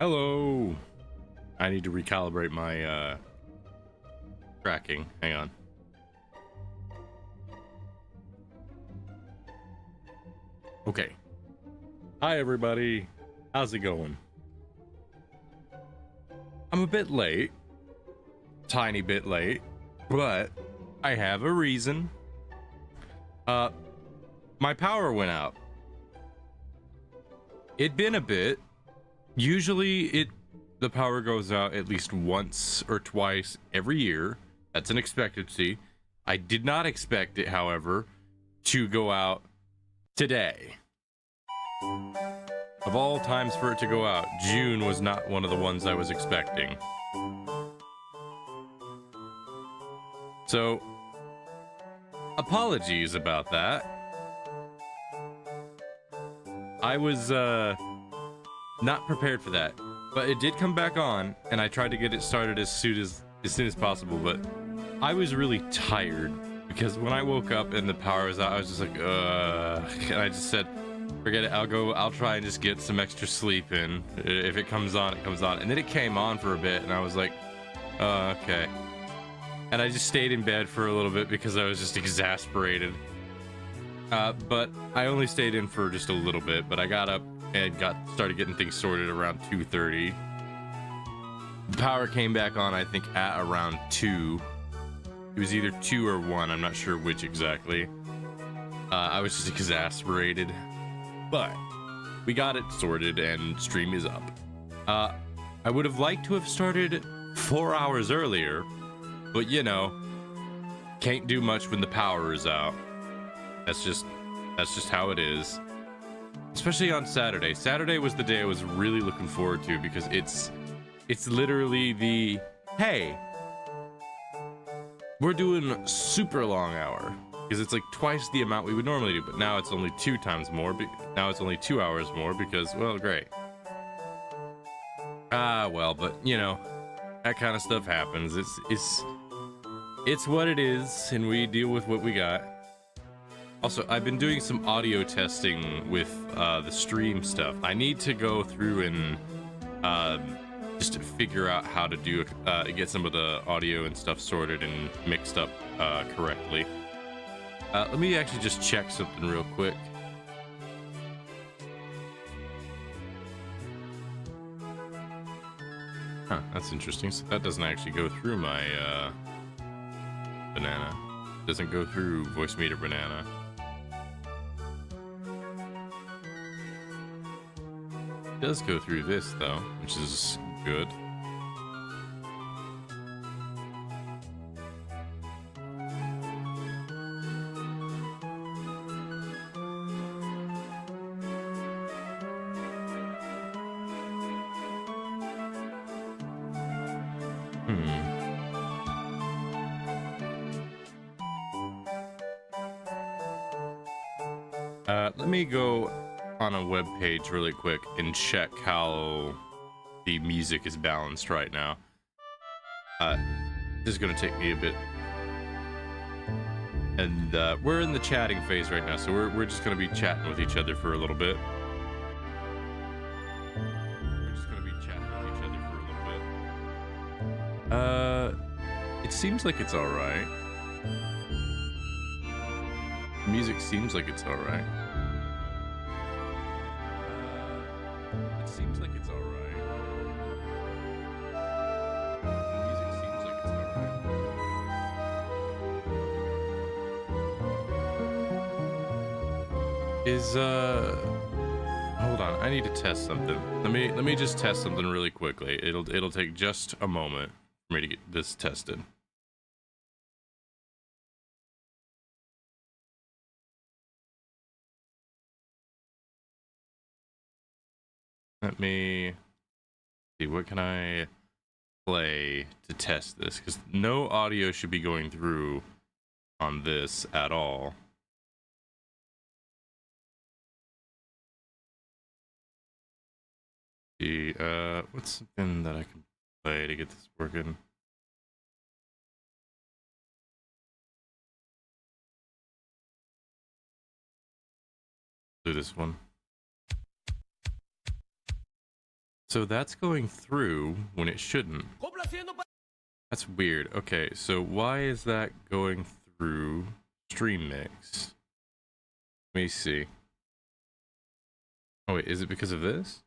Hello. I need to recalibrate my tracking. Hang on. Okay. Hi everybody. How's it going? I'm a bit late. Tiny bit late, but I have a reason. My power went out. It'd been a bit. Usually the power goes out at least once or twice every year. That's an expectancy. I did not expect it, however, to go out today. Of all times for it to go out, June was not one of the ones I was expecting. So, apologies about that. I was not prepared for that, but it did come back on, and I tried to get it started as soon as possible. But I was really tired because when I woke up and the power was out, I was just like, and I just said, forget it. I'll try and just get some extra sleep in. If it comes on, it comes on. And then it came on for a bit, and I was like, okay. And I just stayed in bed for a little bit because I was just exasperated. But I only stayed in for just a little bit, but I got up and started getting things sorted around 2:30. The power came back on, I think, at around 2. It was either 2 or 1, I'm not sure which exactly. I was just exasperated, but we got it sorted and stream is up. I would have liked to have started 4 hours earlier, but you know, can't do much when the power is out. That's just how it is. Especially on Saturday. Saturday was the day I was really looking forward to because it's literally the, hey, we're doing super long hour, because it's like twice the amount we would normally do, but now it's only 2 times more. Now it's only 2 hours more because, well, great. Well, but you know, that kind of stuff happens. It's what it is, and we deal with what we got. Also, I've been doing some audio testing with the stream stuff. I need to go through and just figure out how to do get some of the audio and stuff sorted and mixed up correctly. Let me actually just check something real quick. Huh, that's interesting. So that doesn't actually go through my banana. Doesn't go through voice meter banana. It does go through this though, which is good. Let me go on a web page really quick and check how the music is balanced right now. This is gonna take me a bit, and we're in the chatting phase right now, so we're just gonna be chatting with each other for a little bit. It seems like it's all right. Music seems like it's all right. It seems like it's all right. Music seems like it's all right. Hold on, I need to test something. Let me just test something really quickly. It'll take just a moment for me to get this tested. Let me see, what can I play to test this? Because no audio should be going through on this at all. See, what's something that I can play to get this working? Do this one. So that's going through when it shouldn't. That's weird. Okay, so why is that going through Stream Mix? Let me see. Oh wait, is it because of this?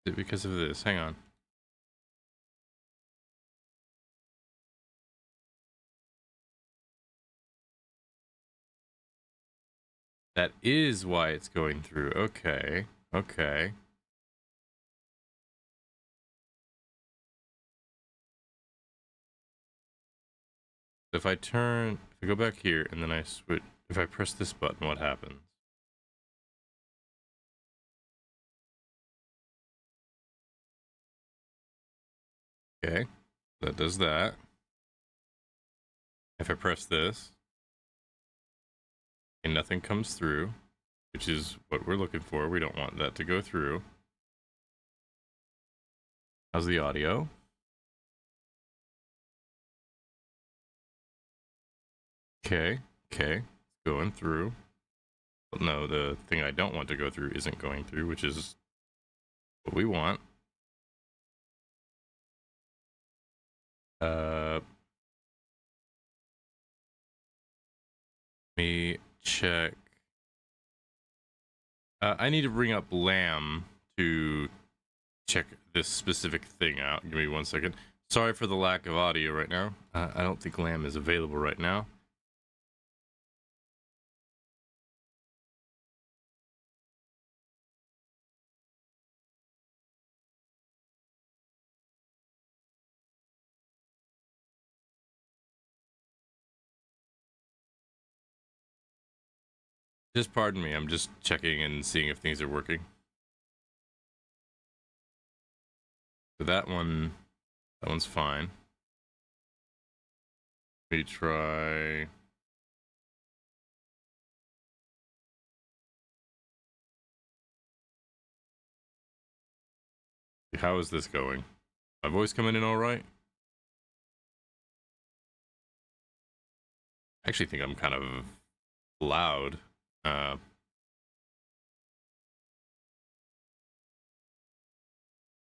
Is it because of this? Hang on. That is why it's going through. Okay. Okay. If I go back here and then I switch, if I press this button, what happens? Okay. That does that. If I press this, and nothing comes through, which is what we're looking for. We don't want that to go through. How's the audio? Okay, okay, going through. But no, the thing I don't want to go through isn't going through, which is what we want. Let me check. I need to bring up Lamb to check this specific thing out. Give me 1 second. Sorry for the lack of audio right now. I don't think Lamb is available right now. Just pardon me, I'm just checking and seeing if things are working. So that one's fine. Let me try. How is this going? My voice coming in all right? I actually think I'm kind of loud.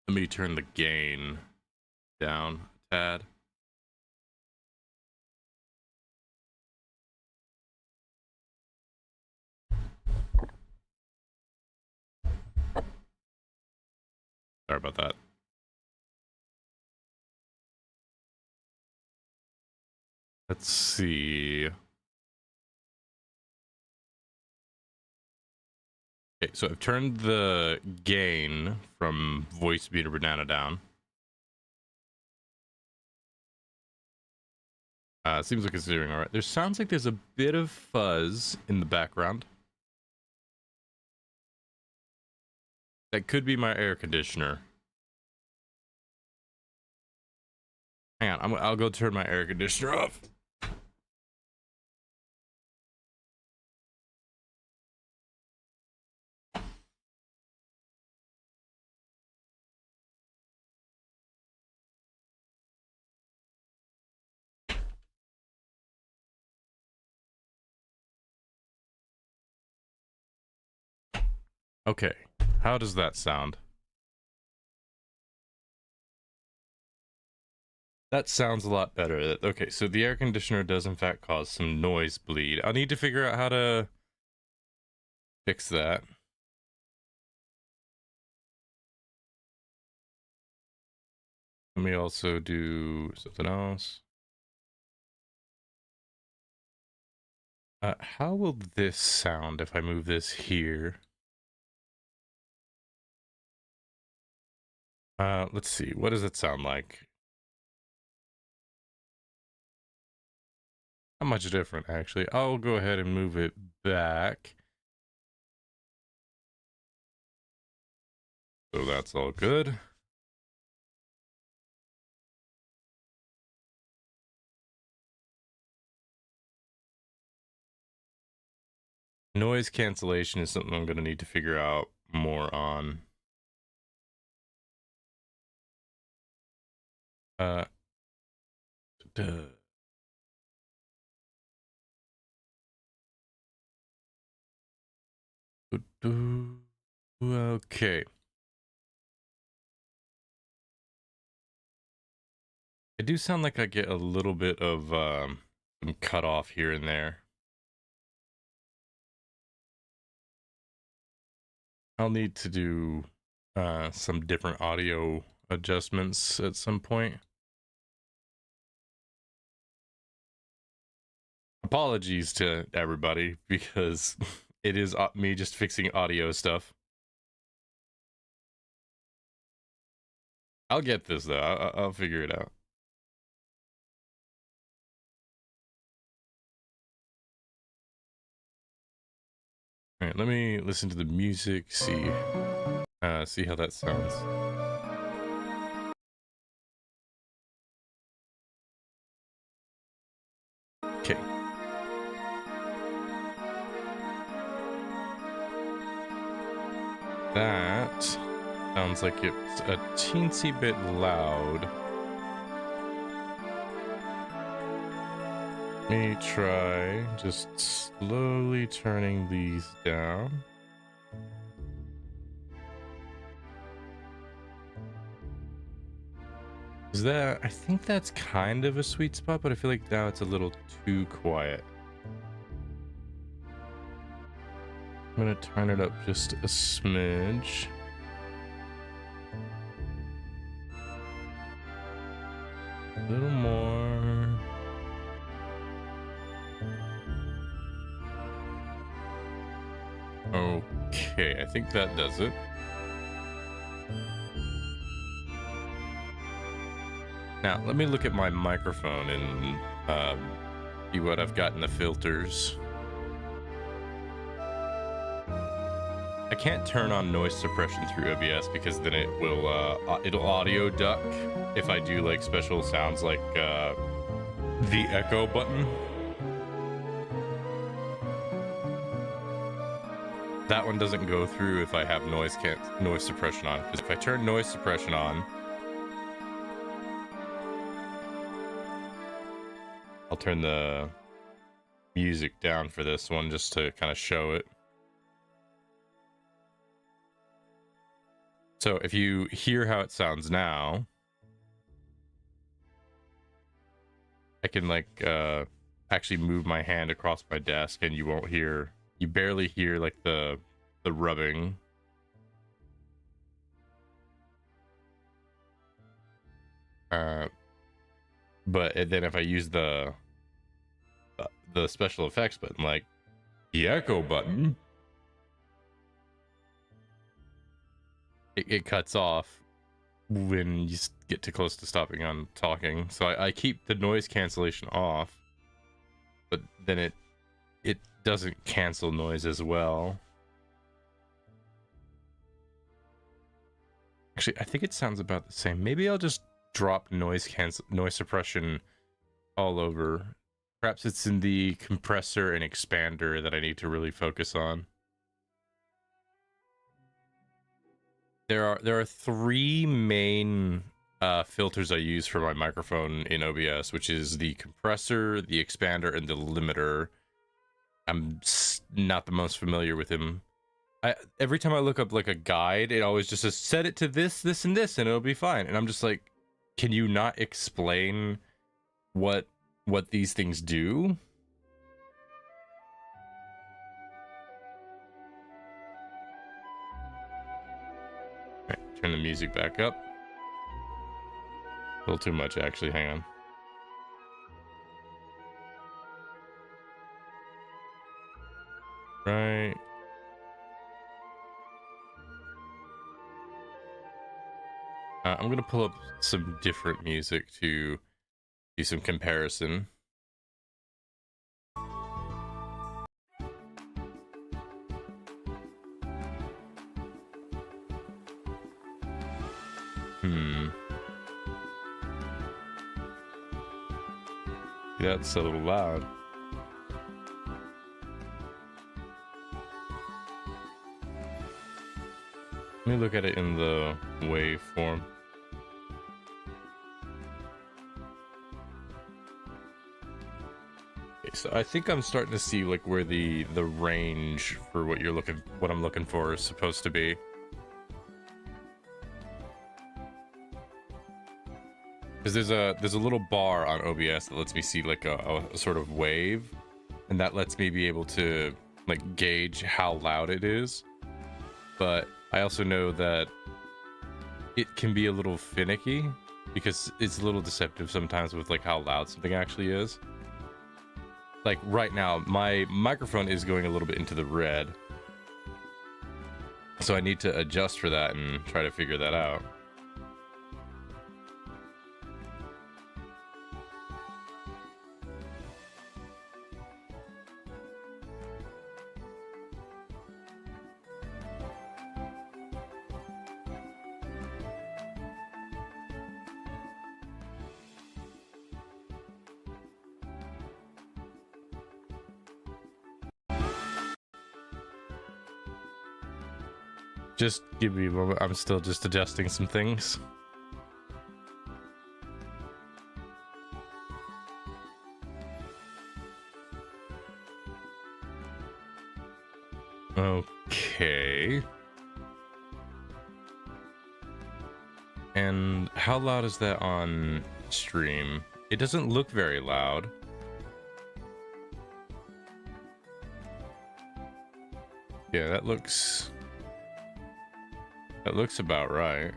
Let me turn the gain down a tad. Sorry about that. Let's see. Okay, so I've turned the gain from voice meter banana down. Seems like it's doing all right. There sounds like there's a bit of fuzz in the background. That could be my air conditioner. Hang on, I'll go turn my air conditioner off. Okay, how does that sound? That sounds a lot better. Okay, so the air conditioner does in fact cause some noise bleed. I'll need to figure out how to fix that. Let me also do something else. How will this sound if I move this here? Let's see. What does it sound like? Not much different, actually. I'll go ahead and move it back. So that's all good. Noise cancellation is something I'm going to need to figure out more on. Duh. Okay. I do sound like I get a little bit of some cut off here and there. I'll need to do some different audio adjustments at some point. Apologies to everybody because it is me just fixing audio stuff. I'll get this though. I'll figure it out. All right, let me listen to the music. See how that sounds. Okay. That sounds like it's a teensy bit loud. Let me try just slowly turning these down. Is that, I think that's kind of a sweet spot, but I feel like now it's a little too quiet. I'm gonna turn it up just a smidge. A little more. Okay, I think that does it. Now, let me look at my microphone and see what I've got in the filters. I can't turn on noise suppression through OBS because then it will it'll audio duck if I do like special sounds like the echo button. That one doesn't go through if I have noise suppression on. Because if I turn noise suppression on, I'll turn the music down for this one just to kind of show it. So if you hear how it sounds now, I can like actually move my hand across my desk and you won't hear, you barely hear like the rubbing. But then if I use the special effects button, like the echo button, it cuts off when you get too close to stopping on talking. So I keep the noise cancellation off, but then it doesn't cancel noise as well. Actually, I think it sounds about the same. Maybe I'll just drop noise suppression all over. Perhaps it's in the compressor and expander that I need to really focus on. There are three main filters I use for my microphone in OBS, which is the compressor, the expander, and the limiter. I'm not the most familiar with them. Every time I look up like a guide, it always just says set it to this, this, and this, and it'll be fine. And I'm just like, can you not explain what these things do? Right, turn the music back up. A little too much, actually. Hang on. Right. I'm gonna pull up some different music to do some comparison. That's a little loud. Let me look at it in the waveform. Okay, So I think I'm starting to see like where the range for what I'm looking for is supposed to be. Because there's a little bar on OBS that lets me see like a sort of wave, and that lets me be able to like gauge how loud it is. But I also know that it can be a little finicky because it's a little deceptive sometimes with like how loud something actually is. Like right now, my microphone is going a little bit into the red, so I need to adjust for that and try to figure that out. Just give me a moment. I'm still just adjusting some things. Okay. And how loud is that on stream? It doesn't look very loud. Yeah, that looks about right.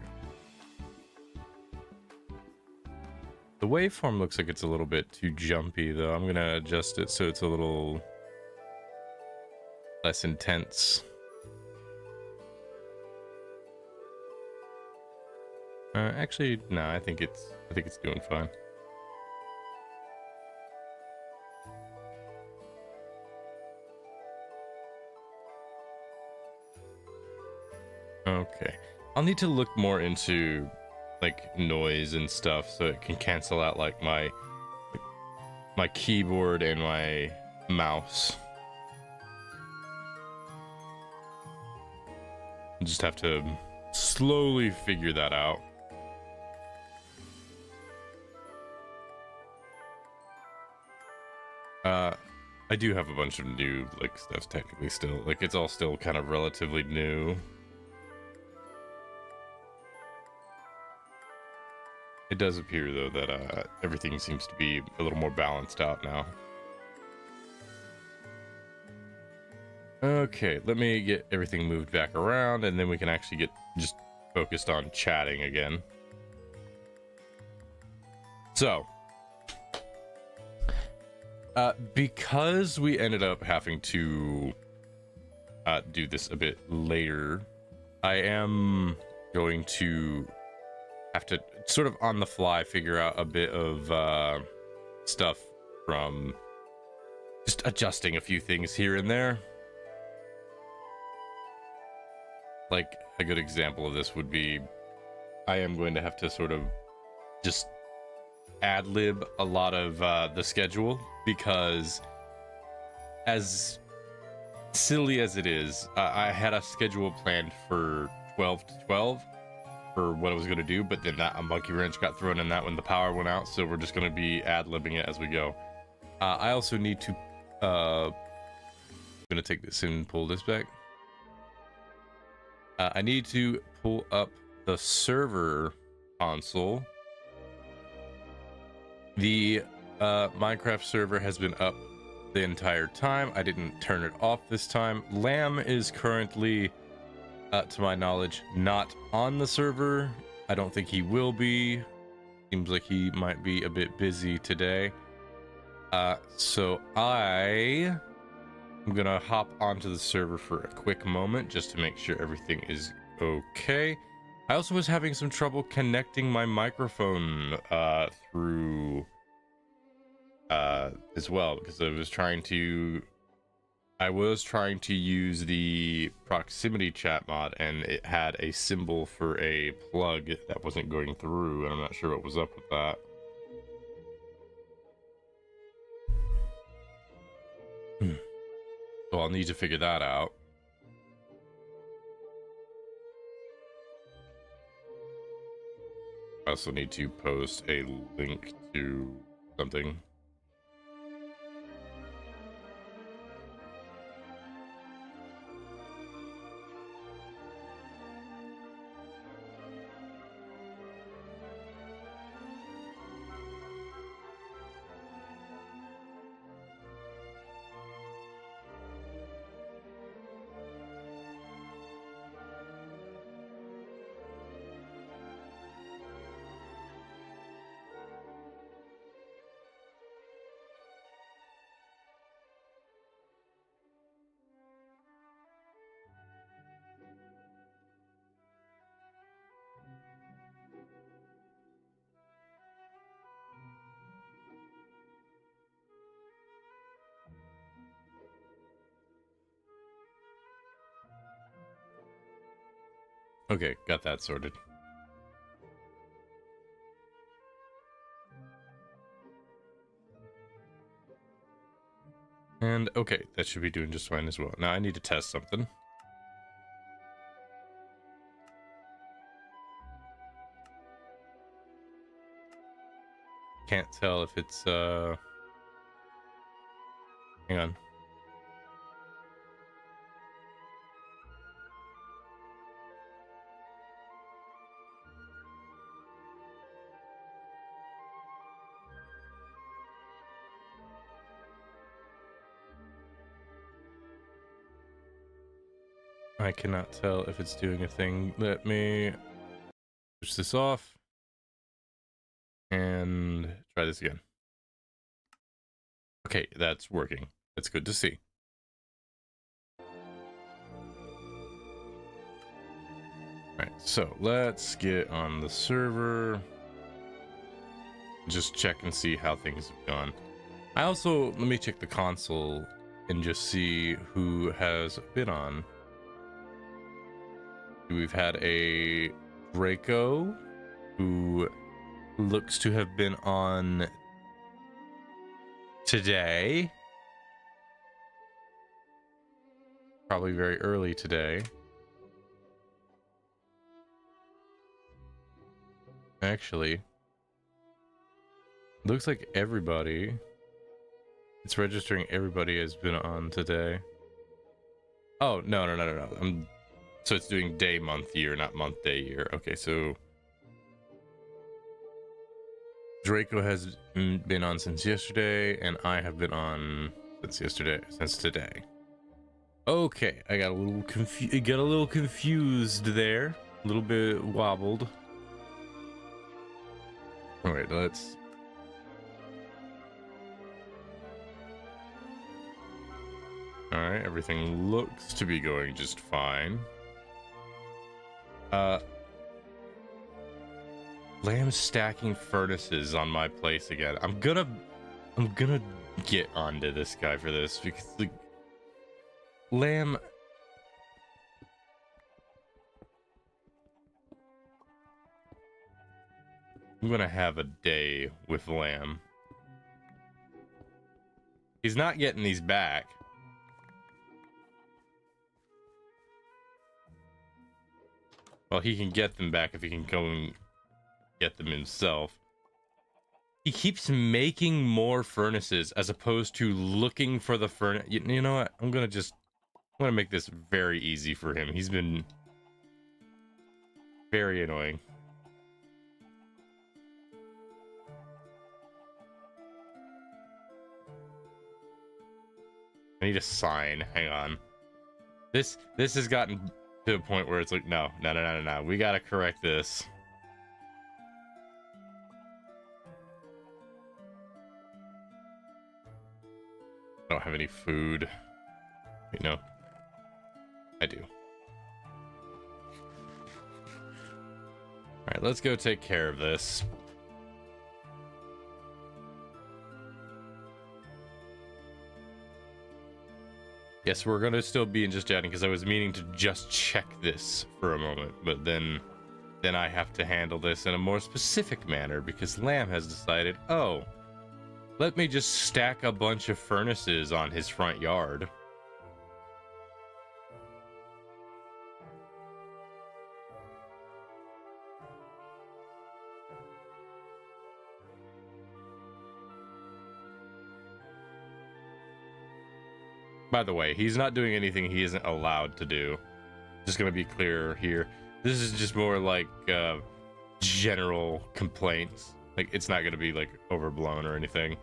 The waveform looks like it's a little bit too jumpy though. I'm gonna adjust it so it's a little less intense. Actually, no, I think it's doing fine. Okay, I'll need to look more into like noise and stuff so it can cancel out like my keyboard and my mouse. I'll just have to slowly figure that out. I do have a bunch of new like stuff technically still. Like it's all still kind of relatively new. It does appear though that everything seems to be a little more balanced out now. Okay, let me get everything moved back around and then we can actually get just focused on chatting again. So, because we ended up having to do this a bit later, I am going to have to sort of on the fly figure out a bit of stuff from just adjusting a few things here and there. Like a good example of this would be I am going to have to sort of just ad-lib a lot of the schedule, because as silly as it is, I had a schedule planned for 12 to 12 for what I was going to do, but then a monkey wrench got thrown in that when the power went out, so we're just going to be ad-libbing it as we go. I also need to I'm going to take this and pull this back. I need to pull up the server console. The Minecraft server has been up the entire time. I didn't turn it off this time. Lamb is currently, to my knowledge, not on the server. I don't think he will be. Seems like he might be a bit busy today. So I'm gonna hop onto the server for a quick moment just to make sure everything is okay. I also was having some trouble connecting my microphone through as well, because I was trying to use the proximity chat mod and it had a symbol for a plug that wasn't going through, and I'm not sure what was up with that. So I'll need to figure that out. I also need to post a link to something. Okay, got that sorted. And okay, that should be doing just fine as well. Now I need to test something. Can't tell if it's hang on. I cannot tell if it's doing a thing. Let me switch this off and try this again. Okay, that's working. That's good to see. Alright, so let's get on the server. Just check and see how things have gone. I also, let me check the console and just see who has been on. We've had a Draco who looks to have been on today. Probably very early today. Actually, looks like everybody. It's registering everybody has been on today. Oh, no. So it's doing day, month, year, not month, day, year. Okay, so Draco has been on since yesterday, and I have been on since today. Okay, I got a little confused there, a little bit wobbled. All right, let's. All right, everything looks to be going just fine. Lamb's stacking furnaces on my place again. I'm gonna get onto this guy for this because like Lamb. I'm gonna have a day with Lamb. He's not getting these back. Well, he can get them back if he can go and get them himself. He keeps making more furnaces as opposed to looking for the furnace. You know what? I'm gonna make this very easy for him. He's been very annoying. I need a sign. Hang on. This has gotten to a point where it's like, no. We gotta correct this. I don't have any food. You know, I do. All right, let's go take care of this. Yes, we're gonna still be in just chatting because I was meaning to just check this for a moment, but then I have to handle this in a more specific manner because Lamb has decided, oh, let me just stack a bunch of furnaces on his front yard. By the way, he's not doing anything he isn't allowed to do. Just gonna be clear here. This is just more like general complaints. Like, it's not gonna be like overblown or anything.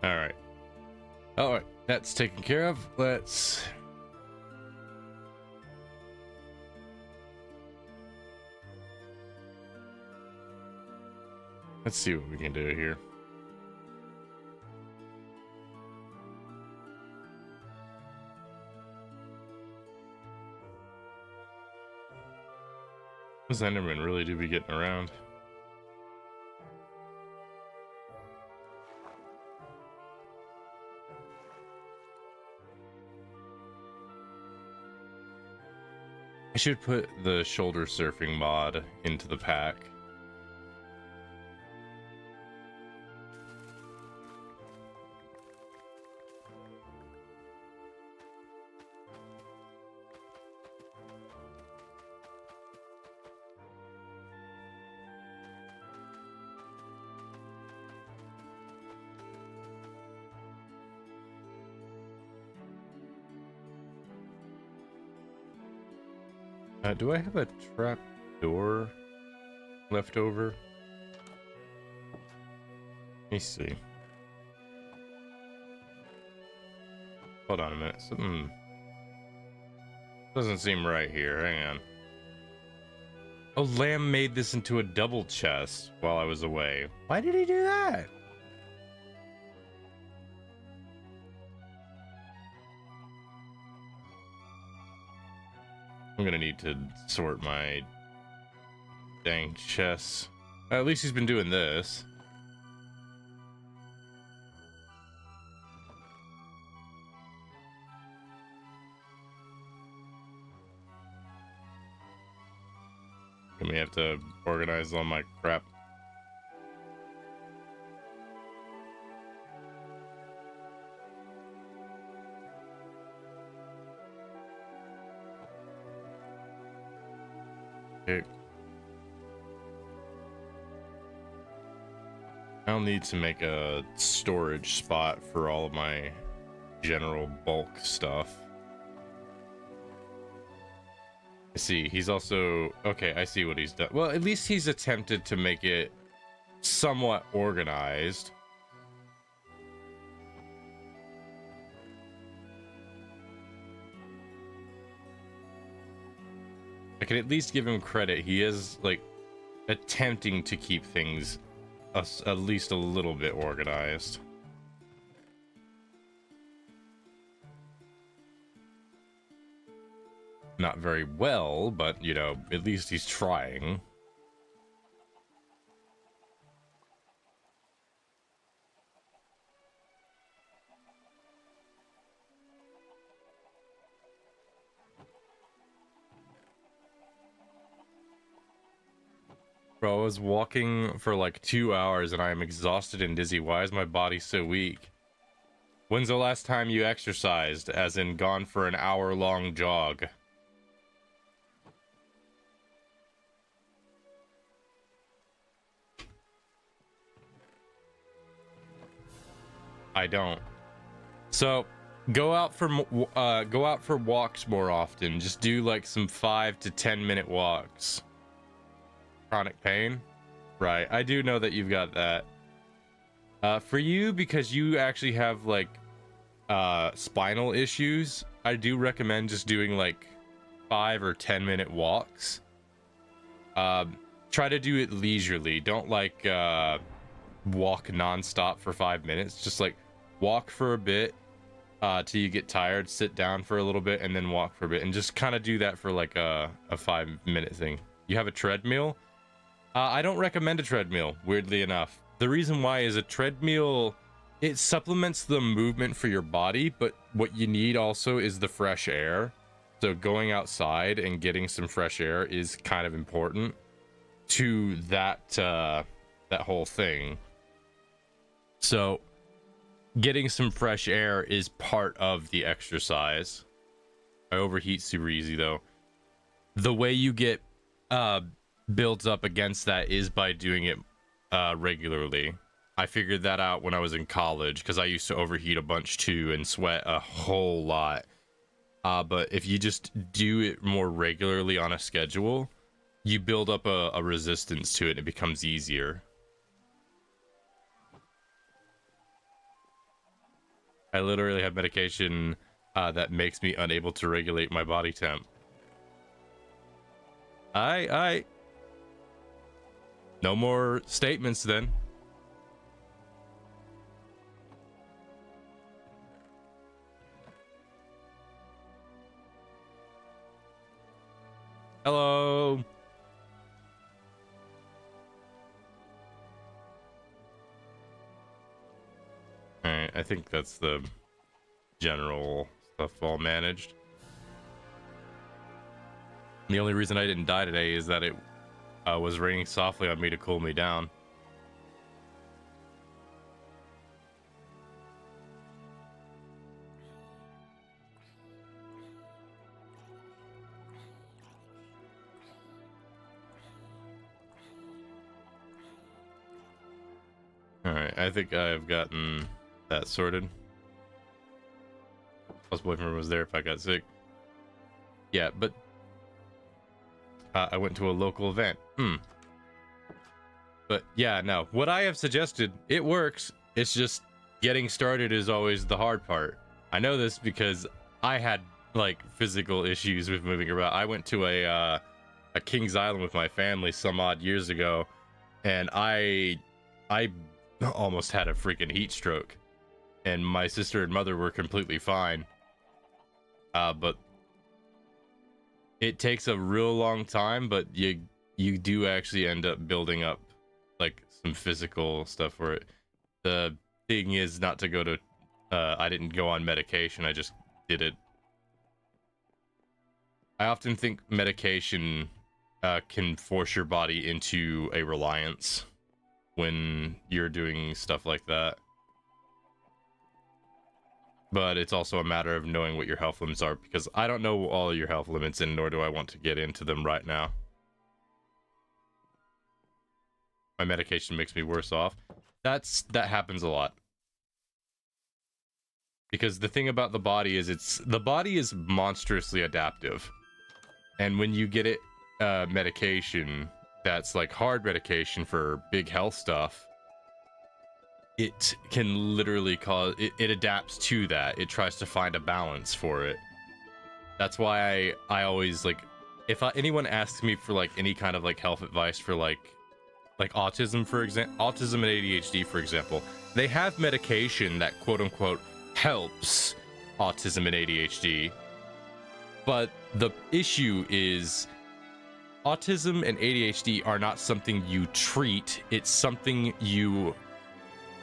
All right. All right, that's taken care of. Let's see what we can do here. Those Endermen really do be getting around. I should put the shoulder surfing mod into the pack. Do I have a trap door left over? Let me see. Hold on a minute. Something doesn't seem right here. Hang on. Oh, Lamb made this into a double chest while I was away. Why did he do that? I'm gonna need to sort my dang chests. At least he's been doing this. I may have to organize all my crap. Okay. I'll need to make a storage spot for all of my general bulk stuff. I see, he's also... Okay, I see what he's done. Well, at least he's attempted to make it somewhat organized. I can at least give him credit. He is, like, attempting to keep things at least a little bit organized. Not very well, but, you know, at least he's trying. Bro, I was walking for like 2 hours and I am exhausted and dizzy. Why is my body so weak? When's the last time you exercised, as in gone for an hour-long jog? I don't. So go out for walks more often. Just do like some 5 to 10 minute walks. Chronic pain, right? I do know that you've got that. For you, because you actually have like spinal issues, I do recommend just doing like 5 or 10 minute walks. Try to do it leisurely. Don't like walk non-stop for 5 minutes. Just like walk for a bit till you get tired, sit down for a little bit, and then walk for a bit, and just kind of do that for like a 5-minute thing. You have a treadmill? I don't recommend a treadmill, weirdly enough. The reason why is a treadmill, it supplements the movement for your body, but what you need also is the fresh air. So going outside and getting some fresh air is kind of important to that that whole thing. So getting some fresh air is part of the exercise. I overheat super easy though. The way you get builds up against that is by doing it regularly. I figured that out when I was in college because I used to overheat a bunch too and sweat a whole lot. But if you just do it more regularly on a schedule, you build up a resistance to it and it becomes easier. I literally have medication that makes me unable to regulate my body temp. No more statements then. Hello. Alright, I think that's the general stuff all managed. The only reason I didn't die today is that it was raining softly on me to cool me down. Alright, I think I've gotten that sorted. Plus boyfriend was there if I got sick. Yeah, but I went to a local event. But yeah, no. What I have suggested, it works. It's just getting started is always the hard part. I know this because I had like physical issues with moving around. I went to a Kings Island with my family some odd years ago, and I almost had a freaking heat stroke, and my sister and mother were completely fine. But it takes a real long time, but you do actually end up building up like some physical stuff for it. The thing is not to go to I didn't go on medication, I just did it. I often think medication can force your body into a reliance when you're doing stuff like that. But it's also a matter of knowing what your health limits are, because I don't know all your health limits, and nor do I want to get into them right now. My medication makes me worse off. That happens a lot. Because the thing about the body is the body is monstrously adaptive. And when you get it medication that's like hard medication for big health stuff, it can literally cause it adapts to that. It tries to find a balance for it. That's why I always like, if anyone asks me for like any kind of like health advice for like autism, for example, autism and ADHD, for example, they have medication that quote unquote helps autism and ADHD. But the issue is autism and ADHD are not something you treat. It's something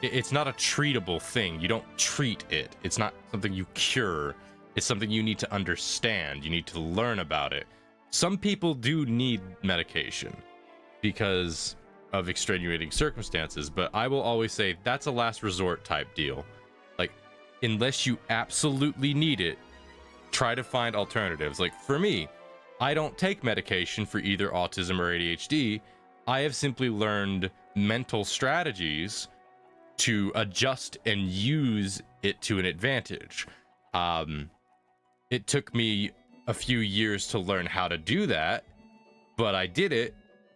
it's not a treatable thing. You don't treat it. It's not something you cure. It's something you need to understand. You need to learn about it. Some people do need medication because of extenuating circumstances, but I will always say that's a last resort type deal. Like, unless you absolutely need it, try to find alternatives. Like for me, I don't take medication for either autism or ADHD. I have simply learned mental strategies to adjust and use it to an advantage. It took me a few years to learn how to do that, but I did it,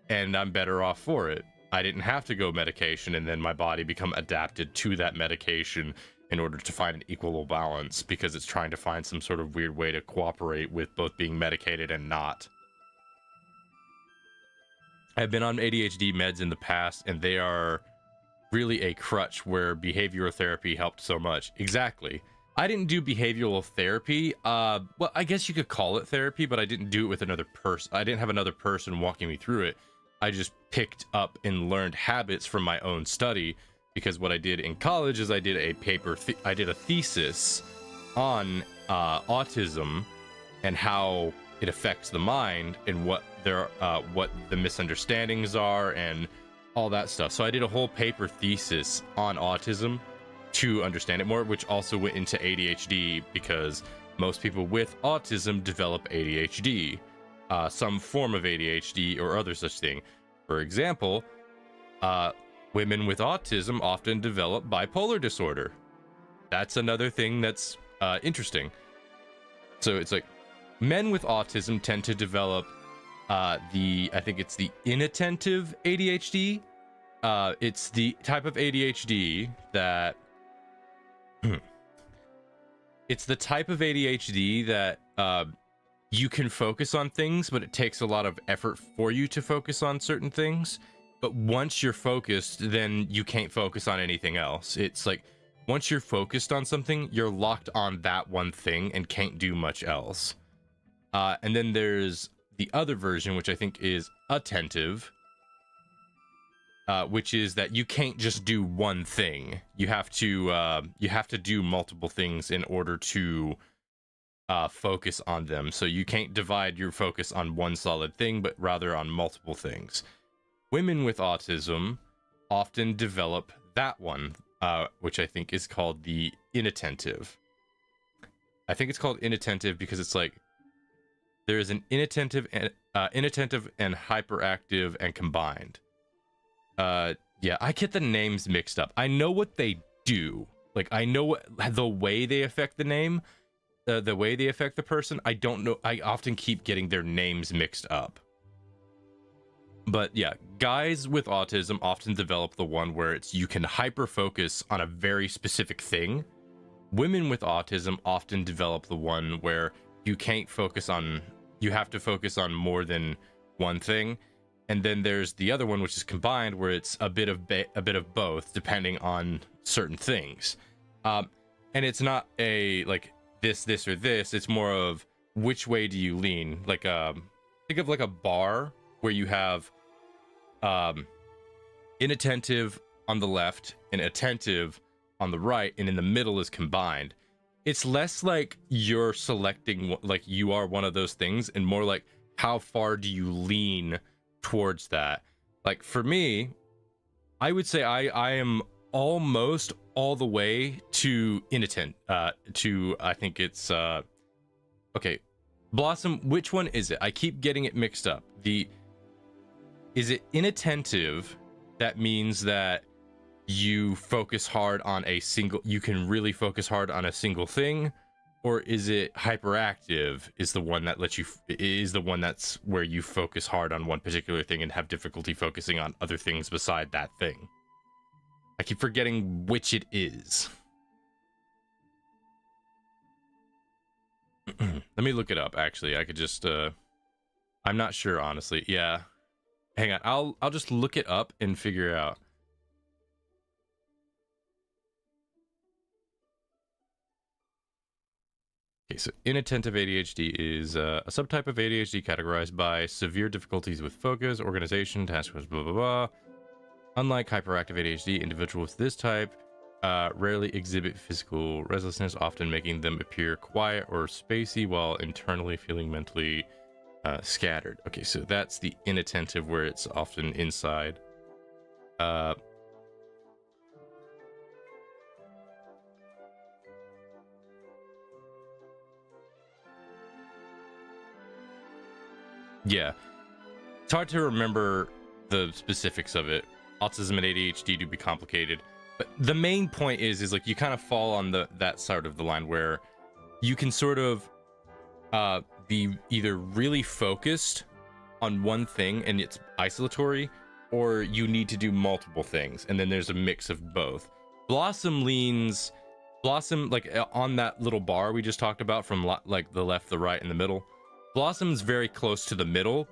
and I'm better off for it. I didn't have to go medication, and then my body become adapted to that medication in order to find an equal balance, because it's trying to find some sort of weird way to cooperate with both being medicated and not. I've been on ADHD meds in the past, and they are really a crutch where behavioral therapy helped so much. Exactly. I didn't do behavioral therapy. Well, I guess you could call it therapy, but I didn't do it with another person. I didn't have another person walking me through it. I just picked up and learned habits from my own study, because what I did in college is I did a thesis on autism and how it affects the mind, and what the misunderstandings are and all that stuff. So I did a whole paper thesis on autism to understand it more, which also went into ADHD, because most people with autism develop ADHD, some form of ADHD or other such thing. For example, women with autism often develop bipolar disorder. That's another thing that's interesting. So it's like men with autism tend to develop I think it's the inattentive ADHD. It's the type of ADHD that it's the type of ADHD that you can focus on things, but it takes a lot of effort for you to focus on certain things. But once you're focused, then you can't focus on anything else. It's like once you're focused on something, you're locked on that one thing and can't do much else. And then there's the other version, which I think is attentive, which is that you can't just do one thing. You have to do multiple things in order to focus on them. So you can't divide your focus on one solid thing, but rather on multiple things. Women with autism often develop that one, which I think is called the inattentive. I think it's called inattentive because it's like there is an inattentive and hyperactive and combined. Yeah, I get the names mixed up. I know what they do. Like I know the way they affect the name, the way they affect the person. I don't know. I often keep getting their names mixed up. But yeah, guys with autism often develop the one where it's you can hyper focus on a very specific thing. Women with autism often develop the one where you can't focus on, you have to focus on more than one thing. And then there's the other one, which is combined, where it's a bit of both, depending on certain things. And it's not a like this or this. It's more of which way do you lean? Like think of like a bar where you have inattentive on the left and attentive on the right, and in the middle is combined. It's less like you're selecting like you are one of those things, and more like how far do you lean towards that. Like for me, I would say I am almost all the way to inattentive, to I think it's okay, Blossom, which one is it? I keep getting it mixed up. Is it inattentive? That means that you focus hard on you can really focus hard on a single thing, or is it hyperactive is the one that that's where you focus hard on one particular thing and have difficulty focusing on other things beside that thing? I keep forgetting which it is. Let me look it up. Actually, I could just I'm not sure, honestly. Yeah, hang on, I'll just look it up and figure it out. Okay, so inattentive ADHD is a subtype of ADHD categorized by severe difficulties with focus, organization, task force, blah, blah, blah. Unlike hyperactive ADHD, individuals with this type rarely exhibit physical restlessness, often making them appear quiet or spacey while internally feeling mentally scattered. Okay, so that's the inattentive, where it's often inside. Yeah, it's hard to remember the specifics of it. Autism and ADHD do be complicated, but the main point is like you kind of fall on that side of the line where you can sort of be either really focused on one thing and it's isolatory, or you need to do multiple things, and then there's a mix of both. Blossom like on that little bar we just talked about, from like the left, the right, and the middle. Blossom's very close to the middle,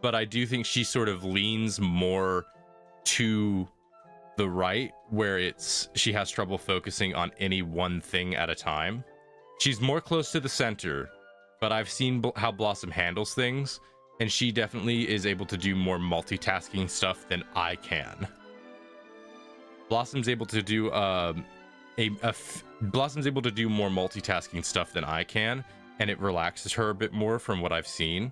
but I do think she sort of leans more to the right, where she has trouble focusing on any one thing at a time. She's more close to the center, but I've seen how Blossom handles things, and she definitely is able to do more multitasking stuff than I can. Blossom's able to do Blossom's able to do more multitasking stuff than I can, and it relaxes her a bit more from what I've seen.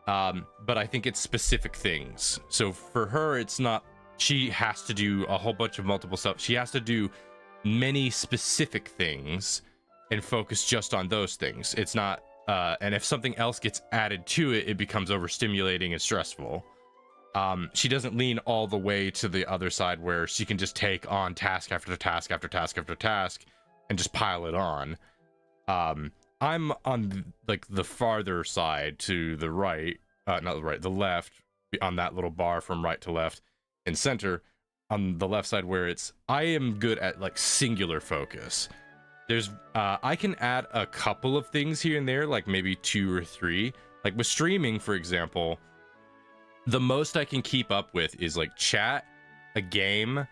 But I think it's specific things. So for her, it's not, she has to do a whole bunch of multiple stuff. She has to do many specific things and focus just on those things. It's not, and if something else gets added to it, it becomes overstimulating and stressful. She doesn't lean all the way to the other side where she can just take on task after task after task after task and just pile it on. I'm on like the farther side to the right, not the right, the left, on that little bar from right to left and center, on the left side, where I am good at like singular focus. There's I can add a couple of things here and there, like maybe 2 or 3. Like with streaming, for example, the most I can keep up with is like chat, a game,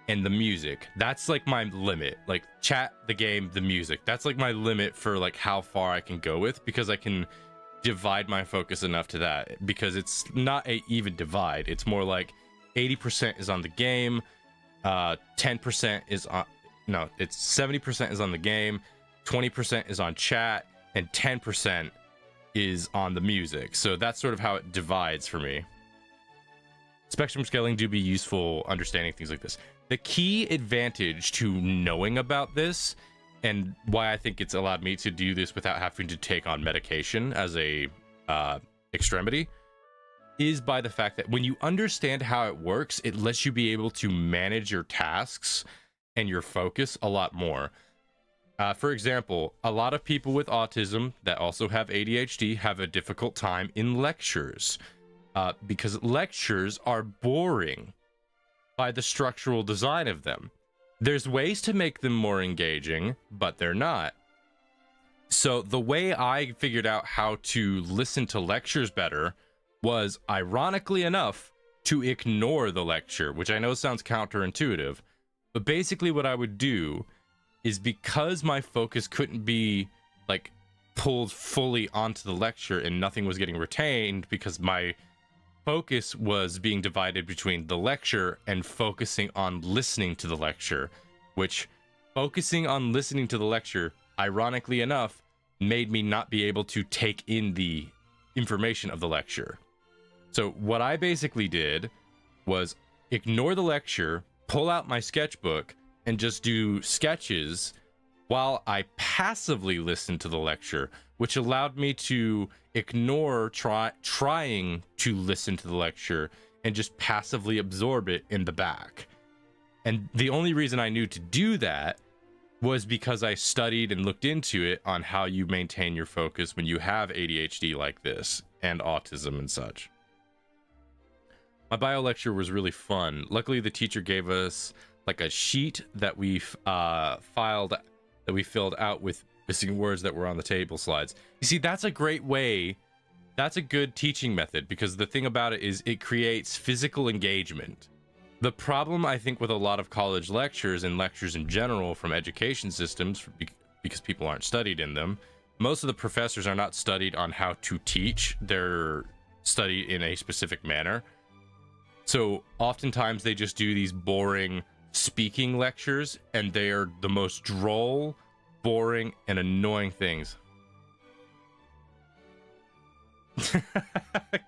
and the music. That's like my limit. Like chat, the game, the music. That's like my limit for like how far I can go with, because I can divide my focus enough to that, because it's not a even divide. It's more like 80% is on the game, 10% is on, no, it's 70% is on the game, 20% is on chat, and 10% is on the music. So that's sort of how it divides for me. Spectrum scaling do be useful understanding things like this. The key advantage to knowing about this, and why I think it's allowed me to do this without having to take on medication as a extremity, is by the fact that when you understand how it works, it lets you be able to manage your tasks and your focus a lot more. For example, a lot of people with autism that also have ADHD have a difficult time in lectures, because lectures are boring by the structural design of them. There's ways to make them more engaging, but they're not. So the way I figured out how to listen to lectures better was, ironically enough, to ignore the lecture, which I know sounds counterintuitive, but basically what I would do is, because my focus couldn't be like pulled fully onto the lecture and nothing was getting retained, because my focus was being divided between the lecture and focusing on listening to the lecture, which focusing on listening to the lecture, ironically enough, made me not be able to take in the information of the lecture. So what I basically did was ignore the lecture, pull out my sketchbook, and just do sketches while I passively listened to the lecture, which allowed me to ignore trying to listen to the lecture and just passively absorb it in the back. And the only reason I knew to do that was because I studied and looked into it on how you maintain your focus when you have ADHD like this and autism and such. My bio lecture was really fun. Luckily, the teacher gave us like a sheet that we filled out with missing words that were on the table slides. You see, that's a great way. That's a good teaching method, because the thing about it is it creates physical engagement. The problem, I think, with a lot of college lectures and lectures in general from education systems, because people aren't studied in them, most of the professors are not studied on how to teach. They're studied in a specific manner. So oftentimes they just do these boring speaking lectures, and they are the most droll, boring, and annoying things.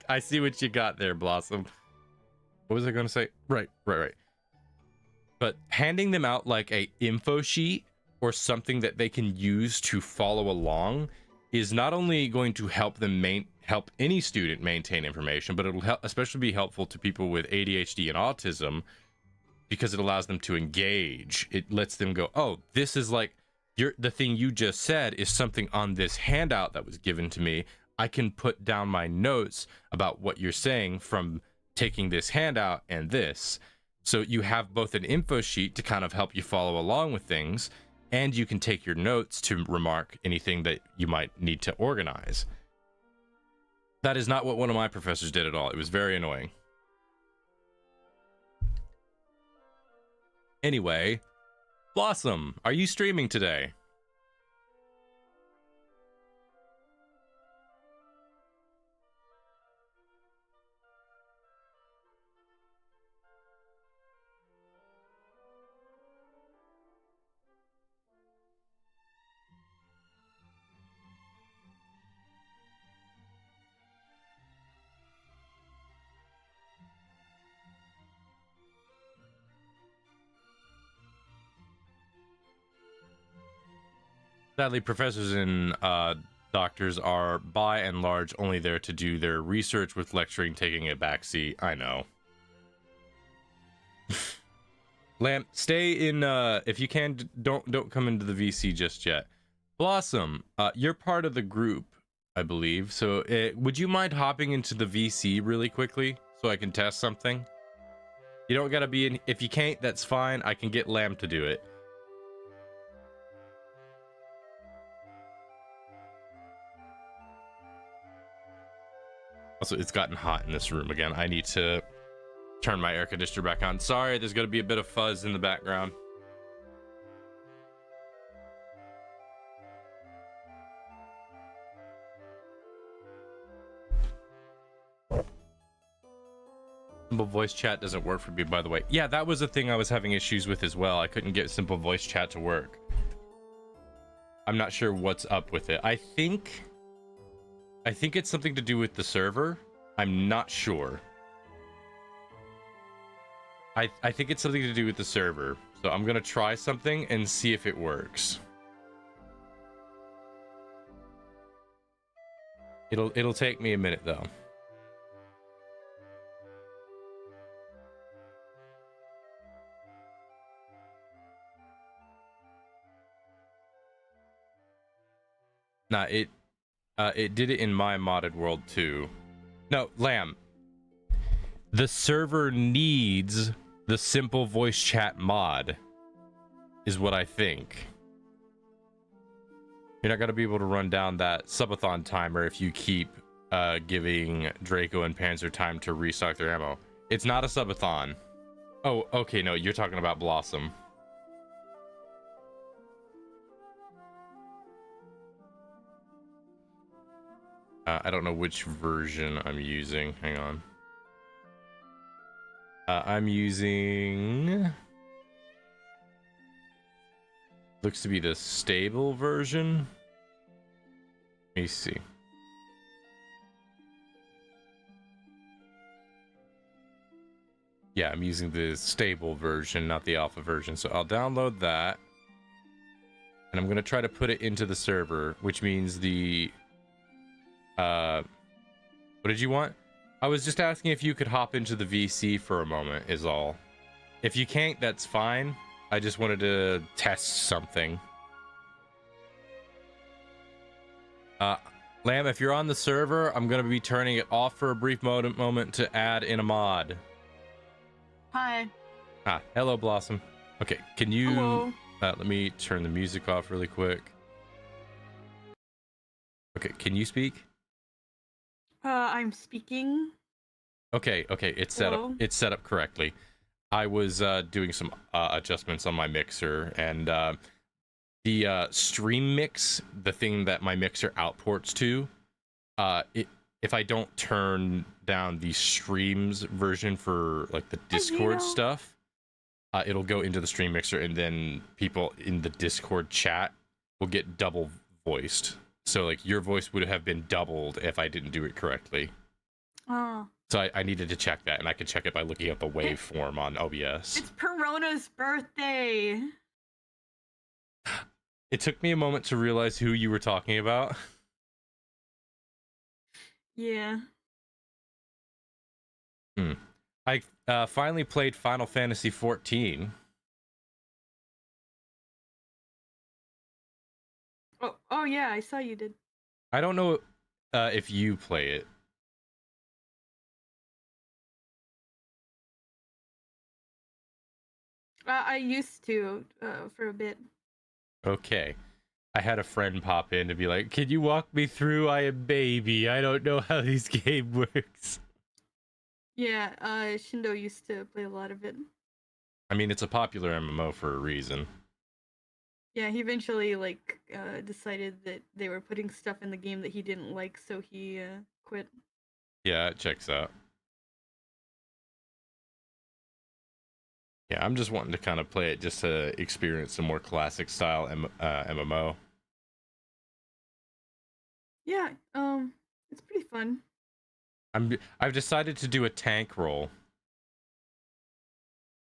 I see what you got there, Blossom. What was I going to say? Right. But handing them out like a info sheet or something that they can use to follow along is not only going to help them help any student maintain information, but it'll especially be helpful to people with ADHD and autism, because it allows them to engage. It lets them go, oh, this is like the thing you just said is something on this handout that was given to me. I can put down my notes about what you're saying from taking this handout and this. So you have both an info sheet to kind of help you follow along with things, and you can take your notes to remark anything that you might need to organize. That is not what one of my professors did at all. It was very annoying. Anyway, Blossom, are you streaming today? Sadly, professors and doctors are, by and large, only there to do their research, with lecturing taking a backseat. I know. Lamp, stay in. If you can, don't come into the VC just yet. Blossom, you're part of the group, I believe. So, would you mind hopping into the VC really quickly so I can test something? You don't gotta be in. If you can't, that's fine. I can get Lamb to do it. Also, it's gotten hot in this room again. I need to turn my air conditioner back on. Sorry, there's going to be a bit of fuzz in the background. Simple voice chat doesn't work for me, by the way. Yeah, that was a thing I was having issues with as well. I couldn't get simple voice chat to work. I'm not sure what's up with it. I think it's something to do with the server. I'm not sure. I think it's something to do with the server. So I'm gonna try something and see if it works. It'll take me a minute though. Nah, it did it in my modded world too. No, Lamb. The server needs the simple voice chat mod, is what I think. You're not gonna be able to run down that subathon timer if you keep giving Draco and Panzer time to restock their ammo. It's not a subathon. Oh, okay, no, you're talking about Blossom. I don't know which version I'm using. Hang on. I'm using... Looks to be the stable version. Let me see. Yeah, I'm using the stable version, not the alpha version. So I'll download that. And I'm going to try to put it into the server, which means the... what did you want? I was just asking if you could hop into the VC for a moment, is all. If you can't, that's fine. I just wanted to test something. Lamb, if you're on the server, I'm going to be turning it off for a brief moment to add in a mod. Hi. Ah, hello, Blossom. Okay, can you... Hello. Let me turn the music off really quick. Okay, can you speak? I'm speaking. Okay, it's set up. It's set up correctly. I was doing some adjustments on my mixer, and the stream mix, the thing that my mixer outports to, if I don't turn down the streams version for like the Discord stuff, it'll go into the stream mixer, and then people in the Discord chat will get double voiced. So like your voice would have been doubled if I didn't do it correctly. Oh. So I needed to check that, and I could check it by looking at the waveform on OBS. It's Perona's birthday. It took me a moment to realize who you were talking about. Yeah. I finally played Final Fantasy XIV. Oh yeah, I saw you did. I don't know if you play it. I used to for a bit. Okay. I had a friend pop in to be like, "Can you walk me through? I am baby. I don't know how this game works." Yeah, Shindo used to play a lot of it. I mean, it's a popular MMO for a reason. Yeah, he eventually like decided that they were putting stuff in the game that he didn't like, so he quit. Yeah, it checks out. Yeah, I'm just wanting to kind of play it just to experience some more classic style MMO. Yeah, it's pretty fun. I've decided to do a tank role.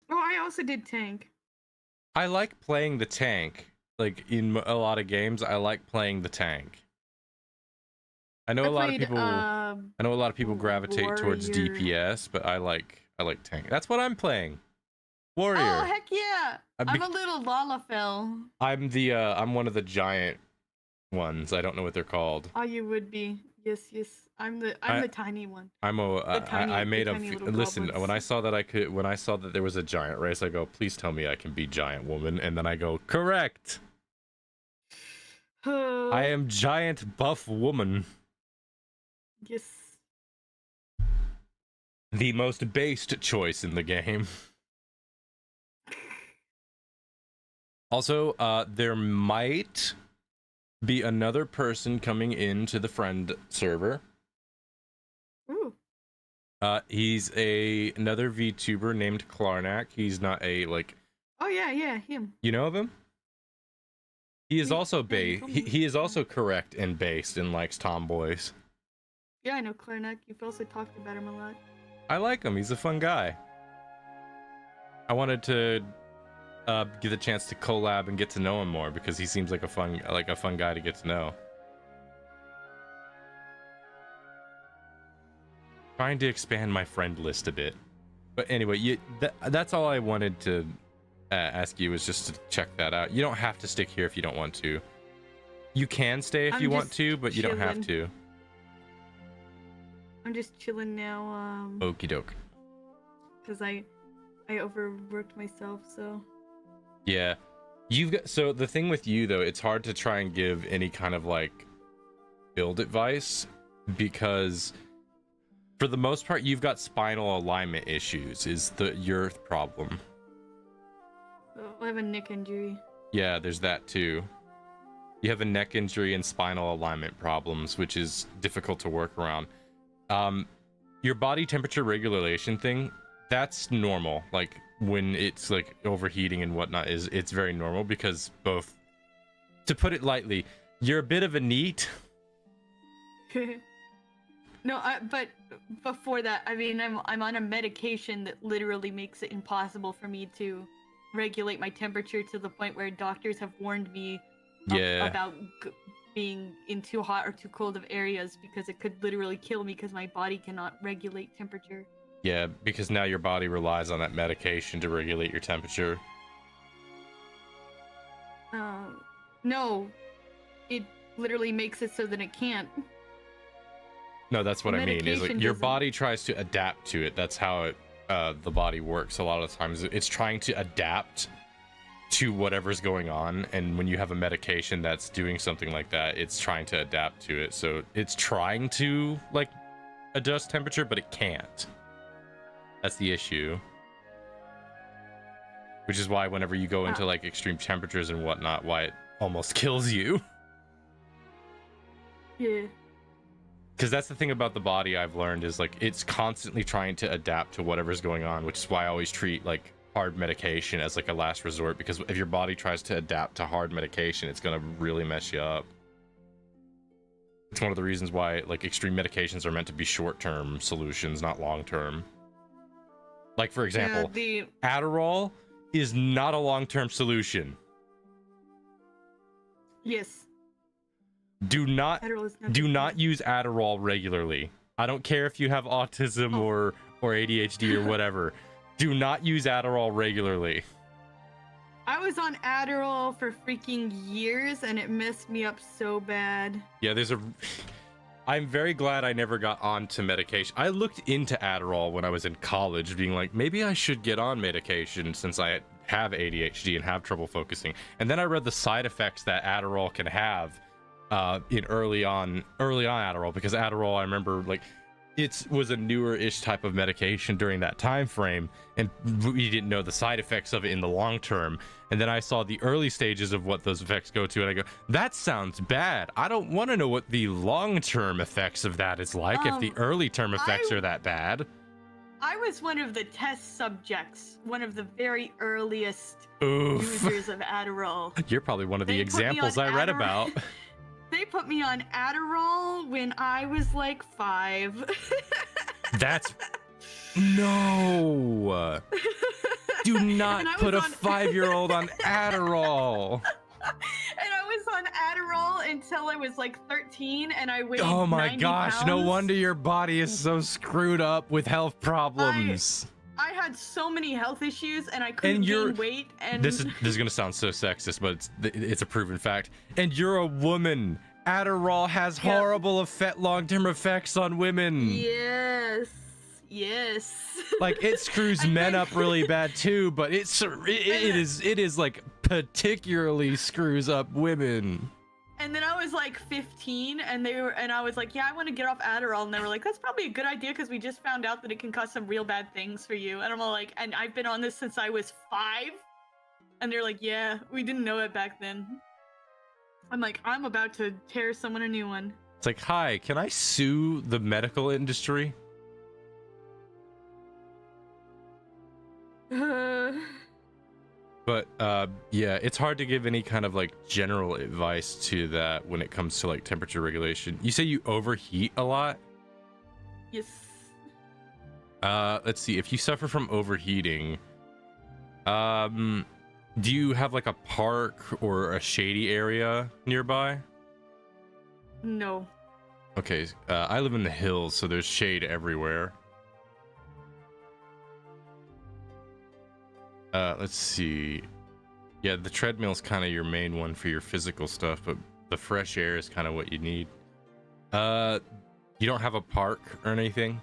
Oh, I also did tank. I like playing the tank. Like in a lot of games, I like playing the tank. I know a lot of people gravitate towards DPS, but I like tank. That's what I'm playing. Warrior. Oh heck yeah! I'm a little Lalafell. I'm one of the giant ones. I don't know what they're called. Oh, you would be. Yes. I'm the tiny one. I made a listen. When I saw that there was a giant race, I go, please tell me I can be giant woman, and then I go, correct. I am giant buff woman. Yes. The most based choice in the game. Also, there might be another person coming into the friend server. Ooh. He's another VTuber named Klarnak. He's not a, like... Oh, yeah, him. You know of him? He is also yeah, he is also correct and based and likes tomboys. Yeah, I know Klarnak. You've also talked about him a lot. I like him. He's a fun guy. I wanted to get the chance to collab and get to know him more because he seems like a fun guy to get to know. Trying to expand my friend list a bit. But anyway, that's all I wanted to ask you, was just to check that out. You don't have to stick here if you don't want to. You can stay if you want to, but you don't have to. I'm just chilling now. Okie doke. Because I overworked myself, so. Yeah, so the thing with you though, it's hard to try and give any kind of like build advice because for the most part you've got spinal alignment issues is your problem. I have a neck injury. Yeah, there's that too. You have a neck injury and spinal alignment problems, which is difficult to work around. Your body temperature regulation thing, that's normal. Like when it's like overheating and whatnot, it's very normal because both, to put it lightly, you're a bit of a neat. No, but before that, I mean, I'm on a medication that literally makes it impossible for me to regulate my temperature to the point where doctors have warned me about being in too hot or too cold of areas because it could literally kill me because my body cannot regulate temperature. Yeah, because now your body relies on that medication to regulate your temperature. No, it literally makes it so that it can't. No, that's what I mean. Is like your body tries to adapt to it. That's how it the body works. A lot of the times it's trying to adapt to whatever's going on, and when you have a medication that's doing something like that, it's trying to adapt to it. So it's trying to like adjust temperature, but it can't. That's the issue. Which is why whenever you go into like extreme temperatures and whatnot, why it almost kills you. Yeah. Because that's the thing about the body I've learned is like it's constantly trying to adapt to whatever's going on, which is why I always treat like hard medication as like a last resort, because if your body tries to adapt to hard medication, it's gonna really mess you up. It's one of the reasons why like extreme medications are meant to be short-term solutions, not long-term. Like for example, Adderall is not a long-term solution. Yes. Do not use Adderall regularly. I don't care if you have autism or ADHD or whatever. Do not use Adderall regularly. I was on Adderall for freaking years and it messed me up so bad. Yeah, I'm very glad I never got onto medication. I looked into Adderall when I was in college, being like, maybe I should get on medication since I have ADHD and have trouble focusing. And then I read the side effects that Adderall can have in early on Adderall, because Adderall, I remember like it was a newer-ish type of medication during that time frame, and we didn't know the side effects of it in the long term. And then I saw the early stages of what those effects go to, and I go, that sounds bad. I don't want to know what the long-term effects of that is like if the early term effects are that bad. I was one of the test subjects, one of the very earliest users of Adderall. You're probably one of the examples I read about. They put me on Adderall when I was like 5. That's... No! Do not put a 5-year-old on Adderall! And I was on Adderall until I was like 13, and I weighed 90 Oh my gosh, pounds. no wonder your body is so screwed up with health problems. I had so many health issues, and I couldn't gain weight. And this is gonna sound so sexist, but it's a proven fact. And you're a woman. Adderall has horrible long-term effects on women. Yes. Like it screws men up really bad too, but it is like particularly screws up women. And then I was like 15, and I was like, yeah, I want to get off Adderall, and they were like, that's probably a good idea because we just found out that it can cause some real bad things for you. And I'm all like, and I've been on this since I was 5, and they're like, yeah, we didn't know it back then. I'm like, I'm about to tear someone a new one. It's like, hi, can I sue the medical industry? But yeah, it's hard to give any kind of like general advice to that when it comes to like temperature regulation. You say you overheat a lot? Yes. Let's see. If you suffer from overheating, do you have like a park or a shady area nearby? No. Okay, I live in the hills, so there's shade everywhere. Let's see. Yeah, the treadmill's kind of your main one for your physical stuff, but the fresh air is kind of what you need. You don't have a park or anything?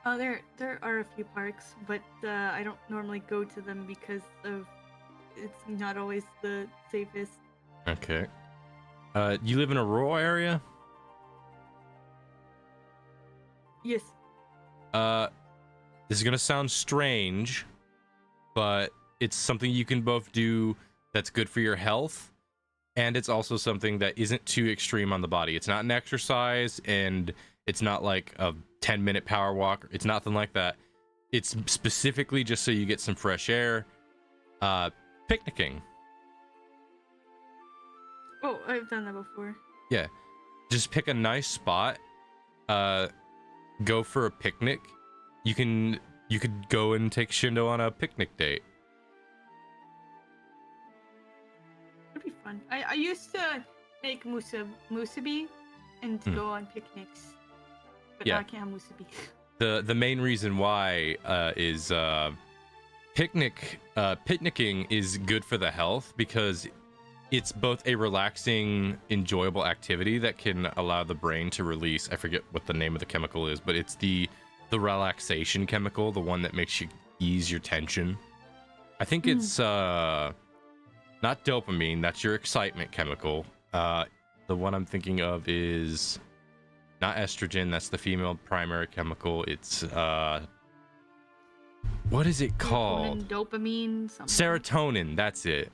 There are a few parks, but I don't normally go to them because of it's not always the safest. Okay. You live in a rural area? Yes. This is gonna sound strange, but it's something you can both do that's good for your health, and it's also something that isn't too extreme on the body. It's not an exercise, and it's not like a 10-minute power walk. It's nothing like that. It's specifically just so you get some fresh air. Picnicking. Oh, I've done that before. Yeah. Just pick a nice spot. Go for a picnic. You could go and take Shindo on a picnic date. It'd be fun. I used to make musubi and to go on picnics, but now I can't have musubi. The main reason why is picnicking is good for the health because it's both a relaxing, enjoyable activity that can allow the brain to release, I forget what the name of the chemical is, but it's the relaxation chemical, the one that makes you ease your tension. I think it's not dopamine, that's your excitement chemical. The one I'm thinking of is not estrogen, that's the female primary chemical. It's what is it called? Dopamine, something. Serotonin, that's it.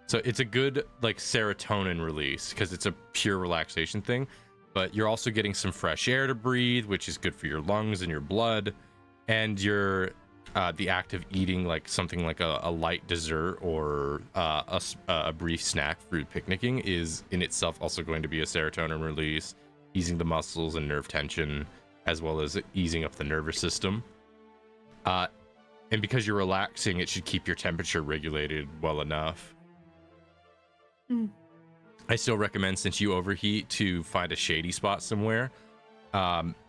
So it's a good like serotonin release because it's a pure relaxation thing, but you're also getting some fresh air to breathe, which is good for your lungs and your blood, and you're the act of eating like something like a light dessert or a brief snack through picnicking is in itself also going to be a serotonin release, easing the muscles and nerve tension, as well as easing up the nervous system. And because you're relaxing, it should keep your temperature regulated well enough. I still recommend, since you overheat, to find a shady spot somewhere.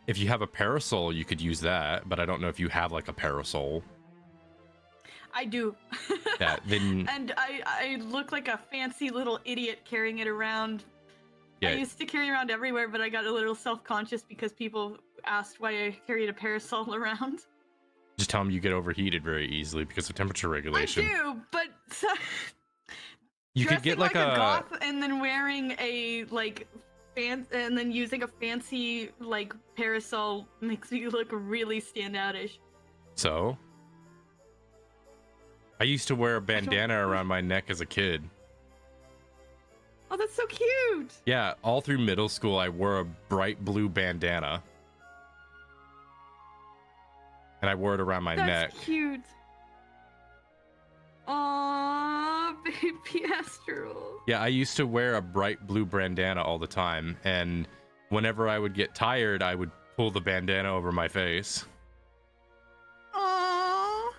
If you have a parasol, you could use that, but I don't know if you have like a parasol. I do. Yeah, then... And I look like a fancy little idiot carrying it around. Yeah. I used to carry around everywhere, but I got a little self-conscious because people asked why I carried a parasol around. Just tell them you get overheated very easily because of temperature regulation. I do, but... You could get like a goth and then wearing a like and then using a fancy like parasol makes me look really standoutish. So I used to wear a bandana around my neck as a kid. Oh, that's so cute. Yeah, all through middle school I wore a bright blue bandana. And I wore it around my neck. That's cute. Aww, baby Astral. Yeah, I used to wear a bright blue bandana all the time, and whenever I would get tired, I would pull the bandana over my face. Aww.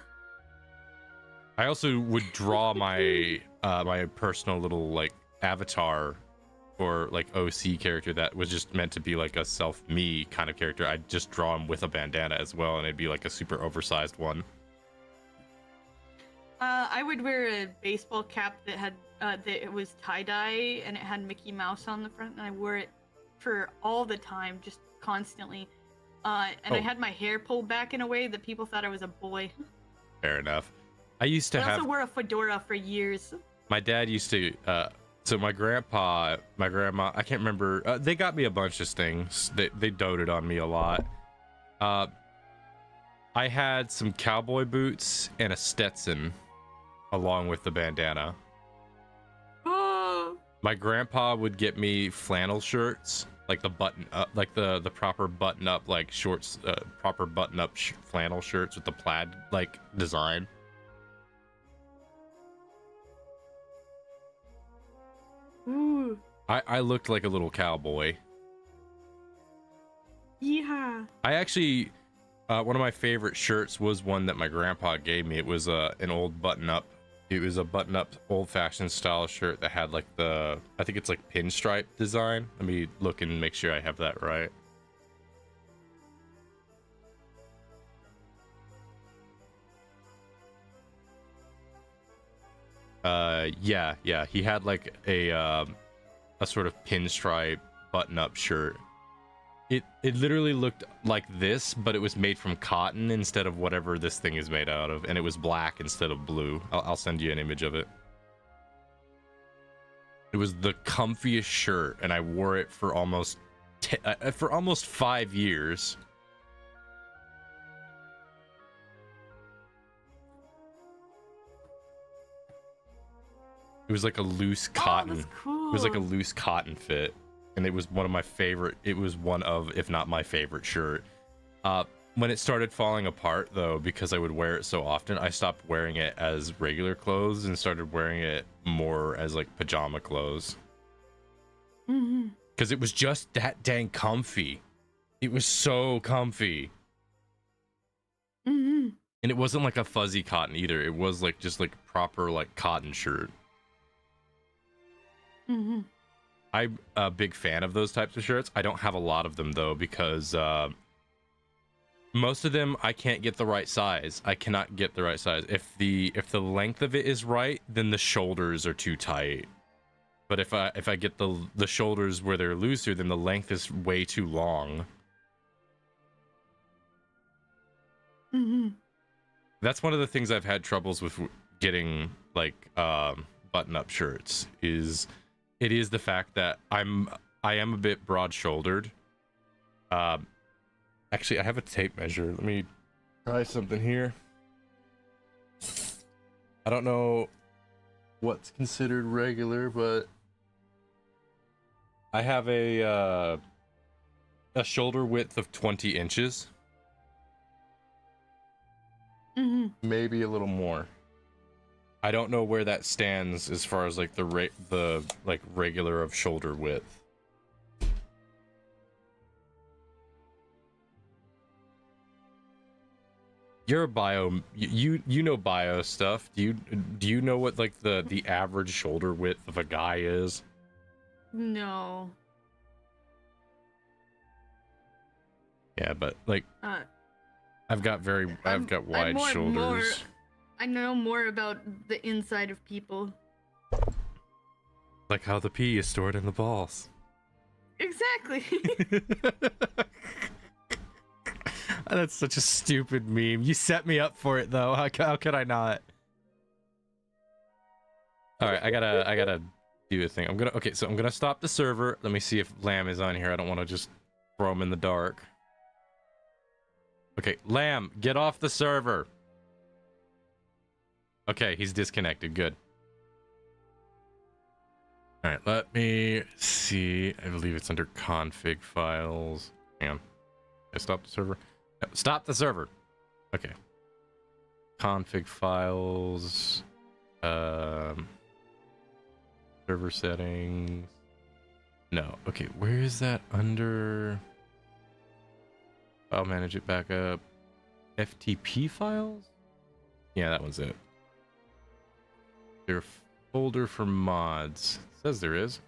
I also would draw my my personal little like avatar or like OC character that was just meant to be like a self-me kind of character. I'd just draw him with a bandana as well, and it'd be like a super oversized one. I would wear a baseball cap that had it was tie-dye and it had Mickey Mouse on the front, and I wore it for all the time, just constantly. I had my hair pulled back in a way that people thought I was a boy. Fair enough. I used to I also wore a fedora for years. my dad used to so my grandpa, my grandma, I can't remember, they got me a bunch of things. They doted on me a lot. I had some cowboy boots and a Stetson along with the bandana. My grandpa would get me flannel shirts, like the button up, like the proper button up, like shorts, proper button up flannel shirts with the plaid like design. Ooh. I looked like a little cowboy. Yeah. I actually, one of my favorite shirts was one that my grandpa gave me. It was an old button up. It was a button up old fashioned style shirt that had like the, I think it's like pinstripe design. Let me look and make sure I have that right. Yeah, he had like a sort of pinstripe button up shirt. It literally looked like this, but it was made from cotton instead of whatever this thing is made out of, and it was black instead of blue. I'll send you an image of it. It was the comfiest shirt, and I wore it for almost 5 years. It was like a loose cotton. Oh, that's cool. It was like a loose cotton fit. And it was one of my favorite, it was one of, if not my favorite shirt. When it started falling apart though, because I would wear it so often, I stopped wearing it as regular clothes and started wearing it more as like pajama clothes. Because it was just that dang comfy. It was so comfy. And it wasn't like a fuzzy cotton either. It was like just like proper like cotton shirt. I'm a big fan of those types of shirts. I don't have a lot of them though, because most of them I can't get the right size. I cannot get the right size. If the length of it is right, then the shoulders are too tight. But if I get the shoulders where they're looser, then the length is way too long. That's one of the things I've had troubles with getting, like button-up shirts, is it is the fact that I am a bit broad-shouldered. Actually, I have a tape measure. Let me try something here. I don't know what's considered regular, but I have a shoulder width of 20 inches. Maybe a little more. I don't know where that stands as far as like the like regular of shoulder width. You're a bio, you know bio stuff. Do you know what like the average shoulder width of a guy is? No. Yeah, but like I've got wide shoulders. I know more about the inside of people. Like how the pee is stored in the balls. Exactly. That's such a stupid meme. You set me up for it though. How could I not? All right, I gotta do a thing. I'm gonna stop the server. Let me see if Lamb is on here. I don't want to just throw him in the dark. Okay, Lamb, get off the server. Okay, he's disconnected. Good. All right, let me see. I believe it's under config files. Hang on. I stopped the server. No, stop the server. Okay. Config files. Server settings. No. Okay, where is that under? File manage it backup. FTP files? Yeah, that one's it. There a folder for mods. It says there is.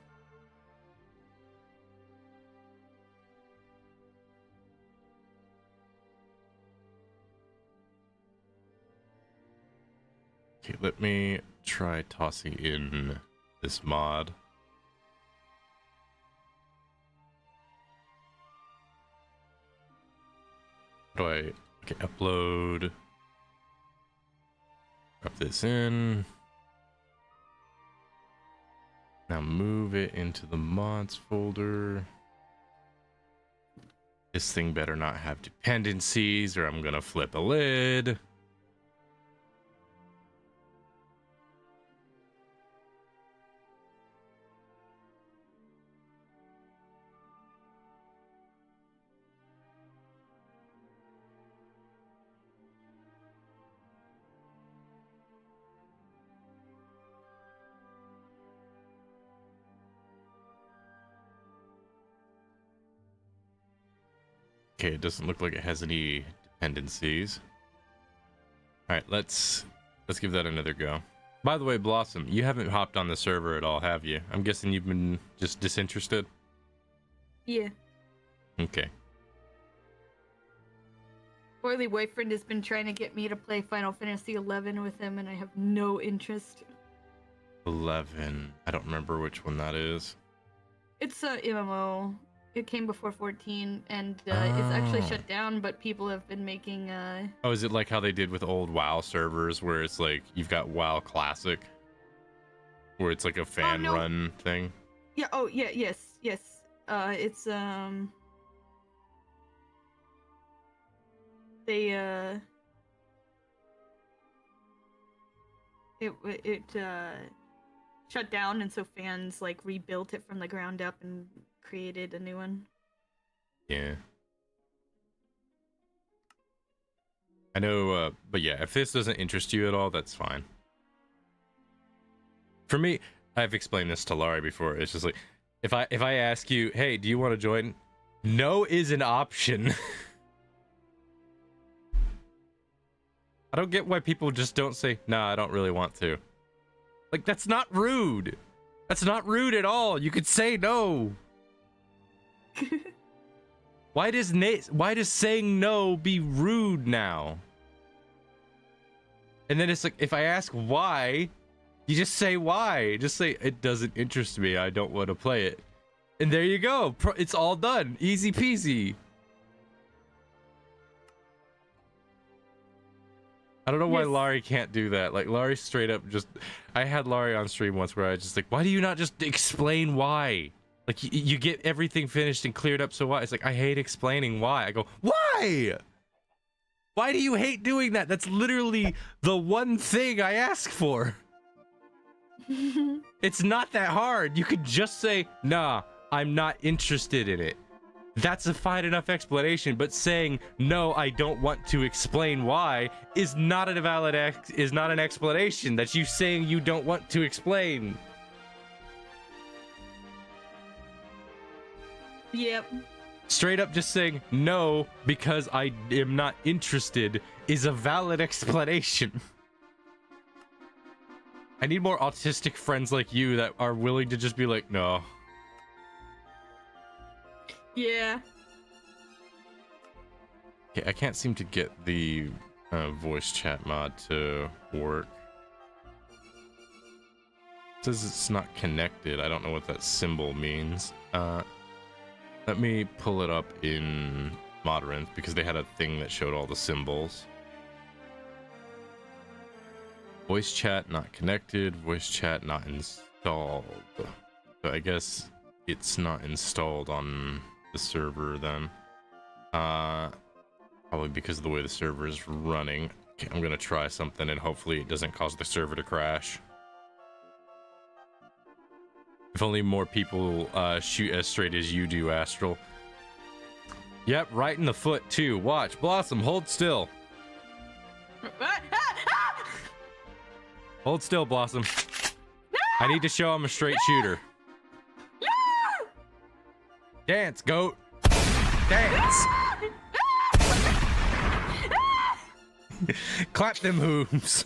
Okay, let me try tossing in this mod. How do I... Okay, upload. Drop this in. Now move it into the mods folder. This thing better not have dependencies or I'm gonna flip a lid. Okay, it doesn't look like it has any dependencies. All right, let's give that another go. By the way, Blossom, you haven't hopped on the server at all, have you? I'm guessing you've been just disinterested. Yeah. Okay. Poorly boyfriend has been trying to get me to play Final Fantasy 11 with him, and I have no interest. 11. I don't remember which one that is. It's a MMO. It came before 14, and it's actually shut down, but people have been making... Oh, is it like how they did with old WoW servers, where it's like, you've got WoW Classic? Where it's like a fan-run thing? Yeah, oh, yeah, yes. It's, they, it shut down, and so fans, like, rebuilt it from the ground up and created a new one. Yeah. I know, but yeah, if this doesn't interest you at all, that's fine. For me, I've explained this to Laurie before. It's just like, if I ask you, hey, do you want to join? No is an option. I don't get why people just don't say, nah, I don't really want to. Like, that's not rude. That's not rude at all. You could say no. Why does saying no be rude now? And then it's like, if I ask why, you just say why. Just say, it doesn't interest me. I don't want to play it. And there you go. It's all done. Easy peasy. I don't know why Laurie can't do that. Like, Laurie straight up just... I had Laurie on stream once where I was just like, why do you not just explain why? Like, you get everything finished and cleared up, so why? It's like, I hate explaining why. I go, why? Why do you hate doing that? That's literally the one thing I ask for. It's not that hard. You could just say, nah, I'm not interested in it. That's a fine enough explanation, but saying, no, I don't want to explain why is not a valid is not an explanation. That's you saying you don't want to explain. Yep. Straight up just saying no because I am not interested is a valid explanation. I need more autistic friends like you that are willing to just be like, no. Yeah. Okay, I can't seem to get the voice chat mod to work. It says it's not connected. I don't know what that symbol means. Let me pull it up in Modrinth because they had a thing that showed all the symbols. Voice chat not connected. Voice chat not installed. So I guess it's not installed on the server then. Probably because of the way the server is running. Okay, I'm gonna try something and hopefully it doesn't cause the server to crash. If only more people shoot as straight as you do, Astral. Yep, right in the foot too. Watch, Blossom, hold still. Hold still, Blossom. I need to show him a straight shooter. Dance, goat. Dance. Clap them hooves.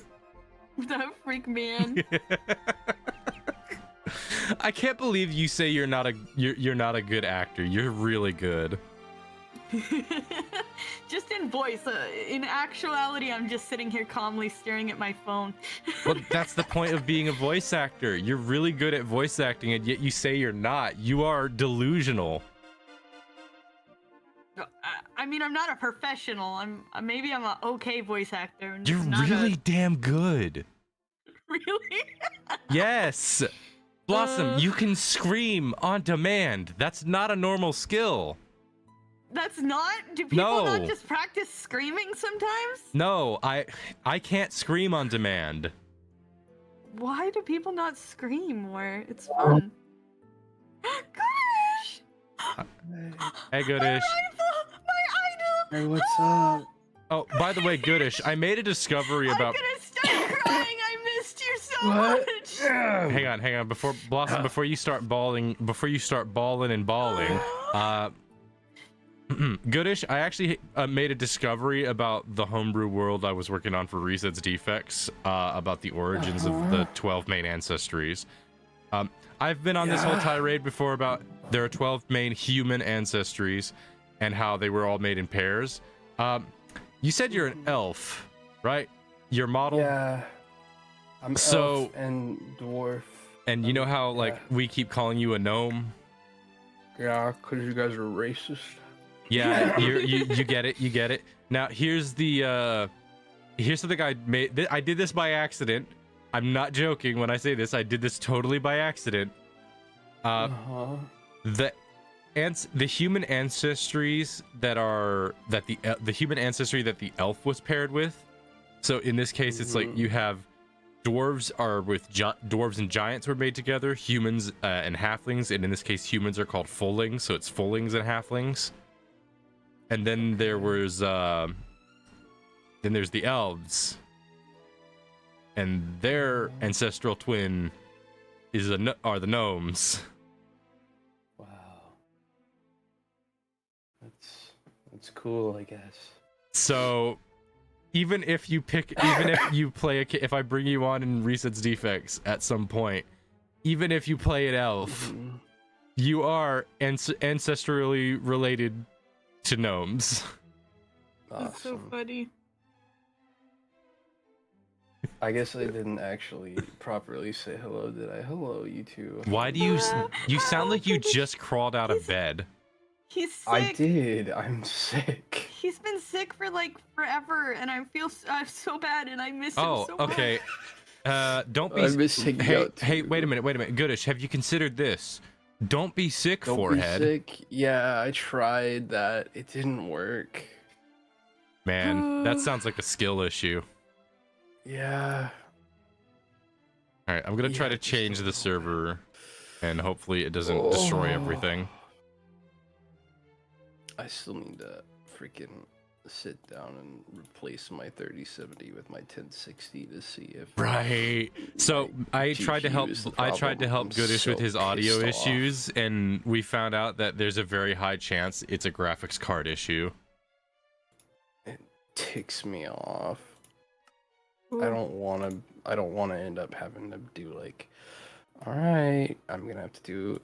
That freak man. I can't believe you say you're not a good actor. You're really good. Just in voice. In actuality, I'm just sitting here calmly staring at my phone. Well, that's the point of being a voice actor. You're really good at voice acting, and yet you say you're not. You are delusional. I mean, I'm not a professional. Maybe I'm an okay voice actor. You're really damn good. Really? Yes. Blossom, you can scream on demand. That's not a normal skill. That's not? Do people not just practice screaming sometimes? No, I can't scream on demand. Why do people not scream more? It's fun. Goodish! Hey, Goodish. My idol! Hey, what's up? Oh, by the way, Goodish, I made a discovery about... I'm gonna start crying. I missed you so What? much. Hang on. Before Blossom, before you start bawling and bawling, Goodish, I actually made a discovery about the homebrew world I was working on for Reset's Defects, about the origins of the 12 main ancestries. I've been on this whole tirade before about there are 12 main human ancestries and how they were all made in pairs. You said you're an elf, right? Your model? Yeah. I'm elf and dwarf. And you know how, like, we keep calling you a gnome? Yeah, because you guys are racist. Yeah, you get it, you get it. Now, here's the, here's something I made. I did this by accident. I'm not joking when I say this. I did this totally by accident. The human ancestries the human ancestry that the elf was paired with. So in this case, it's like you have dwarves dwarves and giants were made together, humans and halflings, and in this case, humans are called fullings, so it's fullings and halflings. And then there's the elves, and their ancestral twin are the gnomes. Wow, that's cool, I guess. So, if I bring you on in Reset's Defects at some point, even if you play an elf, you are ancestrally related to gnomes. Awesome. That's so funny. I guess I didn't actually properly say hello, did I? Hello, you two. Why do you sound like you just crawled out of bed? He's sick. I did. I'm sick. He's been sick for like forever, and I'm so bad, and I miss him so much. Oh, okay. Don't be. I miss taking out Hey, wait a minute. Goodish, have you considered this? Don't be sick, Don't forehead. be sick. Yeah, I tried that. It didn't work. Man, that sounds like a skill issue. Yeah. All right, I'm gonna try to change the server, and hopefully it doesn't destroy everything. I still need to freaking sit down and replace my 3070 with my 1060 to see if. Right. So I tried to help. Goodish with his audio issues, and we found out that there's a very high chance it's a graphics card issue. It ticks me off. I don't want to end up having to do like, all right, I'm gonna have to do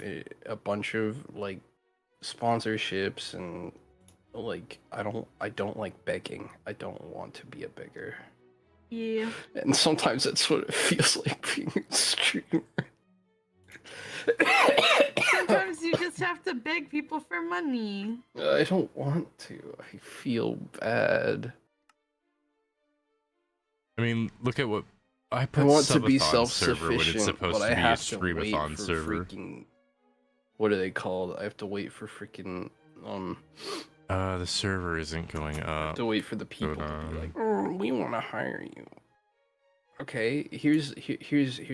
a bunch of like sponsorships and like I don't like begging. I don't want to be a beggar. Yeah. And sometimes that's what it feels like being a streamer. Sometimes you just have to beg people for money. I don't want to. I feel bad. I mean, look at what I put. I want to be Subathon server when it's self-sufficient, supposed but to I be a have to wait Streamathon for server. freaking. What are they called? I have to wait for freaking The server isn't going I have up. to wait for the people to be like, oh, we want to hire you. Okay, here's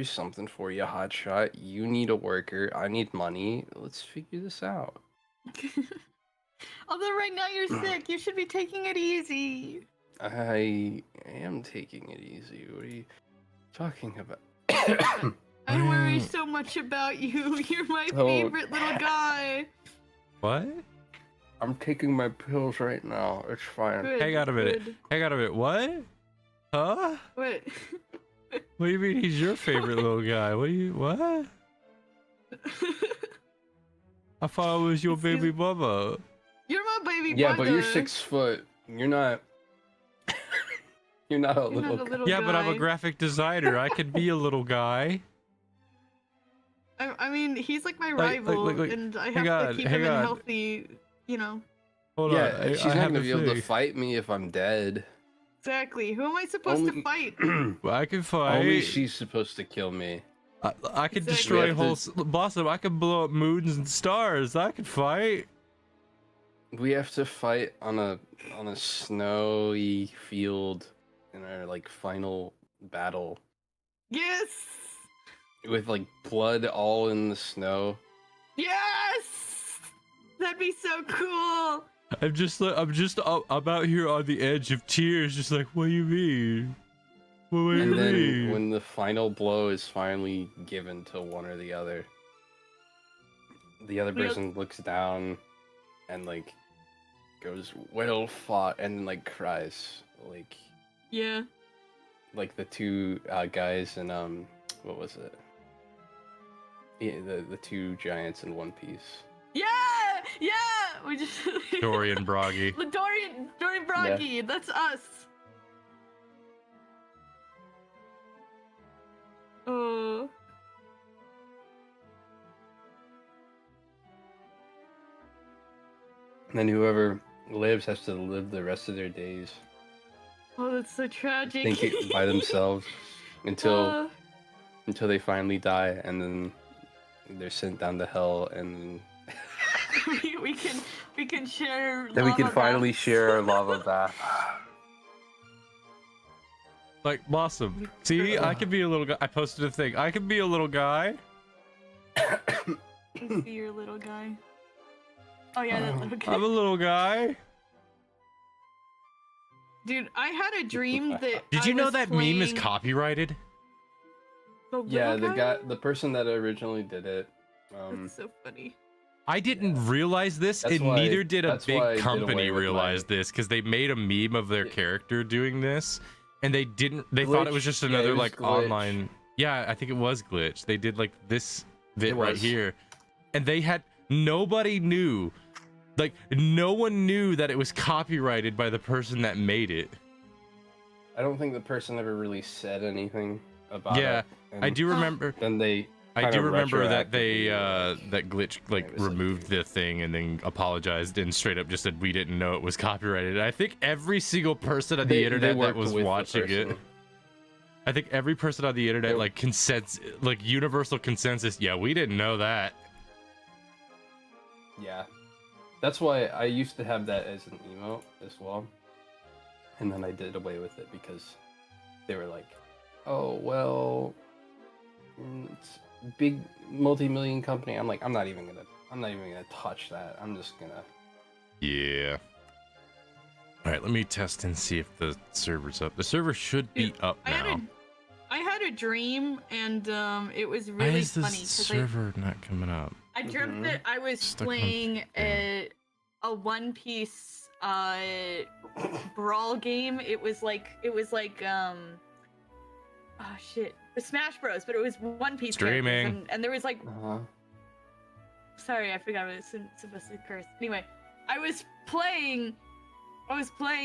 something for you, hotshot. You need a worker. I need money. Let's figure this out. Although right now you're sick, you should be taking it easy. I am taking it easy. What are you talking about? I worry so much about you. You're my favorite little guy. What? I'm taking my pills right now. It's fine. Good, Hang on a minute. good. Hang on a minute. What? Huh? What? What do you mean he's your favorite little guy? What? I thought it was your baby mama. You're my baby Yeah, but you're brother. 6 foot. You're not. You're not a little guy. Yeah, but I'm a guy. graphic designer. I can be a little guy. I mean, he's like my Like, rival, like, and I hang have to on, keep hang him in on. healthy, you know. Hold Yeah, on. she's I not have gonna to be able to think. fight me if I'm dead. Exactly. Who am I supposed to Only- fight? Well, I can fight. Only she's supposed to kill me. I could Exactly. destroy whole Blossom. I could blow up moons and stars. I could fight. We have to fight on a snowy field in our like final battle Yes! with like blood all in the snow. Yes! That'd be so cool! I'm just I'm out here on the edge of tears, just like, what do you mean? What do you And then mean? when the final blow is finally given to one or the other Yep. person looks down and like goes, well fought, and then like cries Yeah. like the two guys in what was it? Yeah, the two giants in One Piece. Yeah! Yeah! We just Dorian Broggy. Dorian Broggy, that's us. Oh. And then whoever lives has to live the rest of their days Oh, that's so tragic. thinking by themselves until they finally die, and then they're sent down to hell, and we can share. then we can lava finally baths. share our lava bath. Like, Blossom. See, I could be a little guy. I posted a thing. I could be a little guy. I see your little guy. Oh yeah, that little guy. I'm a little guy. Dude, I had a dream that. Did I you know was that meme is playing copyrighted? the little Yeah, guy? the person that originally did it. That's so funny. I didn't realize this, That's and why- neither did a that's why I big did company away with realize my- this, because they made a meme of their character doing this, and they thought it was Glitch? just Yeah, it another was like Glitch. online. Yeah, I think it was Glitch. They did like this bit It right was. here, and they had nobody knew, like no one knew that it was copyrighted by the person that made it. I don't think the person ever really said anything about Yeah, it. I and do remember. Then they. I do kinda remember that they retroactively, that Glitch like it was like- removed the thing and then apologized and straight up just said we didn't know it was copyrighted. I think every single person on the they internet that worked was with the watching it, person. I think every person on the internet They- like consents, like universal consensus. Yeah, we didn't know that. Yeah, that's why I used to have that as an emote as well, and then I did away with it because they were like, "Oh well, it's a big multi-million company." I'm like, I'm not even gonna touch that. I'm just gonna. Yeah. All right, let me test and see if the server's up. The server should be Dude, up now. I had a dream, and it was Why really is the funny. 'cause server not coming up? I dreamt Mhm. that I was Stuck on playing thing. a One Piece brawl game. It was like oh shit, Smash Bros. But it was One Piece characters, Streaming. and there was like Uh-huh. sorry, I forgot I was supposed to curse. Anyway, I was playing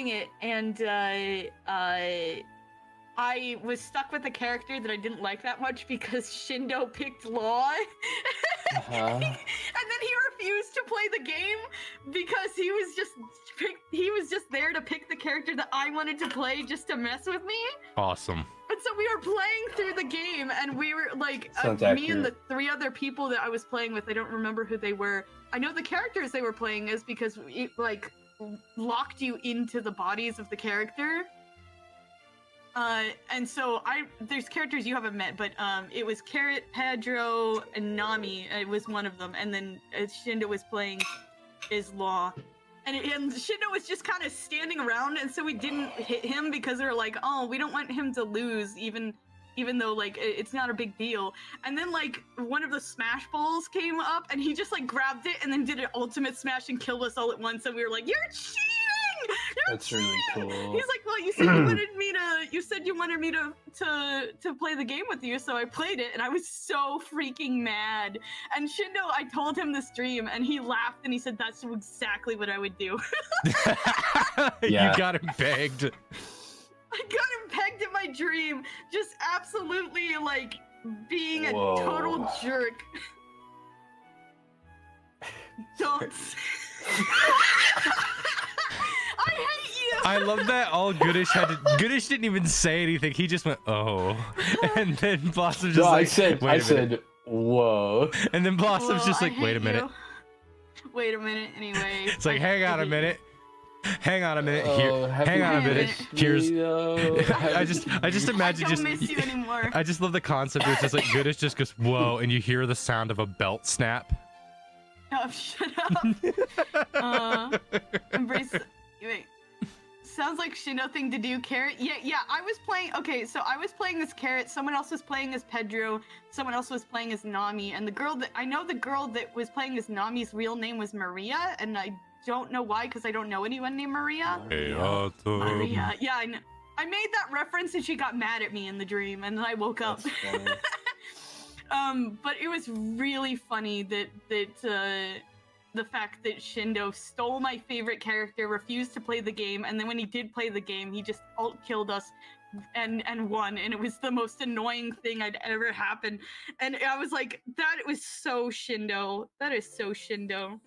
it, and I was stuck with a character that I didn't like that much because Shindo picked Law. Uh-huh. And then he refused to play the game because he was just there to pick the character that I wanted to play just to mess with me. Awesome. And so we were playing through the game, and we were like, Sounds me and the accurate. 3 other people that I was playing with. I don't remember who they were. I know the characters they were playing as because it like locked you into the bodies of the character. And so there's characters you haven't met, but it was Carrot, Pedro, and Nami. It was one of them, and then Shindo was playing is Law. And Shindo was just kind of standing around, and so we didn't hit him because they were like, oh, we don't want him to lose, even though like it's not a big deal. And then like one of the Smash Balls came up, and he just like grabbed it and then did an ultimate smash and killed us all at once. And we were like, you're cheating! You're That's really cheating!" cool. He's like, well, you said you wanted me to play the game with you, so I played it, and I was so freaking mad. And Shindo, I told him this dream, and he laughed and he said that's exactly what I would do. Yeah. You got him pegged. I got him pegged in my dream, just absolutely like being a Whoa. total jerk. Don't. I hate you. I love that all Goodish had to. Goodish didn't even say anything. He just went, "Oh," and then Blossom just No, like, I said, whoa. and then Blossom's Whoa, just I like, "Wait a hate minute." you. Wait a minute. Anyway. It's like, hang on a minute. Hang on a minute. Oh, Here, have hang you on a minute. missed me, Here's. though? I just imagine I don't just. miss you anymore. I just love the concept where it's just like Goodish just goes, "Whoa," and you hear the sound of a belt snap. Oh, shut up. Embrace. Wait. Sounds like Shindo thing to do. Carrot. Yeah. I was playing. Okay, so I was playing as Carrot. Someone else was playing as Pedro. Someone else was playing as Nami. And the girl that was playing as Nami's real name was Maria, and I don't know why, because I don't know anyone named Maria. Maria. Yeah, I know. I made that reference and she got mad at me in the dream, and then I woke up. That's funny. But it was really funny that the fact that Shindo stole my favorite character, refused to play the game, and then when he did play the game, he just ult-killed us and won, and it was the most annoying thing I'd ever happened. And I was like, that was so Shindo. That is so Shindo.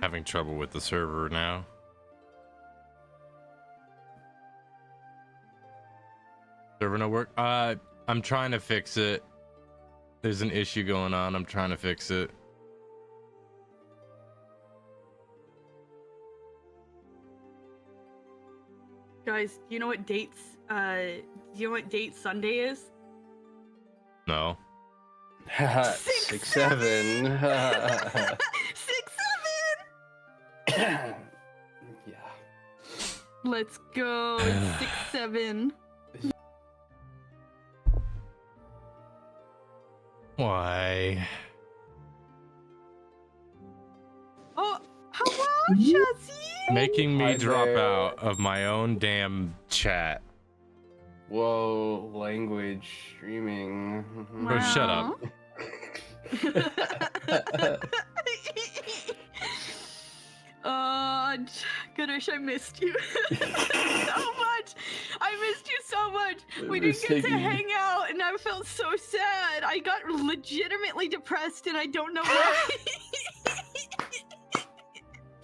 Having trouble with the server now. Server no work? I'm trying to fix it. There's an issue going on. I'm trying to fix it. Guys, do you know what dates Sunday is? No. 6, 7. 6-7! Yeah. Let's go. It's 6-7. Why? Oh, hello, Shazzy! Making me Hi drop there. out of my own damn chat. Whoa, language streaming. Oh, shut up. Goodish, I missed you so much. I missed you so much. We didn't get to Mistaken. hang out, and I felt so sad. I got legitimately depressed, and I don't know why.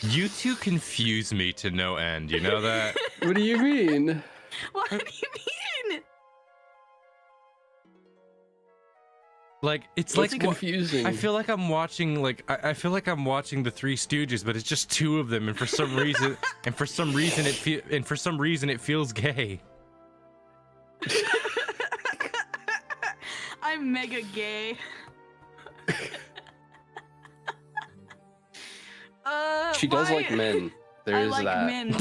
You two confuse me to no end, you know that? What do you mean? What do you mean? Like, it's It's like confusing. I feel like I'm watching I feel like I'm watching the Three Stooges, but it's just two of them, and for some reason it feels gay. I'm mega gay. She does why- like men. There I is like that. men.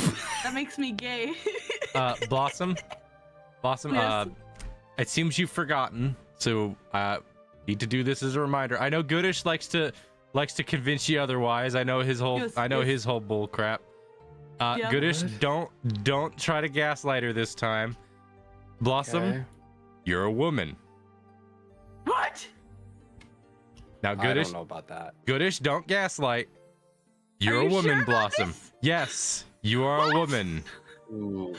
That makes me gay. Blossom, Yes. it seems you've forgotten, so need to do this as a reminder. I know Goodish likes to convince you otherwise. I know his whole his whole bull crap. Yeah. Goodish, don't try to gaslight her this time. Blossom, Okay. you're a woman. What? Now I Goodish, don't know about that. Goodish, don't gaslight. You're Are a you woman, sure about Blossom. this? Yes, you are a woman. Ooh.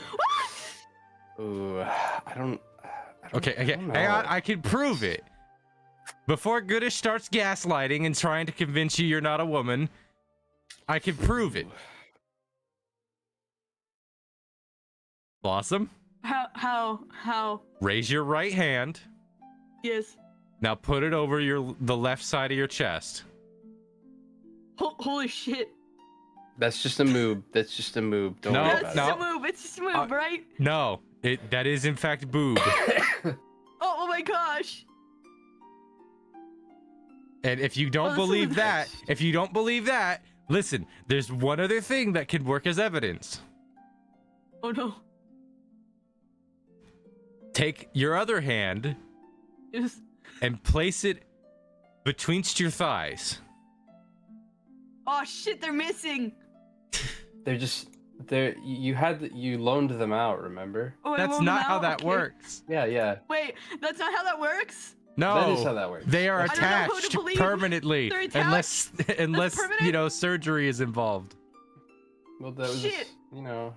Ooh. I don't. Okay, I don't hang on. know. I can prove it. Before Goodish starts gaslighting and trying to convince you you're not a woman, I can prove it. Blossom, How? raise your right hand. Yes. Now put it over the left side of your chest. Holy shit. That's just a move. That's just a move. Don't No, worry That's about just a move. It's just a move, right? No, that is in fact boob. Oh my gosh. And if you don't Oh, believe that's- that, listen, there's one other thing that could work as evidence. Oh no. Take your other hand Yes. and place it betweenst your thighs. Oh shit, they're missing. They're just. You loaned them out. Remember? Oh, I That's loaned not them how out? that Okay. works. Yeah. Wait, that's not how that works? No, That is how that works. they are I don't know who to attached believe. permanently, They're unless permanent? you know surgery is involved. Well, that was Shit. you know.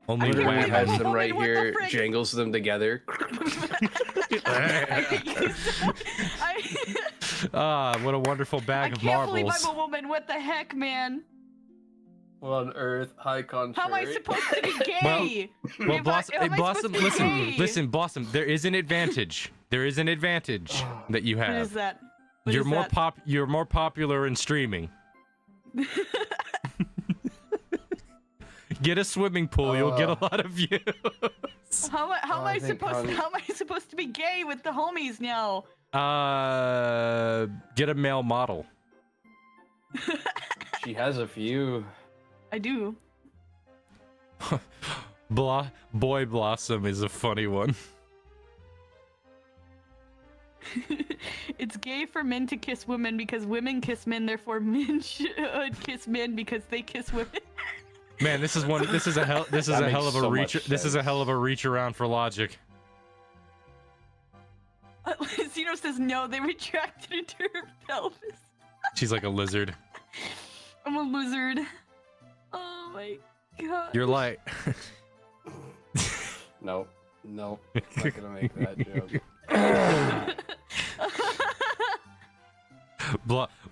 Only can't Literally believe wham. has them What right the here, frick? jangles them together. Ah, what a wonderful bag of I can't believe marbles. I'm a woman. What the heck, man? What on earth? High contrary. How am I supposed to be gay? Well, Blossom, how am I Blossom, supposed to be gay? listen, Blossom. There is an advantage. There is an advantage that you have. What is that? What You're is more that? You're more popular in streaming. Get a swimming pool. You'll get a lot of views. How am I supposed to be gay with the homies now? Get a male model. She has a few. I do. Boy Blossom is a funny one. It's gay for men to kiss women because women kiss men, therefore men should kiss men because they kiss women. Man, this is a hell of a reach. This is a hell of a reach around for logic. Zeno says no, they retracted into her pelvis. She's like a lizard. I'm a lizard. Oh my god. You're like. No, I'm not gonna make that joke.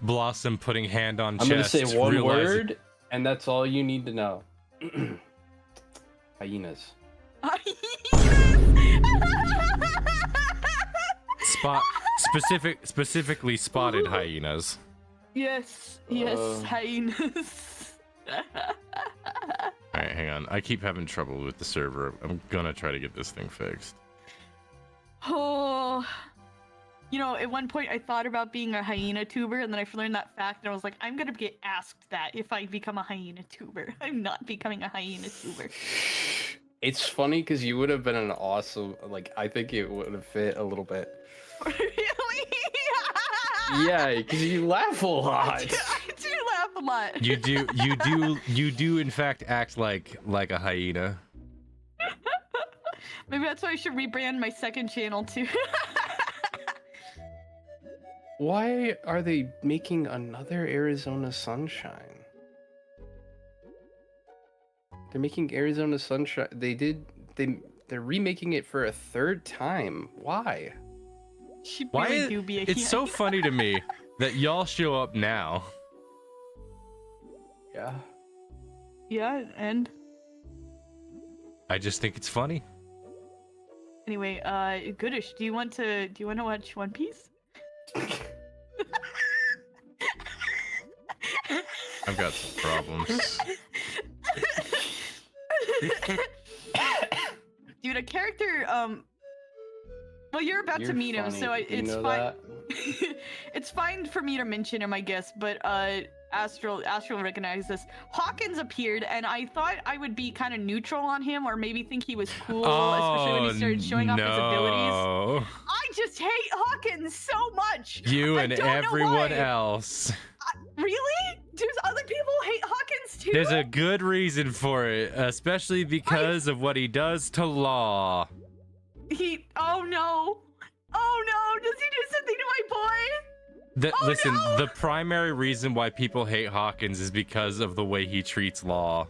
Blossom putting hand on I'm chest. gonna say one realizing... word, and that's all you need to know. Hyenas. Specifically spotted hyenas. Yes, hyenas. Alright, hang on. I keep having trouble with the server. I'm gonna try to get this thing fixed. Oh, you know, at one point I thought about being a hyena tuber, and then I learned that fact, and I was like, I'm gonna get asked that if I become a hyena tuber. I'm not becoming a hyena tuber. It's funny because you would have been an awesome, like, I think it would have fit a little bit. Really? Yeah, because you laugh a lot. I do laugh a lot. You do in fact act like a hyena. Maybe that's why I should rebrand my second channel too. Why are they making another Arizona Sunshine? They're making Arizona Sunshine. They're remaking it for a third time. Why? She Why really do be a it's so funny to me that y'all show up now. Yeah. Yeah, and I just think it's funny. anyway, Goodish, do you want to watch One Piece? I've got some problems. Dude, a character, well, you're about to meet him, so it's fine. It's fine for me to mention him, I guess, but Astral recognized this. Hawkins appeared, and I thought I would be kind of neutral on him, or maybe think he was cool, especially when he started showing off his abilities. I just hate Hawkins so much. You and everyone else. Really? Do other people hate Hawkins too? There's a good reason for it, especially because of what he does to Law. Oh no, does he do something to my boy? Listen, no! the primary reason why people hate Hawkins is because of the way he treats Law.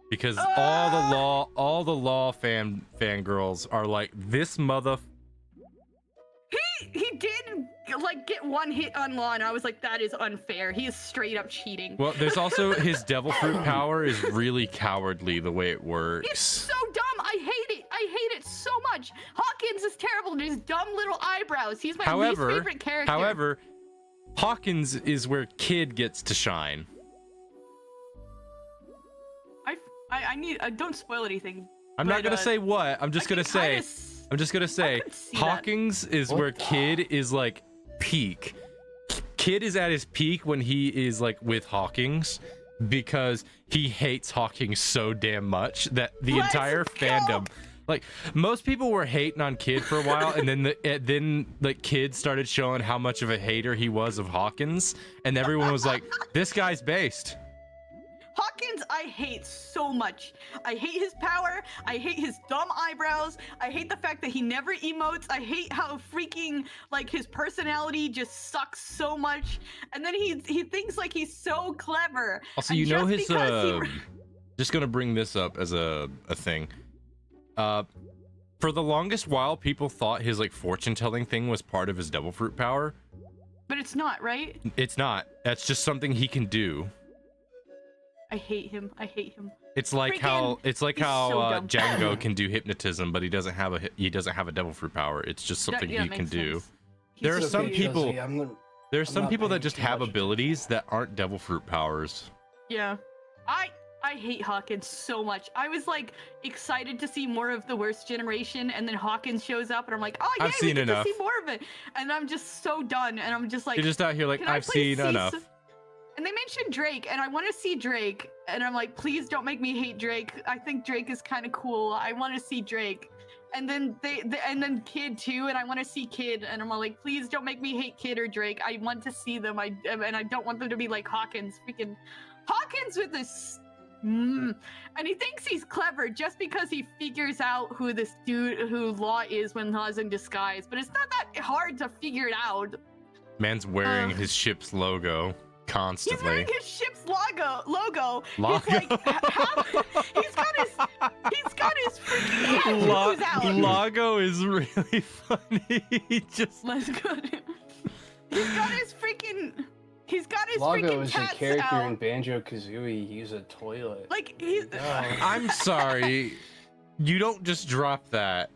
Because all the Law fangirls are like, this mother. He did like get one hit on Law, and I was like, that is unfair. He is straight up cheating. Well, there's also his devil fruit power is really cowardly the way it works. It's so dumb. I hate it. I hate it so much. Hawkins is terrible with his dumb little eyebrows. He's my least favorite character. However, Hawkins is where Kid gets to shine. I need don't spoil anything. I'm not gonna say what. I'm just gonna say Hawkins is where Kid is like peak. Kid is at his peak when he is like with Hawkings because he hates Hawkins so damn much that the entire fandom, like most people were hating on Kid for a while, and then like Kid started showing how much of a hater he was of Hawkins, and everyone was like, this guy's based. Hawkins, I hate so much. I hate his power. I hate his dumb eyebrows. I hate the fact that he never emotes. I hate how freaking, like, his personality just sucks so much. And then he thinks like he's so clever. Also, you know his, just gonna bring this up as a thing. For the longest while, people thought his, like, fortune-telling thing was part of his devil fruit power. But it's not, right? It's not. That's just something he can do. I hate him. I hate him. It's like Freaking- how he's so dumb. Django can do hypnotism, but he doesn't have a devil fruit power. It's just something Yeah, he can makes do. sense. There are He's some Okay, people- Chelsea, There's I'm some not people that paying just too have much abilities that aren't devil fruit powers. Yeah. I hate Hawkins so much. I was like excited to see more of the worst generation, and then Hawkins shows up, and I'm like, oh yeah, I've we seen get enough. to see more of it. And I'm just so done, and I'm just like, You're just out here like, can I I've please seen see enough. And they mentioned Drake, and I want to see Drake, and I'm like, please don't make me hate Drake. I think Drake is kind of cool. I want to see Drake. And then and then Kid too, and I want to see Kid, and I'm all like, please don't make me hate Kid or Drake. I want to see them. And I don't want them to be like Hawkins, freaking Hawkins with this. And he thinks he's clever just because he figures out who this dude, who Law is when Law's in disguise. But it's not that hard to figure it out. Man's wearing his ship's logo He's constantly. wearing his ship's logo. Logo. He's like, he's got his freaking tattoos out. Logo is really funny. He just Let's go. He's got his freaking Lago freaking is a tats character out. in Banjo-Kazooie. He's a toilet. Like he's. I'm sorry. You don't just drop that.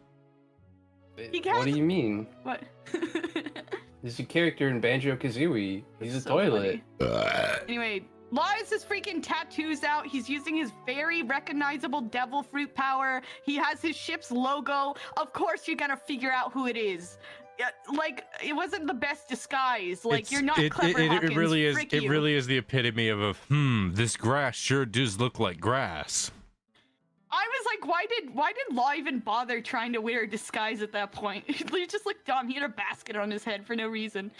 He What do you mean? What? He's a character in Banjo-Kazooie. He's a So toilet. funny. Anyway, Law has his freaking tattoos out. He's using his very recognizable devil fruit power. He has his ship's logo. Of course, you gotta figure out who it is. Yeah, like it wasn't the best disguise. Like you're not clever. Hawkins. It really is. Frick It you. really is the epitome of a this grass sure does look like grass. I was like, why did Law even bother trying to wear a disguise at that point? He just looked dumb. He had a basket on his head for no reason.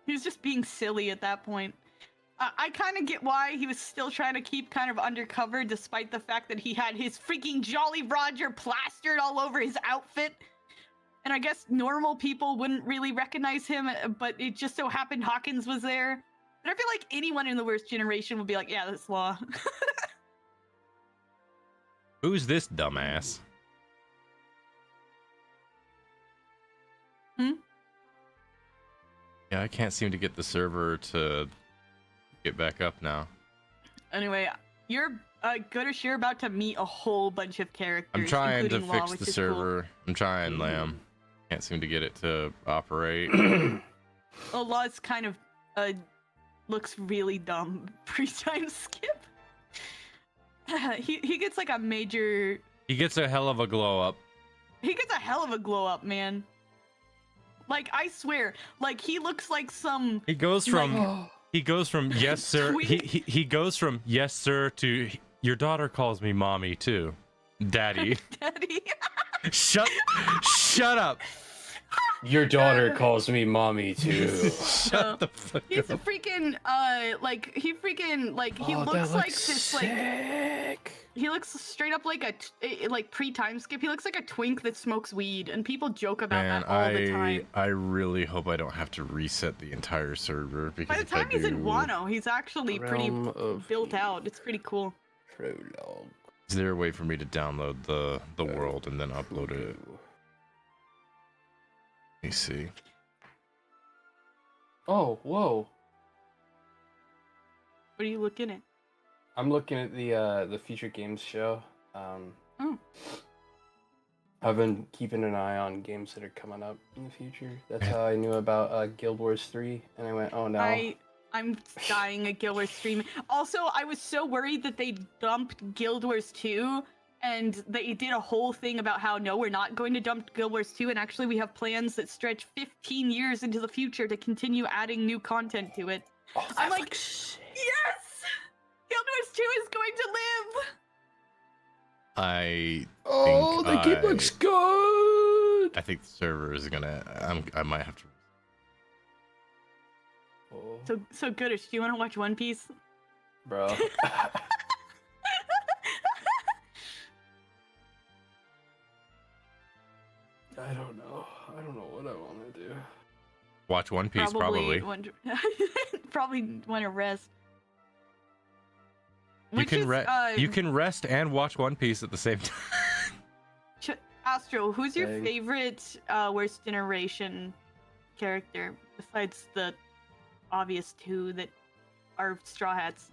He was just being silly at that point. I kind of get why he was still trying to keep kind of undercover, despite the fact that he had his freaking Jolly Roger plastered all over his outfit. And I guess normal people wouldn't really recognize him, but it just so happened Hawkins was there. But I feel like anyone in the worst generation would be like, yeah, that's Law. Who's this dumbass? Yeah, I can't seem to get the server to get back up now. Anyway, you're Goodish, you're about to meet a whole bunch of characters. I'm trying to including Law, fix which the is server. I'm trying, Lamb. Can't seem to get it to operate. Cool. Well, Law's kind of looks really dumb pre-time skip. He gets like a major. He gets a hell of a glow up. He gets a hell of a glow up, man. Like I swear, like he looks like some. He goes from Like- he goes from yes sir. Tweak. He goes from yes sir to your daughter calls me mommy too, daddy. Daddy. Shut up. Your daughter calls me mommy too. Shut the fuck He's a up. freaking like he looks like this like sick. he looks straight up like like pre-time skip. He looks like a twink that smokes weed, and people joke about Man, that all the time. I really hope I don't have to reset the entire server because By the if I time he's in do- Wano, he's actually pretty Realm of built out. It's pretty cool. Prologue. Is there a way for me to download the world and then upload it? Let me see. Oh, whoa. What are you looking at? I'm looking at the Future Games show. Oh. I've been keeping an eye on games that are coming up in the future. That's how I knew about Guild Wars 3, and I went, oh no. I'm dying at Guild Wars 3. Also, I was so worried that they dumped Guild Wars 2, and they did a whole thing about how, no, we're not going to dump Guild Wars 2, and actually we have plans that stretch 15 years into the future to continue adding new content to it. Oh, I'm that like, looks sick. yes! Guild Wars 2 is going to live! Oh, the game looks good. I think the server is gonna. I might have to. Oh, So Goodish, do you want to watch One Piece? bro. I don't know. I don't know what I want to do. Watch One Piece, probably. Probably want to rest. You can rest and watch One Piece at the same time. Astro, who's your Dang. favorite worst generation character besides the obvious two that are Straw Hats?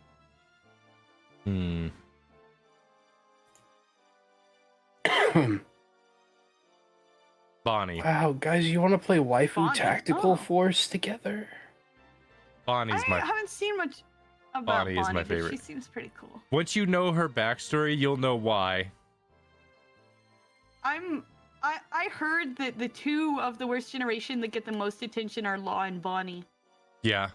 Bonnie. Wow, guys, you want to play Waifu Bonnie, Tactical oh. Force together? Bonnie's I my haven't seen much about Bonnie is my but favorite. She seems pretty cool. Once you know her backstory, you'll know why. I heard that the two of the worst generation that get the most attention are Law and Bonnie. Yeah.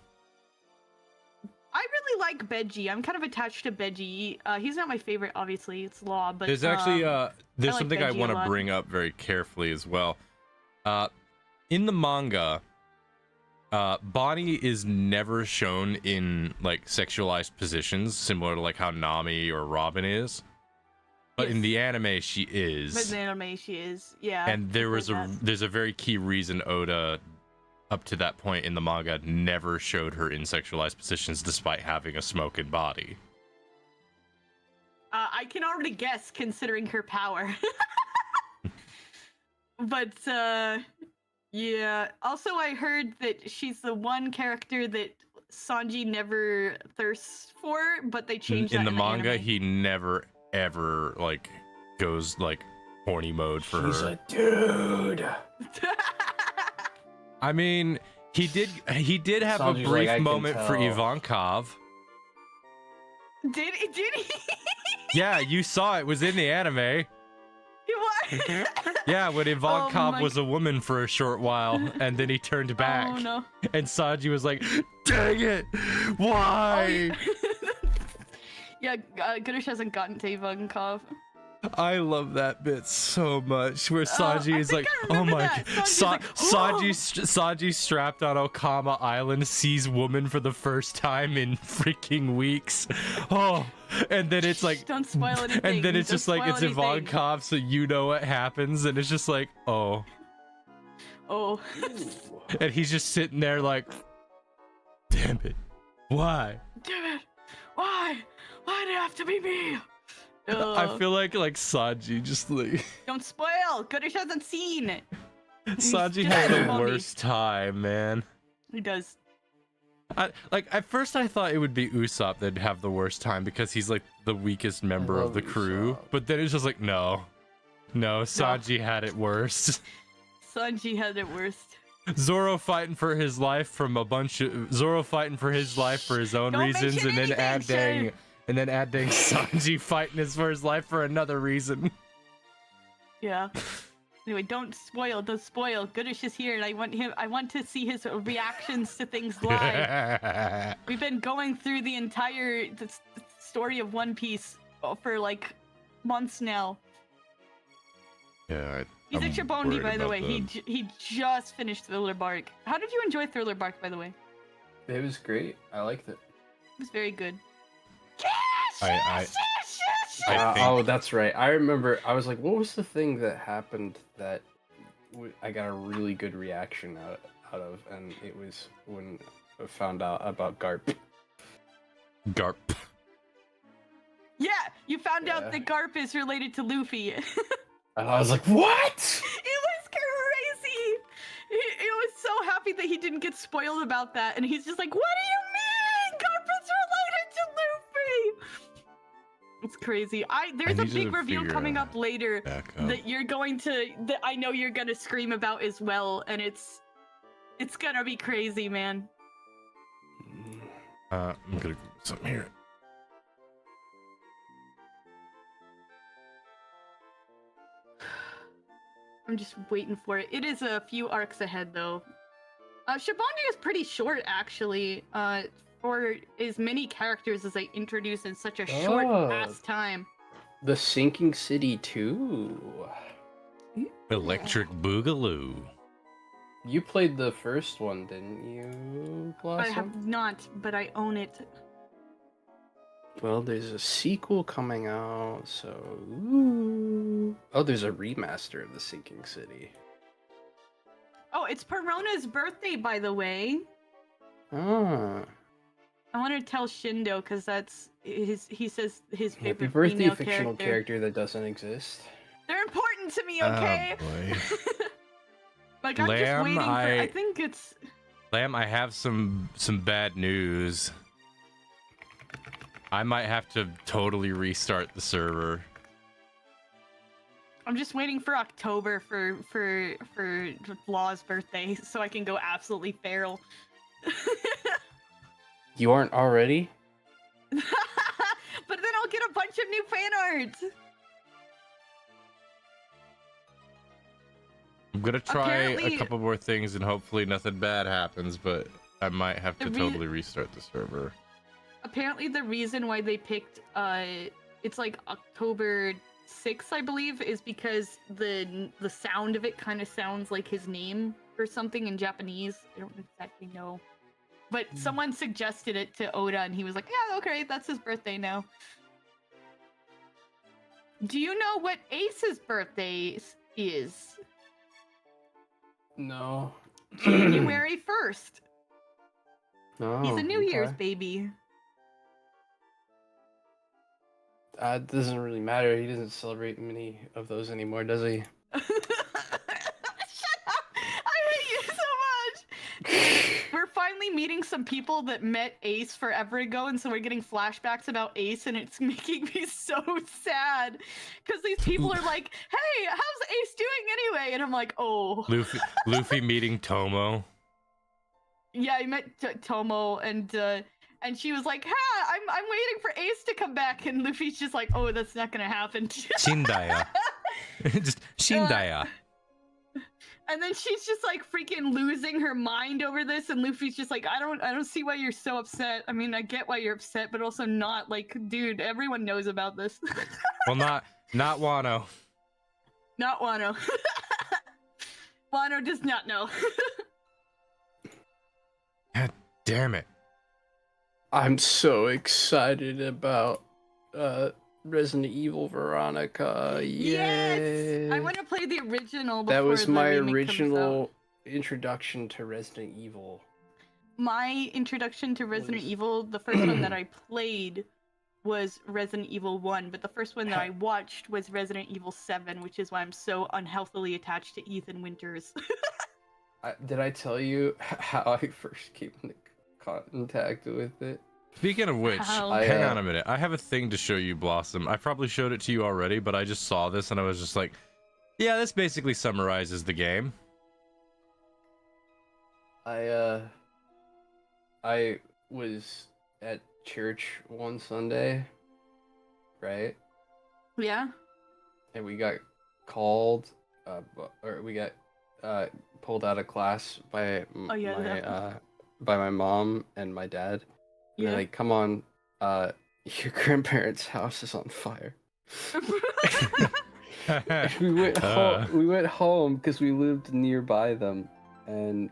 I really like Beji. I'm kind of attached to Beji. He's not my favorite, obviously. It's Law, but There's actually there's like something I Benji a want to lot. bring up very carefully as well. In the manga, Bonnie is never shown in like sexualized positions, similar to like how Nami or Robin is. But in Yes. the anime, she is. But in the anime, she is. Yeah. And there was like that. there's a very key reason Oda, up to that point in the manga, never showed her in sexualized positions, despite having a smoking body. I can already guess, considering her power. But yeah. Also, I heard that she's the one character that Sanji never thirsts for, but they changed In that the manga, anime. he never ever like goes like horny mode for He's her. a dude. I mean, he did have a Sanji's like, brief "I can moment for tell." Ivankov. Did he? Yeah, you saw it was in the anime. What? Yeah, when Ivankov my- was a woman for a short while, and then he turned back, Oh no. and Sanji was like, "Dang it, why?" Yeah, Goodrish hasn't gotten to Ivankov. I love that bit so much, where Sanji I is think like, I "Oh remember my!" that. Sanji's like, Sanji strapped on Okama Island, sees woman for the first time in freaking weeks. Oh, and then it's like, Don't spoil anything. and then it's Don't just like spoil it's anything. Ivankov, so you know what happens, and it's just like, oh, Oh. and he's just sitting there like, damn it, why? Damn it! Why? Why'd it have to be me? I feel like Sanji just like Don't spoil. Goodrish hasn't seen it. Sanji just had like the Bobby. worst time, man. He does. Like at first I thought it would be Usopp that'd have the worst time because he's like the weakest member of love the crew, Usopp. but then it's just like no, Sanji had it worse. Sanji had it worst. Zoro fighting for his life from a bunch of Zoro fighting for his life for his own Don't reasons, mention and then anything, adding Sanji fighting for his life for another reason. Yeah. Anyway, don't spoil. Don't spoil. Goodrish is here, and I want to see his reactions to things live. We've been going through the entire story of One Piece for like months now. Yeah, He's extra bonedy, by the way. He just finished Thriller Bark. How did you enjoy Thriller Bark, by the way? It was great. I liked it. It was very good. I think- Oh, that's right. I remember. I was like, what was the thing that happened that I got a really good reaction out of? And it was when I found out about Garp. Garp. Yeah, you found Yeah. out that Garp is related to Luffy. It And I was like, what? was crazy. He was so happy that he didn't get spoiled about that, and he's just like, "What do you mean? Garp is related to Luffy?" It's crazy. There's I a need big to reveal figure coming out up later Back up. that I know you're gonna scream about as well, and it's gonna be crazy, man. I'm gonna Google something here. I'm just waiting for it. It is a few arcs ahead, though. Shabani is pretty short, actually. For as many characters as they introduce in such a short Oh. ass time. The Sinking City 2. Electric Boogaloo. You played the first one, didn't you, I Blossom? have not, but I own it. Well, there's a sequel coming out, so... Ooh. Oh, there's a remaster of The Sinking City. Oh, it's Perona's birthday, by the way. Ah. I want to tell Shindo because he says his favorite Happy birthday, female fictional character that doesn't exist. They're important listen to me, okay? Oh, boy. Like, I'm Lamb, just waiting for. I I think it's. Lamb, I have some bad news. I might have to totally restart the server. I'm just waiting for October for Law's birthday so I can go absolutely feral. You aren't already? But then I'll get a bunch of new fan art. I'm gonna try a Apparently- couple more things and hopefully nothing bad happens, but I might have to The totally restart the server. Apparently the reason why they picked it's like October 6th, I believe, is because the sound of it kind of sounds like his name or something in Japanese. I don't exactly know. But someone suggested it to Oda and he was like, "Yeah, okay, that's his birthday now." Do you know what Ace's birthday is? No. January 1st. No. He's a New Year's okay. baby. It doesn't really matter. He doesn't celebrate many of those anymore, does he? Shut up! I hate you so much! We're finally meeting some people that met Ace forever ago, and so we're getting flashbacks about Ace, and it's making me so sad. Because these people are like, "Hey, how's Ace doing anyway?" And I'm like, "Oh." Luffy meeting Tomo. Yeah, I met Tomo, and she was like, "Ha, I'm waiting for Ace to come back," and Luffy's just like, "Oh, that's not gonna happen." Shindaya. Just Shindaya. And then she's just like freaking losing her mind over this, and Luffy's just like, I don't see why you're so upset. I mean, I get why you're upset, but also not. Like, dude, everyone knows about this. Well, not Wano. Not Wano. Wano does not know. God damn it. I'm so excited about Resident Evil Veronica. Yay! Yes! I want to play the original before That was the my remake comes out. original introduction to Resident Evil. My introduction to Resident Evil, the first one that I played was Resident Evil 1, but the first one that I watched was Resident Evil 7, which is why I'm so unhealthily attached to Ethan Winters. Did I tell you how I first came into contact with it? Speaking of which, How? hang on a minute. I have a thing to show you, Blossom. I probably showed it to you already, but I just saw this and I was just like, yeah, this basically summarizes the game. I was at church one Sunday, right? Yeah? And we got called, or we got pulled out of class by by my mom and my dad. And they're like, "Come on, your grandparents' house is on fire." And we went home. We went home because we lived nearby them, and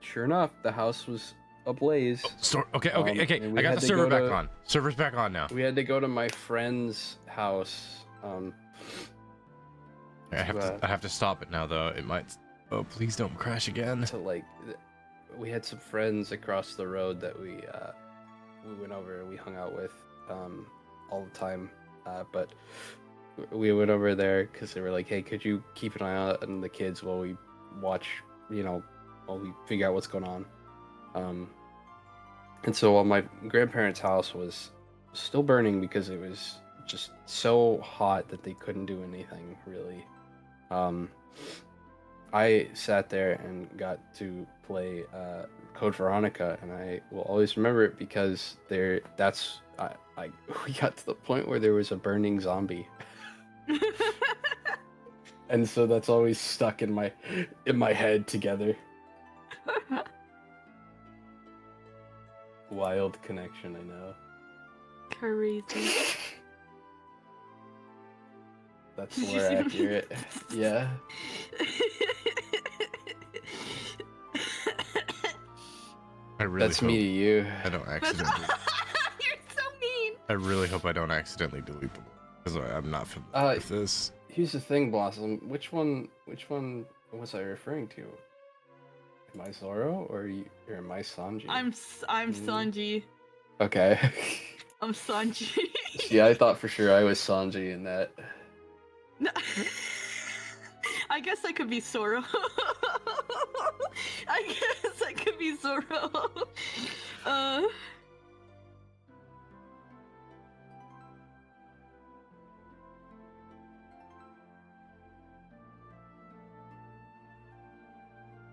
sure enough, the house was ablaze. Okay. and we I got had the to server go back to- on. Server's back on now. We had to go to my friend's house. I have to stop it now, though. It might. Oh, please don't crash again. We had some friends across the road that we went over and we hung out with all the time, but we went over there because they were like, "Hey, could you keep an eye out on the kids while we watch, while we figure out what's going on?" And so while my grandparents' house was still burning because it was just so hot that they couldn't do anything really, I sat there and got to play Code Veronica, and I will always remember it because we got to the point where there was a burning zombie. And so that's always stuck in my head together. Wild connection, I know. Crazy. That's more accurate. Yeah. I really That's hope me to you. I don't accidentally. You're so mean. I really hope I don't accidentally delete them because I'm not familiar with this. Here's the thing, Blossom. Which one was I referring to? Am I Zoro or am I Sanji? I'm Sanji. Okay. I'm Sanji. Yeah, I thought for sure I was Sanji in that. No. I guess I could be Zoro. I guess I could be Zoro.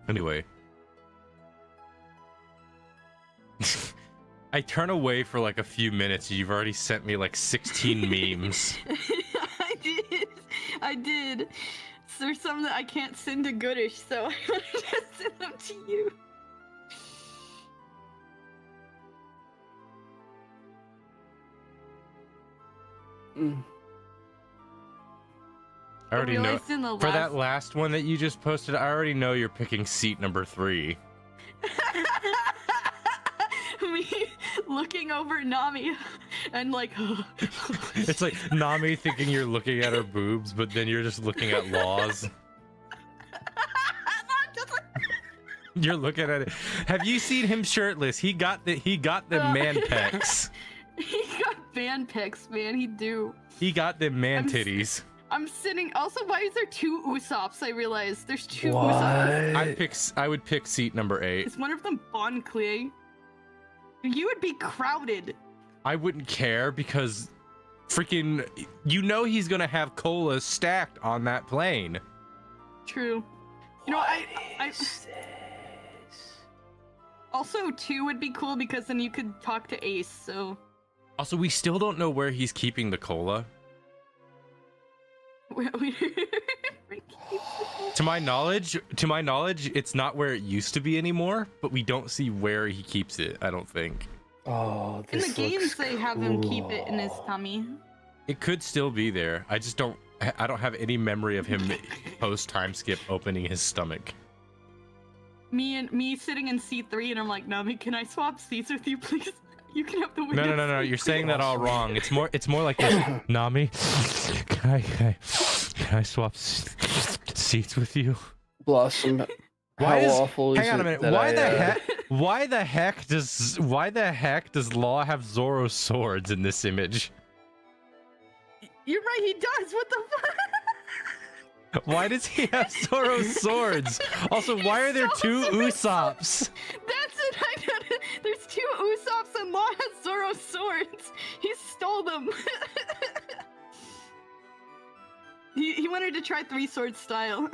Anyway. I turn away for like a few minutes and you've already sent me like 16 memes. I did. So there's some that I can't send to Goodish, so I wanted to send them to you. I already know. realized in the For that last- last one that you just posted, I already know you're picking seat number 3. Me looking over Nami and like It's like Nami thinking you're looking at her boobs, but then you're just looking at Laws. You're looking at it. Have you seen him shirtless? He got the man pecs. He got man pics, man. He do. He got them man titties. I'm sitting. Also, why is there 2 Usopps? I realized there's 2 What? Usopps. I would pick seat number 8. Is one of them Bon Clee? You would be crowded. I wouldn't care because freaking, you know he's gonna have colas stacked on that plane. True. You know, I also 2 would be cool because then you could talk to Ace. So Also, we still don't know where he's keeping the cola. To my knowledge, it's not where it used to be anymore, but we don't see where he keeps it, I don't think. Oh, in this the games, looks they have him keep it in his tummy. It could still be there. I don't have any memory of him post time skip opening his stomach. Me sitting in seat 3, and I'm like, Nami, can I swap seats with you, please? You can have the window. No. You're saying that all wrong. It's more like this. Nami, can I swap seats with you? Blossom. How awful is hang on a it minute. that Why the heck does Law have Zoro's swords in this image? You're right, he does. What the fuck? Why does he have Zoro's swords? Also, why are there 2 Usopps? That's it. I know. There's 2 Usopps and Law has Zoro's swords. He stole them. he wanted to try 3 sword style.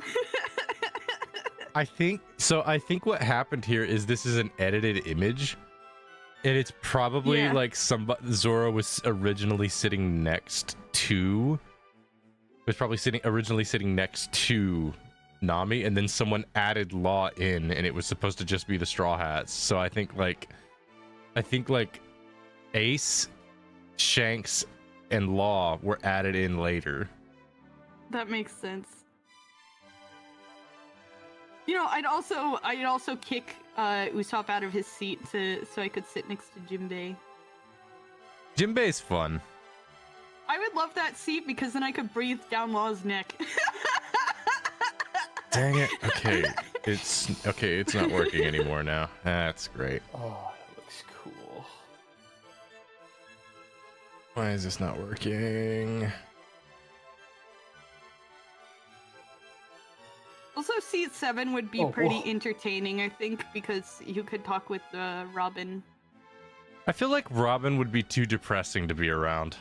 I think what happened here is this is an edited image, and it's probably like Zoro was originally sitting next to. Originally sitting next to Nami, and then someone added Law in, and it was supposed to just be the Straw Hats. So I think like Ace, Shanks, and Law were added in later. That makes sense. You know, I'd also kick Usopp out of his seat so I could sit next to Jinbei. Jinbei's fun. I would love that seat because then I could breathe down Law's neck. Dang it. Okay. It's not working anymore now. That's great. Oh, it looks cool. Why is this not working? Also, seat 7 would be pretty entertaining, I think, because you could talk with Robin. I feel like Robin would be too depressing to be around.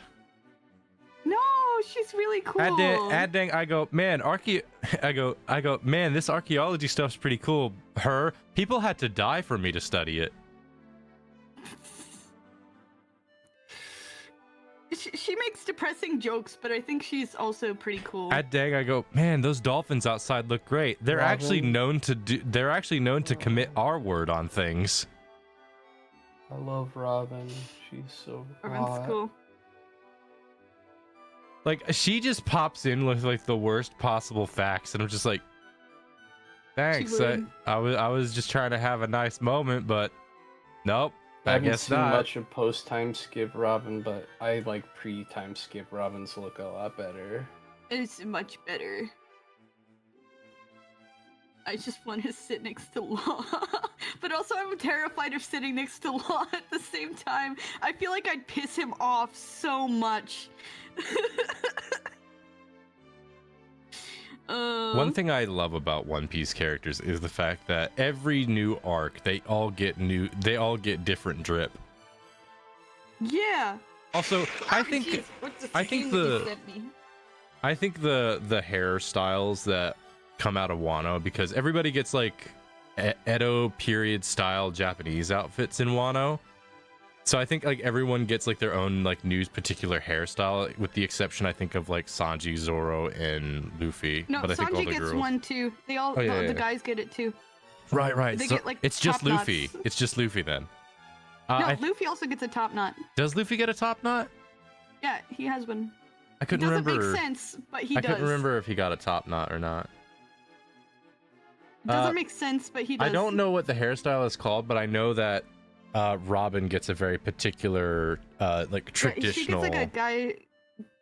No, she's really cool. I go, man, man, this archaeology stuff's pretty cool. People had to die for me to study it. She makes depressing jokes, but I think she's also pretty cool. I go, man, those dolphins outside look great. They're Robin. actually known to commit R word on things. I love Robin. She's so Robin's hot. cool. Like, she just pops in with like the worst possible facts, and I'm just like, thanks. I was just trying to have a nice moment, but nope. I guess not. not. Much of post time skip Robin, but I like pre time skip Robin's look a lot better. It's much better. I just want to sit next to Law. But also I'm terrified of sitting next to Law at the same time. I feel like I'd piss him off so much. One thing I love about One Piece characters is the fact that every new arc, they all get different drip. Yeah. Also, I think Jeez, what's the I think scene that you the sent me? I think the hairstyles that come out of Wano, because everybody gets like Edo period style Japanese outfits in Wano. So I think like everyone gets like their own like new particular hairstyle, with the exception I think of like Sanji, Zoro, and Luffy. No, but I think all Sanji the gets girls. one too. They all, Oh, yeah, the yeah. guys get it too. Right. They So get, like, it's just top knots. Luffy. It's just Luffy then. No, Luffy also gets a top knot. Does Luffy get a top knot? Yeah, he has one. I couldn't Doesn't remember. make sense, but he I does. couldn't remember if he got a top knot or not. Doesn't make sense, but he does. I don't know what the hairstyle is called, but I know that Robin gets a very particular, like traditional. She gets like a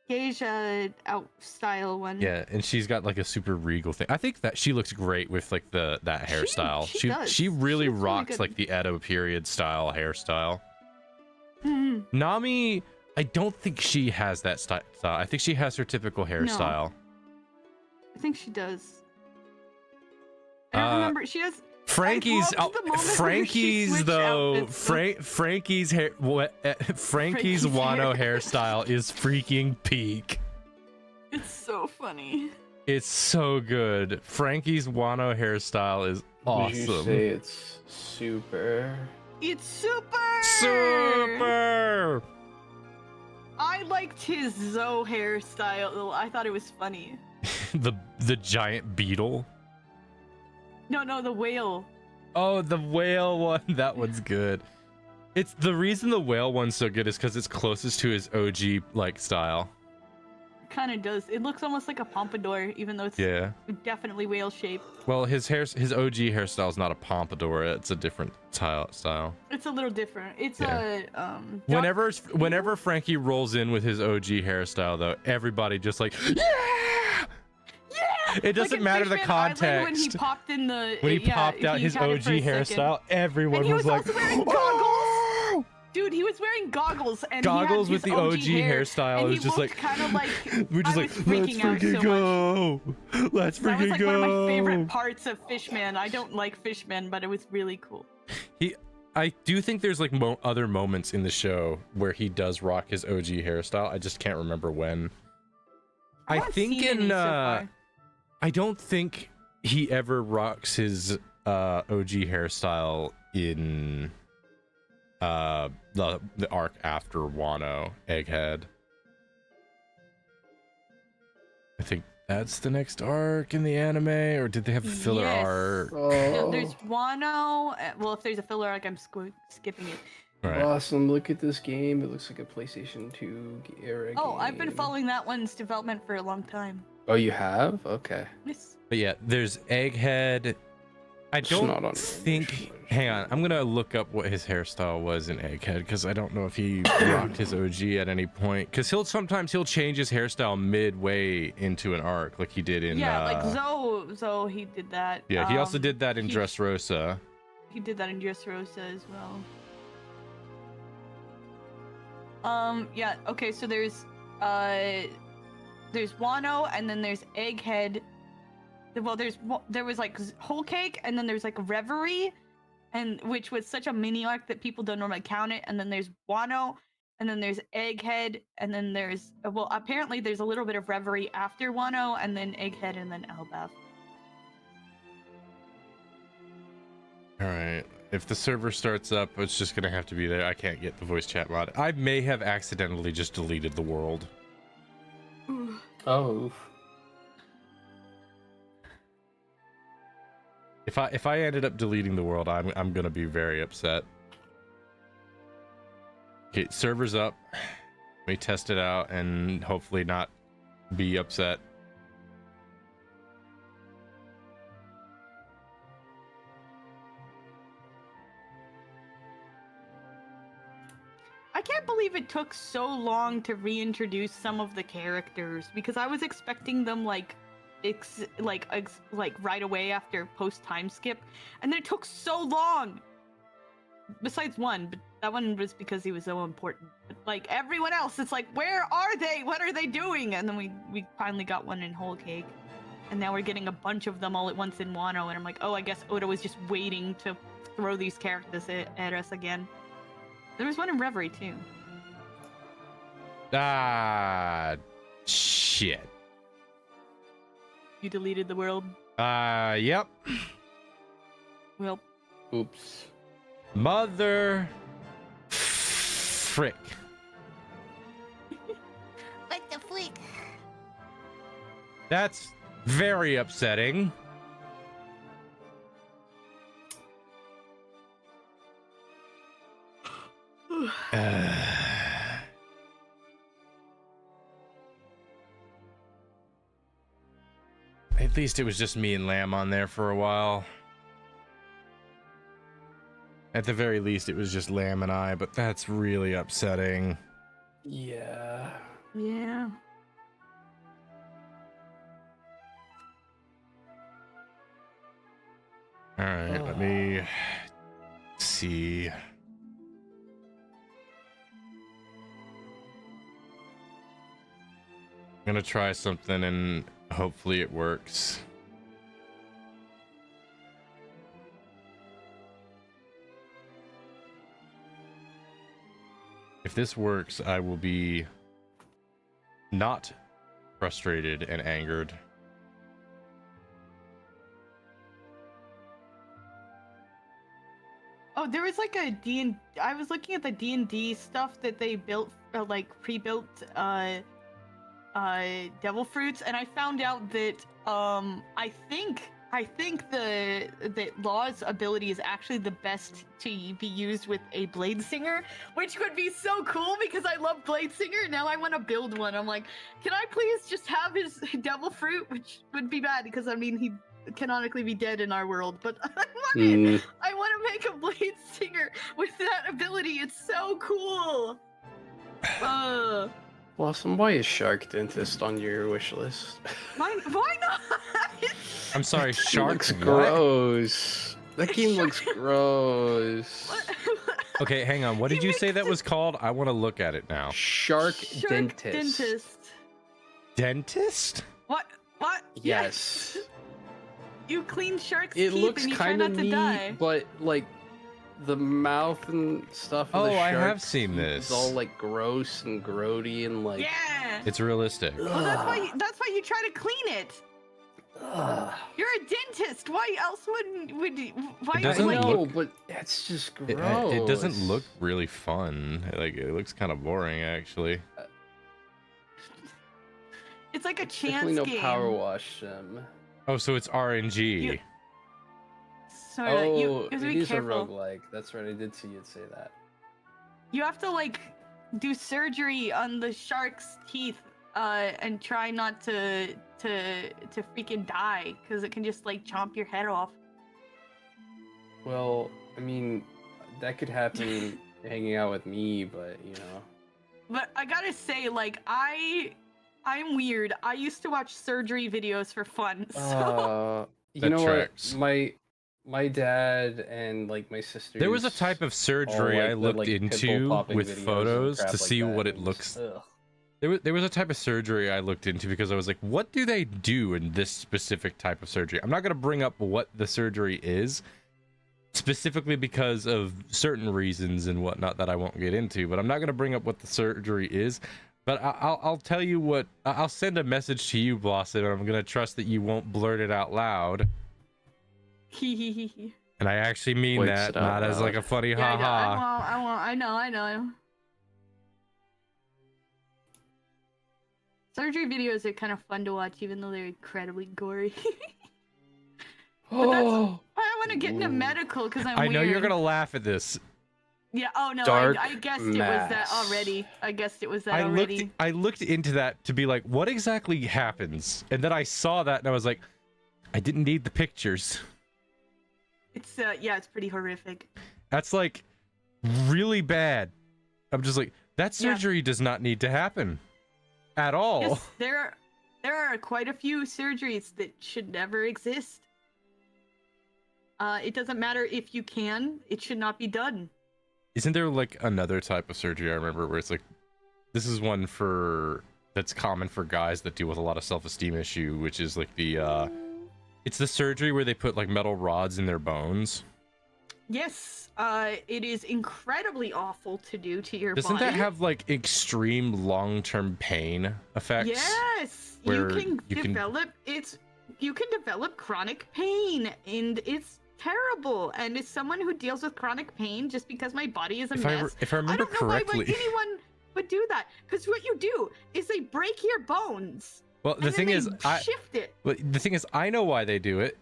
geisha out style one. Yeah, and she's got like a super regal thing. I think that she looks great with like that hairstyle. she does. She really She looks really rocks good. like the Edo period style hairstyle. Mhm. Nami, I don't think she has that style. I think she has her typical hairstyle. I think she does. I don't remember. She has. Frankie's I loved the moment where she switched outfits. Frankie's hair Frankie's Wano hairstyle is freaking peak. It's so funny. It's so good. Frankie's Wano hairstyle is awesome. Would you say it's super? It's super. Super. I liked his Zoe hairstyle. I thought it was funny. the giant beetle. No, the whale. Oh, the whale one. That one's good. It's the reason the whale one's so good is because it's closest to his OG like style. Kind of does. It looks almost like a pompadour, even though it's definitely whale shaped. Well, his OG hairstyle is not a pompadour. It's a different style. It's a little different. It's Whenever Frankie rolls in with his OG hairstyle, though, everybody just like yeah. It doesn't matter the context. Island when he popped in the popped out his OG hairstyle, everyone and he was like, also wearing goggles. Dude, he was wearing goggles and goggles he with had the his OG hair, hairstyle. And It was he just like kind of like we're just I like was let's freaking out freaking so go. Let's That freaking was like go. one of my favorite parts of Fishman. I don't like Fishman, but it was really cool. I do think there's like other moments in the show where he does rock his OG hairstyle. I just can't remember when. I haven't think seen any in so far. I don't think he ever rocks his OG hairstyle in the arc after Wano, Egghead. I think that's the next arc in the anime, or did they have a filler Yes. arc? No, there's Wano. Well, if there's a filler arc, I'm skipping it. Right. Awesome! Look at this game. It looks like a PlayStation 2 era Oh, game. I've been following that one's development for a long time. Oh, you have? Okay. Yes. But yeah, there's Egghead. I It's not don't on think. English. Hang on, I'm gonna look up what his hairstyle was in Egghead because I don't know if he rocked his OG at any point. Because sometimes he'll change his hairstyle midway into an arc, like he did in. Like Zoe, he did that. Yeah, he also did that in he- Dressrosa. He did that in Dressrosa as well. Yeah. Okay. So there's Wano, and then there's Egghead. Well, there was like Whole Cake, and then there's like Reverie, and which was such a mini arc that people don't normally count it. And then there's Wano, and then there's Egghead, and then there's apparently there's a little bit of Reverie after Wano, and then Egghead, and then Elbaf. All right. If the server starts up, it's just gonna have to be there. I can't get the voice chat mod. I may have accidentally just deleted the world. Oh. If I ended up deleting the world, I'm gonna be very upset. Okay, server's up. Let me test it out and hopefully not be upset. I can't believe it took so long to reintroduce some of the characters because I was expecting them like right away after post time skip, and then it took so long. Besides one, but that one was because he was so important. But like everyone else, it's like, where are they? What are they doing? And then we finally got one in Whole Cake. and now we're getting a bunch of them all at once in Wano, and I'm like, oh, I guess Oda was just waiting to throw these characters at us again. There was one in Reverie too. Ah, shit. You deleted the world. Yep. Well, Oops. Mother frick. what the flick? That's very upsetting. At least it was just me and Lamb on there for a while. At the very least, it was just Lamb and I, but that's really upsetting. Yeah. Yeah. All right, let me see. I'm gonna try something and hopefully it works. If this works, I will be not frustrated and angered. Oh, there was like a I was looking at the D&D stuff that they built, like pre-built devil fruits, and I found out that I think the Law's ability is actually the best to be used with a Blade Singer, which would be so cool because I love Blade Singer. Now I want to build one. I'm like, can I please just have his devil fruit? Which would be bad because I mean he'd canonically be dead in our world, but I want to make a Blade Singer with that ability. It's so cool. Blossom, why is Shark Dentist on your wish list? Why not? I'm sorry, Shark looks what? gross. That game looks gross. Okay, hang on. What did you say that was called? I want to look at it now. Shark Dentist. Dentist? What? Yes. You clean shark's It teeth looks and you try kind of not to neat, die. but like the mouth and stuff. Of the Oh, I have shark's seen this. It's all like gross and grody and like. Yeah. It's realistic. Well, that's why you try to clean it. Ugh. You're a dentist. Why else would you? Why? It doesn't I like, know, look- but it's just It, gross. it doesn't look really fun. Like it looks kind of boring, actually. it's like a It's chance definitely no game. power wash them. Oh, so it's RNG. You- Sorry, you Oh, have to it be is a careful. roguelike. That's right. I did see it say that. You have to like do surgery on the shark's teeth and try not to freaking die because it can just like chomp your head off. Well, I mean, that could happen hanging out with me, but you know. But I gotta say, like I'm weird. I used to watch surgery videos for fun. So You That know tracks. what? My dad and like my sister. There was a type of surgery I looked into with photos to see what it looks. There was a type of surgery I looked into because I was like, what do they do in this specific type of surgery? I'm not going to bring up what the surgery is, specifically because of certain reasons and whatnot that I won't get into, but I'm not going to bring up what the surgery is. But I'll tell you what, I'll send a message to you, Blossom, and I'm going to trust that you won't blurt it out loud. And I actually mean Wait, that, sit out not as loud. like a funny yeah, haha. I know. Surgery videos are kind of fun to watch, even though they're incredibly gory. Oh, I want to get into Ooh. medical because I'm I weird. know you're going to laugh at this. Yeah. Oh no. Dark I guessed it was that mass. already. I guessed it was that already. I looked into that to be like, what exactly happens? And then I saw that and I was like, I didn't need the pictures. It's yeah, it's pretty horrific. That's like really bad. I'm just like, that Yeah. surgery does not need to happen at all. Yes, there are quite a few surgeries that should never exist. It doesn't matter if you can; it should not be done. Isn't there like another type of surgery I remember where it's like, this is one for that's common for guys that deal with a lot of self-esteem issue, which is like the it's the surgery where they put like metal rods in their bones. Yes, it is incredibly awful to do to your Doesn't body. that have like extreme long-term pain effects? Yes, you can develop chronic pain, and it's terrible. And as someone who deals with chronic pain, just because my body is a mess, if I remember don't know why correctly, anyone would do that. Because what you do is they break your bones. well, the thing is, shift it. I know why they do it.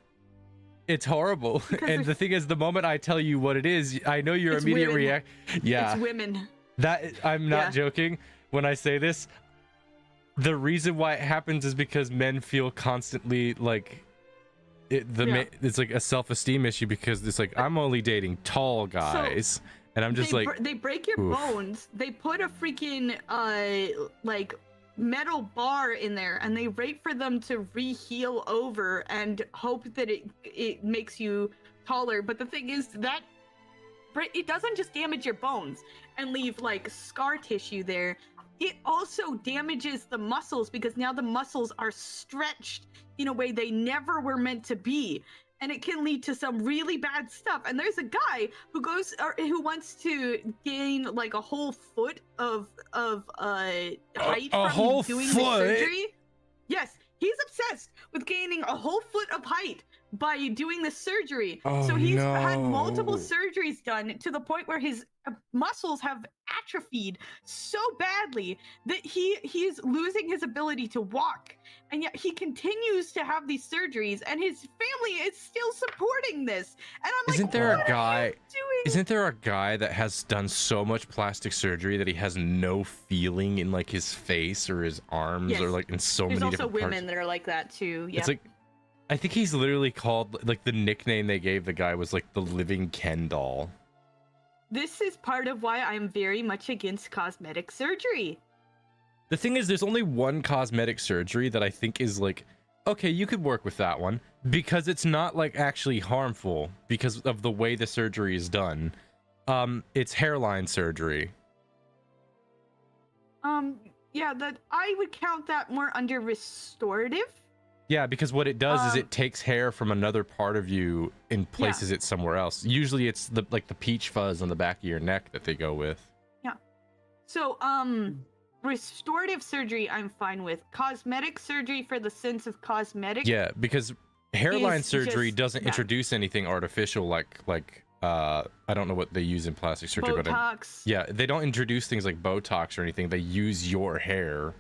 It's horrible. And the thing is, the moment I tell you what it is, I know your immediate reaction. Yeah, it's women. That I'm not joking when I say this. The reason why it happens is because men feel constantly like it's like a self-esteem issue, because it's like, I'm only dating tall guys, and I'm just they break your bones. They put a freaking like metal bar in there, and they wait for them to re-heal over and hope that it makes you taller. But the thing is that it doesn't just damage your bones and leave like scar tissue there. It also damages the muscles, because now the muscles are stretched in a way they never were meant to be, and it can lead to some really bad stuff. And there's a guy who wants to gain like a whole foot of height from doing the surgery. Yes, he's obsessed with gaining a whole foot of height by doing the surgery. So he's had multiple surgeries done to the point where his muscles have atrophied so badly that he's losing his ability to walk, and yet he continues to have these surgeries, and his family is still supporting this. And I'm Isn't like, there what a guy? are you doing? Isn't there a guy that has done so much plastic surgery that he has no feeling in like his face or his arms, or like in so many different parts? There's also women that are like that too. Yeah. It's like, I think he's literally called, like, the nickname they gave the guy was like the living Ken doll. This is part of why I'm very much against cosmetic surgery. The thing is, there's only one cosmetic surgery that I think is like, okay, you could work with that one, because it's not like actually harmful because of the way the surgery is done. It's hairline surgery. Yeah, that I would count that more under restorative. Yeah, because what it does is it takes hair from another part of you and places it somewhere else. Usually it's the peach fuzz on the back of your neck that they go with. Yeah. So, restorative surgery I'm fine with. Cosmetic surgery for the sense of cosmetic. Yeah, because hairline surgery doesn't introduce anything artificial like I don't know what they use in plastic surgery, Botox. but they don't introduce things like Botox or anything. They use your hair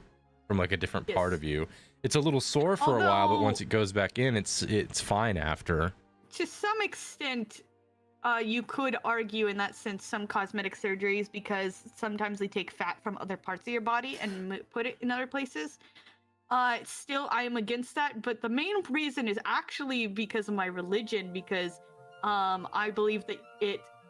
from like a different part of you. It's a little sore for a while, but once it goes back in, it's fine after. To some extent, you could argue in that sense some cosmetic surgeries, because sometimes they take fat from other parts of your body and put it in other places. Still, I am against that, but the main reason is actually because of my religion, because I believe that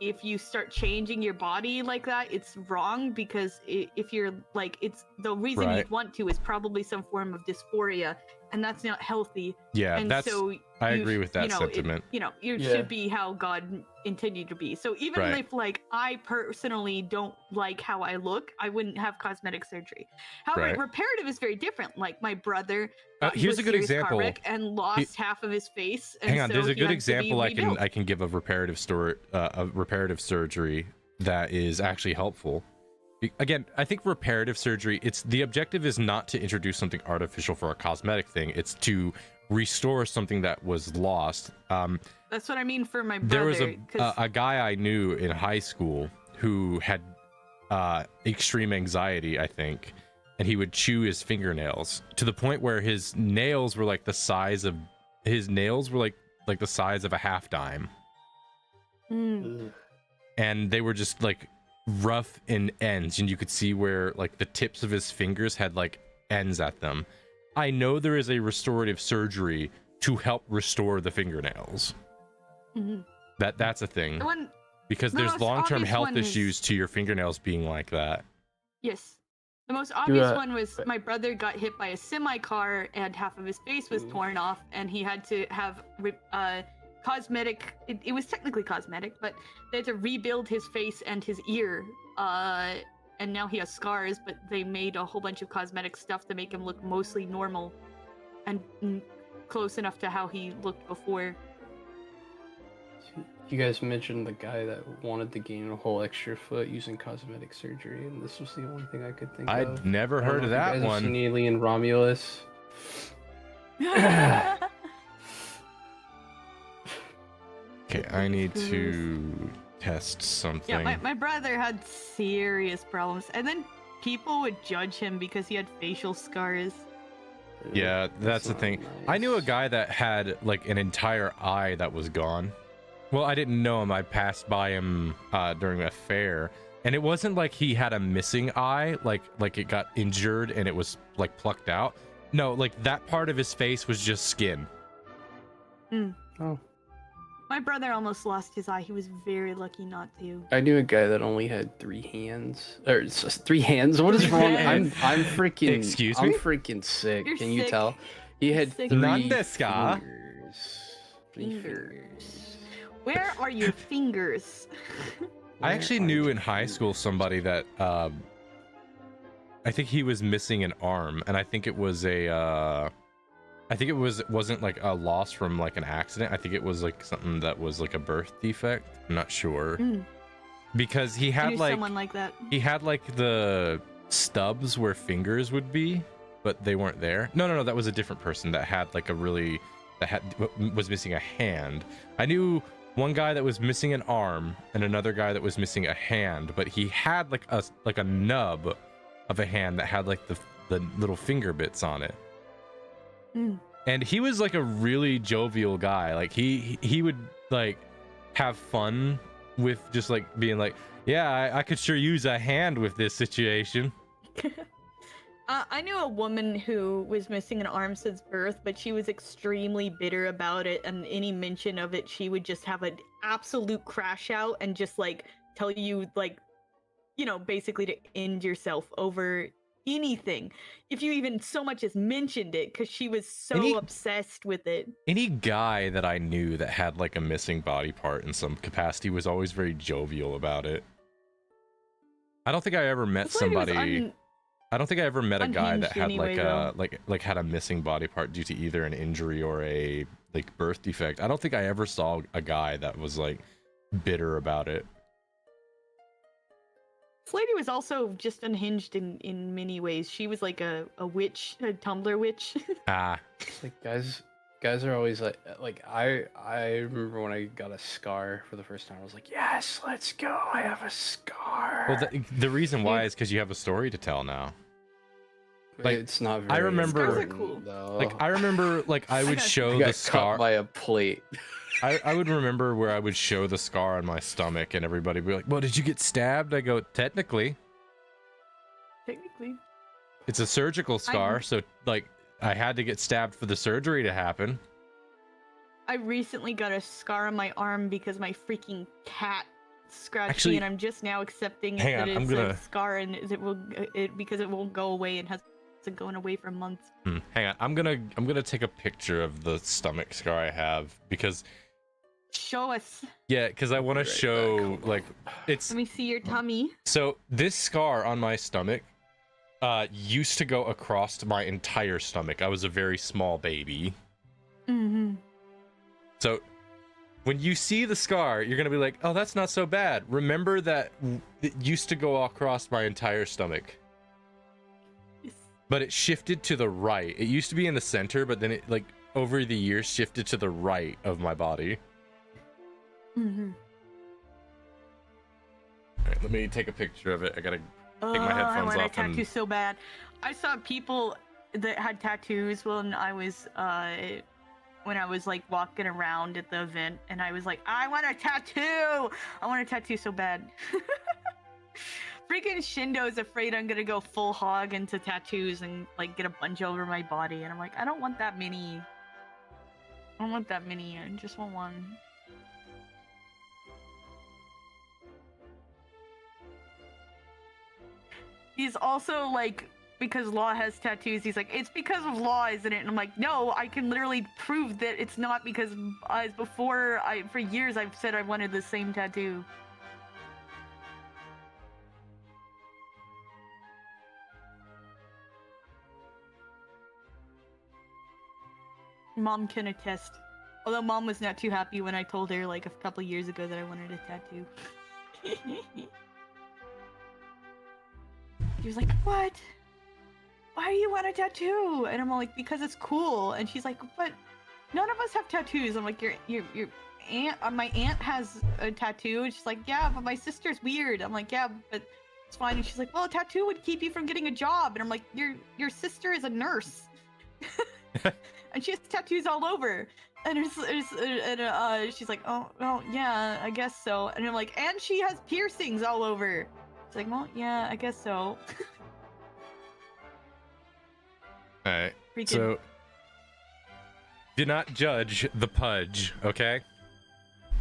if you start changing your body like that, it's wrong, because if you're like, it's the reason you'd want to is probably some form of dysphoria, and that's not healthy. Yeah, and I agree with that sentiment. You should be how God intended to be. So even if like I personally don't like how I look, I wouldn't have cosmetic surgery. However, reparative is very different. Like my brother here's a good example, car wreck and lost half of his face. And hang on, so there's a good had example I can give of reparative surgery that is actually helpful. Again, I think reparative surgery, the objective is not to introduce something artificial for a cosmetic thing. It's to restore something that was lost. That's what I mean for my brother. There was a guy I knew in high school who had extreme anxiety, I think, and he would chew his fingernails to the point where his nails were like the size of the size of a half dime. And they were just like rough in ends, and you could see where like the tips of his fingers had like ends at them. I know there is a restorative surgery to help restore the fingernails. That's a thing, because there's long-term health issues to your fingernails being like that. Yes, the most obvious one was my brother got hit by a semi-car and half of his face was torn off, and he had to have cosmetic, it was technically cosmetic, but they had to rebuild his face and his ear and now he has scars, but they made a whole bunch of cosmetic stuff to make him look mostly normal and close enough to how he looked before. You guys mentioned the guy that wanted to gain a whole extra foot using cosmetic surgery, and this was the only thing I could think of. I'd never heard of that you guys have one. seen Alien Romulus? Okay, I need to test something. Yeah, my brother had serious problems, and then people would judge him because he had facial scars. Yeah, that's the not thing. nice. I knew a guy that had like an entire eye that was gone. Well, I didn't know him. I passed by him during a fair, and it wasn't like he had a missing eye, like it got injured and it was like plucked out. No, like that part of his face was just skin. Oh. My brother almost lost his eye. He was very lucky not to. I knew a guy that only had 3 hands. Or 3 hands? What is wrong? I'm freaking. Excuse I'm me? freaking sick. You're Can you sick. tell? He had Sick. 3 None desu ka? fingers. 3 fingers. Where are your fingers? I actually knew in high school somebody that I think he was missing an arm, and I think it was I think it wasn't like a loss from like an accident. I think it was like something that was like a birth defect. I'm not sure. Because he I had knew like someone like that. he had like the stubs where fingers would be, but they weren't there. No, that was a different person that had like was missing a hand. I knew one guy that was missing an arm and another guy that was missing a hand, but he had like a nub of a hand that had like the little finger bits on it. And he was like a really jovial guy. Like he would like have fun with just like being like, yeah, I could sure use a hand with this situation. I knew a woman who was missing an arm since birth, but she was extremely bitter about it, and any mention of it, she would just have an absolute crash out and just like tell you like, you know, basically to end yourself over anything if you even so much as mentioned it, because she was so obsessed with it. Any guy that I knew that had like a missing body part in some capacity was always very jovial about it. I don't think I ever met somebody. I don't think I ever met a guy that had anyway, like had a missing body part due to either an injury or a like birth defect. I don't think I ever saw a guy that was like bitter about it. This lady was also just unhinged in many ways. She was like a witch, a Tumblr witch. It's like guys are always like I remember when I got a scar for the first time. I was like, yes, let's go. I have a scar. Well, the reason why is because you have a story to tell now. Like, it's not very I remember, Scars are cool. though. like I remember, like I would show I the got scar. caught by a plate. I would remember where I would show the scar on my stomach, and everybody would be like, "Well, did you get stabbed?" I go, "Technically, it's a surgical scar, so like I had to get stabbed for the surgery to happen." I recently got a scar on my arm because my freaking cat scratched Actually, me, and I'm just now accepting hang that on, it's I'm gonna- a scar, and because it won't go away and has been going away for months. Hang on, I'm gonna take a picture of the stomach scar I have because Show us. because I want to show like it's Let me see your tummy. so this scar on my stomach used to go across my entire stomach. I was a very small baby. So when you see the scar, you're gonna be like, "Oh, that's not so bad." Remember that it used to go across my entire stomach, but it shifted to the right. It used to be in the center, but then it like over the years shifted to the right of my body. All right, let me take a picture of it. I gotta take my I headphones want a off. tattoo so bad. I saw people that had tattoos when I was like walking around at the event, and I was like, I want a tattoo. I want a tattoo so bad. Freaking Shindo's afraid I'm gonna go full hog into tattoos and like get a bunch over my body, and I'm like, I don't want that many. I don't want that many. I just want one. He's also like, because Law has tattoos, he's like, it's because of Law, isn't it? And I'm like, no, I can literally prove that it's not, because for years I've said I wanted the same tattoo. Mom can attest. Although Mom was not too happy when I told her like a couple years ago that I wanted a tattoo. She was like, "What? Why do you want a tattoo?" And I'm all like, "Because it's cool." And she's like, "But none of us have tattoos." I'm like, your aunt, my aunt has a tattoo." And she's like, "Yeah, but my sister's weird." I'm like, "Yeah, but it's fine." And she's like, "Well, a tattoo would keep you from getting a job." And I'm like, your sister is a nurse. And she has tattoos all over. And she's like, "Oh, well, yeah, I guess so." And I'm like, "And she has piercings all over." It's like, "Well, yeah, I guess so." Alright, Freaking... so do not judge the pudge, okay?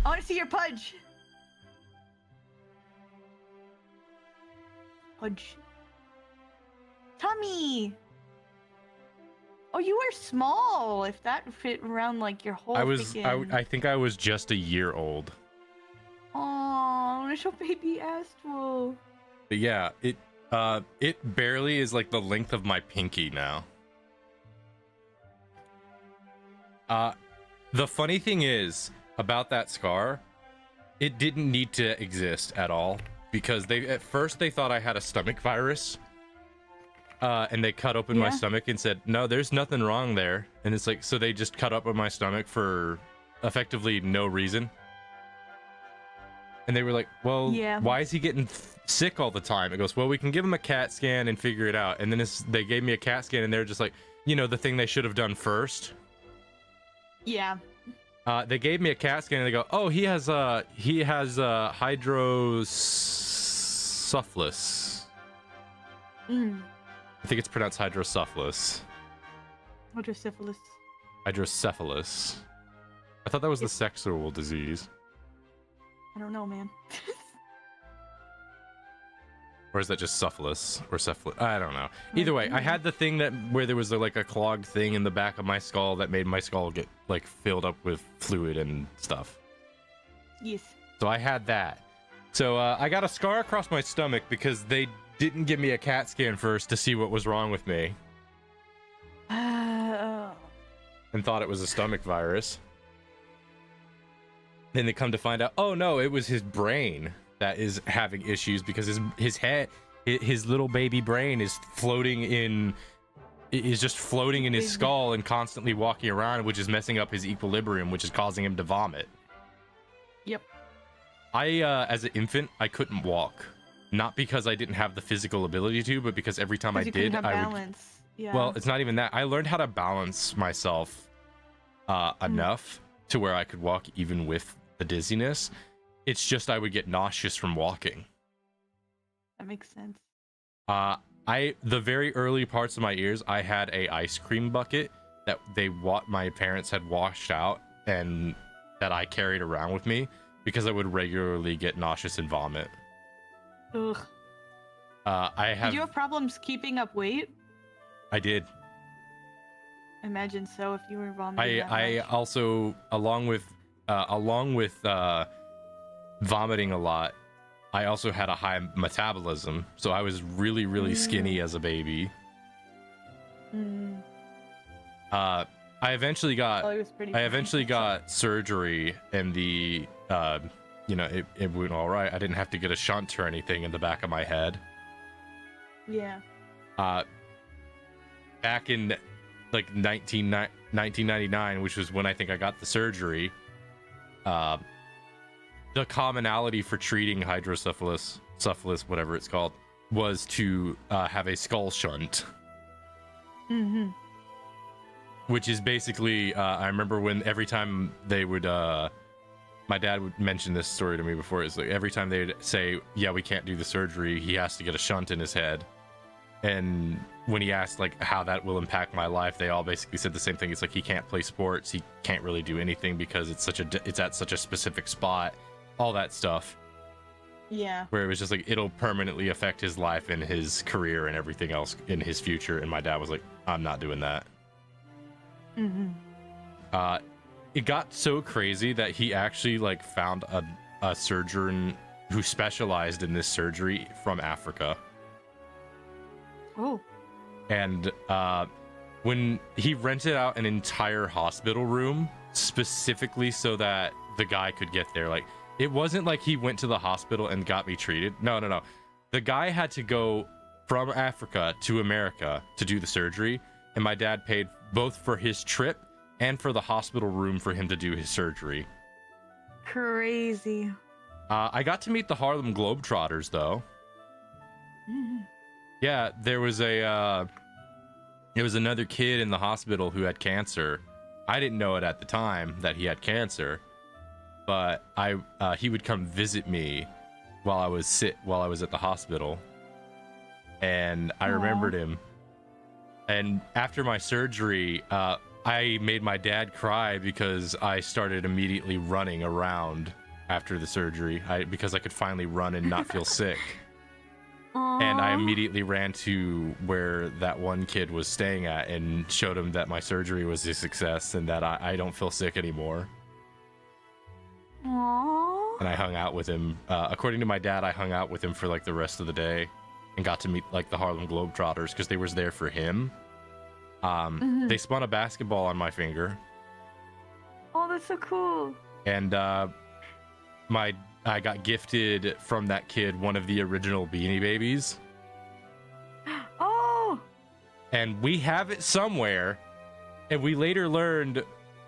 I want to see your pudge. Pudge. Tummy. Oh, you were small. If that fit around like your whole. I think I was just a year old. Oh, little baby Astral. But yeah, it barely is like the length of my pinky now. The funny thing is about that scar, it didn't need to exist at all because at first they thought I had a stomach virus. And they cut open my stomach and said, "No, there's nothing wrong there." And it's like, so they just cut open my stomach for effectively no reason. And they were like, "Well, why is he getting sick all the time?" It goes, "Well, we can give him a CAT scan and figure it out." And then they gave me a CAT scan and they're just like, the thing they should have done first. Yeah. They gave me a CAT scan and they go, "Oh, he has hydrocephalus." I think it's pronounced hydrocephalus. Hydrocephalus. Hydrocephalus. I thought that was the sexual disease. I don't know, man. Or is that just syphilis or syphilis? I don't know. Either way, I had the thing where there was like a clogged thing in the back of my skull that made my skull get like filled up with fluid and stuff. Yes. So I had that. So I got a scar across my stomach because they didn't give me a CAT scan first to see what was wrong with me. And thought it was a stomach virus. Then they come to find out, oh no, it was his brain that is having issues because his little baby brain is just floating in his skull and constantly walking around, which is messing up his equilibrium, which is causing him to vomit. Yep. As an infant, I couldn't walk. Not because I didn't have the physical ability to, but because every time I did, I would. Yeah. Well, it's not even that. I learned how to balance myself enough to where I could walk even with the dizziness. It's just I would get nauseous from walking. That makes sense. The very early parts of my ears, I had a ice cream bucket that my parents had washed out and that I carried around with me because I would regularly get nauseous and vomit. Ugh. Did you have problems keeping up weight? I did. Imagine so if you were vomiting. I also, along with vomiting a lot, I also had a high metabolism, so I was really, really skinny as a baby. I eventually got surgery, and it went all right. I didn't have to get a shunt or anything in the back of my head. Yeah. Back in like 1999, which was when I think I got the surgery, the commonality for treating hydrocephalus, whatever it's called, was to have a skull shunt. Mm-hmm. Which is basically, I remember when every time they would, my dad would mention this story to me before. It's like every time they'd say, "Yeah, we can't do the surgery. He has to get a shunt in his head." And when he asked like how that will impact my life, they all basically said the same thing. It's like he can't play sports, he can't really do anything because it's at such a specific spot, all that stuff. Yeah. Where it was just like it'll permanently affect his life and his career and everything else in his future. And my dad was like, "I'm not doing that." Mm-hmm. It got so crazy that he actually like found a surgeon who specialized in this surgery from Africa. Oh. And when he rented out an entire hospital room specifically so that the guy could get there. Like, it wasn't like he went to the hospital and got me treated. No. The guy had to go from Africa to America to do the surgery, and my dad paid both for his trip and for the hospital room for him to do his surgery. Crazy. I got to meet the Harlem Globetrotters, though. Yeah, there was another kid in the hospital who had cancer. I didn't know it at the time that he had cancer, but he would come visit me while I was at the hospital, and I remembered him. And after my surgery, I made my dad cry because I started immediately running around after the surgery because I could finally run and not feel sick. And I immediately ran to where that one kid was staying at and showed him that my surgery was a success and that I don't feel sick anymore. Aww. And I hung out with him. According to my dad, I hung out with him for like the rest of the day and got to meet like the Harlem Globetrotters because they was there for him. They spun a basketball on my finger. Oh, that's so cool. And I got gifted from that kid one of the original Beanie Babies. Oh! And we have it somewhere. And we later learned,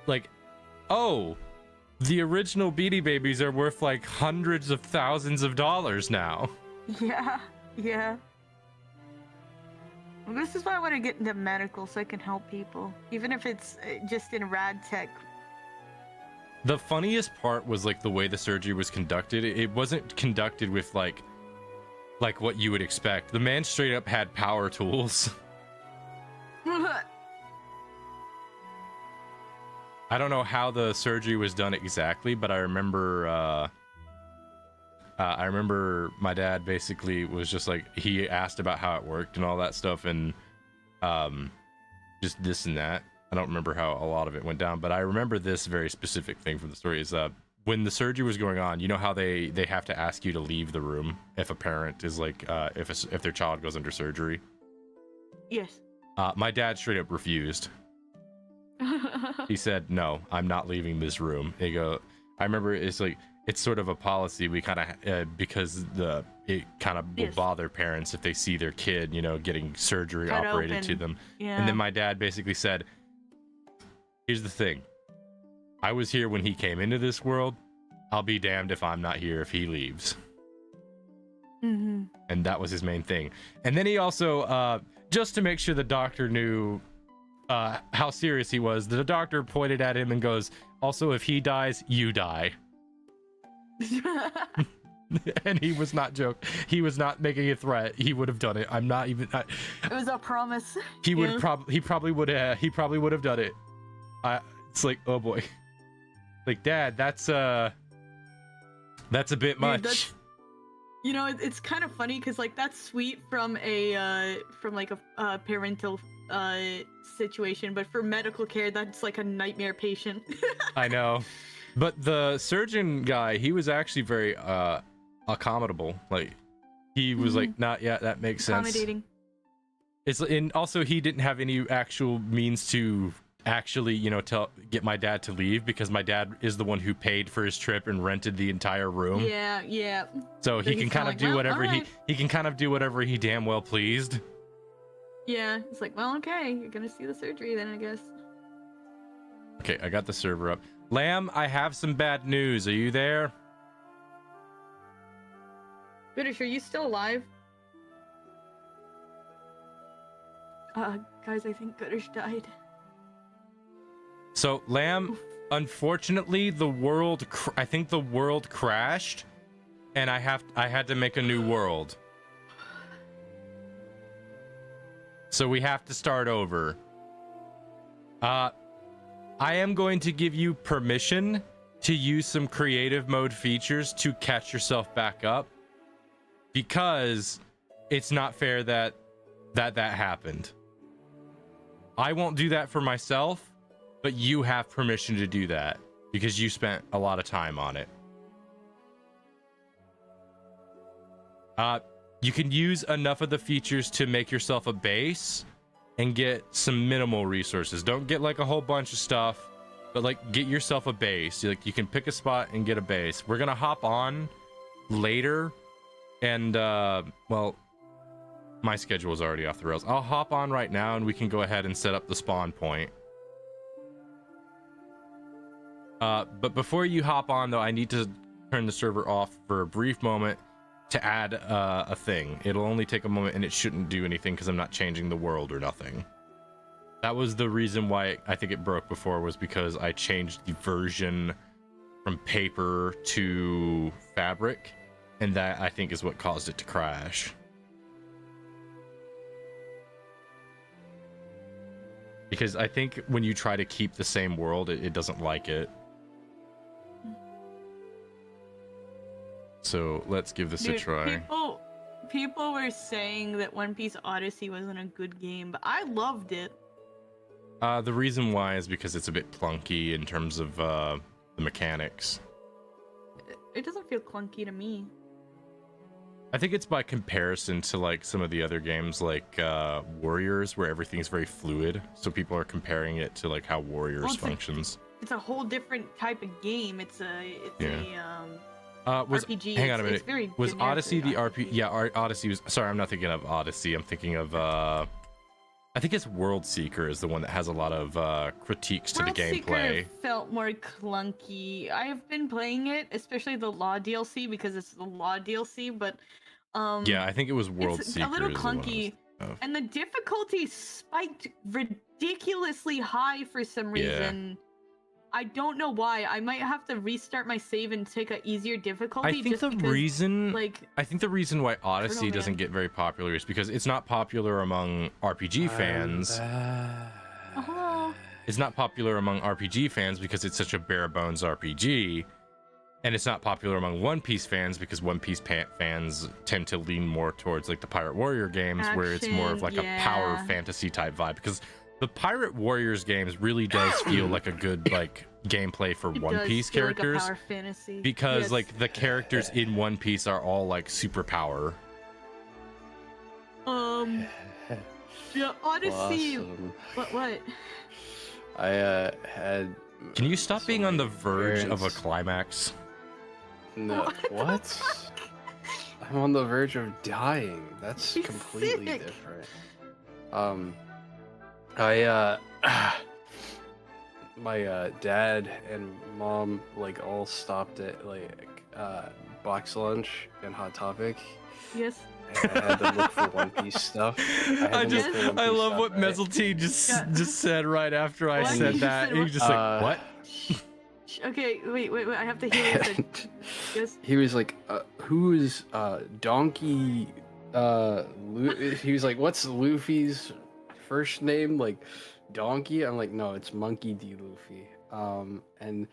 like, oh, the original Beanie Babies are worth like hundreds of thousands of dollars now. Yeah. Well, this is why I want to get into medical so I can help people. Even if it's just in rad tech. The funniest part was like the way the surgery was conducted. It wasn't conducted with like what you would expect. The man straight up had power tools. I don't know how the surgery was done exactly, but I remember my dad basically was just like, he asked about how it worked and all that stuff, and just this and that. I don't remember how a lot of it went down, but I remember this very specific thing from the story is when the surgery was going on, you know how they have to ask you to leave the room if a parent is like, if their child goes under surgery? Yes. My dad straight up refused. He said, no, I'm not leaving this room. I remember it's like, it's sort of a policy we kind of, because it kind of will bother parents if they see their kid, getting surgery Cut operated open. to them. Yeah. And then my dad basically said, here's the thing. I was here when he came into this world. I'll be damned if I'm not here if he leaves. Mm-hmm. And that was his main thing. And then he also, just to make sure the doctor knew how serious he was, the doctor pointed at him and goes, also, if he dies, you die. And he was not joking. He was not making a threat. He would have done it. I'm not even. It was a promise. He would He probably would have done it. It's like, oh boy. Like, Dad, that's a bit much. It's kind of funny because like that's sweet from a parental situation, but for medical care, that's like a nightmare patient. I know. But the surgeon guy, he was actually very accommodable. Like, he was like, yeah, that makes sense. Accommodating. And also he didn't have any actual means to actually, get my dad to leave, because my dad is the one who paid for his trip and rented the entire room. Yeah. So he can kind of do whatever he can kind of do whatever he damn well pleased. Yeah, it's like, well, okay, you're gonna see the surgery then, I guess. Okay, I got the server up. Lamb, I have some bad news. Are you there? British, are you still alive? Guys, I think British died. So, Lamb, unfortunately, I think the world crashed, and I had to make a new world. So we have to start over. I am going to give you permission to use some creative mode features to catch yourself back up, because it's not fair that happened. I won't do that for myself, but you have permission to do that because you spent a lot of time on it. You can use enough of the features to make yourself a base, and get some minimal resources. Don't get like a whole bunch of stuff, but like get yourself a base. Like you can pick a spot and get a base. We're gonna hop on later, and well, my schedule is already off the rails. I'll hop on right now and we can go ahead and set up the spawn point. But before you hop on though, I need to turn the server off for a brief moment to add a thing. It'll only take a moment and it shouldn't do anything because I'm not changing the world or nothing. That was the reason why I think it broke before, was because I changed the version from paper to fabric, and that I think is what caused it to crash. Because I think when you try to keep the same world, it doesn't like it. So let's give this a try. People were saying that One Piece Odyssey wasn't a good game, but I loved it. The reason why is because it's a bit clunky in terms of the mechanics. It doesn't feel clunky to me. I think it's by comparison to like some of the other games like Warriors, where everything's very fluid. So people are comparing it to like how Warriors functions. It's a whole different type of game. It's a RPG. Hang on a minute. Was Odyssey the RPG? Yeah, Odyssey was. Sorry, I'm not thinking of Odyssey. I'm thinking of. I think it's World Seeker is the one that has a lot of critiques to the gameplay. World Seeker felt more clunky. I have been playing it, especially the Law DLC, because it's the Law DLC. But yeah, I think it was World Seeker. It's a little clunky, and the difficulty spiked ridiculously high for some reason. I don't know why. I might have to restart my save and take an easier difficulty. I think the reason why Odyssey doesn't get very popular is because it's not popular among RPG fans. It's not popular among RPG fans because it's such a bare bones RPG, and it's not popular among One Piece fans because One Piece fans tend to lean more towards like the Pirate Warrior games, where it's more of like a power fantasy type vibe. Because the Pirate Warriors games really does feel like a good like gameplay for One Piece characters, like a power fantasy. Because like the characters in One Piece are all like superpower. Yeah, Odyssey. Awesome. What? I had. Can you stop being on the verge of a climax? No, what? I'm on the verge of dying. That's completely different. My dad and mom like all stopped at like box lunch and Hot Topic. Yes. And I had to look for One Piece stuff. I love what Mezzaltine just said right after I said that. He was just like, what? Okay, wait, I have to hear it. Yes. He was like, who is Donkey he was like, what's Luffy's first name? Like Donkey? I'm like, no, it's Monkey D. Luffy. And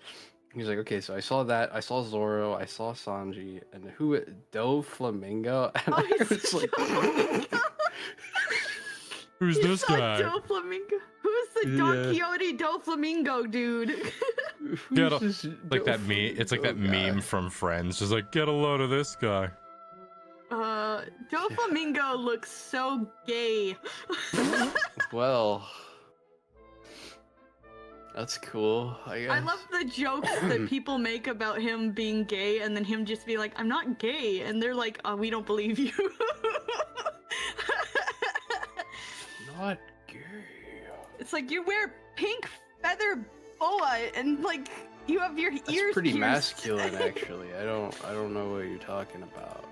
he's like, okay, so I saw that, I saw Zoro, I saw Sanji, and who? Doflamingo. And I was like, who's this guy? Doflamingo. Who's the Don Quixote Doflamingo dude? Like that meme. It's like that meme from Friends. Just like, get a load of this guy. Doflamingo looks so gay. Well, that's cool, I guess. I love the jokes that people make about him being gay, and then him just be like, I'm not gay, and they're like, oh, we don't believe you. Not gay. It's like, you wear pink feather boa, and like, you have your ears That's pretty pierced. masculine, actually. I don't know what you're talking about.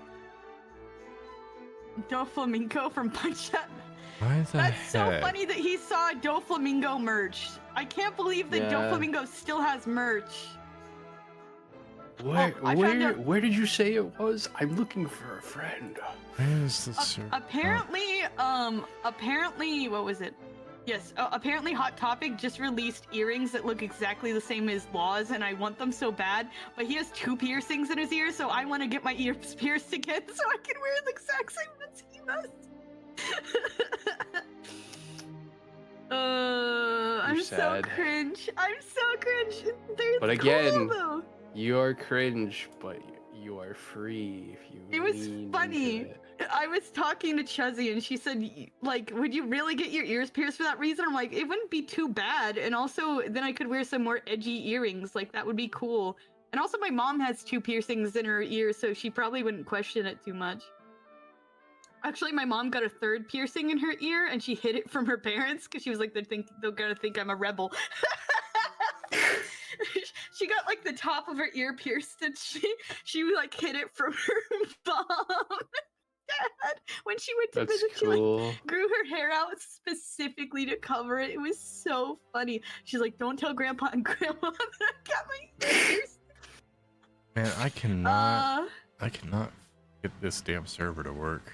Doflamingo from Punch Out. That's so funny that he saw Doflamingo merch. I can't believe that Doflamingo still has merch. Where did you say it was? I'm looking for a friend. Apparently, what was it? Yes, apparently Hot Topic just released earrings that look exactly the same as Law's, and I want them so bad, but he has 2 piercings in his ears, so I want to get my ears pierced again so I can wear the exact same ones he does. I'm so cringe. But again, cool, you are cringe, but you are free if you. It was lean funny. into it. I was talking to Chuzzy and she said, like, would you really get your ears pierced for that reason? I'm like, it wouldn't be too bad. And also, then I could wear some more edgy earrings. Like, that would be cool. And also, my mom has 2 piercings in her ears, so she probably wouldn't question it too much. Actually, my mom got a 3rd piercing in her ear, and she hid it from her parents because she was like, they're gonna think I'm a rebel. She got like the top of her ear pierced, and she like hid it from her mom. Dad, when she went to That's visit, cool. she like grew her hair out specifically to cover it. It was so funny. She's like, "Don't tell Grandpa and Grandma that I got my ear pierced." Man, I cannot get this damn server to work.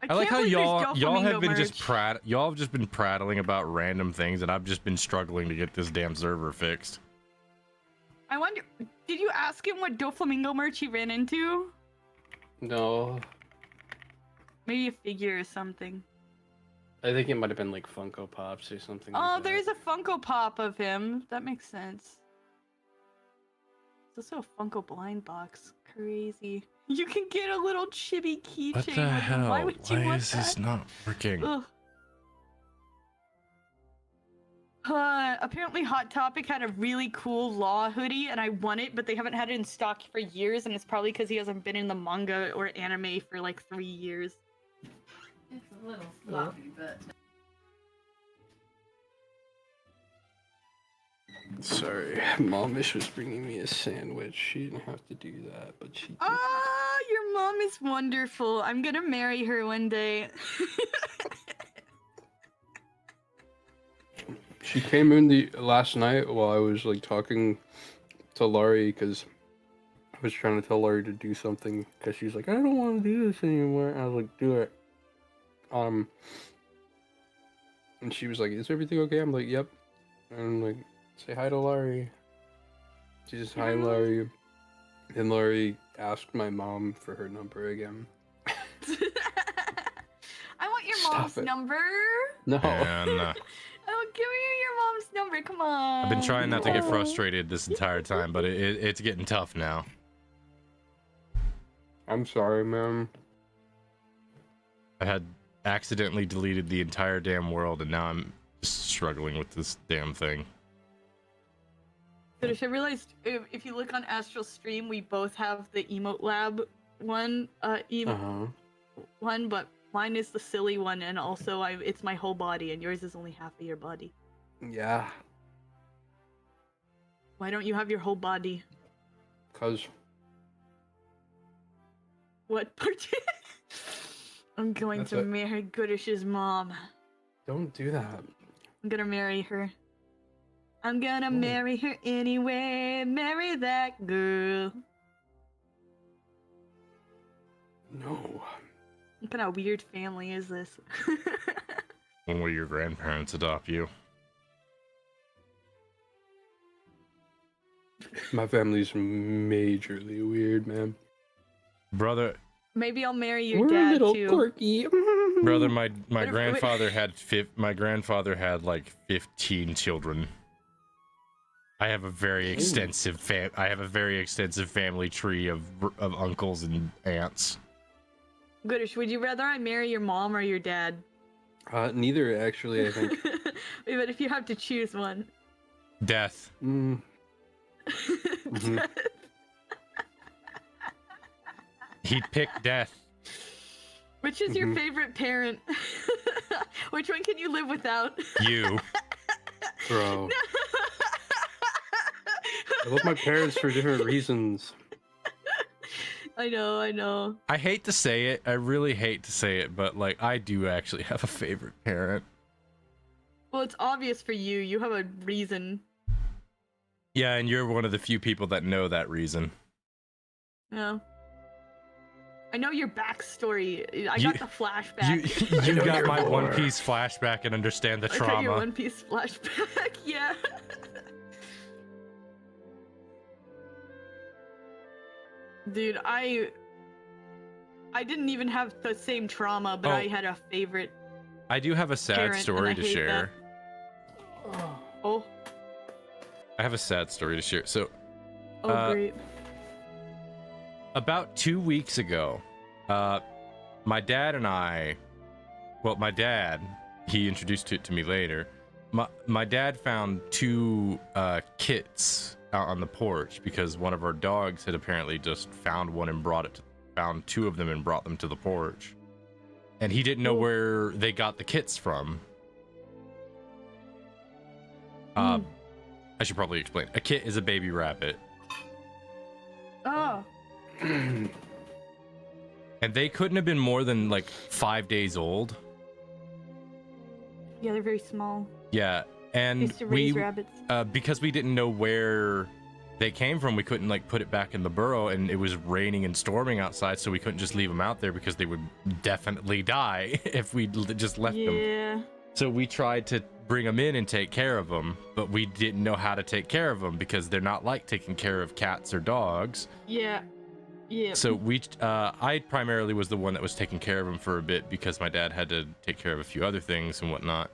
I like can't how believe there's y'all have Doflamingo been merch. y'all have just been prattling about random things, and I've just been struggling to get this damn server fixed. I wonder, did you ask him what Doflamingo merch he ran into? No, Maybe a figure or something. I think it might have been like Funko Pops or something. Oh, like there's that. a Funko Pop of him. That makes sense. There's also a Funko blind box. Crazy. You can get a little chibi keychain. What the with him. hell? Why would you want is this that? not working? Ugh. Apparently Hot Topic had a really cool Law hoodie, and I want it, but they haven't had it in stock for years, and it's probably because he hasn't been in the manga or anime for like 3 years. It's a little sloppy, but. Sorry, Momish was bringing me a sandwich. She didn't have to do that, but she did. Ah, your mom is wonderful. I'm gonna marry her one day. She came in the last night while I was like talking to Laurie because I was trying to tell Laurie to do something because she's like, I don't want to do this anymore. I was like, do it. And she was like, is everything okay? I'm like, yep. And I'm like, say hi to Laurie. She says hi, Laurie. And Laurie asked my mom for her number again. I want your Stop mom's it. number. No. And Oh, give me your mom's number. Come on. I've been trying not to get Oh. frustrated this entire time, but it's getting tough now. I'm sorry, man. I had accidentally deleted the entire damn world, and now I'm just struggling with this damn thing. But I realized if you look on Astral Stream, we both have the Emote Lab one, one, but mine is the silly one, and also it's my whole body, and yours is only half of your body. Yeah. Why don't you have your whole body? Cause What part? I'm going That's to it. marry Goodish's mom. don't do that. I'm gonna marry her. I'm gonna Oh. marry her anyway. Marry that girl. No. What kind of weird family is this? When will your grandparents adopt you? My family's majorly weird, man. Brother, Maybe I'll marry your We're a dad little too. quirky. brother, my What if- grandfather had like 15 children. I have a very extensive family tree of uncles and aunts. Goodish, would you rather I marry your mom or your dad? Neither, actually, I think. But if you have to choose one. Death. Mhm. He'd pick death. Which is your Mhm. favorite parent? Which one can you live without? You. Bro. I love my parents for different reasons. I know. I hate to say it. I really hate to say it, but like I do actually have a favorite parent. Well, it's obvious for you. You have a reason. Yeah, and you're one of the few people that know that reason. No. I know your backstory. I You- got the flashback. You know got your my lore. One Piece flashback and understand the I got your trauma. One Piece flashback. Yeah. Dude, I didn't even have the same trauma, but Oh. I had a favorite. I do have a sad Parent, and story I to hate share. Oh, I have a sad story to share. So Oh, great. About 2 weeks ago, my dad and I, well, my dad, he introduced it to me later. My dad found two kits out on the porch because one of our dogs had apparently just found one and found two of them and brought them to the porch. And he didn't know where they got the kits from. I should probably explain. A kit is a baby rabbit. Oh. And they couldn't have been more than like 5 days old. Yeah, they're very small. Yeah, and Used to raise rabbits. Because we didn't know where they came from, we couldn't like put it back in the burrow, and it was raining and storming outside, so we couldn't just leave them out there because they would definitely die if we just left them. Yeah. So we tried to bring them in and take care of them, but we didn't know how to take care of them because they're not like taking care of cats or dogs. Yeah. Yeah. So I primarily was the one that was taking care of them for a bit because my dad had to take care of a few other things and whatnot.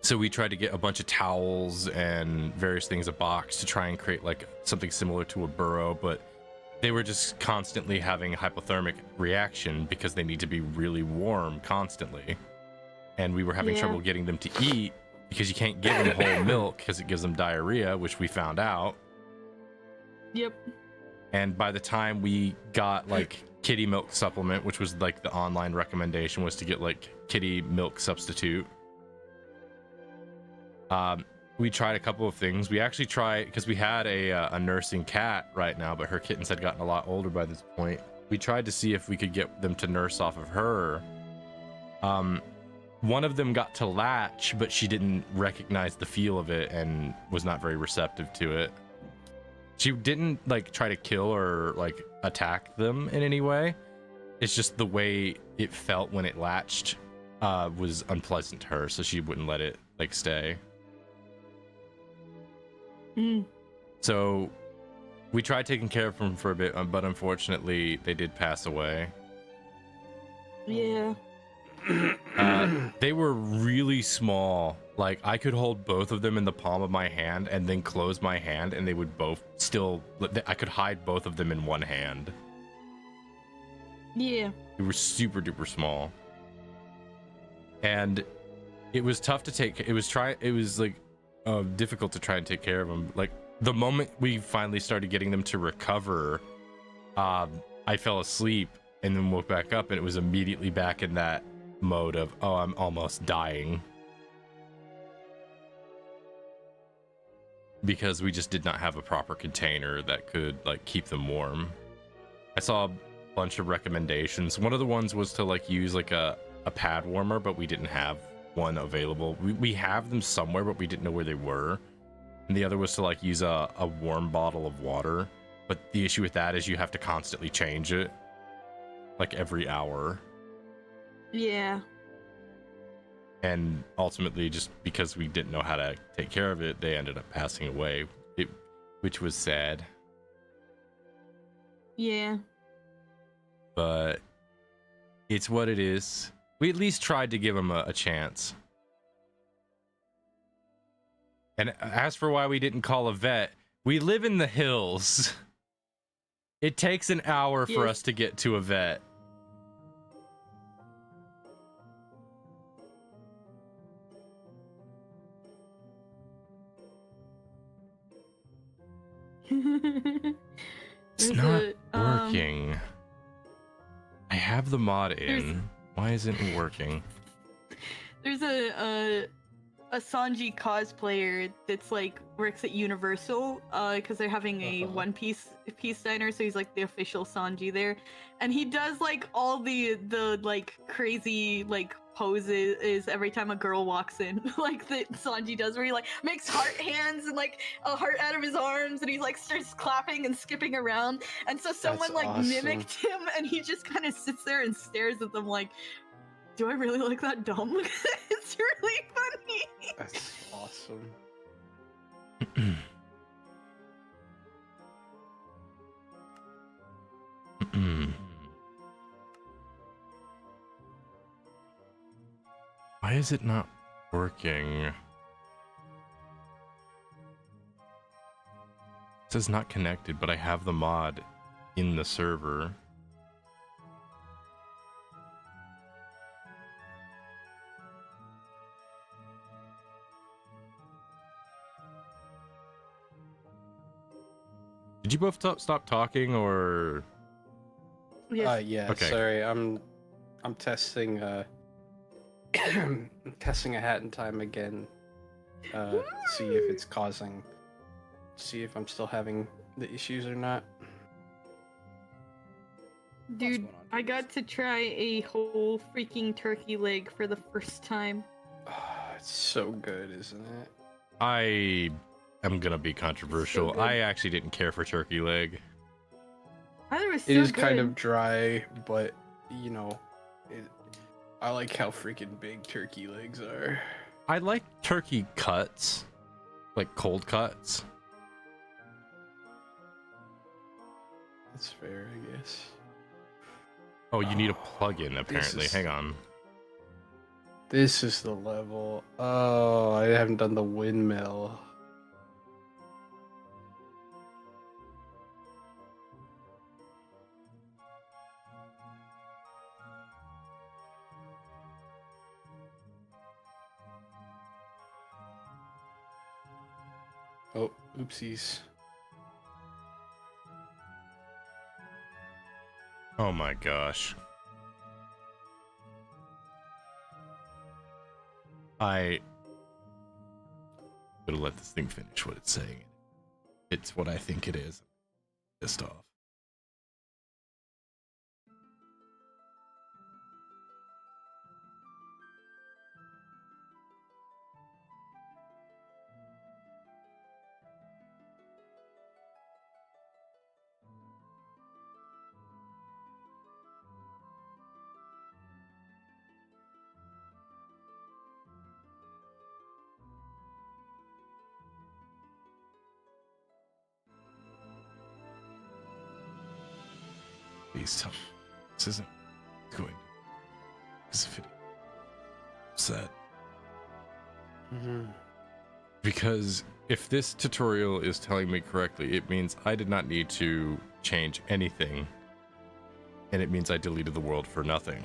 So we tried to get a bunch of towels and various things, a box, to try and create like something similar to a burrow, but they were just constantly having a hypothermic reaction because they need to be really warm constantly. And we were having trouble getting them to eat because you can't give them whole milk because it gives them diarrhea, which we found out. Yep. And by the time we got like kitty milk supplement, which was like the online recommendation was to get like kitty milk substitute. We tried a couple of things. We actually tried, because we had a nursing cat right now, but her kittens had gotten a lot older by this point. We tried to see if we could get them to nurse off of her. One of them got to latch, but she didn't recognize the feel of it and was not very receptive to it. She didn't like try to kill or like attack them in any way. It's just the way it felt when it latched was unpleasant to her, so she wouldn't let it like stay. So we tried taking care of them for a bit, but unfortunately they did pass away. Yeah. They were really small. Like I could hold both of them in the palm of my hand and then close my hand and they would both still, I could hide both of them in one hand. Yeah. They were super duper small. And it was tough to take, it was like difficult to try and take care of them. Like the moment we finally started getting them to recover, I fell asleep and then woke back up and it was immediately back in that mode of, oh, I'm almost dying. Because we just did not have a proper container that could like keep them warm. I saw a bunch of recommendations. One of the ones was to like use like a pad warmer, but we didn't have one available. We have them somewhere, but we didn't know where they were. And the other was to like use a warm bottle of water. But the issue with that is you have to constantly change it, like every hour. Yeah. And ultimately, just because we didn't know how to take care of it, they ended up passing away, which was sad. Yeah. But it's what it is. We at least tried to give them a chance. And as for why we didn't call a vet, we live in the hills. It takes an hour for us to get to a vet. It's not working. I have the mod in. Why isn't it working? There's a Sanji cosplayer that's like works at Universal because they're having a One Piece diner, so he's like the official Sanji there, and he does like all the like crazy like poses every time a girl walks in, like that Sanji does, where he like makes heart hands and like a heart out of his arms, and he like starts clapping and skipping around, and so someone like mimicked him, and he just kind of sits there and stares at them like, do I really look that dumb? It's really funny. That's awesome. Why is it not working? It says not connected, but I have the mod in the server. Did you both stop talking, or? Yes. Yeah. Okay. Sorry, I'm testing. I'm testing a hat in time again. To see if it's causing. See if I'm still having the issues or not. Dude, going on, I dudes? got to try a whole freaking turkey leg for the first time. It's so good, isn't it? I am gonna be controversial. good. I actually didn't care for turkey leg. I thought it was so It is good. kind of dry, but I like how freaking big turkey legs are. I like turkey cuts, like cold cuts. That's fair, I guess. Oh, you need a plug-in apparently. is- Hang on. This is the level. Oh, I haven't done the windmill. Oh, oopsies. Oh my gosh. I gotta let this thing finish what it's saying. It's what I think it is. Pissed off. Please tell me this isn't going to be upset. Because if this tutorial is telling me correctly, it means I did not need to change anything. And it means I deleted the world for nothing.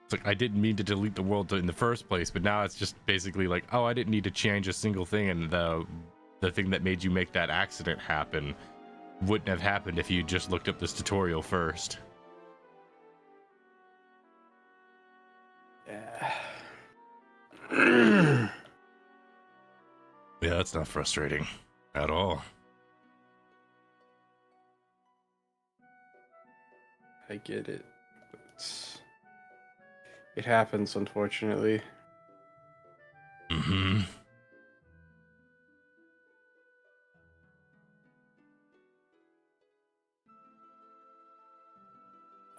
It's like I didn't mean to delete the world in the first place, but now it's just basically like, oh, I didn't need to change a single thing, and the thing that made you make that accident happen wouldn't have happened if you just looked up this tutorial first. Yeah. Yeah, that's not frustrating at all. I get it. It happens, unfortunately. Mm-hmm.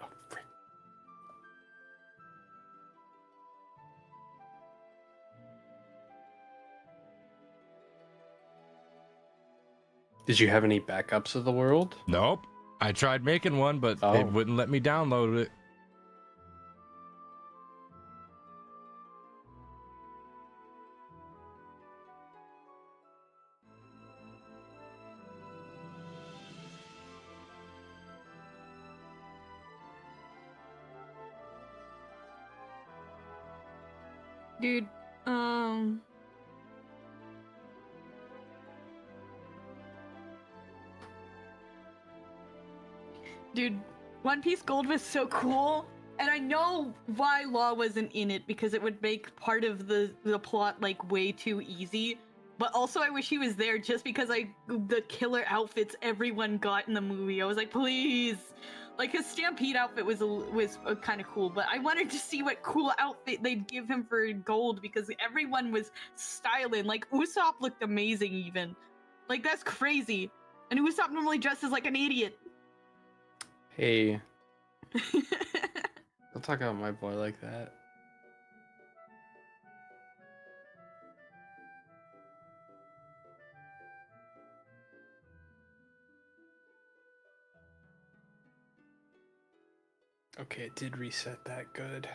Oh, frick. Did you have any backups of the world? Nope. I tried making one, but Oh. it wouldn't let me download it. Dude, Dude, One Piece Gold was so cool, and I know why Law wasn't in it, because it would make part of the plot like way too easy. But also, I wish he was there just because the killer outfits everyone got in the movie. I was like, please, like his Stampede outfit was kind of cool, but I wanted to see what cool outfit they'd give him for gold, because everyone was styling. Like Usopp looked amazing, even. Like that's crazy. And Usopp normally dresses like an idiot. Hey, don't talk about my boy like that. Okay, it did reset that good.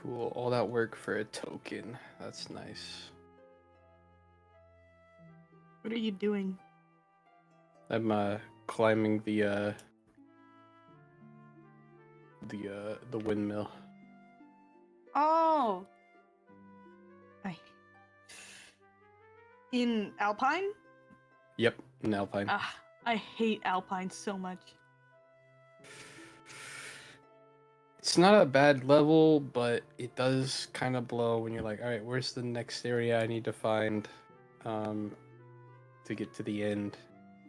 Cool. All that work for a token. That's nice. What are you doing? I'm climbing the windmill. Oh. In Alpine? Yep, in Alpine. Ah, I hate Alpine so much. It's not a bad level, but it does kind of blow when you're like, all right, where's the next area I need to find to get to the end?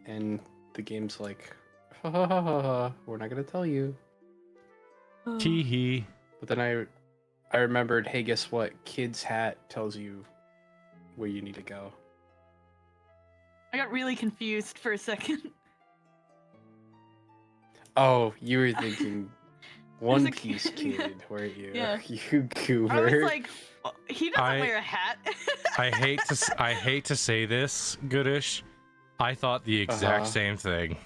And the game's like, ha ha ha ha ha, we're not gonna tell you. Tee hee. But then I remembered, hey, guess what? Kid's hat tells you where you need to go. I got really confused for a second. Oh, you were thinking One a Piece kid. kid, weren't you? Yeah. You goober. I was like, he doesn't I- wear a hat. I hate to say this, Goodish. I thought the exact same thing.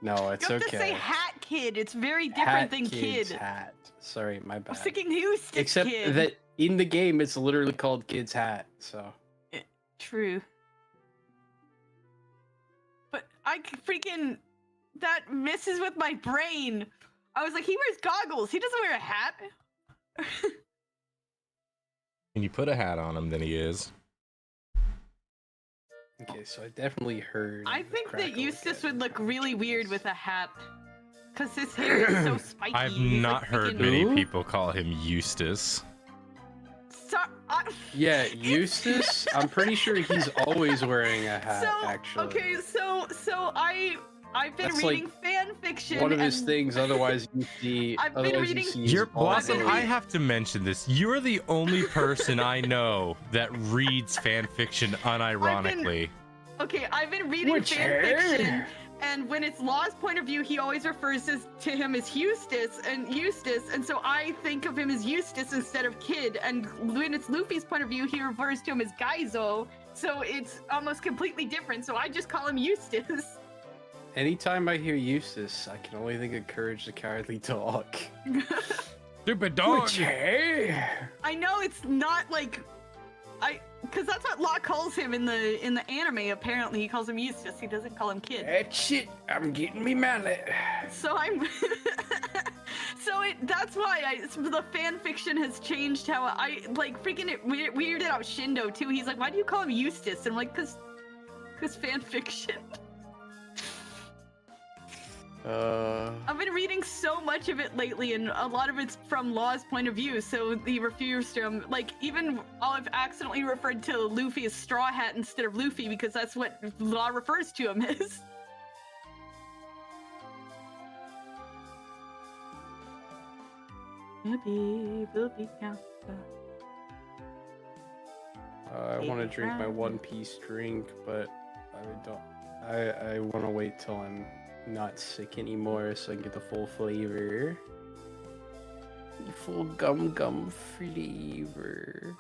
No, it's You have okay. to say hat kid. It's very different Hat than kid's kid. hat. Sorry, my I bad. was thinking Eustace Except kid. that in the game, it's literally called Kid's Hat. So True. But freaking that messes with my brain. I was like, he wears goggles. He doesn't wear a hat. When you put a hat on him, then he is. okay, so I definitely heard. I the think that crackle Eustace again. would look really weird with a hat. Cause his hair is so spiky. I've He's not like heard freaking- many Who? people call him Eustace. Yeah, Eustace. I'm pretty sure he's always wearing a hat. So actually, okay, so I've been That's reading fan fiction. one of his and things. Otherwise, you see. I've been otherwise, reading- you see his You're bald Blossom. head. I have to mention this. You're the only person I know that reads fan fiction unironically. Okay, I've been reading Which fan fiction, hair? and when it's Law's point of view, he always refers to him as Eustace, and so I think of him as Eustace instead of Kid, and when it's Luffy's point of view, he refers to him as Gaizo, so it's almost completely different, so I just call him Eustace. Anytime I hear Eustace, I can only think of Courage the Cowardly Dog. Stupid Which hair? I know it's not like because that's what Law calls him in the anime. Apparently, he calls him Eustace. He doesn't call him Kid. That's it. I'm getting me mallet. So I'm. That's why the fan fiction has changed how I like freaking it weirded out Shindo too. He's like, why do you call him Eustace? And I'm like, cause fan fiction. I've been reading so much of it lately, and a lot of it's from Law's point of view, so he refers to him. Like, even I've accidentally referred to Luffy as Straw Hat instead of Luffy, because that's what Law refers to him as. I want to drink my One Piece drink, but I don't. I want to wait till I'm not sick anymore so I can get the full flavor. The full gum flavor.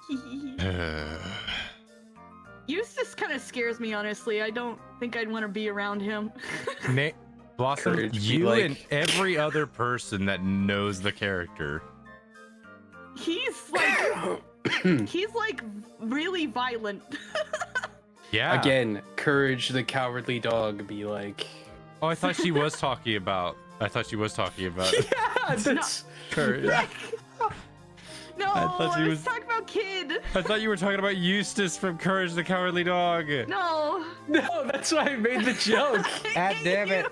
Eustace kind of scares me, honestly. I don't think I'd want to be around him. Blossom, Courage be you like- and every other person that knows the character. He's like really violent. Yeah. Again, Courage the Cowardly Dog be like. Oh, I thought she was talking about. Yeah, that's Courage. No, I thought she I was was- talking about Kid. I thought you were talking about Eustace from Courage the Cowardly Dog. No. no. That's why I made the joke. God damn it.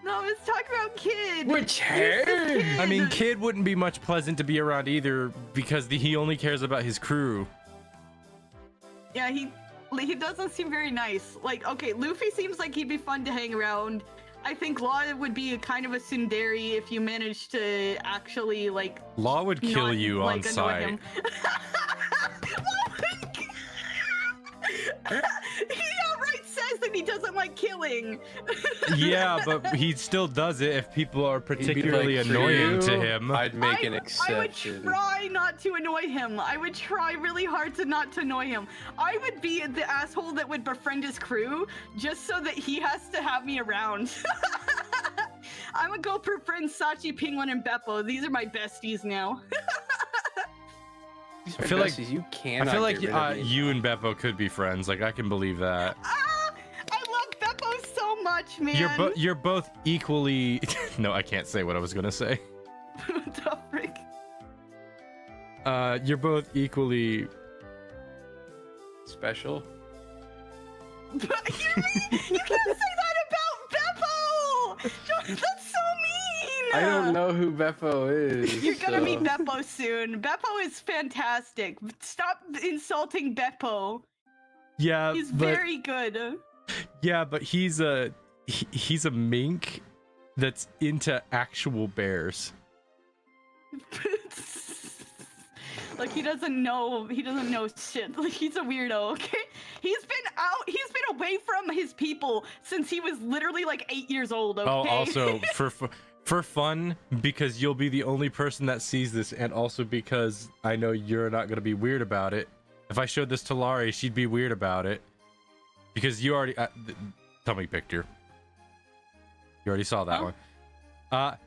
No, I was talking about Kid. Which Eustace hair? Kid. I mean, Kid wouldn't be much pleasant to be around either because he only cares about his crew. Yeah, he doesn't seem very nice. Like, okay, Luffy seems like he'd be fun to hang around. I think Law would be kind of a tsundere if you managed to actually, like, Law would kill not, you like, on annoy sight. him. He outright says that he doesn't like killing. Yeah, but he still does it if people are He'd be particularly like, "For annoying you, to him. I'd make an I exception. would try not to annoy him. I would try really hard to not to annoy him. I would be the asshole that would befriend his crew just so that he has to have me around. I would go befriend Sachi, Penguin, and Beppo. These are my besties now. These I are feel like besties, you I cannot feel like get rid of me. you and Beppo could be friends. Like I can believe that. Ah, I love Beppo so much, man. You're both equally. No, I can't say what I was gonna say. What the frick? You're both equally. Special. You can't say that about Beppo! That's so mean! I don't know who Beppo is. You're gonna so- meet Beppo soon. Beppo is fantastic. Stop insulting Beppo. Yeah, He's but very good. yeah, but he's a mink that's into actual bears. Like he doesn't know shit. Like he's a weirdo, okay? He's been away from his people since he was literally like 8 years old, okay? Oh, also for fun, because you'll be the only person that sees this, and also because I know you're not gonna be weird about it. If I showed this to Laurie, she'd be weird about it. Because you already tummy picture. You already saw that Oh. one.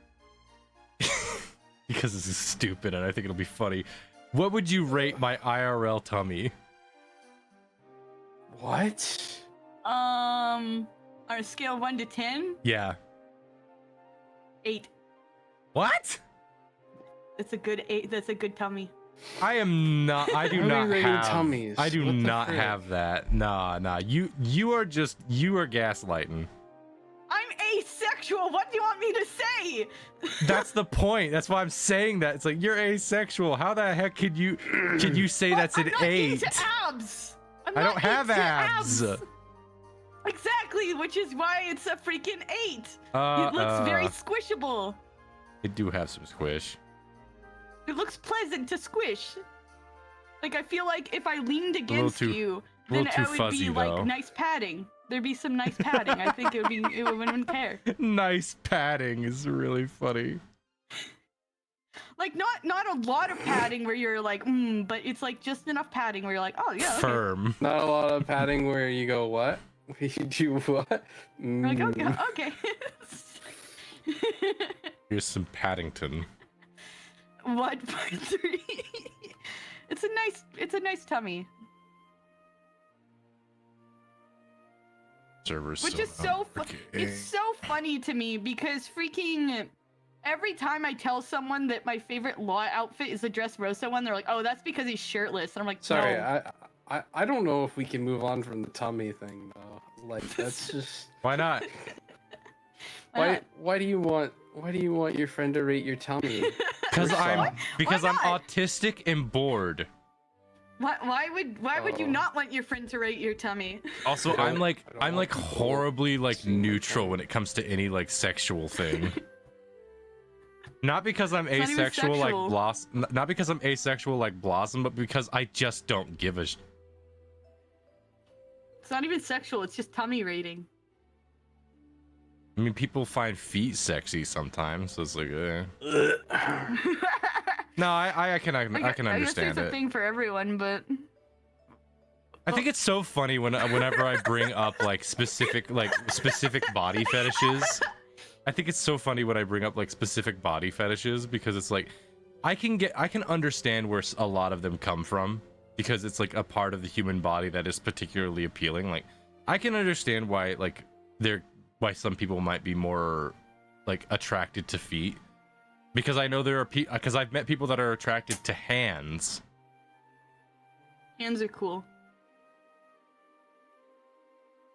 Because this is stupid and I think it'll be funny. What would you rate my IRL tummy? What? On a scale of 1 to 10, Yeah. 8. What? That's a good 8. That's a good tummy. I am not. I do Why are we not rating have. tummies? I do What the not frick? have that. Nah. You are gaslighting. I'm asexual. What do you want me to say? That's the point. That's why I'm saying that. It's like you're asexual. How the heck could you say that's I'm an not 8? into abs. I'm I not don't have into abs. Exactly, which is why it's a freaking 8. It looks very squishable. I do have some squish. It looks pleasant to squish. Like I feel like if I leaned against too- you, a little then too it would fuzzy, be though. like nice padding. There'd be some nice padding. I think it wouldn't care. Nice padding is really funny. Like not a lot of padding where you're like, but it's like just enough padding where you're like, oh yeah, okay. Firm. Not a lot of padding where you go, what? You do what? You're like, Mm. okay. Here's some Paddington. 1.3. It's a nice tummy. Servers. Which is so it's so funny to me because freaking every time I tell someone that my favorite law outfit is the Dressrosa one, they're like, "Oh, that's because he's shirtless." And I'm like, Sorry, no. I don't know if we can move on from the tummy thing though. Like that's just Why not? why do you want your friend to rate your tummy? Because I'm not? autistic and bored. Why would you Oh. not want your friend to rate your tummy? Also, I I'm don't like want people horribly like seeing my neutral tummy. when it comes to any like sexual thing. Not because I'm It's not even asexual like sexual. Blossom, not because I'm asexual like Blossom, but because I just don't give a. It's not even sexual. It's just tummy rating. I mean, people find feet sexy sometimes, so it's like, No, I can I guess understand there's a it. thing for everyone, but I think it's so funny whenever I bring up like specific body fetishes. I think it's so funny when I bring up like specific body fetishes because it's like I can understand where a lot of them come from because it's like a part of the human body that is particularly appealing. Like I can understand why why some people might be more like attracted to feet because I know there are because I've met people that are attracted to hands. hands are cool.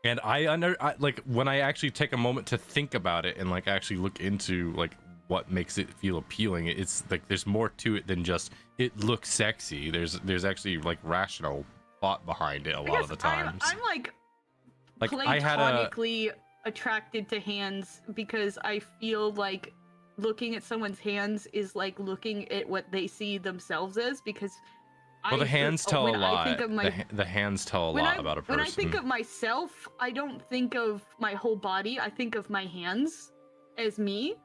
And I like when I actually take a moment to think about it and like actually look into like what makes it feel appealing. It's like there's more to it than just it looks sexy. There's actually like rational thought behind it a lot of the times. I'm like I had a platonically attracted to hands because I feel like looking at someone's hands is like looking at what they see themselves as because well, the hands tell a when lot. I think of my, The hands tell a lot about a person. When I think of myself, I don't think of my whole body. I think of my hands as me.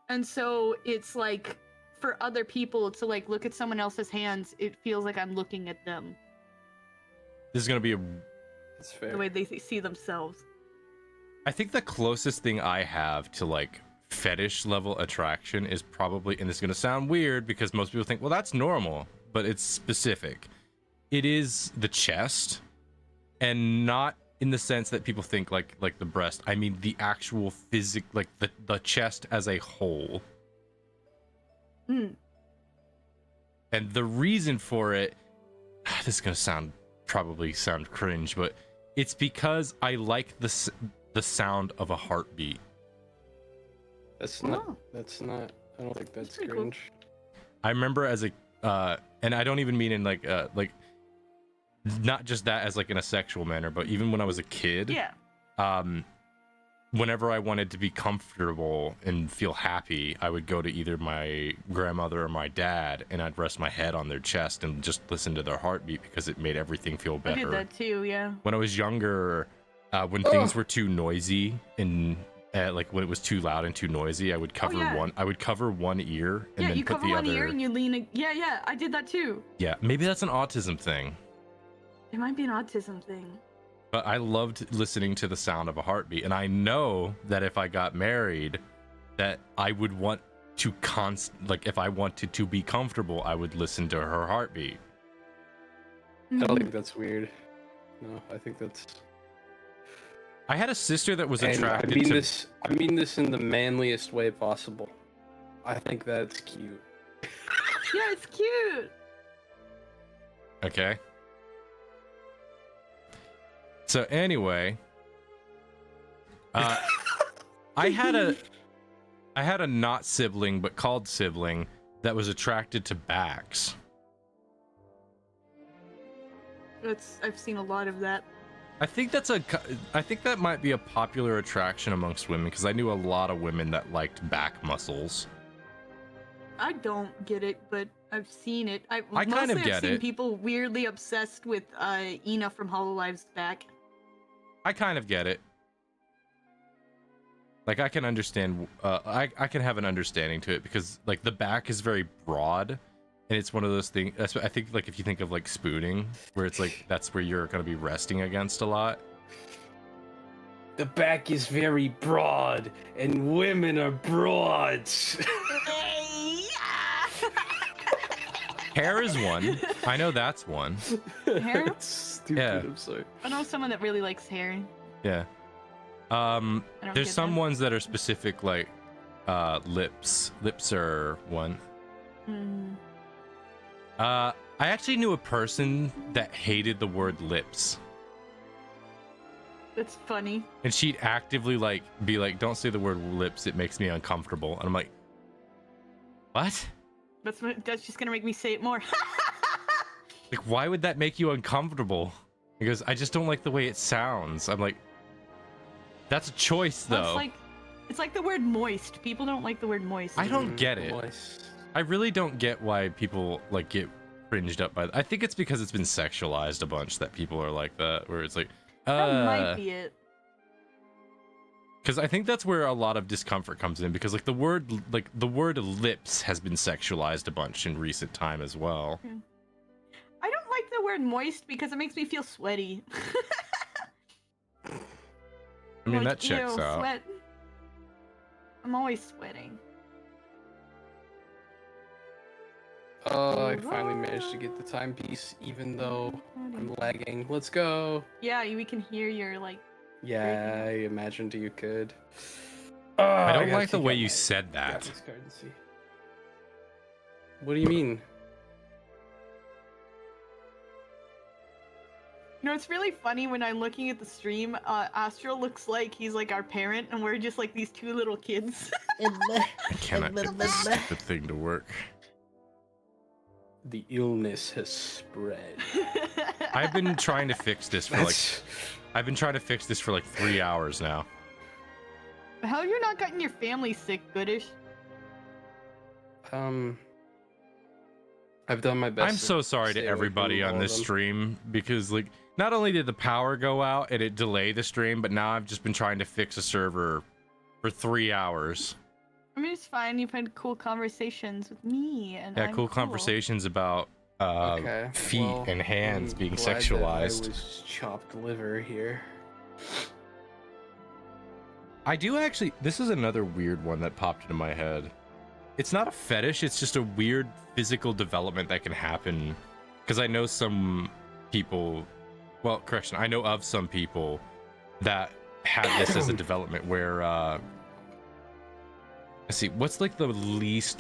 And so it's like for other people to like look at someone else's hands, it feels like I'm looking at them This is gonna be That's fair. the way they see themselves. I think the closest thing I have to like fetish level attraction is probably, and this is gonna sound weird because most people think, well, that's normal. but it's specific. It is the chest, and not in the sense that people think like the breast. I mean the actual like the chest as a whole. Mm. And the reason for it, this is gonna probably sound cringe, but it's because I like the sound of a heartbeat. That's not. I don't think that's pretty cringe. I remember as a and I don't even mean in like not just that as like in a sexual manner, but even when I was a kid, Yeah. Whenever I wanted to be comfortable and feel happy, I would go to either my grandmother or my dad, and I'd rest my head on their chest and just listen to their heartbeat because it made everything feel better. I did that too, yeah. When I was younger, when things were too noisy and like when it was too loud and too noisy, I would cover one ear and Yeah, then you put cover the one other. ear and you lean. Yeah, I did that too. Yeah, maybe that's an autism thing. It might be an autism thing. But I loved listening to the sound of a heartbeat, and I know that if I got married, that I would want to if I wanted to be comfortable, I would listen to her heartbeat. I don't think that's weird. No, I think that's. I had a sister that was And attracted I mean to. this. I mean this in the manliest way possible. I think that's cute. Yeah, it's cute. Okay. So anyway, I had a not sibling but called sibling that was attracted to backs. I've seen a lot of that. I think that might be a popular attraction amongst women because I knew a lot of women that liked back muscles. I don't get it, but I've seen it. I kind of I've get seen it. people weirdly obsessed with Ina from Hololive's back. I kind of get it. Like I can understand. I can have an understanding to it because like the back is very broad, and it's one of those things. I think like if you think of like spooning, where it's like that's where you're gonna be resting against a lot. The back is very broad, and women are broads. Hair is one. I know that's one. Hair? That's stupid. Yeah. I'm sorry. I know someone that really likes hair. Yeah. I don't There's get some that. ones that are specific, like lips. Lips are one. Mm. I actually knew a person that hated the word lips, That's funny. and she'd actively like be like, "Don't say the word lips. It makes me uncomfortable." And I'm like, "What? That's just gonna make me say it more. Like, why would that make you uncomfortable?" He goes, "I just don't like the way it sounds." I'm like, "That's a choice, though." Well, it's like the word moist. People don't like the word moist. I don't get it. Moist. I really don't get why people like get fringed up by that. I think it's because it's been sexualized a bunch that people are like that, where it's like, That might be it. Because I think that's where a lot of discomfort comes in, because like the word lips has been sexualized a bunch in recent time as well. I don't like the word moist because it makes me feel sweaty. I mean, Like, that checks ew, out. Sweat. I'm always sweating. Oh, I finally managed to get the timepiece, even though I'm lagging. Let's go. Yeah, we can hear your like. Yeah, I imagined you could. I don't like the way you said that. Graphics card and see. What do you mean? You know, it's really funny when I'm looking at the stream. Astral looks like he's like our parent, and we're just like these two little kids. I cannot get this stupid thing to work. The illness has spread. I've been trying to fix this for like 3 hours now. How have you not gotten your family sick, Goodish? I've done my best. I'm so sorry to stay away everybody from on all this of them. stream, because like not only did the power go out and it delayed the stream, but now I've just been trying to fix a server for 3 hours. I mean, it's fine. You've had cool conversations with me, and Yeah, I'm cool conversations about Okay, feet well, and hands I'm being glad that sexualized. I was chopped liver here. I do actually. This is another weird one that popped into my head. it's not a fetish, it's just a weird physical development that can happen. Because I know some people, well, correction, I know of some people that have this as a development where, let's see, what's like the least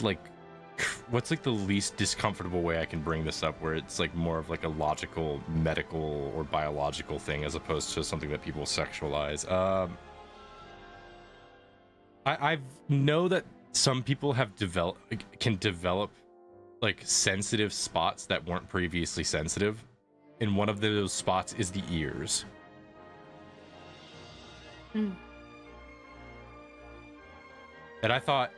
discomfortable way I can bring this up where it's like more of like a logical, medical, or biological thing as opposed to something that people sexualize. I know that some people can develop like sensitive spots that weren't previously sensitive, and one of those spots is the ears. And I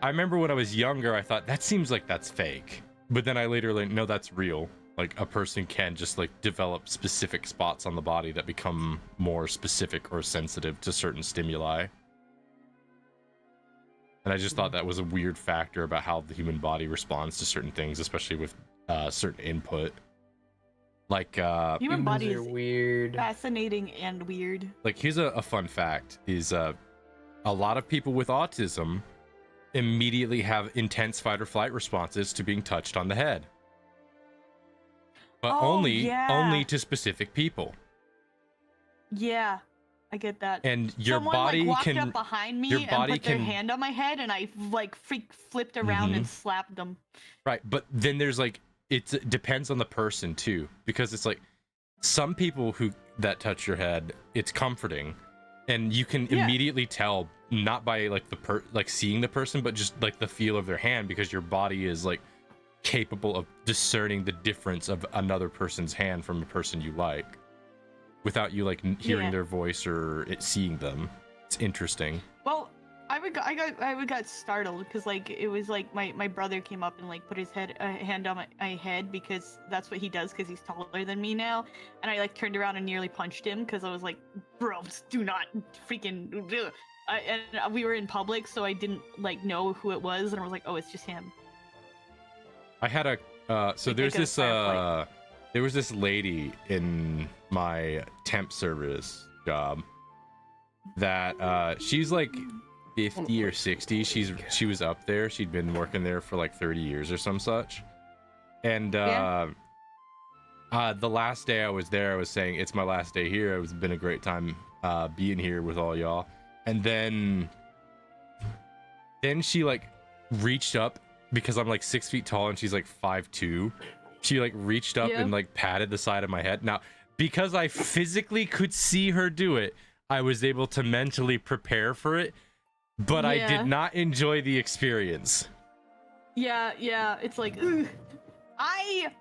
remember when I was younger, I thought that seems like that's fake, but then I later learned no, that's real. Like a person can just like develop specific spots on the body that become more specific or sensitive to certain stimuli. And I just thought that was a weird factor about how the human body responds to certain things, especially with certain input. Like human body are is weird. fascinating and weird. Like here's a fun fact: is a lot of people with autism immediately have intense fight or flight responses to being touched on the head, but only to specific people. Yeah. I get that. And your Someone, body like, walked can up behind me your and body put can their hand on my head, and I like flipped around and slapped them. Right, but then there's like it depends on the person too, because it's like some people that touch your head, it's comforting, and you can immediately tell, not by like like seeing the person, but just like the feel of their hand, because your body is like capable of discerning the difference of another person's hand from a person you like, without you like hearing their voice or seeing them. It's interesting. Well, I got startled because like it was like my brother came up and like put his hand on my head, because that's what he does because he's taller than me now, and I like turned around and nearly punched him because I was like, bro, do not freaking do it. And we were in public, so I didn't like know who it was, and I was like, oh, it's just him. I had a so Like, there's like a this firefly. there was this lady in my temp service job that she's like 50 or 60. She was up there. She'd been working there for like 30 years or some such. And the last day I was there, I was saying it's my last day here. It's been a great time being here with all y'all. And then she like reached up, because I'm like 6 feet tall and she's like 5'2". She like reached up and like patted the side of my head. Now, because I physically could see her do it, I was able to mentally prepare for it, but I did not enjoy the experience. Yeah, it's like, ugh. I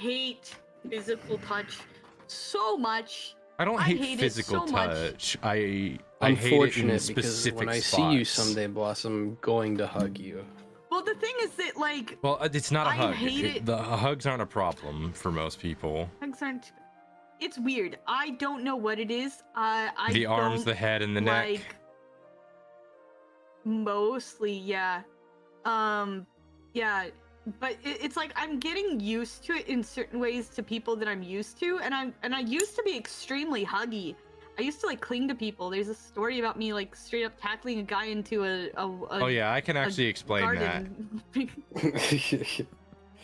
hate physical touch so much. I don't hate physical so much. touch. I hate it in Unfortunate, because specific when I spots. see you someday, Blossom, I'm going to hug you. Well, the thing is that like, Well, it's not a I hug. hate it. The hugs aren't a problem for most people. hugs aren't. It's weird. I don't know what it is. The arms, don't the head, and the neck. like, mostly, yeah. Yeah. But it's like I'm getting used to it in certain ways to people that I'm used to, and I used to be extremely huggy. I used to like cling to people. There's a story about me like straight up tackling a guy into a Oh yeah, I can actually explain that. garden.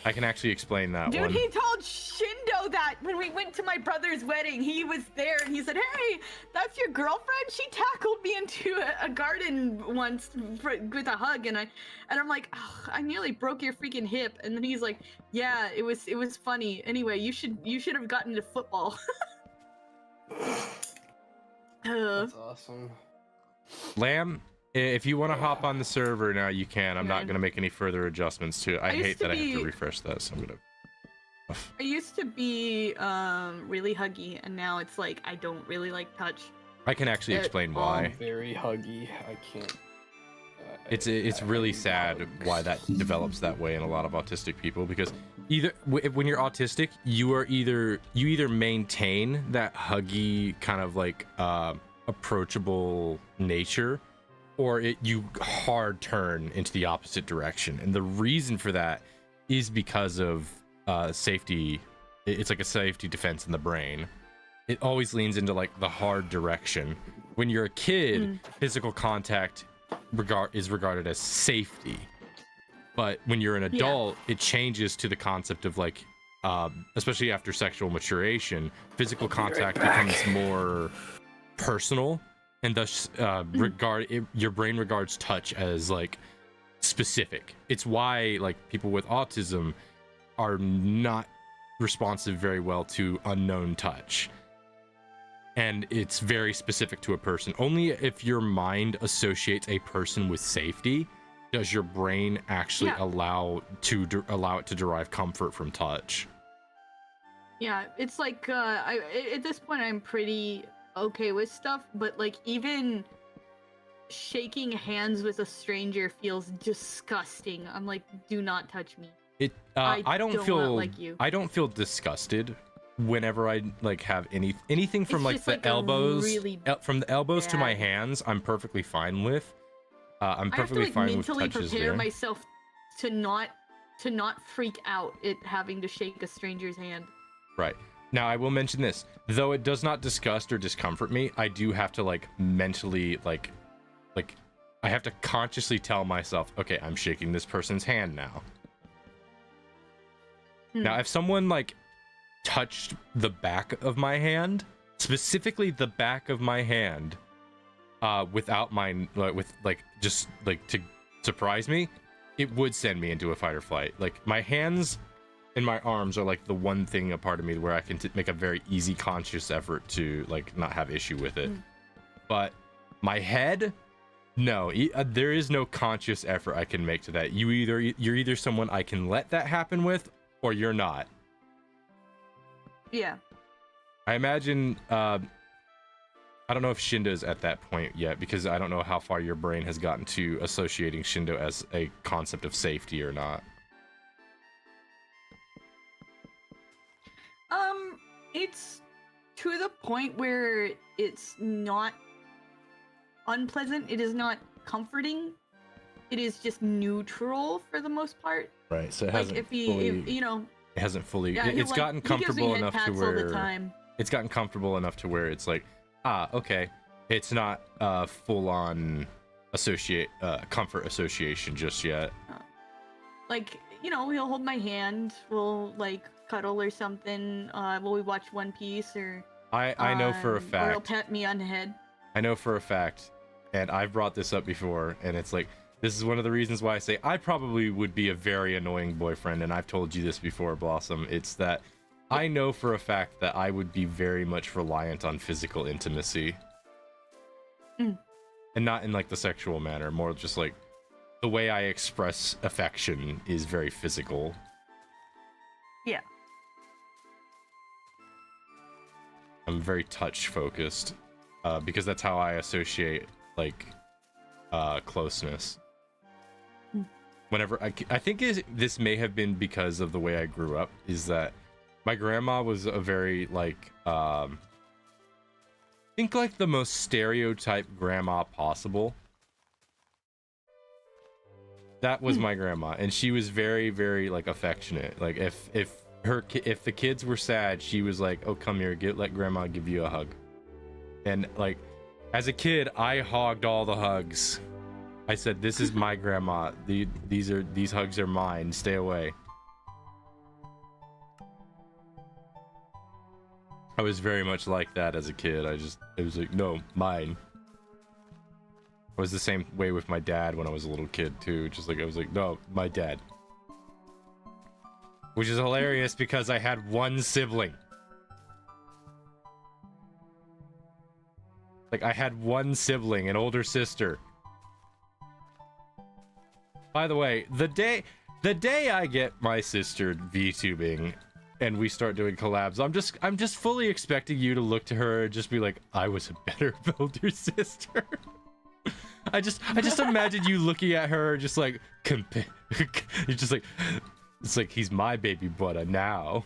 I can actually explain that Dude, one. he told Shindo that when we went to my brother's wedding. He was there and he said, "Hey, that's your girlfriend? She tackled me into a garden once with a hug." And I'm like, "Ugh, I nearly broke your freaking hip." And then he's like, "Yeah, it was funny. Anyway, you should have gotten into football." That's awesome. Lamb, if you want to hop on the server now, you can. I'm not Man. going to make any further adjustments to it. I used hate to that I have to be- refresh that, so I'm going to... I used to be really huggy, and now it's like I don't really like touch. I can actually explain why. Very huggy. I can't. It's really sad why that develops that way in a lot of autistic people, because when you're autistic, you either maintain that huggy kind of like approachable nature, or you hard turn into the opposite direction. And the reason for that is because of safety. It's like a safety defense in the brain. It always leans into like the hard direction. When you're a kid, physical contact is regarded as safety. But when you're an adult, it changes to the concept of like, especially after sexual maturation, physical contact becomes more personal, and thus your brain regards touch as like specific. It's why like people with autism are not responsive very well to unknown touch. And it's very specific to a person. Only if your mind associates a person with safety does your brain actually allow it to derive comfort from touch. Yeah, it's like at this point I'm pretty okay with stuff, but like even shaking hands with a stranger feels disgusting. I'm like, do not touch me. I don't feel like you. I don't feel disgusted whenever I like have anything from It's like just, the like, a elbows really from the elbows to my bad- hands. I'm perfectly fine with. I'm I have to perfectly like fine with mentally touches prepare there. myself to not freak out at having to shake a stranger's hand. Right. Now, I will mention this. Though it does not disgust or discomfort me, I do have to, like, mentally, like, I have to consciously tell myself, okay, I'm shaking this person's hand now. Now, if someone, like, touched the back of my hand, specifically the back of my hand, without my, just, like, to surprise me, it would send me into a fight or flight. Like, my hands and my arms are like the one thing a part of me where I can make a very easy conscious effort to like not have issue with it. But my head, no, there is no conscious effort I can make to that. You're either someone I can let that happen with, or you're not. Yeah. I imagine I don't know if Shindo's at that point yet, because I don't know how far your brain has gotten to associating Shindo as a concept of safety or not. It's to the point where it's not unpleasant, it is not comforting, it is just neutral for the most part. Right, so it Like hasn't if fully, you know, it hasn't fully, yeah, it's gotten he gives me comfortable head enough to pats all the where time. it's gotten comfortable enough to where it's like, okay, it's not full on comfort association just yet. Like, you know, he'll hold my hand, we'll like cuddle or something, while we watch One Piece, or I know for a or he'll fact, pat me on the head. I know for a fact, and I've brought this up before, and it's like, this is one of the reasons why I say I probably would be a very annoying boyfriend, and I've told you this before, Blossom. It's that I know for a fact that I would be very much reliant on physical intimacy. And not in like the sexual manner, more just like the way I express affection is very physical. Yeah. I'm very touch focused, because that's how I associate like closeness. Whenever I think this may have been because of the way I grew up, is that my grandma was a very like think like the most stereotype grandma possible. That was my grandma, and she was very, very like affectionate. Like if the kids were sad, she was like, "Oh, come here, let grandma give you a hug." And like as a kid, I hogged all the hugs. I said, "This is my grandma. These hugs are mine. Stay away." I was very much like that as a kid. It was like, "No, mine." I was the same way with my dad when I was a little kid too. Just like I was like, "No, my dad." Which is hilarious because I had one sibling. Like I had one sibling, an older sister. By the way, the day I get my sister VTubing and we start doing collabs, I'm just fully expecting you to look to her and just be like, "I was a better builder sister." I just imagine you looking at her just like you're just like, it's like, he's my baby brother now.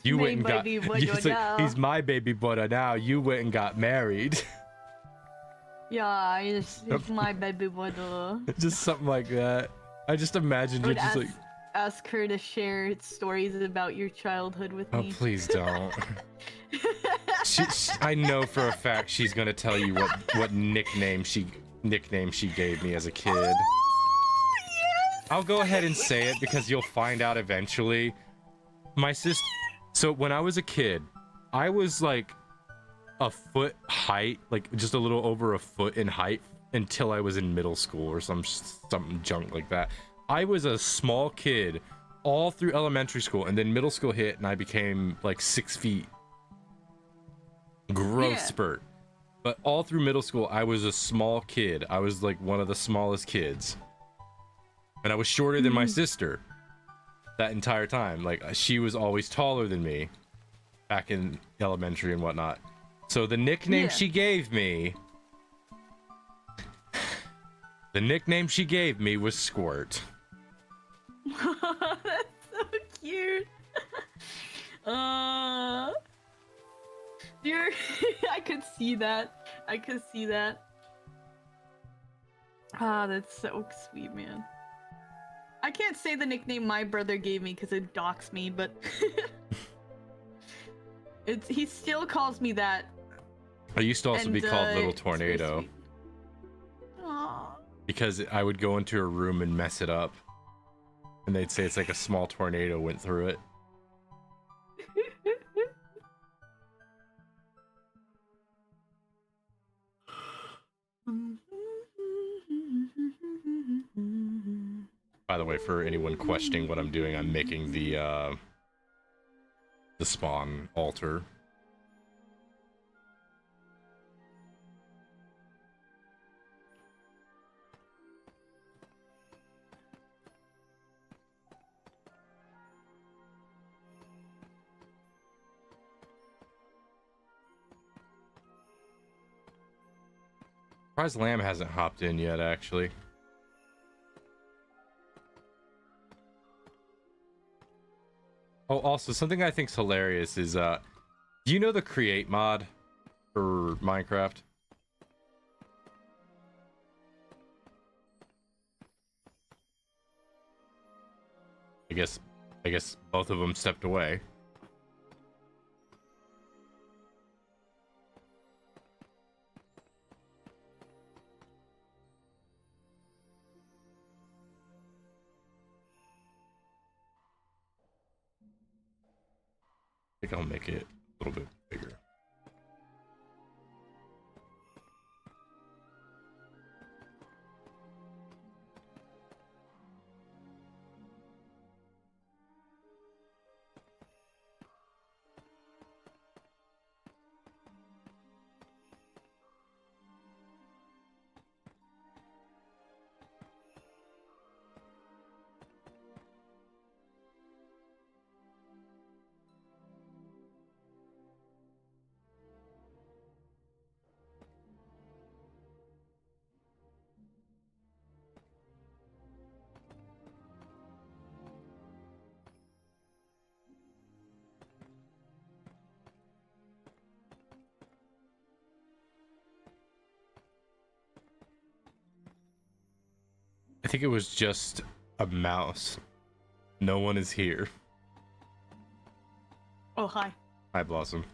You went and got he's my baby brother now. You went and got married. Yeah, it's my baby brother. Just something like that. I just imagined I you would just like, ask her to share stories about your childhood with "Oh, me. please don't." I know for a fact she's gonna tell you what nickname she nickname she gave me as a kid. Oh, yes! I'll go ahead and say it because you'll find out eventually. My sister. So when I was a kid, I was like a foot height, like just a little over a foot in height until I was in middle school or something junk like that. I was a small kid all through elementary school, and then middle school hit and I became like 6 feet. Growth spurt. But all through middle school, I was a small kid. I was like one of the smallest kids. And I was shorter than my sister that entire time. Like, she was always taller than me back in elementary and whatnot. So the nickname she gave me... The nickname she gave me was Squirt. That's so cute. You're I could see that. I could see that. Ah, that's so sweet, man. I can't say the nickname my brother gave me because it docks me, but he still calls me that. I used to also be called Little it's Tornado. really sweet. Aw. Because I would go into a room and mess it up. And they'd say it's like a small tornado went through it. By the way, for anyone questioning what I'm doing, I'm making the spawn altar. Surprised Lamb hasn't hopped in yet, actually. Oh, also, something I think's hilarious is, do you know the create mod for Minecraft? I guess both of them stepped away. I think I'll make it a little bit bigger. I think it was just a mouse. No one is here. Oh, hi. Hi, Blossom.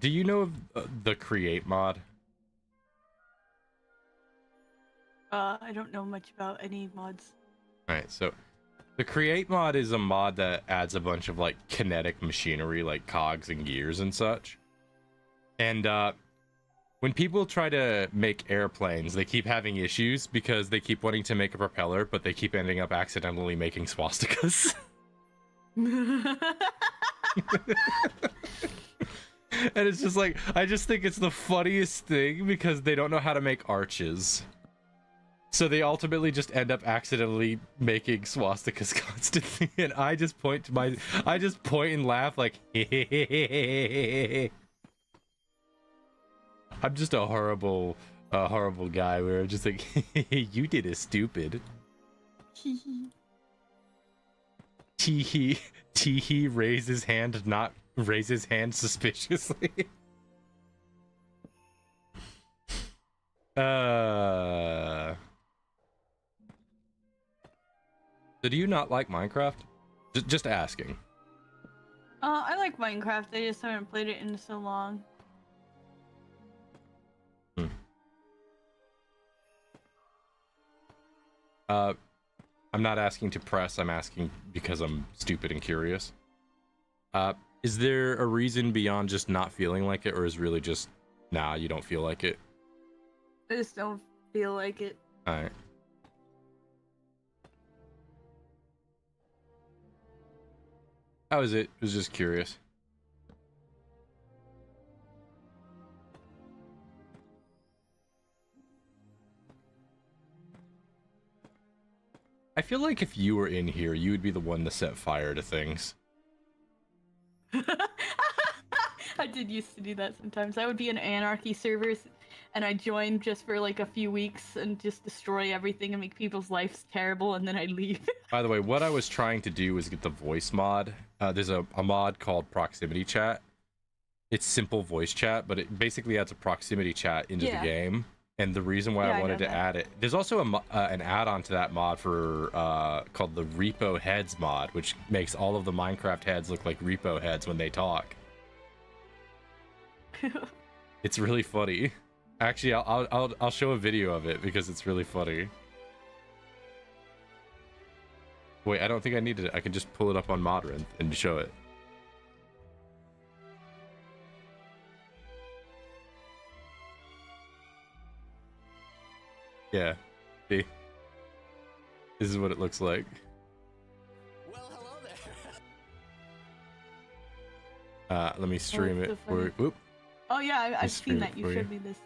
Do you know of the create mod? I don't know much about any mods. Alright, so the create mod is a mod that adds a bunch of like kinetic machinery like cogs and gears and such. And when people try to make airplanes, they keep having issues because they keep wanting to make a propeller, but they keep ending up accidentally making swastikas. And it's just like, I just think it's the funniest thing because they don't know how to make arches. So they ultimately just end up accidentally making swastikas constantly, and I just point and laugh like, I'm just a horrible guy where I'm just like, you did it stupid. Tee raise his hand, not raise his hand suspiciously. So do you not like Minecraft? Just asking. I like Minecraft. I just haven't played it in so long. I'm not asking to press, I'm asking because I'm stupid and curious. Is there a reason beyond just not feeling like it, or is really just, nah, you don't feel like it? I just don't feel like it. Alright. That was it. I was just curious. I feel like if you were in here, you would be the one to set fire to things. I did used to do that sometimes. I would be in anarchy servers and I'd join just for like a few weeks and just destroy everything and make people's lives terrible, and then I'd leave. By the way, what I was trying to do was get the voice mod. There's a mod called proximity chat. It's simple voice chat, but it basically adds a proximity chat into the game. And the reason why I wanted to add it, there's also an add-on to that mod for called the Repo Heads mod, which makes all of the Minecraft heads look like Repo heads when they talk. It's really funny. Actually, I'll show a video of it because it's really funny. Wait, I don't think I needed it. I can just pull it up on Modern and show it. Yeah. See? This is what it looks like. Well, hello there. Let me stream so it for you. Whoop. Oh yeah, I've seen that. You for showed me this.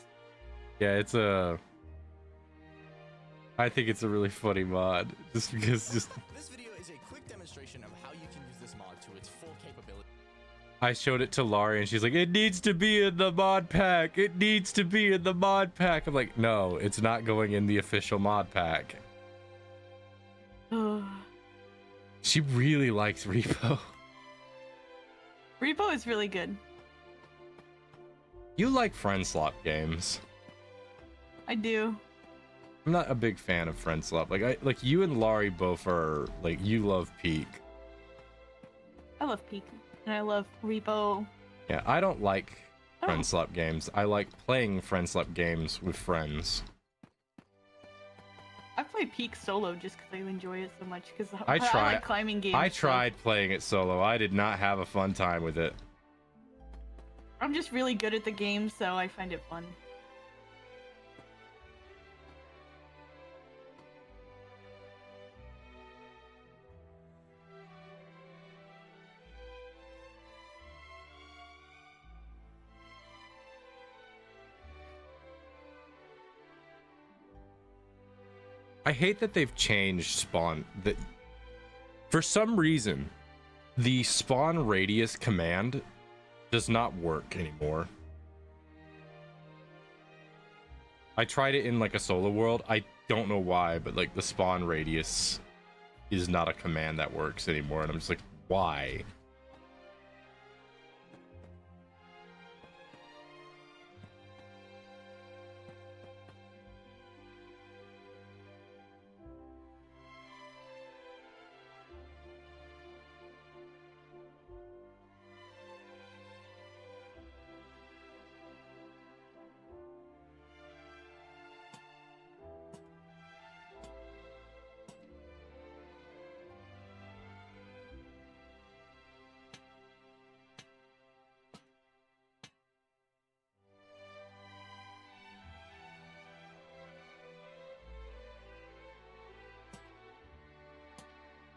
Yeah, it's a... I think it's a really funny mod. Just because This video is a quick demonstration of how you can use this mod to its full capability. I showed it to Laurie and she's like, it needs to be in the mod pack. It needs to be in the mod pack. I'm like, no, it's not going in the official mod pack. She really likes Repo. Repo is really good. You like friend swap games. I do. I'm not a big fan of friend swap. Like you and Laurie both are like, you love Peak. I love Peak and I love Repo. Yeah, I don't like friend swap games. I like playing friend swap games with friends. I play Peak solo just because I enjoy it so much. Because I like climbing games. I tried playing it solo. I did not have a fun time with it. I'm just really good at the game, so I find it fun. I hate that they've changed spawn. That for some reason, the spawn radius command does not work anymore. I tried it in like a solo world. I don't know why, but like the spawn radius is not a command that works anymore, and I'm just like, why?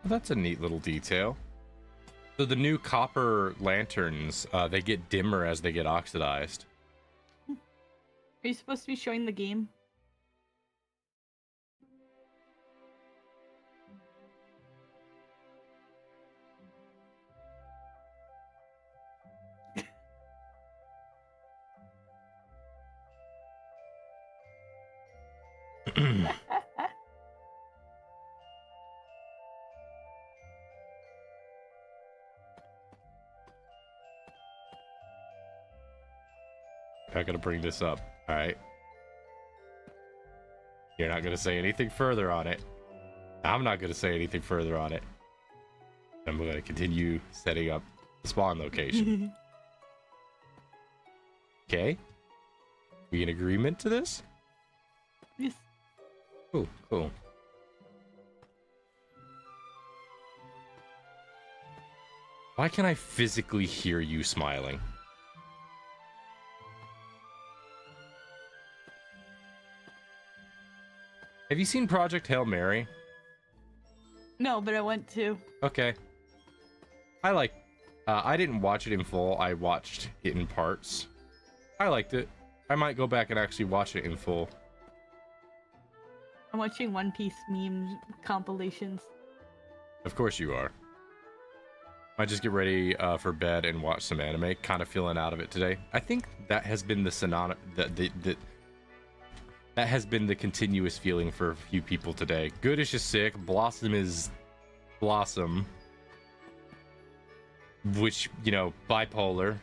That's a neat little detail. So the new copper lanterns, they get dimmer as they get oxidized. Are you supposed to be showing the game? I gotta bring this up, alright? You're not gonna say anything further on it. I'm not gonna say anything further on it. I'm gonna continue setting up the spawn location. Okay? We in agreement to this? Yes. Cool, cool. Why can I physically hear you smiling? Have you seen Project Hail Mary? No, but I want to. Okay. I didn't watch it in full. I watched it in parts. I liked it. I might go back and actually watch it in full. I'm watching One Piece meme compilations. Of course you are. Might just get ready for bed and watch some anime. Kind of feeling out of it today. I think that has been that has been the continuous feeling for a few people today. Good is just sick. Blossom is Blossom. Which, you know, bipolar.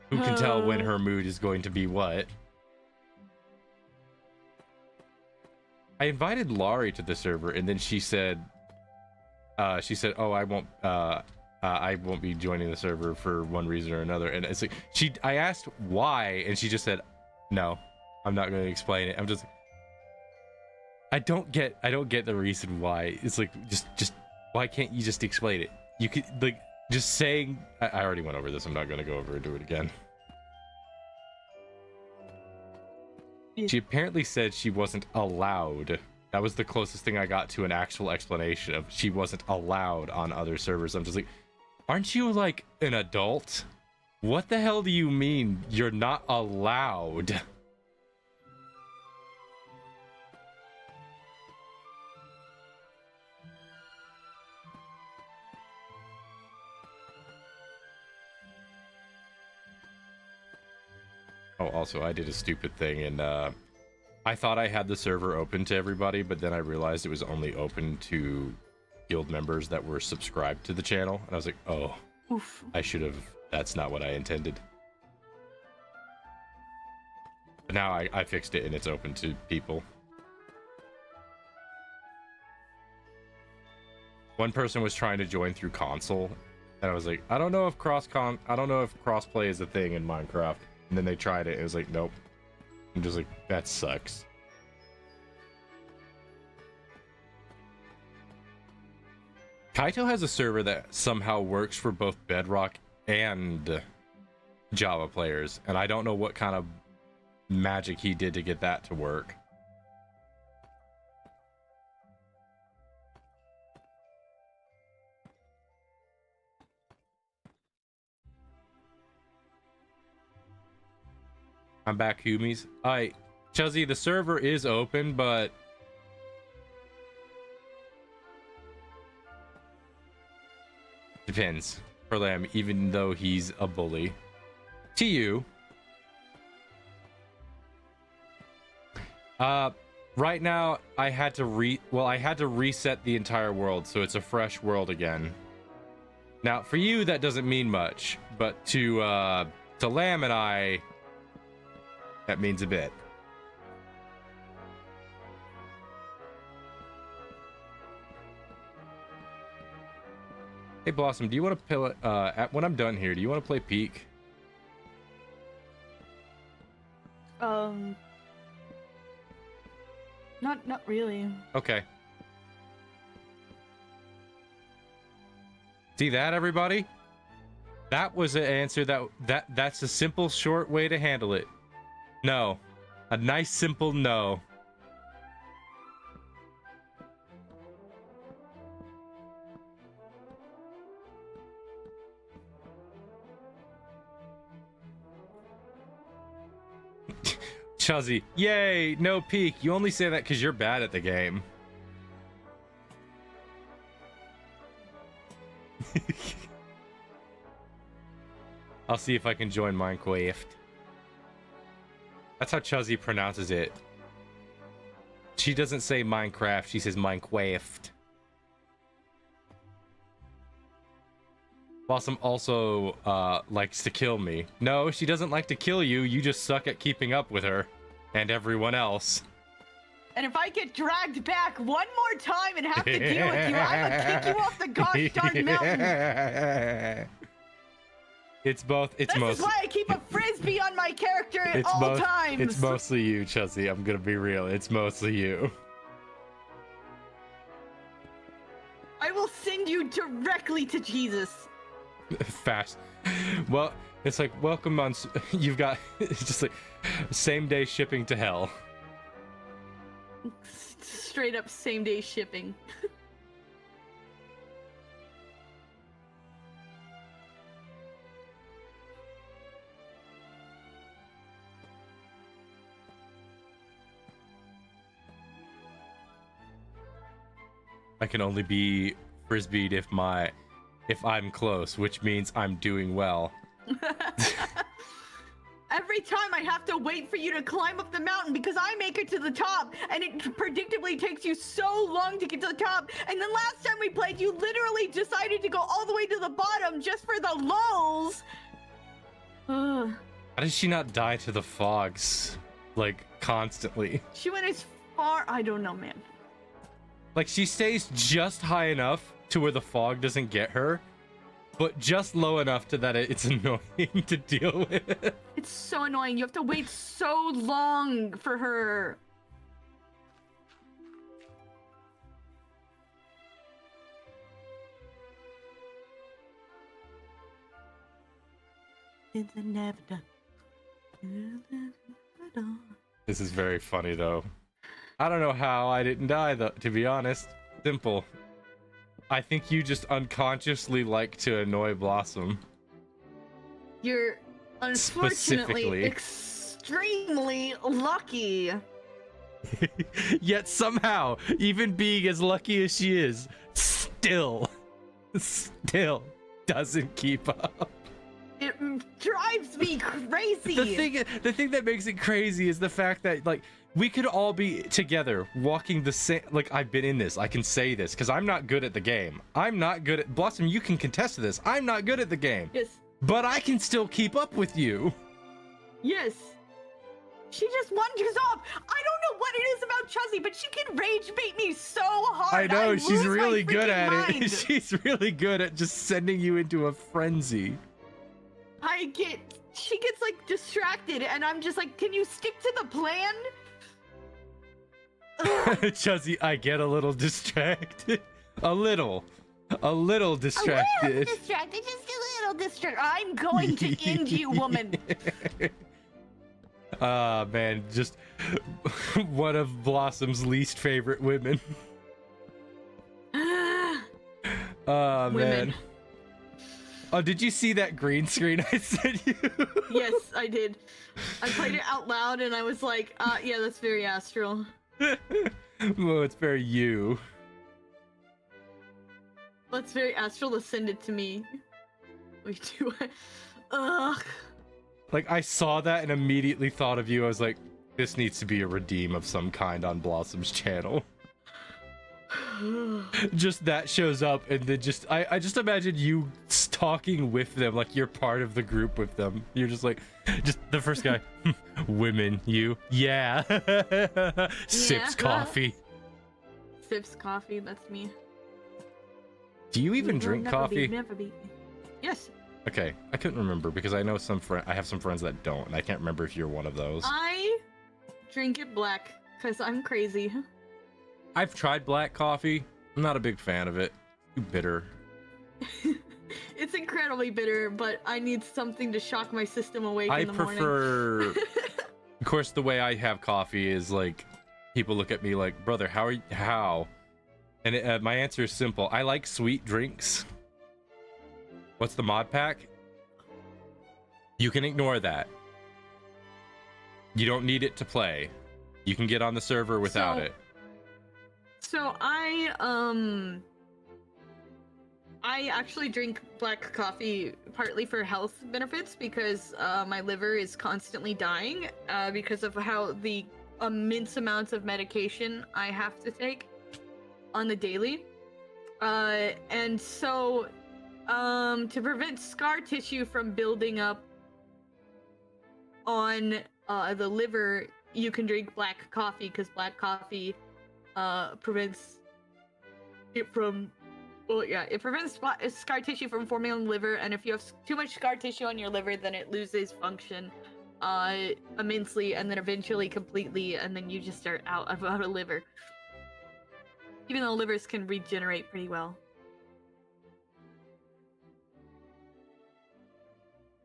Who can tell when her mood is going to be what? I invited Laurie to the server, and then she said, "Oh, I won't be joining the server for one reason or another." And it's like I asked why, and she just said, "No, I'm not going to explain it." I'm just, I don't get the reason why. It's like just why can't you just explain it? You could, like, just saying. I already went over this. I'm not going to go over and do it again. She apparently said she wasn't allowed. That was the closest thing I got to an actual explanation of she wasn't allowed on other servers. I'm just like, aren't you like an adult? What the hell do you mean you're not allowed? Oh, also, I did a stupid thing, and I thought I had the server open to everybody, but then I realized it was only open to guild members that were subscribed to the channel, and I was like, oh, Oof. I should have, that's not what I intended. But now I fixed it, and it's open to people. One person was trying to join through console, and I was like, I don't know if crossplay is a thing in Minecraft. And then they tried it. It was like, nope. I'm just like, that sucks. Kaito has a server that somehow works for both Bedrock and Java players. And I don't know what kind of magic he did to get that to work. I'm back, Humies. Alright, Chuzzy, the server is open, but depends for Lamb, even though he's a bully. To you. Right now, I had to reset the entire world, so it's a fresh world again. Now, for you, that doesn't mean much, but to Lamb and I, that means a bit. Hey Blossom, do you want to play? When I'm done here, do you want to play Peak? Not really. Okay. See that, everybody? That was an answer that's a simple, short way to handle it. No. A nice, simple no. Chuzzy, yay, no Peak. You only say that because you're bad at the game. I'll see if I can join Minecraft. That's how Chuzzy pronounces it. She doesn't say Minecraft, she says Minecraft. Blossom also likes to kill me. No, she doesn't like to kill you, you just suck at keeping up with her. And everyone else. And if I get dragged back one more time and have to deal with you, I will kick you off the gosh darn mountain. It's both. This is why I keep a frisbee on my character at all times. It's mostly you, Chelsea. I'm gonna be real. It's mostly you. I will send you directly to Jesus. Fast. Well, it's like, welcome on. You've got. It's just like same day shipping to hell. Straight up same day shipping. I can only be frisbeed if I'm close, which means I'm doing well. Every time I have to wait for you to climb up the mountain because I make it to the top, and it predictably takes you so long to get to the top. And then last time we played, you literally decided to go all the way to the bottom just for the lulz. Ugh. How does she not die to the fogs, like, constantly? She went as far. I don't know, man. Like, she stays just high enough to where the fog doesn't get her, but just low enough to that it's annoying to deal with. It's so annoying. You have to wait so long for her. It's never done. This is very funny, though. I don't know how I didn't die, though, to be honest. Simple. I think you just unconsciously like to annoy Blossom. You're unfortunately extremely lucky. Yet somehow, even being as lucky as she is, still doesn't keep up. It drives me crazy. The thing that makes it crazy is the fact that, like, we could all be together walking the same. Like, I've been in this. I can say this because I'm not good at the game. I'm not good at Blossom. You can contest to this. I'm not good at the game. Yes. But I can still keep up with you. Yes. She just wanders off. I don't know what it is about Chuzzy, but she can rage bait me so hard. I know. She's lose really my good freaking at it. mind. She's really good at just sending you into a frenzy. She gets like distracted, and I'm just like, can you stick to the plan? Chuzzy, I get a little distracted. A little distracted. A little distracted, just a little distracted. I'm going to end you, woman. Man, just one of Blossom's least favorite women. Women. Man. Oh, did you see that green screen I sent you? Yes, I did. I played it out loud, and I was like, yeah, that's very astral. Well, it's very you. That's very astral to send it to me. We do. Ugh. Like, I saw that and immediately thought of you. I was like, this needs to be a redeem of some kind on Blossom's channel. Just that shows up, and then just I just imagine you talking with them like you're part of the group with them. You're just like, just the first guy. Women, you, yeah. Sips coffee. Sips coffee, that's me. Do you even drink coffee? Never be. Yes. Okay, I couldn't remember because I know I have some friends that don't, and I can't remember if you're one of those. I drink it black because I'm crazy. I've tried black coffee. I'm not a big fan of it. Too bitter. It's incredibly bitter, but I need something to shock my system awake in the morning. I prefer. Of course, the way I have coffee is like, people look at me like, brother, how are you? How? And my answer is simple. I like sweet drinks. What's the mod pack? You can ignore that. You don't need it to play. You can get on the server without it. So I actually drink black coffee partly for health benefits because my liver is constantly dying because of how the immense amounts of medication I have to take on the daily. And so to prevent scar tissue from building up on the liver, you can drink black coffee because black coffee prevents it from, well, yeah, it prevents scar tissue from forming on the liver, and if you have too much scar tissue on your liver, then it loses function immensely, and then eventually completely, and then you just start out of a liver. Even though livers can regenerate pretty well.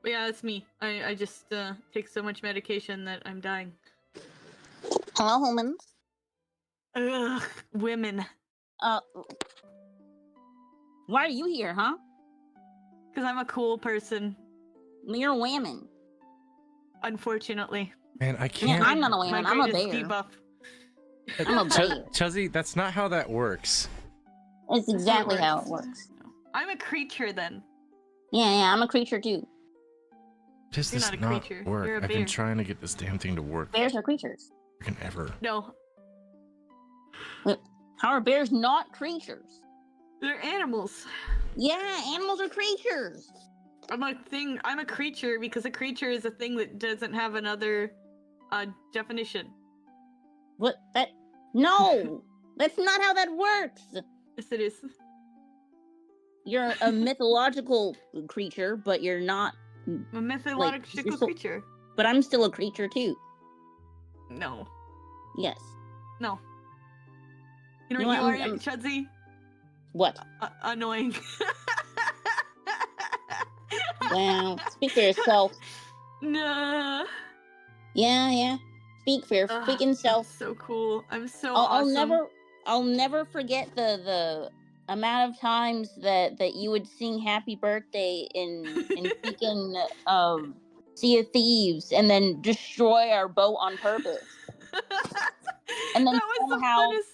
Yeah, it's me. I just take so much medication that I'm dying. Hello, humans. Ugh, women. Why are you here, huh? Because I'm a cool person, You're women. unfortunately. Man, I Yeah, can't. I'm not a My woman. I'm a greatest bear. debuff. I'm a bear. Chuzzy, that's not how that works. It's exactly how it works. I'm a creature then. Yeah, I'm a creature too. Does You're this not a not creature. work? You're a I've been bear. trying to get this damn thing to work Bears are creatures. freaking ever. No, How are bears not creatures? they're animals. Yeah, animals are creatures. I'm a creature because a creature is a thing that doesn't have another definition. What? That? No, that's not how that works. Yes, it is. You're a mythological creature, but you're not. I'm a mythological you're so- creature. But I'm still a creature too. No. Yes. No. You know You what know you what, are, Chudzy? What? Annoying. Well, speak for yourself. Nah. Yeah. Speak for your Ugh, freaking I'm self. so cool. I'm so I'll awesome. I'll never forget the amount of times that you would sing Happy Birthday in freaking Sea of Thieves and then destroy our boat on purpose. And then That was somehow- the funnest.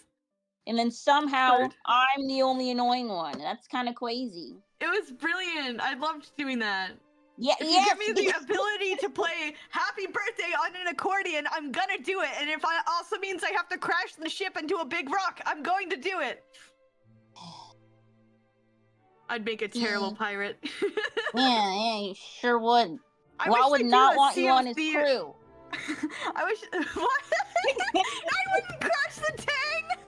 And then somehow Bird. I'm the only annoying one. That's kind of crazy. It was brilliant. I loved doing that. Yeah, If yes. you give me the ability to play Happy Birthday on an accordion, I'm gonna do it. And if it also means I have to crash the ship into a big rock, I'm going to do it. I'd make a terrible pirate. yeah, you sure would. I Well, I wish would they'd do not a want Sea you of on his Thieves- crew. I wish. What? I wouldn't crash the tang.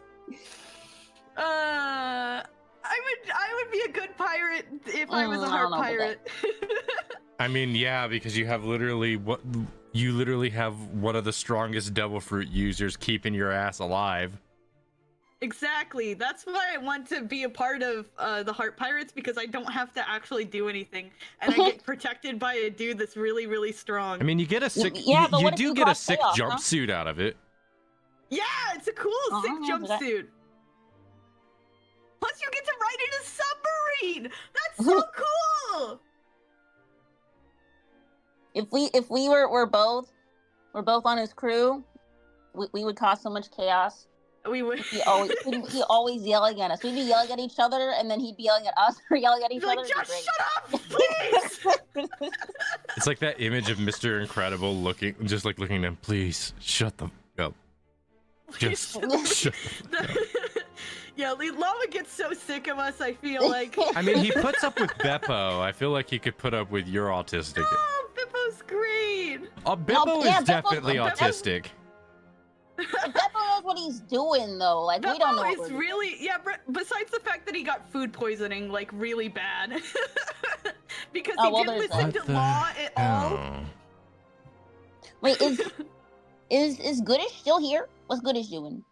I would be a good pirate if I was a I heart don't know about pirate. I mean, yeah, because you literally have one of the strongest devil fruit users keeping your ass alive. Exactly. That's why I want to be a part of the Heart Pirates, because I don't have to actually do anything, and I get protected by a dude that's really, really strong. I mean, you get a sick. Yeah, but you what if do you get a cross sick chaos, huh? jumpsuit out of it. Yeah, it's a cool, sick Uh-huh, but that- jumpsuit. Plus, you get to ride in a submarine. That's so cool. If we were both on his crew, we would cause so much chaos. We would. He always yelling at us. We'd be yelling at each other, and then he'd be yelling at us or yelling at each Be other. like, It'd be just great. shut up, please. It's like that image of Mr. Incredible looking at him. Please shut the up. Just shut the fuck up. Yeah, Llama gets so sick of us, I feel like. I mean, he puts up with Beppo. I feel like he could put up with your autistic. Oh, Bippo's great. Beppo yeah, is Beppo's- definitely Beppo's- autistic. Beppo knows what he's doing, though. Like, we don't know. Beppo what is we're doing. really, yeah, besides the fact that he got food poisoning, like, really bad. Because Oh, he well, didn't there's listen that. to law at all. Oh. Wait, is Goodish still here? What's Goodish doing?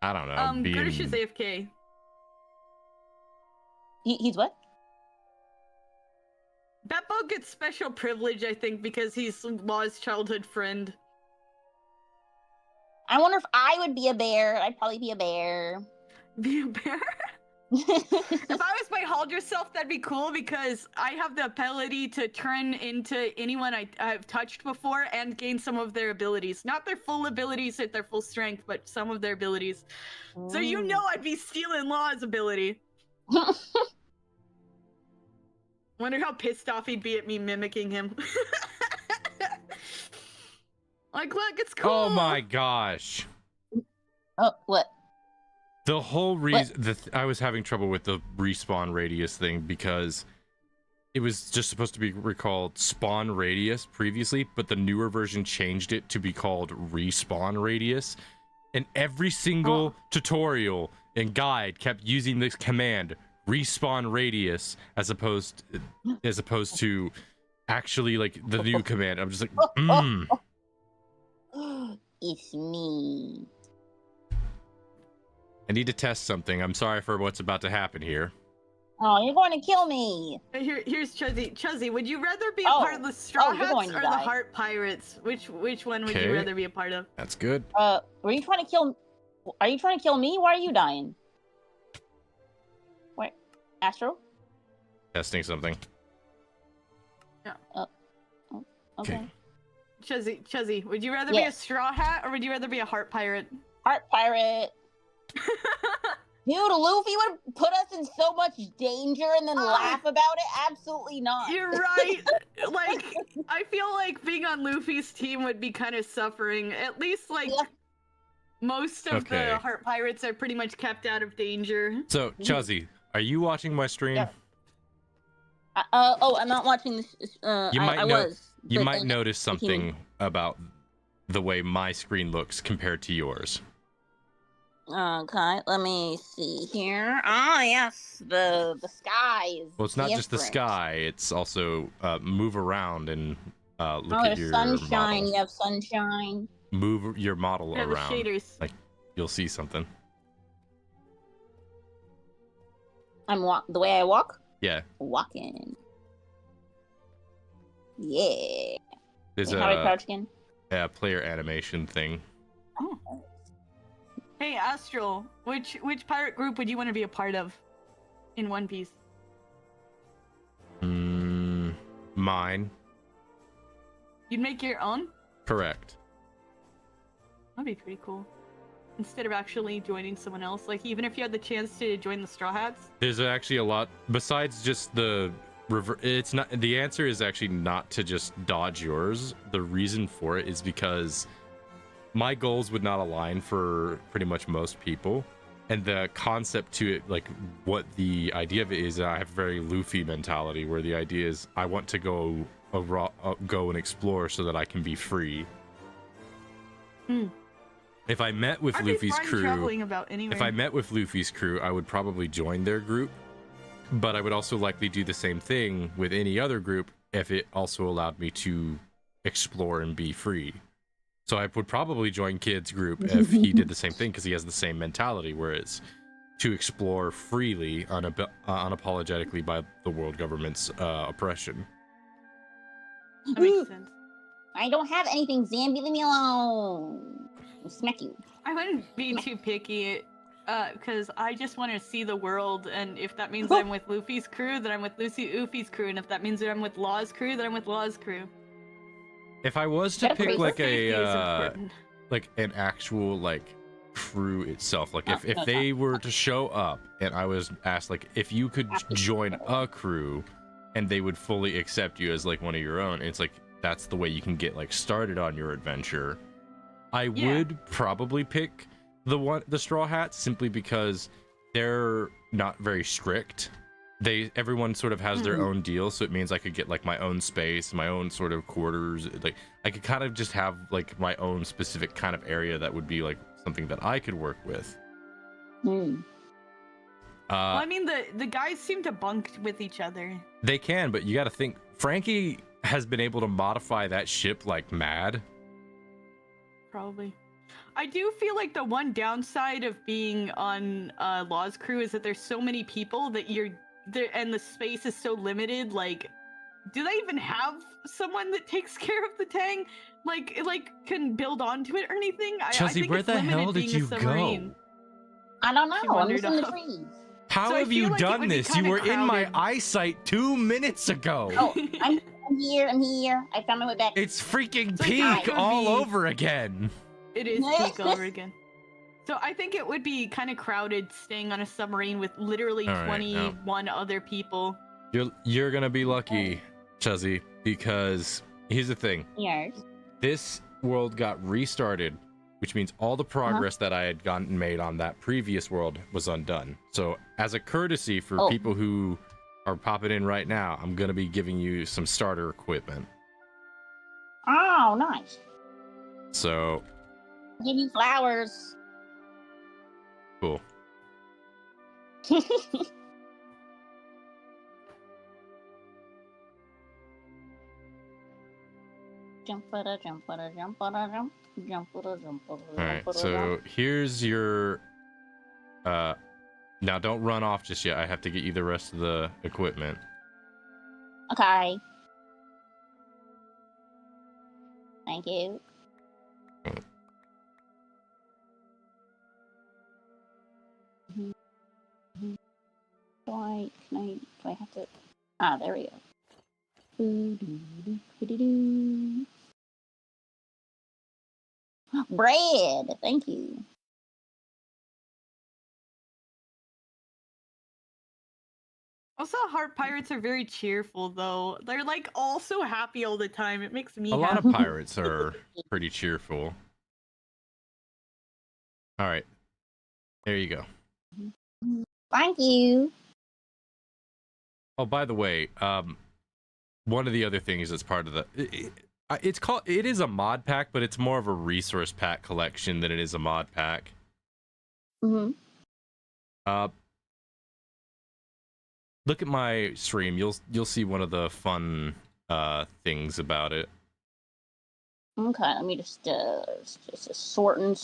I don't know. British is AFK. He's what? Beppo gets special privilege, I think, because he's Law's childhood friend. I wonder if I would be a bear. I'd probably be a bear. Be a bear? If I was my Halder self, that'd be cool, because I have the ability to turn into anyone I've touched before and gain some of their abilities. Not their full abilities at their full strength, but some of their abilities. So you know I'd be stealing Law's ability. Wonder how pissed off he'd be at me mimicking him. Like, look, it's cool. Oh my gosh. Oh, what? The whole reason I was having trouble with the respawn radius thing because it was just supposed to be recalled spawn radius previously, but the newer version changed it to be called respawn radius. And every single tutorial and guide kept using this command respawn radius as opposed to actually like the new command. I'm just like, It's me. I need to test something. I'm sorry for what's about to happen here. Oh, you're going to kill me. Here's Chuzzy. Chuzzy, would you rather be a Oh. part of the Straw Oh, you're going Hats to or the die. Heart Pirates? Which one would Okay. you rather be a part of? That's good. Were you trying to kill? Are you trying to kill me? Why are you dying? Wait, Astro? Testing something. Okay. Chuzzy, would you rather be a Yes. Straw Hat or would you rather be a Heart Pirate? Heart pirate. Dude, Luffy would put us in so much danger and then laugh about it. Absolutely not. You're right. Like, I feel like being on Luffy's team would be kind of suffering. At least, like, Yeah. most of Okay. the Heart Pirates are pretty much kept out of danger. So, Chuzzy, are you watching my stream? Yeah. Oh, I'm not watching this. You might I know- was. You but might then- notice something about the way my screen looks compared to yours. Okay, let me see here. Ah, yes, the sky is. Well, it's not just the different. sky; it's also move around and look Oh, at there's your sunshine. model. You have sunshine. Move your model Yeah, the around. shaders. Like you'll see something. The way I walk. Yeah, Walking. Yeah. there's Wait, how do I a crouch again? player animation thing. Hey, Astral, which pirate group would you want to be a part of in One Piece? Mine, You'd make your own? correct. That'd be pretty cool. Instead of actually joining someone else, like even if you had the chance to join the Straw Hats. There's actually a lot besides just the it's not the answer is actually not to just dodge yours. The reason for it is because my goals would not align for pretty much most people, and the concept to it, like what the idea of it is, I have a very Luffy mentality where the idea is I want to go and explore so that I can be free. If I met with I'd be Luffy's fine crew, traveling about anywhere. if I met with Luffy's crew, I would probably join their group, but I would also likely do the same thing with any other group if it also allowed me to explore and be free. So I would probably join Kid's group if he did the same thing, because he has the same mentality, whereas to explore freely, unapologetically by the world government's oppression. That makes sense. I don't have anything, Zambi. Leave me alone. I'll smack you. I wouldn't be too picky, because I just want to see the world, and if that means I'm with Luffy's crew, then I'm with Luffy's crew, and if that means that I'm with Law's crew, then I'm with Law's crew. If I was to That's pick great. like Safety is a important. like an actual like crew itself, like if Oh, they were to show up and I was asked like if you could join a crew and they would fully accept you as like one of your own, it's like that's the way you can get like started on your adventure. I Yeah. would probably pick the Straw Hats simply because they're not very strict. Everyone sort of has their own deal, so it means I could get like my own space, my own sort of quarters. Like I could kind of just have like my own specific kind of area that would be like something that I could work with. Well, I mean, the guys seem to bunk with each other. They can, but you got to think Frankie has been able to modify that ship like mad. Probably. I do feel like the one downside of being on Law's crew is that there's so many people that you're there, and the space is so limited. Like, do they even have someone that takes care of the Tang? Like can build onto it or anything? I Chuzzy, think where it's the limited hell did being a you go? submarine. I don't She know. I'm wandered just in the off. trees. How So I have feel you like it done would be this? You kinda were in my crowded. eyesight 2 minutes ago. Oh, I'm here. I'm here. I found my way back. It's freaking So yeah, it peak would all be- over again. It is peak over again. So I think it would be kind of crowded staying on a submarine with literally All right, 21 other people. You're gonna be lucky, Chuzzy, because here's the thing. Yes. This world got restarted, which means all the progress that I had gotten made on that previous world was undone. So as a courtesy for people who are popping in right now, I'm gonna be giving you some starter equipment. Oh, nice. So Give you flowers. cool. Jump, jump, jump, jump, jump, jump, jump. All right, so here's your Now don't run off just yet. I have to get you the rest of the equipment. Okay. Thank you. Do I have to? Ah, there we go. Bread. Thank you. Also, heart pirates are very cheerful, though. They're like all so happy all the time. It makes me A lot happy. of pirates are pretty cheerful. All right. There you go. Thank you. Oh, by the way, one of the other things that's part of the it is a mod pack, but it's more of a resource pack collection than it is a mod pack. Mm-hmm. Look at my stream. You'll see one of the fun things about it. Okay, let me just sorting.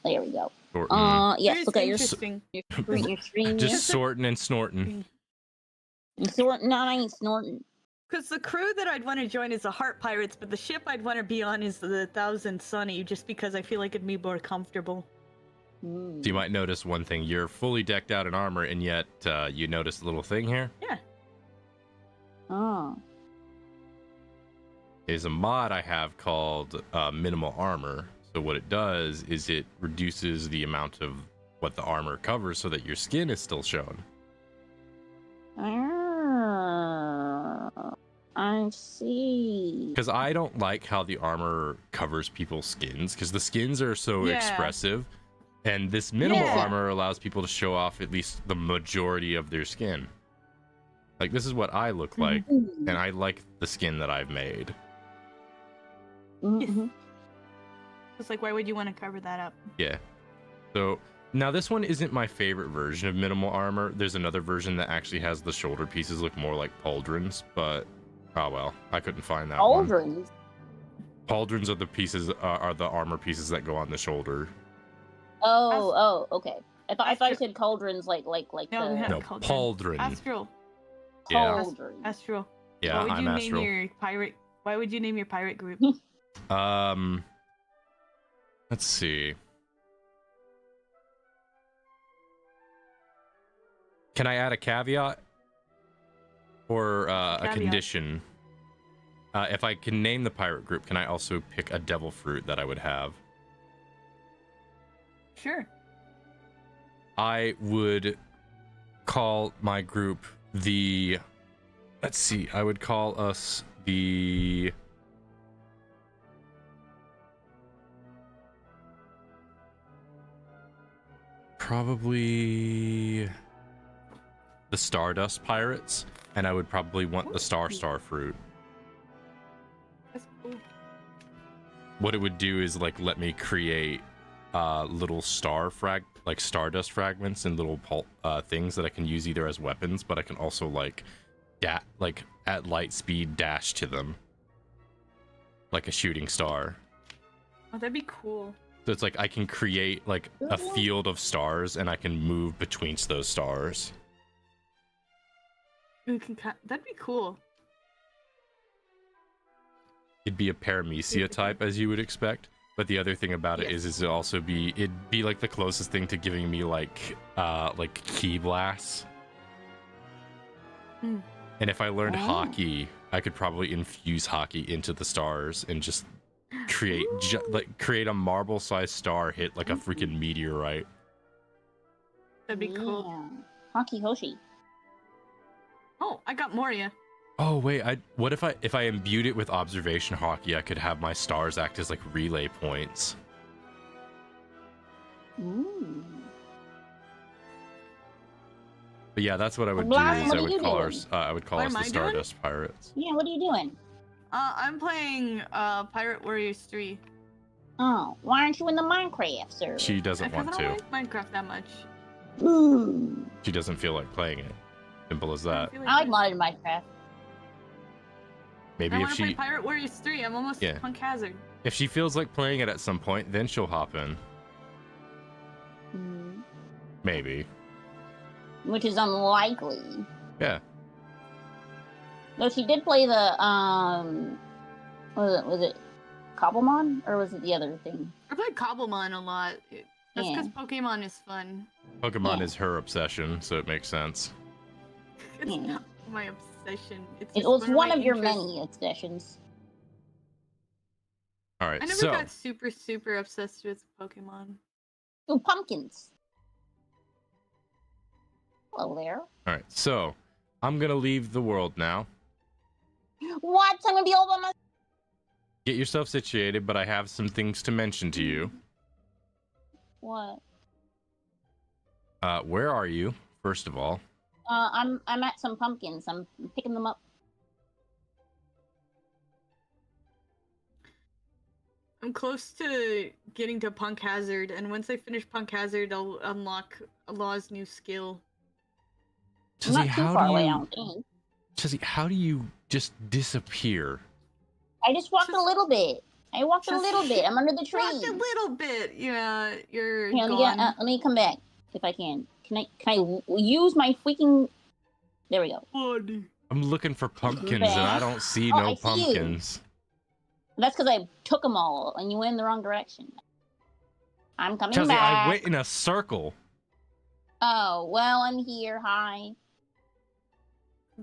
There we go. Sorting. Yes, Very look at your interesting. your stream. Just sorting and snorting. Sorting. No, I ain't snorting. Because the crew that I'd want to join is the Heart Pirates, but the ship I'd want to be on is the Thousand Sunny, just because I feel like it'd be more comfortable. So you might notice one thing. You're fully decked out in armor, and yet you notice a little thing here? Yeah. Oh. There's a mod I have called Minimal Armor. So what it does is it reduces the amount of what the armor covers so that your skin is still shown. I see. Because I don't like how the armor covers people's skins, because the skins are so expressive. And this minimal armor allows people to show off at least the majority of their skin. Like, this is what I look like, and I like the skin that I've made. Mm-hmm. It's like, why would you want to cover that up? Yeah. So, now this one isn't my favorite version of minimal armor. There's another version that actually has the shoulder pieces look more like pauldrons, but, oh well, I couldn't find that one. Pauldrons? Pauldrons are the pieces, are the armor pieces that go on the shoulder. Oh, okay. I thought you said cauldrons, like No, the... No, Cauldron. pauldron. Astral. Yeah. Pauldron. Astral. Yeah, Why would I'm you Astral. name your pirate? Why would you name your pirate group? Let's see. Can I add a caveat or a Caveat. condition? If I can name the pirate group, can I also pick a devil fruit that I would have? Sure. I would call my group the... Let's see. I would call us the... Probably the Stardust Pirates, and I would probably want the Star fruit. That's cool. What it would do is like let me create little stardust fragments and little things that I can use either as weapons, but I can also like at light speed dash to them like a shooting star. Oh, that'd be cool. So it's like I can create like a field of stars and I can move between those stars. That'd be cool. It'd be a paramecia type, as you would expect. But the other thing about it is it'd be like the closest thing to giving me like ki blasts. Hmm. And if I learned hockey, I could probably infuse hockey into the stars and just create create a marble-sized star hit like a freaking meteorite. That'd be cool. Yeah. Hockey Hoshi. Oh, I got Moria. Oh wait, what if I imbued it with observation hockey? I could have my stars act as like relay points. Ooh. But yeah, that's what I would do. Blossom, Is what I are would you call doing? us the Stardust Pirates. Yeah, what are you doing? I'm playing Pirate Warriors 3. Oh, why aren't you in the Minecraft server? She doesn't Because want I don't to. like Minecraft that much. Ooh. She doesn't feel like playing it. Simple as I that. feel I like like modded Minecraft. Maybe I if want to play she Pirate Warriors 3. I'm almost Punk Hazard. feels like playing it at some point, then she'll hop in. Maybe. which is unlikely. Yeah. Though she did play the was it Cobblemon or was it the other thing? I played Cobblemon a lot. That's Yeah. because Pokemon is fun. Pokemon Yeah. is her obsession, so it makes sense. It's Yeah. not my obsession. It's It just was one my of your interests. many obsessions. All right, I never so got super obsessed with Pokemon. Oh, pumpkins. Hello there. all right, so I'm gonna leave the world now. What? I'm gonna be all by myself. Get yourself situated, but I have some things to mention to you. What? Where are you, first of all? I'm at some pumpkins. I'm picking them up. I'm close to getting to Punk Hazard, and once I finish Punk Hazard, I'll unlock Law's new skill. I'm not too far away, I don't think. Chelsea, how do you just disappear? I just walked a little bit. I walked a Just little bit. I'm under the tree. Walked a little bit. Yeah, you're Here, gone. let me come back if I can. Can I use my freaking? There we go. I'm looking for pumpkins and I don't see Oh, no I see you. pumpkins. That's because I took them all and you went in the wrong direction. I'm coming Chelsea, back. I went in a circle. Oh well, I'm here. Hi.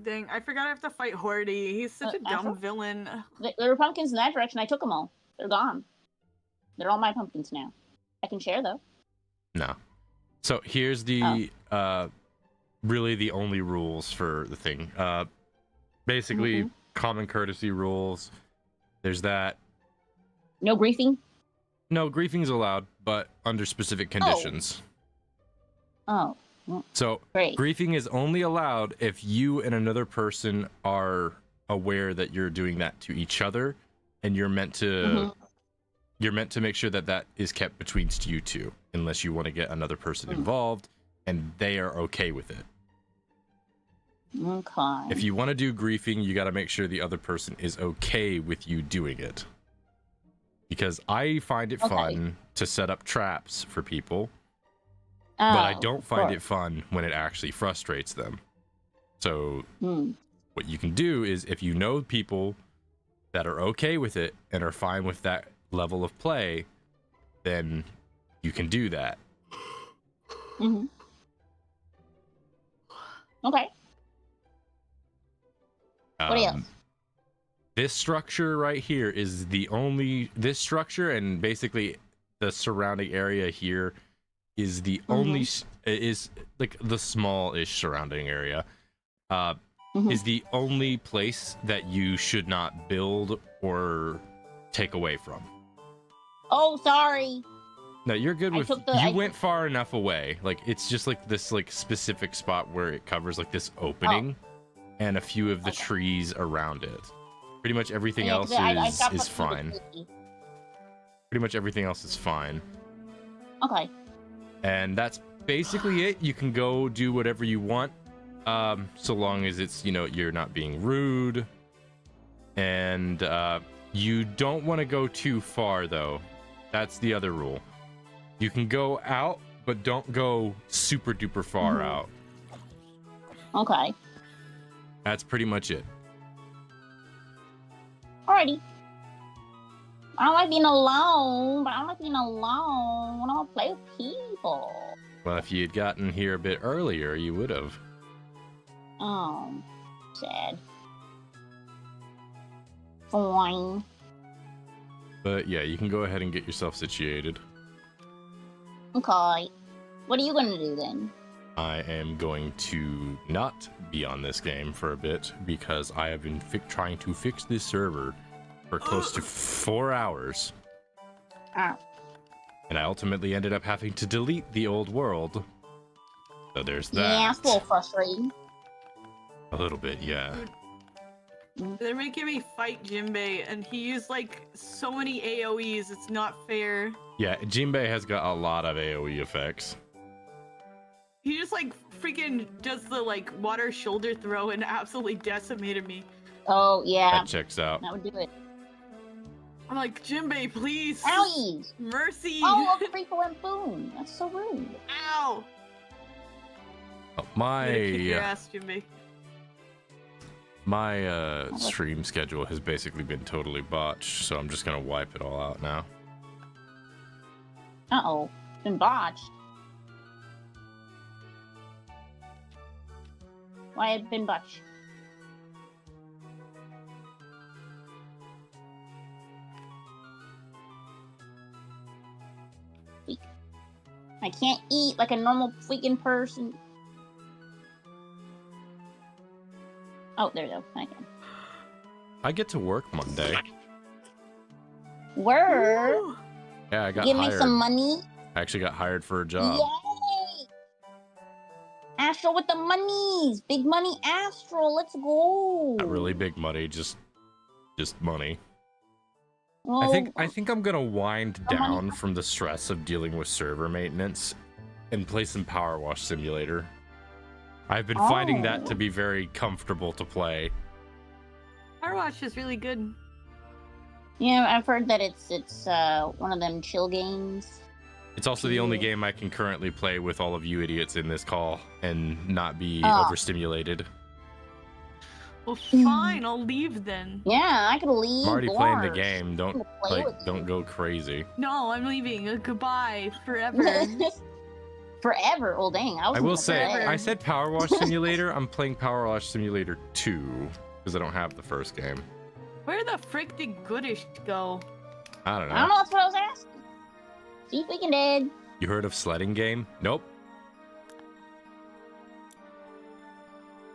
Dang, I forgot I have to fight Horty. He's such a dumb Afro? villain. There were pumpkins in that direction. I took them all. They're gone. They're all my pumpkins now. I can share though. No. So here's the Oh. really the only rules for the thing. Basically common courtesy rules. There's that. No griefing. No, griefing's allowed, but under specific conditions. Oh, So great. griefing is only allowed if you and another person are aware that you're doing that to each other, and you're meant to make sure that that is kept between you two, unless you want to get another person involved and they are okay with it. Okay. If you want to do griefing, you got to make sure the other person is okay with you doing it. Because I find it fun to set up traps for people, but I don't find it fun when it actually frustrates them. So what you can do is, if you know people that are okay with it and are fine with that level of play, then you can do that. Okay. What else? This structure right here is this structure, and basically the surrounding area here is the only is like the small-ish surrounding area is the only place that you should not build or take away from. Oh, sorry. No, you're good with I went far enough away. Like, it's just like this like specific spot where it covers like this opening and a few of the trees around it. Pretty much everything else is fine. Pretty much everything else is fine. Okay. And that's basically it. You can go do whatever you want, so long as it's, you're not being rude. And you don't want to go too far, though. That's the other rule. You can go out, but don't go super duper far out. Okay. That's pretty much it. Alrighty. I don't like being alone, but I don't like being alone. I want to play with people. Well, if you had gotten here a bit earlier, you would have. Oh, sad. Fine. But yeah, you can go ahead and get yourself situated. Okay. What are you going to do then? I am going to not be on this game for a bit because I have been trying to fix this server for close to 4 hours. Ah. And I ultimately ended up having to delete the old world. So there's that. Yeah, it's a little frustrating. A little bit, yeah. They're making me fight Jinbei, and he used like so many AoEs, it's not fair. Yeah, Jinbei has got a lot of AoE effects. He just like freaking does the like water shoulder throw and absolutely decimated me. Oh, yeah. That checks out. That would do it. I'm like, Jinbei, please. Owie! Mercy. Oh, look, Freako went boom. That's so rude. Ow. My Kick your ass, Jimmy. my stream schedule has basically been totally botched, so I'm just gonna wipe it all out now. Uh-oh. It's been botched. Why had it been botched? I can't eat like a normal freaking person. Oh, there we go. I can. I get to work Monday. Word. Yeah, I got Give hired. me some money. I actually got hired for a job. Yay! Astro with the monies. Big money Astro. Let's go. Not really big money, just money. Well, I think I'm gonna wind down from the stress of dealing with server maintenance and play some Power Wash Simulator. I've been finding that to be very comfortable to play. Power Wash is really good. Yeah, I've heard that it's one of them chill games. It's also the only game I can currently play with all of you idiots in this call and not be Oh. overstimulated. Well, fine, I'll leave then. Yeah, I could leave. I'm already playing the Lars. game. Don't I'm gonna play with don't go crazy. No, I'm leaving. Goodbye forever. Forever. Well, dang. I will say, forever. I said Power Wash Simulator. I'm playing Power Wash Simulator 2 because I don't have the first game. Where the frick did Goodish go? I don't know. I don't know. That's what I was asking. See if we can dead. You heard of sledding game? Nope.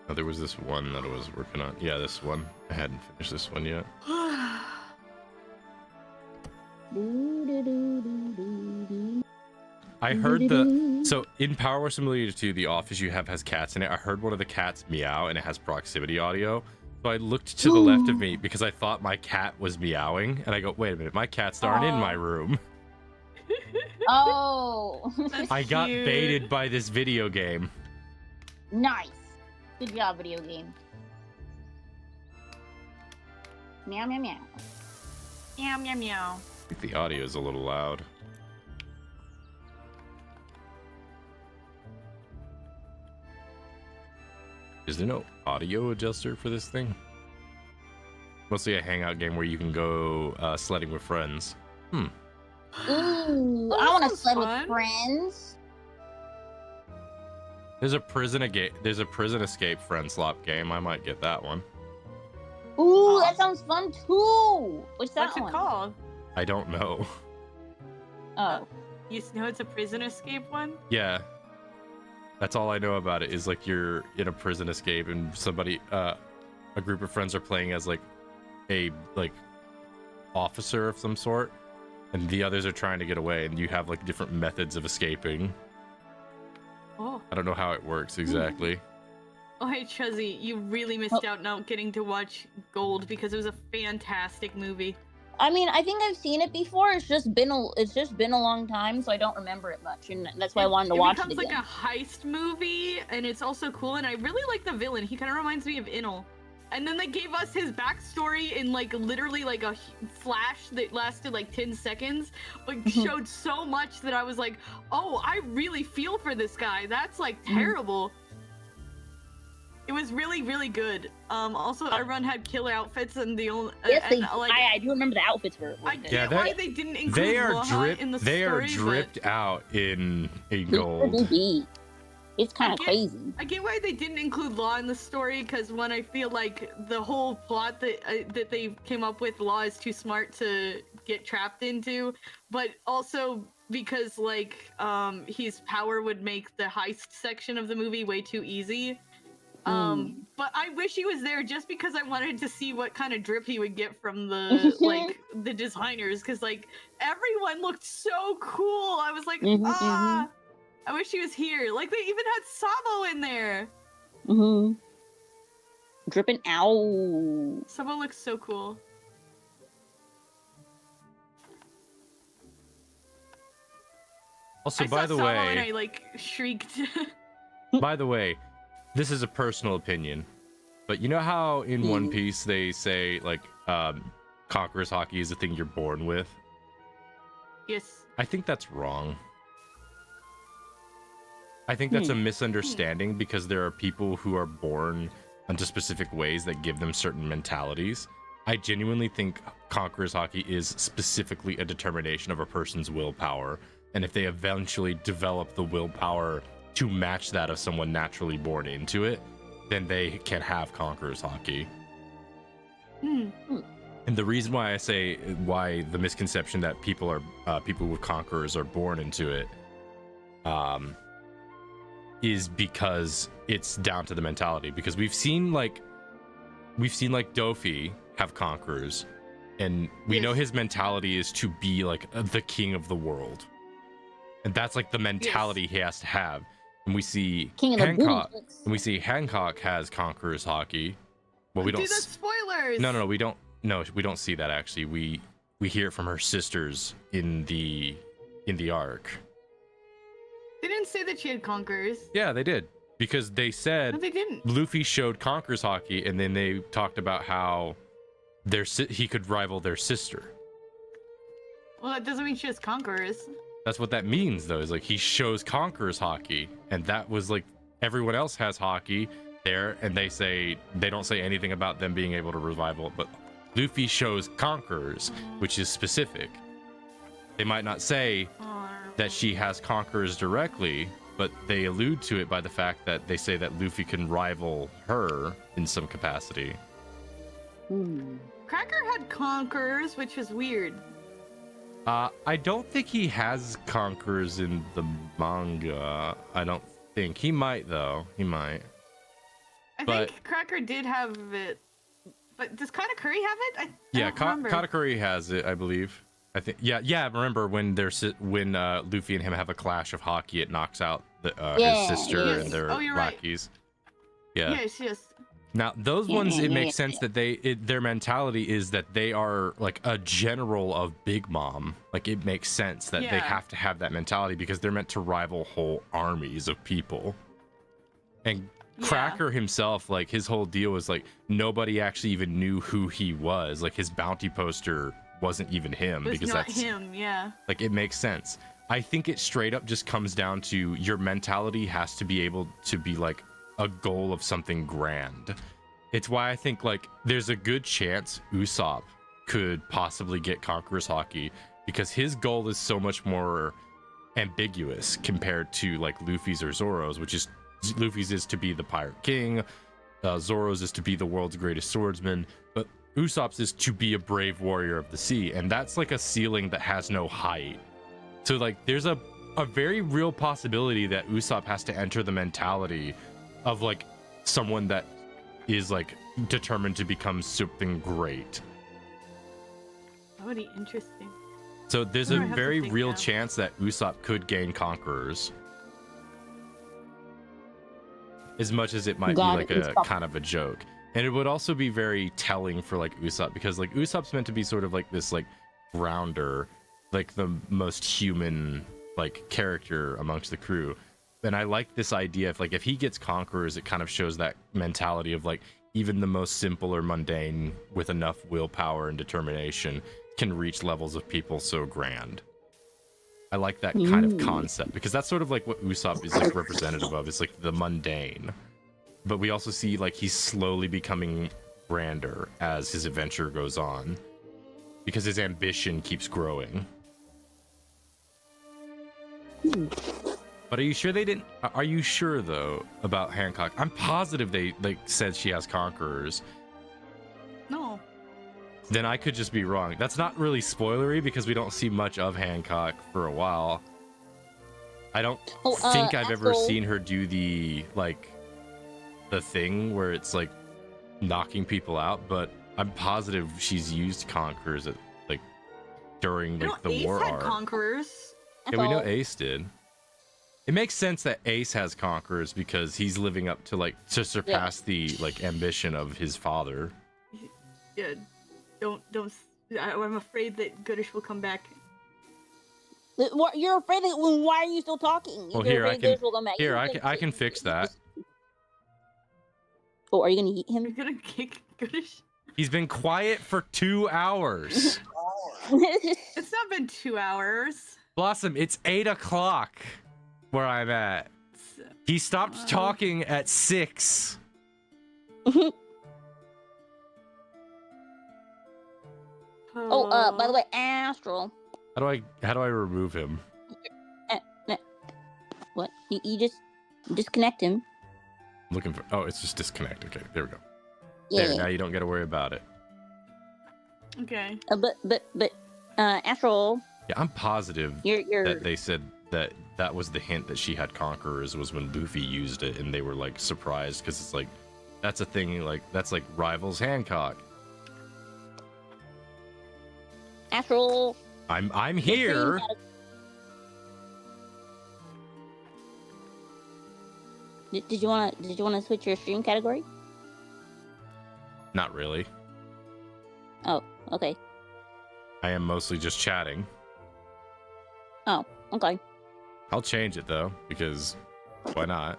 Oh, there was this one that I was working on. Yeah, this one. I hadn't finished this one yet. I heard so in Power Wash Simulator 2, the office you have has cats in it. I heard one of the cats meow and it has proximity audio. So I looked to the left of me because I thought my cat was meowing, and I go, wait a minute, my cats aren't in my room. Oh. That's I got cute. baited by this video game. Nice. Good job, video game. Meow, meow, meow. Meow, meow, meow. I think the audio is a little loud. Is there no audio adjuster for this thing? Mostly a hangout game where you can go sledding with friends. Ooh, Oh, I that want to sounds sled fun. with friends. There's a prison escape friend slop game. I might get that one. Ooh, that sounds fun too. What's that What's it one? called? I don't know. Oh. You know it's a prison escape one? Yeah. That's all I know about it is like you're in a prison escape and somebody a group of friends are playing as like a officer of some sort, and the others are trying to get away, and you have like different methods of escaping. Oh. I don't know how it works exactly. Oh, hey, Chuzzy, you really missed out not getting to watch Gold because it was a fantastic movie. I mean, I think I've seen it before. It's just been a long time, so I don't remember it much, and that's why I wanted to watch it It again. becomes like a heist movie, and it's also cool, and I really like the villain. He kind of reminds me of Inul. And then they gave us his backstory in like literally like a flash that lasted like 10 seconds, but showed so much that I was like, oh, I really feel for this guy. That's like terrible. It was really, really good. Also, everyone had killer outfits, and the only Yes, I do remember the outfits were I good. get why they didn't include They are Law in the They are story, dripped out in Sure gold. do be. It's kind of get- crazy. I get why they didn't include Law in the story, because when I feel like the whole plot that they came up with, Law is too smart to get trapped into, but also because like his power would make the heist section of the movie way too easy. But I wish he was there just because I wanted to see what kind of drip he would get from the like the designers, because like everyone looked so cool. I was like, I wish he was here. Like they even had Sabo in there. Dripping ow. Sabo looks so cool. Also, I by saw the Sabo way, and I like shrieked. by the way, this is a personal opinion, but you know how in One Piece they say like Conqueror's Hockey is a thing you're born with? Yes. I think that's wrong. I think that's a misunderstanding because there are people who are born into specific ways that give them certain mentalities. I genuinely think Conqueror's Hockey is specifically a determination of a person's willpower, and if they eventually develop the willpower to match that of someone naturally born into it, then they can have Conqueror's Hockey. And the reason why I say why the misconception that people with Conquerors are born into it is because it's down to the mentality. Because we've seen like Dofi have Conquerors, and we know his mentality is to be like the king of the world, and that's like the mentality he has to have. And we see Hancock has Conqueror's Hockey. Well, we don't. Dude, that's spoilers. No, we don't. No, we don't see that actually. We hear it from her sisters in the arc. They didn't say that she had Conquerors. Yeah, they did, because they said no, they didn't. Luffy showed Conqueror's Hockey, and then they talked about how he could rival their sister. Well, that doesn't mean she has Conquerors. That's what that means, though. Is like he shows Conqueror's Hockey, and that was like everyone else has hockey there, and they don't say anything about them being able to revival it, but Luffy shows Conquerors, which is specific. They might not say that she has Conquerors directly, but they allude to it by the fact that they say that Luffy can rival her in some capacity. Cracker had Conquerors, which is weird. I don't think he has Conquerors in the manga. I don't think. He might, though. He might. I think Cracker did have it. But does Katakuri have it? Katakuri has it, I believe. I think. Yeah. Remember when Luffy and him have a clash of hockey? It knocks out his sister and their lackeys. Right. Yeah. Yes. Now those ones, it makes sense that their mentality is that they are like a general of Big Mom. Like it makes sense that they have to have that mentality because they're meant to rival whole armies of people. And Cracker himself, like his whole deal was like nobody actually even knew who he was. Like his bounty poster wasn't even him because that's him. Yeah. Like it makes sense. I think it straight up just comes down to your mentality has to be able to be like a goal of something grand. It's why I think like there's a good chance Usopp could possibly get Conqueror's Hockey because his goal is so much more ambiguous compared to like Luffy's or Zoro's, which is Luffy's is to be the Pirate King, Zoro's is to be the world's greatest swordsman, but Usopp's is to be a brave warrior of the sea, and that's like a ceiling that has no height. So like there's a very real possibility that Usopp has to enter the mentality of like someone that is like determined to become something great. That would be interesting. So there's a very real chance that Usopp could gain Conquerors. As much as it might be like a kind of a joke. And it would also be very telling for like Usopp because like Usopp's meant to be sort of like this like grounder, like the most human like character amongst the crew. And I like this idea of like if he gets Conquerors, it kind of shows that mentality of like even the most simple or mundane with enough willpower and determination can reach levels of people so grand. I like that kind of concept because that's sort of like what Usopp is like representative of. It's like the mundane, but we also see like he's slowly becoming grander as his adventure goes on because his ambition keeps growing. But are you sure they didn't? Are you sure though about Hancock? I'm positive they said she has Conquerors. No. Then I could just be wrong. That's not really spoilery because we don't see much of Hancock for a while. I don't think I've ever seen her do the thing where it's like knocking people out, but I'm positive she's used Conquerors at like during like the war arc. Conquerors. Yeah, we know Ace did. It makes sense that Ace has Conquerors because he's living up to surpass the like ambition of his father. Yeah, don't. I'm afraid that Goodish will come back. You're afraid that? Why are you still talking? Well, I can fix that. Oh, are you gonna eat him? You're gonna kick Goodish? He's been quiet for 2 hours. It's not been 2 hours. Blossom, it's 8 o'clock where I'm at. He stopped talking at 6. By the way, Astral. How do I remove him? What? You just disconnect him. I'm looking for. Oh, it's just disconnect. Okay, there we go. Yeah. There, now you don't got to worry about it. Okay. But Astral. Yeah, I'm positive You're that they said that was the hint that she had conquerors was when Luffy used it, and they were like surprised because it's like that's a thing like that's like rivals Hancock. Astral. I'm here. Did you want to switch your stream category? Not really. Oh, okay. I am mostly just chatting. Oh, okay. I'll change it though because why not?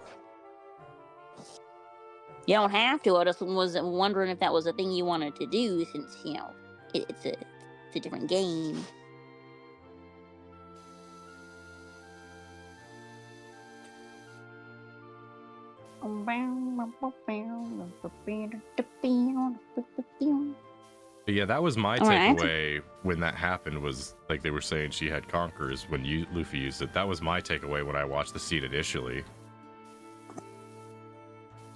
You don't have to. I just was wondering if that was a thing you wanted to do, since it's a different game. But yeah, that was my takeaway when that happened. Was like they were saying she had conquerors when Luffy used it. That was my takeaway when I watched the scene initially.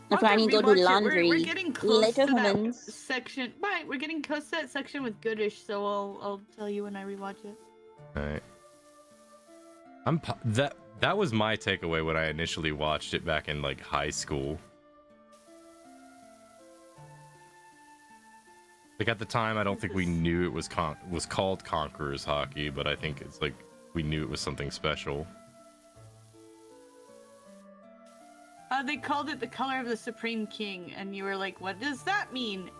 That's why I need to go do laundry. We're getting close Later, to that humans. section. Right, we're getting close to that section with Goodish, so I'll tell you when I rewatch it. All right. That was my takeaway when I initially watched it back in like high school. Like at the time, I don't think we knew it was called Conqueror's Hockey, but I think it's like we knew it was something special. They called it the color of the Supreme King, and you were like, "What does that mean?"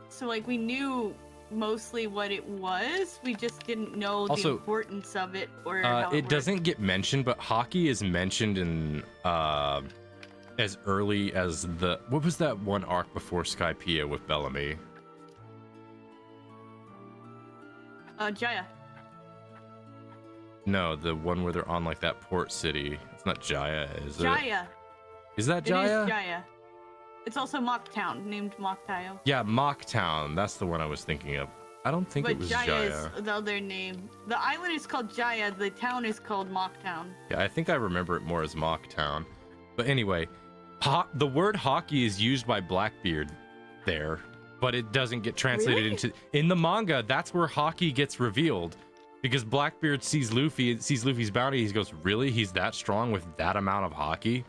So like we knew mostly what it was. We just didn't know the importance of it or how it doesn't get mentioned, but hockey is mentioned in as early as what was that one arc before Skypiea with Bellamy? Jaya. No, the one where they're on like that port city. It's not Jaya, is it? Jaya. Is that Jaya? It is Jaya. It's also Mocktown, named Mocktail. Yeah, Mocktown. That's the one I was thinking of. I don't think it was Jaya. But Jaya is the other name. The island is called Jaya. The town is called Mocktown. Yeah, I think I remember it more as Mocktown. But anyway, the word hockey is used by Blackbeard there, but it doesn't get translated into... In the manga, that's where hockey gets revealed. Because Blackbeard sees Luffy's bounty, he goes, really? He's that strong with that amount of hockey?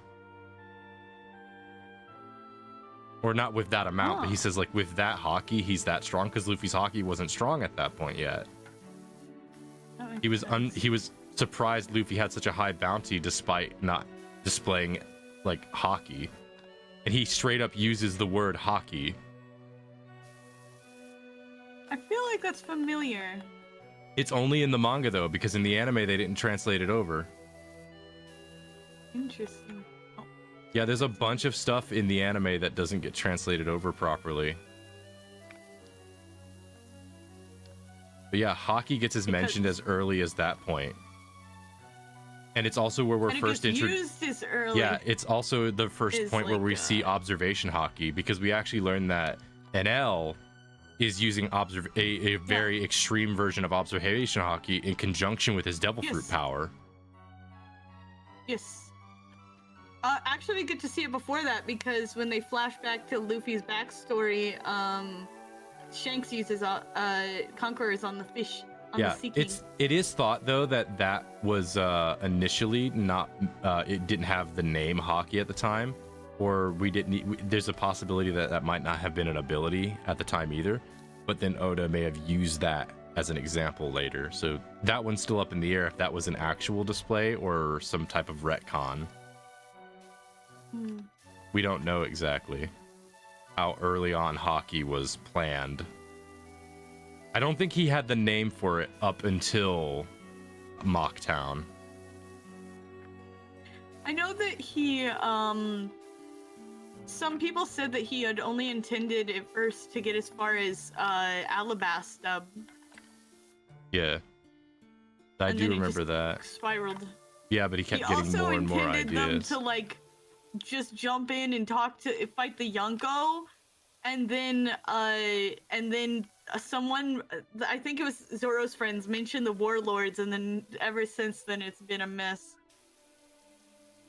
Or not with that amount, but he says, like, with that hockey, he's that strong, because Luffy's hockey wasn't strong at that point yet. He was surprised Luffy had such a high bounty despite not displaying, like, hockey. And he straight up uses the word hockey. I feel like that's familiar. It's only in the manga, though, because in the anime, they didn't translate it over. Interesting. Oh. Yeah, there's a bunch of stuff in the anime that doesn't get translated over properly. But yeah, hockey gets mentioned as early as that point. And it's also where we're first introduced. Used as early. Yeah, it's also the first point where we see observation hockey, because we actually learn that NL is using a very extreme version of observation hockey in conjunction with his devil fruit power. Yes. Actually, we get to see it before that, because when they flash back to Luffy's backstory, Shanks uses Conquerors on the fish. It is thought though that was initially not it didn't have the name hockey at the time, or there's a possibility that might not have been an ability at the time either, but then Oda may have used that as an example later. So that one's still up in the air if that was an actual display or some type of retcon. We don't know exactly how early on hockey was planned. I don't think he had the name for it up until Mocktown. I know that he, some people said that he had only intended at first to get as far as Alabasta. Yeah. I do remember that. Spiraled. Yeah, but he kept getting also more and more intended them ideas. to like just jump in and fight the Yonko, and then someone, I think it was Zoro's friends, mentioned the warlords, and then ever since then it's been a mess.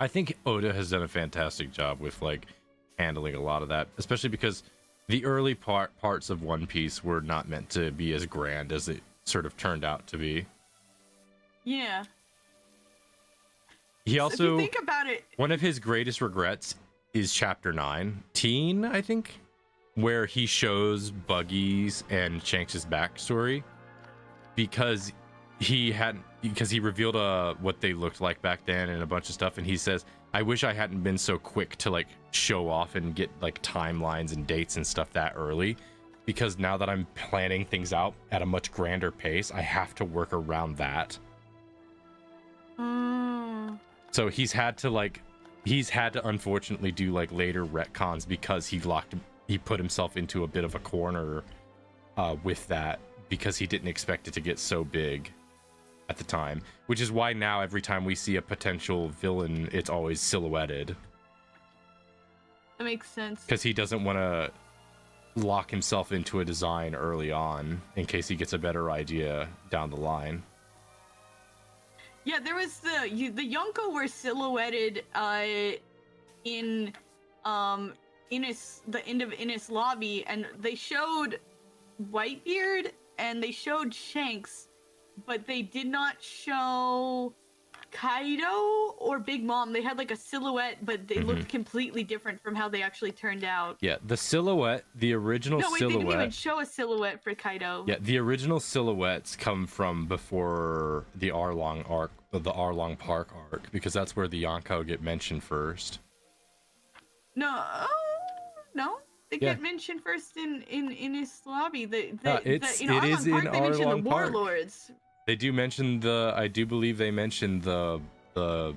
I think Oda has done a fantastic job with like handling a lot of that, especially because the early parts of One Piece were not meant to be as grand as it sort of turned out to be. Yeah. He So also, if you think about it, one of his greatest regrets is chapter 9, Teen, I think, where he shows Buggy's and Shanks' backstory because he revealed what they looked like back then and a bunch of stuff, and he says, I wish I hadn't been so quick to like show off and get like timelines and dates and stuff that early, because now that I'm planning things out at a much grander pace, I have to work around that. So he's had to unfortunately do like later retcons because he put himself into a bit of a corner with that, because he didn't expect it to get so big at the time, which is why now every time we see a potential villain, it's always silhouetted. that makes sense. Because he doesn't want to lock himself into a design early on in case he gets a better idea down the line. Yeah, there was the Yonko were silhouetted in the end of Innis Lobby, and they showed Whitebeard and they showed Shanks, but they did not show Kaido or Big Mom. They had like a silhouette, but they looked completely different from how they actually turned out. Yeah, the silhouette, the original No, wait, silhouette. they didn't even show a silhouette for Kaido. Yeah, the original silhouettes come from before the Arlong Park arc, because that's where the Yonko get mentioned first. No, they Yeah. get mentioned first in his lobby. It In is in Arlong Park, they mentioned Arlong the Park. warlords. They do mention I do believe they mentioned the I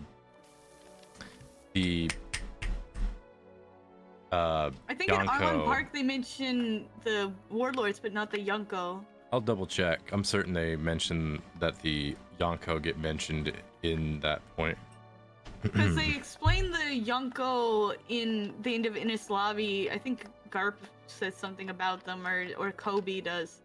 think in Arlong Yonko. Park they mention the warlords, but not the Yonko. I'll double check. I'm certain they mention that the Yonko get mentioned in that point. Because they explain the Yonko in the end of Innis Lobby. I think Garp says something about them, or Kobe does.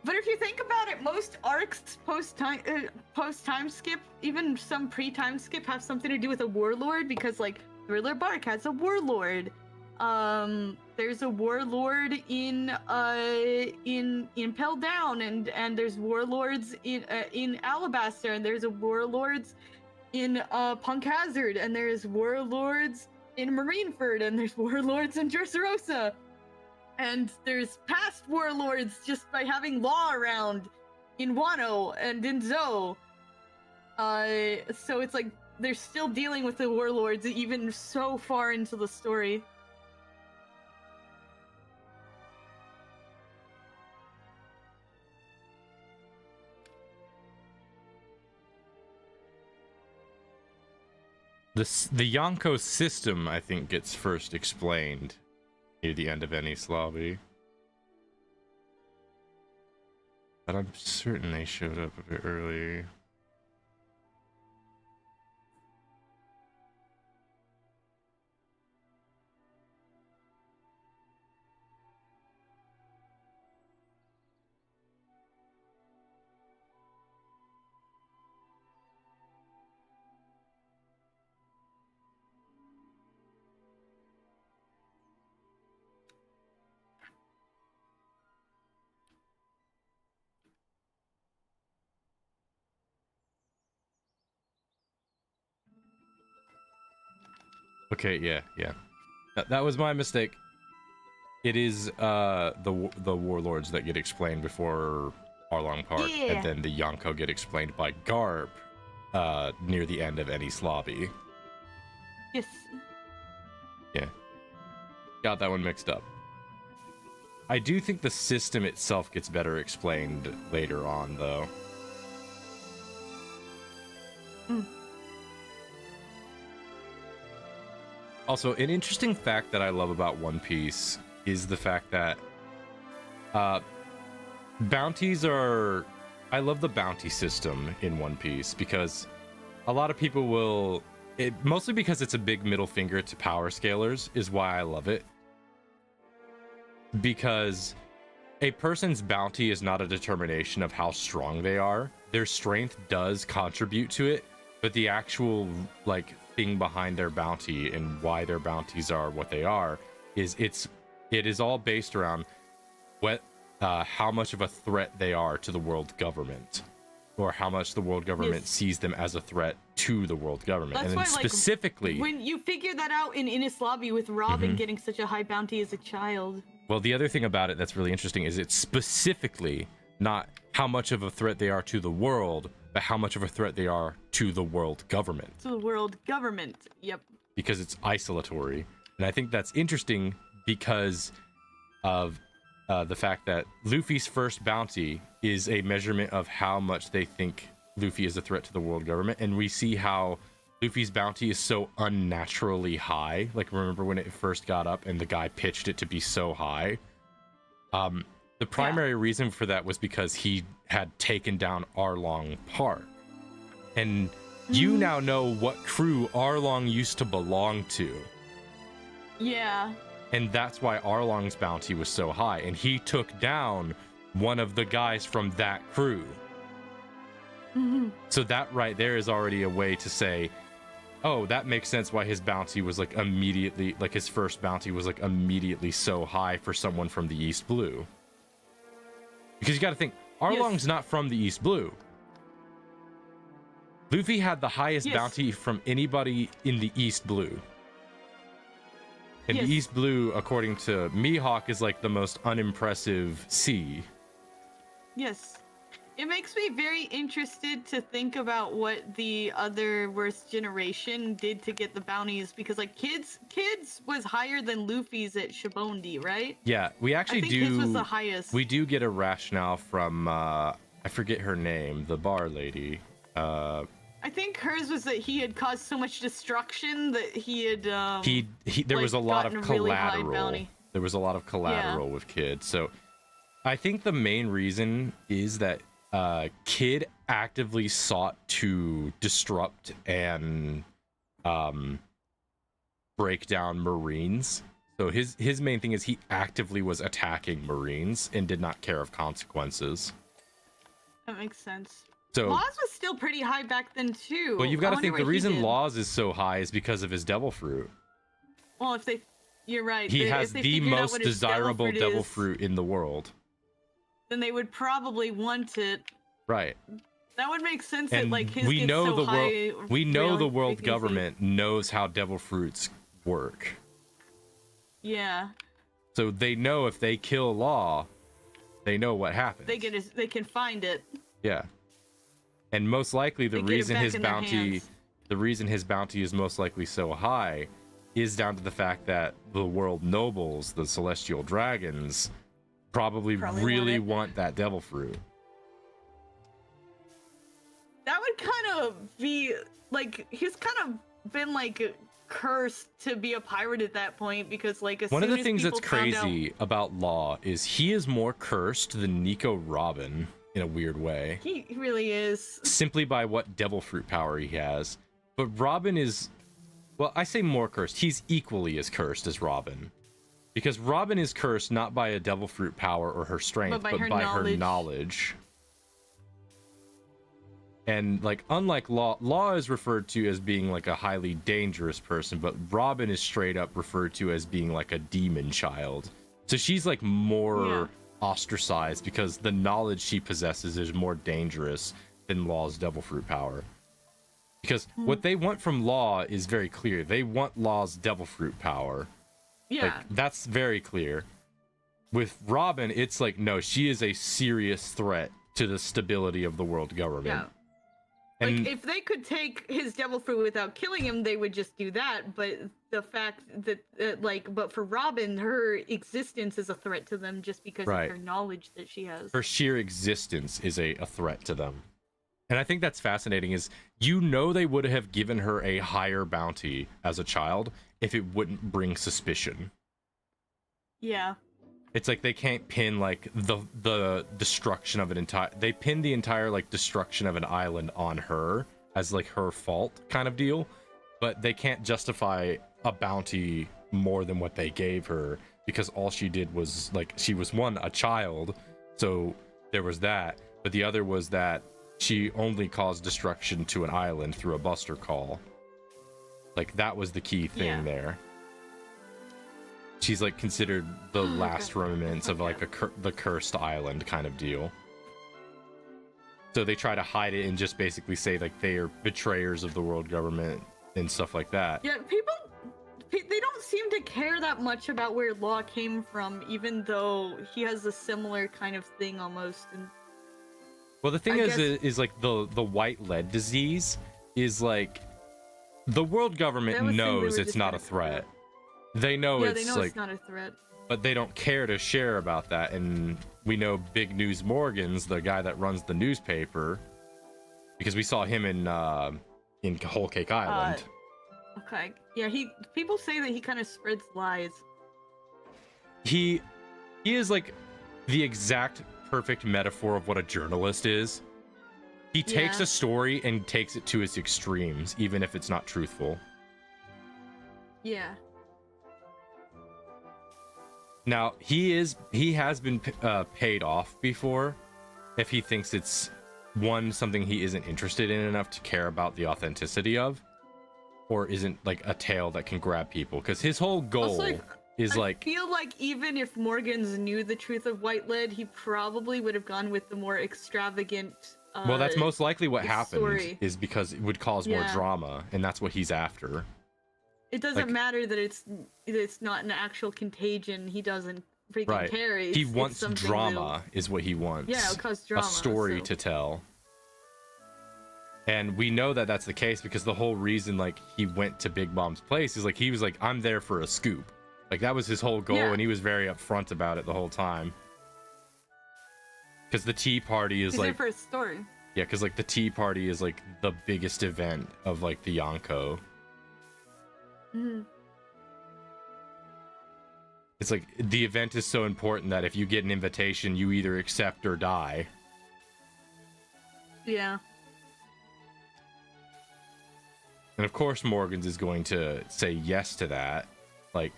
But if you think about it, most arcs post time skip, even some pre-time skip, have something to do with a warlord, because like Thriller Bark has a warlord. There's a warlord in Impel Down, and there's warlords in Alabaster, and there's a warlords in Punk Hazard, and there's warlords in Marineford, and there's warlords in Dressrosa. And there's past warlords just by having Law around in Wano and in Zou. So it's like they're still dealing with the warlords even so far into the story. The Yonko system, I think, gets first explained near the end of Ennis Lobby. But I'm certain they showed up a bit early. Okay, yeah. That was my mistake. It is the warlords that get explained before Arlong Park, Yeah. and then the Yonko get explained by Garp near the end of Ennis Lobby. Yes. Yeah. Got that one mixed up. I do think the system itself gets better explained later on, though. Also, an interesting fact that I love about One Piece is the fact that bounties are... I love the bounty system in One Piece because a lot of people will... mostly because it's a big middle finger to power scalers is why I love it. Because a person's bounty is not a determination of how strong they are. Their strength does contribute to it, but the actual like thing behind their bounty and why their bounties are what they are is it is all based around how much of a threat they are to the world government, or how much the world government sees them as a threat to the world government. That's and then why, specifically, like, when you figure that out in Ines Lobby with Robin getting such a high bounty as a child. well, the other thing about it that's really interesting is it's specifically not how much of a threat they are to the world, but how much of a threat they are to the world government. To the world government, yep. Because it's isolatory. And I think that's interesting because of the fact that Luffy's first bounty is a measurement of how much they think Luffy is a threat to the world government. And we see how Luffy's bounty is so unnaturally high. Like, remember when it first got up and the guy pitched it to be so high? The primary reason for that was because he had taken down Arlong Park. And you now know what crew Arlong used to belong to. Yeah. And that's why Arlong's bounty was so high. And he took down one of the guys from that crew. So that right there is already a way to say, oh, that makes sense why his bounty was like immediately, like his first bounty was like immediately so high for someone from the East Blue. Because you got to think, Arlong's not from the East Blue. Luffy had the highest bounty from anybody in the East Blue. And the East Blue, according to Mihawk, is like the most unimpressive sea. Yes. It makes me very interested to think about what the other worst generation did to get the bounties, because like Kids was higher than Luffy's at Shibondi, right? Yeah, we actually I think his was the highest. We do get a rationale from I forget her name, the bar lady. I think hers was that he had caused so much destruction that he had there was a lot of collateral. Really there was a lot of collateral with Kid. So I think the main reason is that Kid actively sought to disrupt and break down Marines. So his main thing is he actively was attacking Marines and did not care of consequences. That makes sense. So Laws was still pretty high back then too. Well, you've got to think the reason Laws is so high is because of his devil fruit. Well, you're right. He has the most desirable devil fruit in the world. Then they would probably want it. Right. That would make sense. And that like his we know so the high, world. We know the world freaking government knows how devil fruits work. Yeah. So they know if they kill Law, they know what happens. They can find it. Yeah. And most likely the reason his bounty is most likely so high is down to the fact that the world nobles, the celestial dragons, probably really want that devil fruit. That would kind of be like he's kind of been like cursed to be a pirate at that point, because like one of the things that's crazy about Law is he is more cursed than Nico Robin in a weird way. He really is. Simply by what devil fruit power he has. But Robin is, well, I say more cursed. He's equally as cursed as Robin. Because Robin is cursed not by a devil fruit power or her strength, but by her knowledge. And like, unlike Law is referred to as being like a highly dangerous person, but Robin is straight up referred to as being like a demon child. So she's like more ostracized because the knowledge she possesses is more dangerous than Law's devil fruit power. Because what they want from Law is very clear. They want Law's devil fruit power. Yeah. Like, that's very clear. With Robin, it's like, no, she is a serious threat to the stability of the world government. Yeah. And like, if they could take his devil fruit without killing him, they would just do that. But the fact that, but for Robin, her existence is a threat to them just because of her knowledge that she has. Her sheer existence is a threat to them. And I think that's fascinating is, they would have given her a higher bounty as a child if it wouldn't bring suspicion. Yeah. It's like they can't pin like the destruction of an entire. They pin the entire like destruction of an island on her as like her fault kind of deal, but they can't justify a bounty more than what they gave her because all she did was like she was one a child, so there was that, but the other was that she only caused destruction to an island through a buster call. Like that was the key thing there. She's like considered the last remnants of like the cursed island kind of deal. So they try to hide it and just basically say like they are betrayers of the world government and stuff like that. Yeah, they don't seem to care that much about where Law came from, even though he has a similar kind of thing almost. And well, the thing is like the white lead disease is like the world government knows it's not a threat. They know it's not a threat, but they don't care to share about that. And we know Big News Morgan's the guy that runs the newspaper because we saw him in Whole Cake Island. Okay, yeah, people say that he kind of spreads lies. He is like the exact perfect metaphor of what a journalist is. He takes a story and takes it to its extremes, even if it's not truthful. Yeah. Now, he has been paid off before if he thinks it's something he isn't interested in enough to care about the authenticity of, or isn't like a tale that can grab people, because his whole goal is I feel like even if Morgans knew the truth of White Lead, he probably would have gone with the more extravagant well, that's most likely what happened, is because it would cause more drama, and that's what he's after. It doesn't matter that it's not an actual contagion. He doesn't freaking care. He wants drama, is what he wants. Yeah, it'll cause drama. A story to tell. And we know that that's the case because the whole reason like he went to Big Mom's place is like he was like, I'm there for a scoop. Like that was his whole goal, and he was very upfront about it the whole time. Because the Tea Party is like there for a story. Yeah, because like the Tea Party is like the biggest event of like the Yonko. Mm-hmm. It's like the event is so important that if you get an invitation, you either accept or die. Yeah. And of course Morgans is going to say yes to that. Like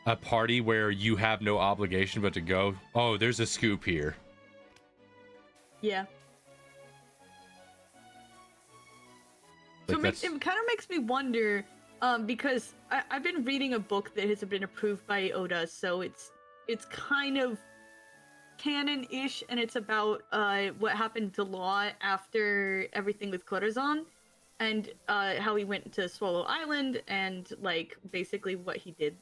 a party where you have no obligation but to go, oh, there's a scoop here. Yeah. Like so it kind of makes me wonder, because I've been reading a book that has been approved by Oda, so it's kind of canon-ish, and it's about what happened to Law after everything with Corazon, and how he went to Swallow Island, and like basically what he did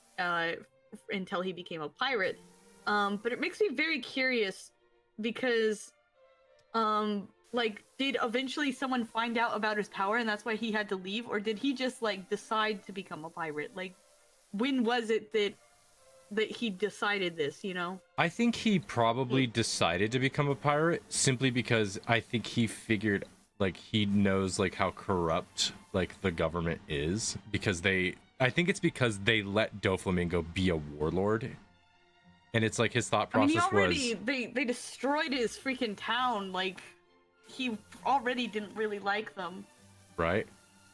until he became a pirate. But it makes me very curious because like, did eventually someone find out about his power and that's why he had to leave, or did he just like decide to become a pirate? Like, when was it that he decided this, you know? I think he probably decided to become a pirate simply because I think he figured like he knows like how corrupt like the government is, because I think it's because they let Doflamingo be a warlord. And it's like his thought process they destroyed his freaking town. Like, he already didn't really like them. Right?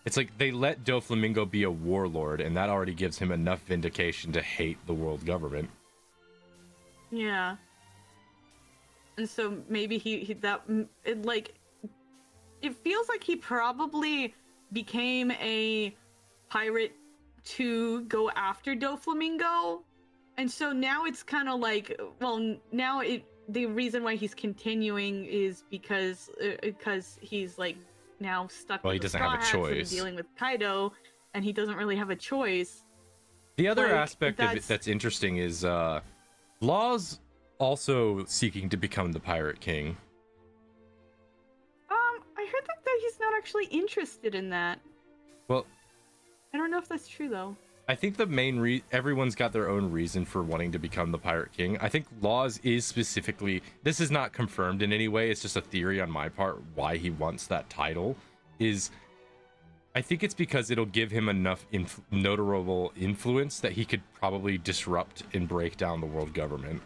It's like they let Doflamingo be a warlord, and that already gives him enough vindication to hate the world government. Yeah. And so maybe it feels like he probably became a pirate to go after Doflamingo. And so now it's kind of like, well, now the reason why he's continuing is because he's like now stuck. Well, he doesn't have a choice. Dealing with Kaido, and he doesn't really have a choice. The other aspect of it that's interesting is Law's also seeking to become the Pirate King. I heard that he's not actually interested in that. Well, I don't know if that's true though. I think the main everyone's got their own reason for wanting to become the Pirate King. I think Laws is specifically, this is not confirmed in any way, it's just a theory on my part why he wants that title, is I think it's because it'll give him enough notable influence that he could probably disrupt and break down the world government.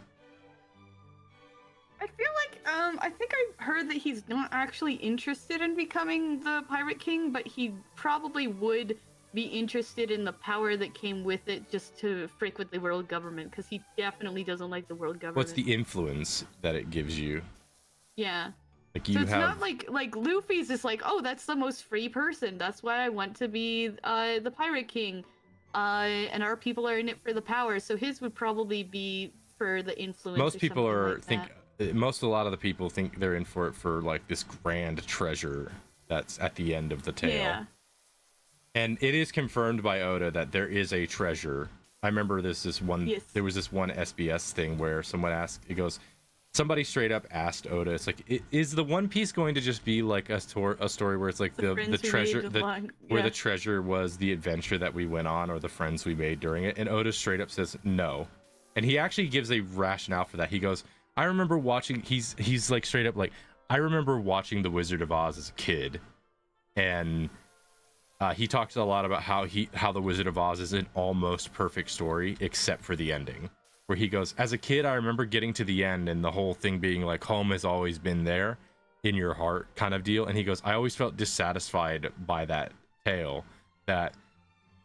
I feel like I think I heard that he's not actually interested in becoming the Pirate King, but he probably would be interested in the power that came with it just to frick with the world government, because he definitely doesn't like the world government. What's the influence that it gives you? Yeah. Like you so it's have... not like Luffy's just like, oh, that's the most free person. That's why I want to be the Pirate King. And our people are in it for the power. So his would probably be for the influence. Most people are like a lot of the people think they're in for it for like this grand treasure that's at the end of the tale. Yeah. And it is confirmed by Oda that there is a treasure. I remember there was this one SBS thing where someone asked, somebody straight up asked Oda, it's like, is the One Piece going to just be like a story where it's like the treasure, where the treasure was the adventure that we went on or the friends we made during it? And Oda straight up says no. And he actually gives a rationale for that. He goes, I remember watching, he's like straight up like, I remember watching The Wizard of Oz as a kid. And he talks a lot about how The Wizard of Oz is an almost perfect story, except for the ending. Where he goes, as a kid, I remember getting to the end and the whole thing being like, home has always been there in your heart kind of deal. And he goes, I always felt dissatisfied by that tale, that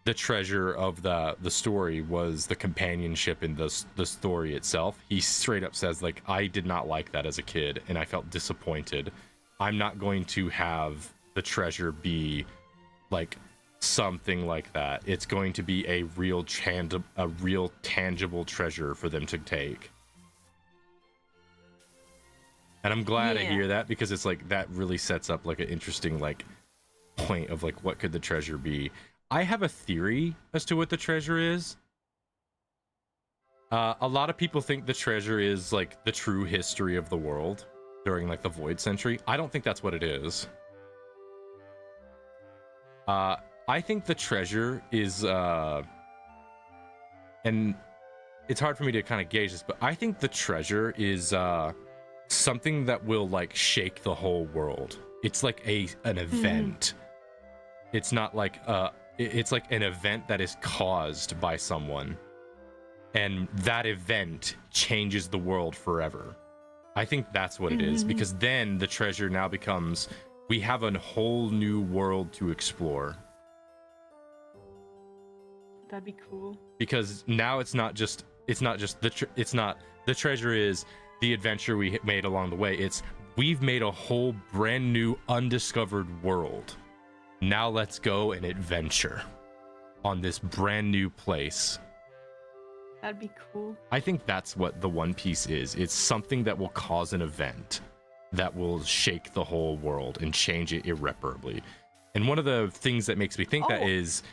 the treasure of the story was the companionship in the story itself. He straight up says, like, I did not like that as a kid and I felt disappointed. I'm not going to have the treasure be like something like that. It's going to be a real tangible treasure for them to take. And I'm glad I hear that, because it's like that really sets up like an interesting like point of like what could the treasure be. I have a theory as to what the treasure is. A lot of people think the treasure is like the true history of the world during like the Void Century. I don't think that's what it is. I think the treasure is, and it's hard for me to kind of gauge this, but I think the treasure is something that will like shake the whole world. It's like an event. It's not like it's like an event that is caused by someone, and that event changes the world forever. I think that's what it is, because then the treasure now becomes, we have a whole new world to explore. That'd be cool. Because now it's not the treasure is the adventure we made along the way. It's, we've made a whole brand new undiscovered world. Now let's go and adventure on this brand new place. That'd be cool. I think that's what the One Piece is. It's something that will cause an event that will shake the whole world and change it irreparably. And one of the things that makes me think that is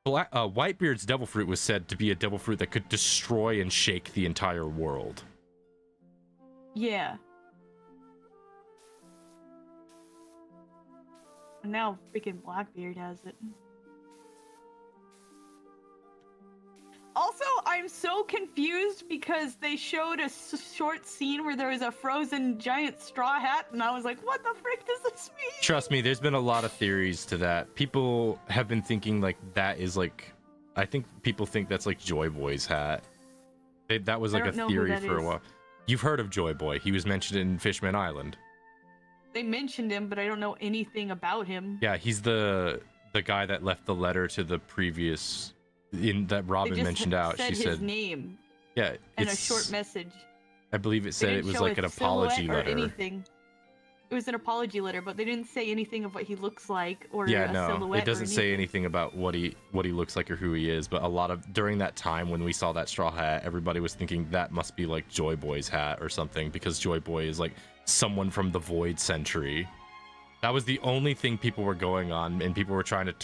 Whitebeard's devil fruit was said to be a devil fruit that could destroy and shake the entire world. Yeah. And now freaking Blackbeard has it. Also, I'm so confused because they showed a short scene where there was a frozen giant straw hat, and I was like, what the frick does this mean? Trust me, there's been a lot of theories to that. People have been thinking like that is like, I think people think that's like Joy Boy's hat. That was like a theory for a while. You've heard of Joy Boy. He was mentioned in Fishman Island. They mentioned him, but I don't know anything about him. Yeah, he's the guy that left the letter to the previous, that Robin mentioned out. She said his name. Yeah, and a short message. I believe it said it was like an apology letter. Anything. It was an apology letter, but they didn't say anything of what he looks like or a silhouette. It doesn't say anything about what he looks like or who he is. But a lot of during that time when we saw that straw hat, everybody was thinking that must be like Joy Boy's hat or something, because Joy Boy is like someone from the Void Century. That was the only thing people were going on, and people were trying to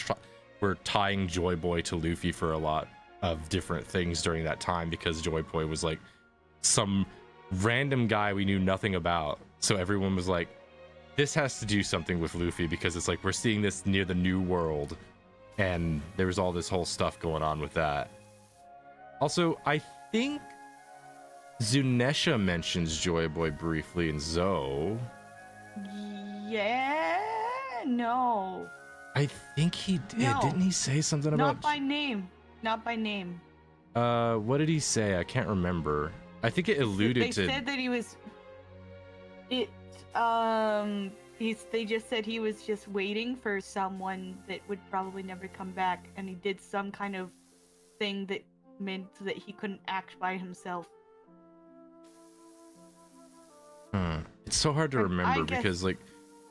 were tying Joy Boy to Luffy for a lot of different things during that time, because Joy Boy was like some random guy we knew nothing about. So everyone was like, this has to do something with Luffy, because it's like we're seeing this near the New World, and there was all this whole stuff going on with that. Also, I think Zunesha mentions Joy Boy briefly in Zoe. Yeah, no. I think he did. No, Didn't he say something about? Not by name. Not by name. What did he say? I can't remember. I think it alluded They to. said that he was. They just said he was just waiting for someone that would probably never come back, and he did some kind of thing that meant that he couldn't act by himself. It's so hard to remember because like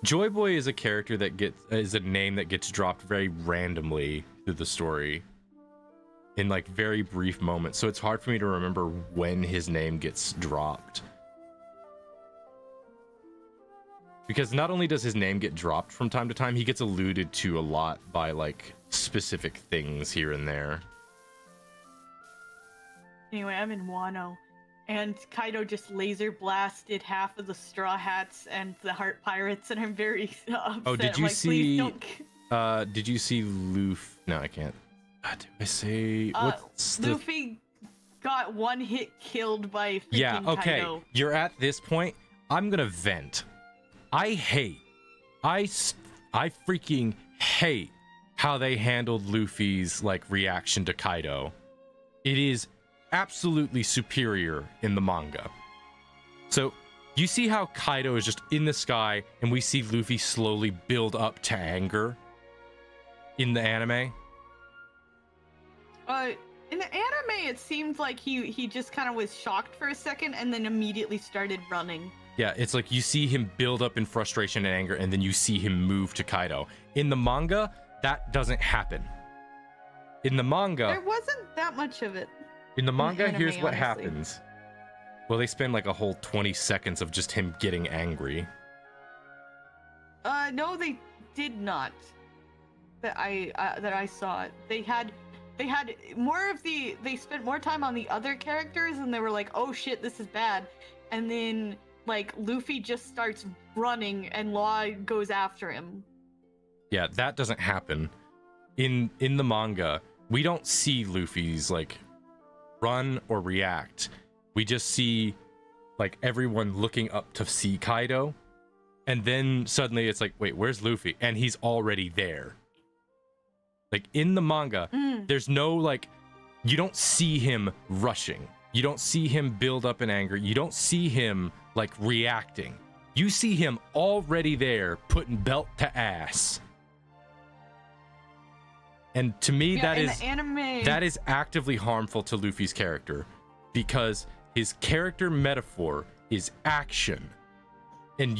Joy Boy is a character that is a name that gets dropped very randomly through the story in like very brief moments. So it's hard for me to remember when his name gets dropped. Because not only does his name get dropped from time to time, he gets alluded to a lot by like specific things here and there. Anyway, I'm in Wano, and Kaido just laser blasted half of the Straw Hats and the Heart Pirates, and I'm very upset. Oh, did you like, see? Please don't... Did you see Luffy? No, I can't. Did I say what's the... Luffy got one hit killed by freaking Yeah, okay. Kaido. You're at this point. I'm gonna vent. I freaking hate how they handled Luffy's like reaction to Kaido. It is absolutely superior in the manga. So you see how Kaido is just in the sky and we see Luffy slowly build up to anger in the anime? In the anime, it seemed like he just kind of was shocked for a second and then immediately started running. Yeah, it's like you see him build up in frustration and anger, and then you see him move to Kaido. In the manga, that doesn't happen. In the manga... There wasn't that much of it. In the manga, anime, here's what honestly. happens. Well, they spend like a whole 20 seconds of just him getting angry. No, they did not. That I saw. They had more of the... They spent more time on the other characters, and they were like, oh shit, this is bad. And then... like Luffy just starts running and Law goes after him. Yeah, that doesn't happen. In the manga, we don't see Luffy's like run or react. We just see like everyone looking up to see Kaido, and then suddenly it's like, wait, where's Luffy? And he's already there. Like in the manga, there's no like, you don't see him rushing. You don't see him build up in anger. You don't see him like reacting. You see him already there putting belt to ass. And to me, Yeah, in the anime... that is actively harmful to Luffy's character, because his character metaphor is action. And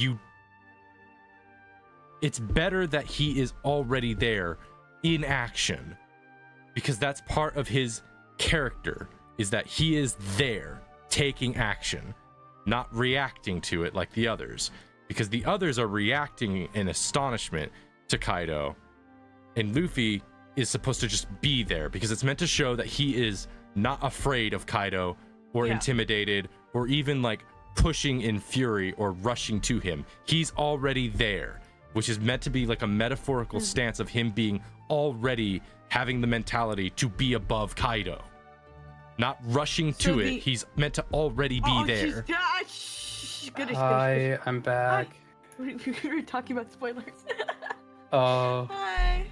it's better that he is already there in action, because that's part of his character, is that he is there taking action, not reacting to it like the others, because the others are reacting in astonishment to Kaido, and Luffy is supposed to just be there because it's meant to show that he is not afraid of Kaido or intimidated or even like pushing in fury or rushing to him. He's already there, which is meant to be like a metaphorical stance of him being already having the mentality to be above Kaido. Not rushing to it. He's meant to already be there. Hi, I'm back. We were talking about spoilers. Oh. Hi.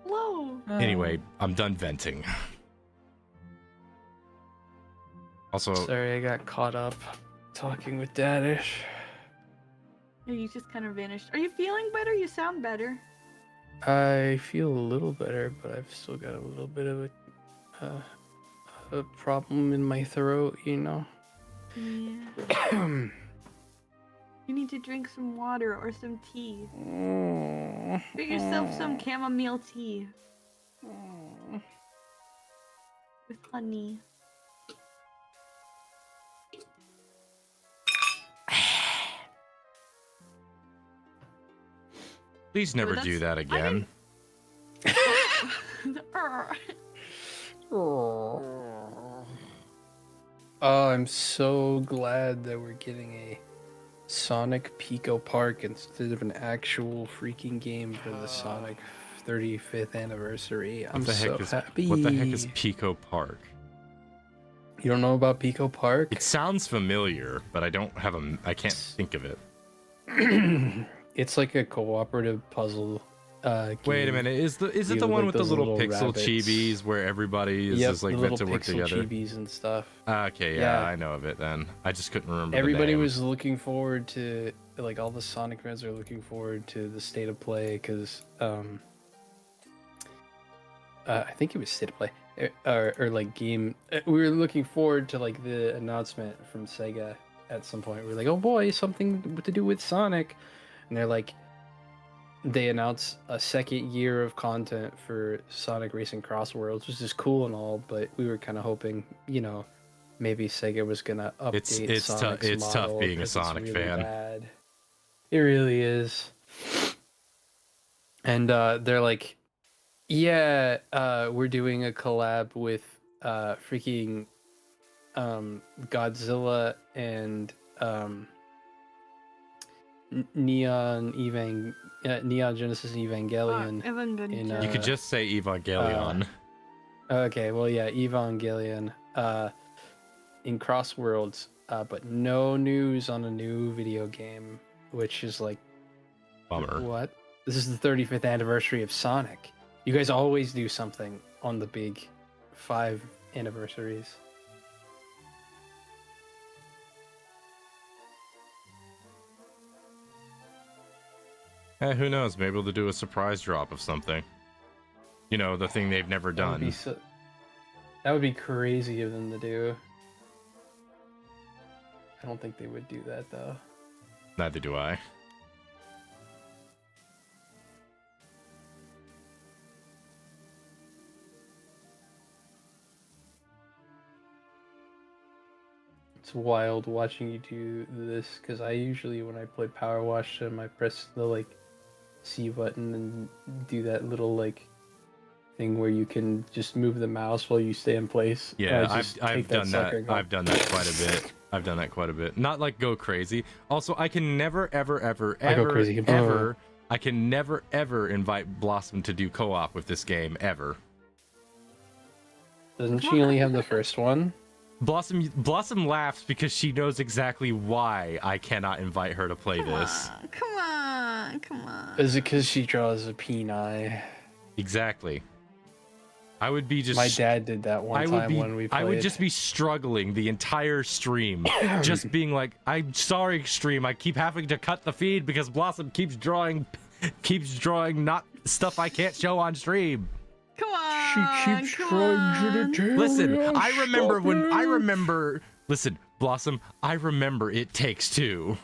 Hello. Anyway, I'm done venting. Also, Sorry, I got caught up talking with Dadish. Yeah, you just kind of vanished. Are you feeling better? You sound better. I feel a little better, but I've still got a little bit of a problem in my throat, you know. Yeah. You need to drink some water or some tea. Get yourself some chamomile tea. With honey. please never Well, do that again. Oh, I'm so glad that we're getting a Sonic Pico Park instead of an actual freaking game for the Sonic 35th anniversary. I'm so happy. What the heck is Pico Park? You don't know about Pico Park? It sounds familiar, but I can't think of it. It's like a cooperative puzzle Wait a game. minute, is it You the with, one like, with the those little little pixel rabbits. chibis where everybody is Yep, just like the meant little to work pixel together? chibis and stuff. Okay, yeah, Yeah. I know of it then. I just couldn't remember. Everybody the name. was looking forward to, like, all the Sonic fans are looking forward to the state of play because I think it was state of play or like game. We were looking forward to like the announcement from Sega at some point. We were like, oh boy, something to do with Sonic, and they're like, they announced a second year of content for Sonic Racing Cross Worlds, which is cool and all, but we were kind of hoping, you know, maybe Sega was gonna update It's Sonic's it's tough model being a 'cause Sonic it's really fan. bad. It really is. And they're like, yeah, we're doing a collab with freaking Godzilla and Neon Genesis Evangelion. in, You could just say Evangelion. Okay, well, yeah, Evangelion in Cross Worlds, but no news on a new video game, which is like, Bummer. what? This is the 35th anniversary of Sonic. You guys always do something on the big 5 anniversaries. Who knows? Maybe they'll do a surprise drop of something. You know, the thing they've never That would be done. that would be crazy of them to do. I don't think they would do that though. Neither do I. It's wild watching you do this because I usually, when I play Power Wash them, I press the like C button and do that little like thing where you can just move the mouse while you stay in place. Yeah, And I just I've take done that. sucker and go, I've done that quite a bit. I've done that quite a bit. Not like go crazy. Also, I can never, ever, ever, I go ever, crazy. ever. I can never, ever invite Blossom to do co-op with this game ever. Doesn't she only have the first one? Blossom laughs because she knows exactly why I cannot invite her to play this. Come on. Is it because she draws a peni? Exactly. I would be just. My dad did that one time when we played. I would just be struggling the entire stream, just being like, "I'm sorry, stream. I keep having to cut the feed because Blossom keeps drawing not stuff I can't show on stream." Come on. She keeps trying to Listen, Listen, Blossom. I remember It Takes Two.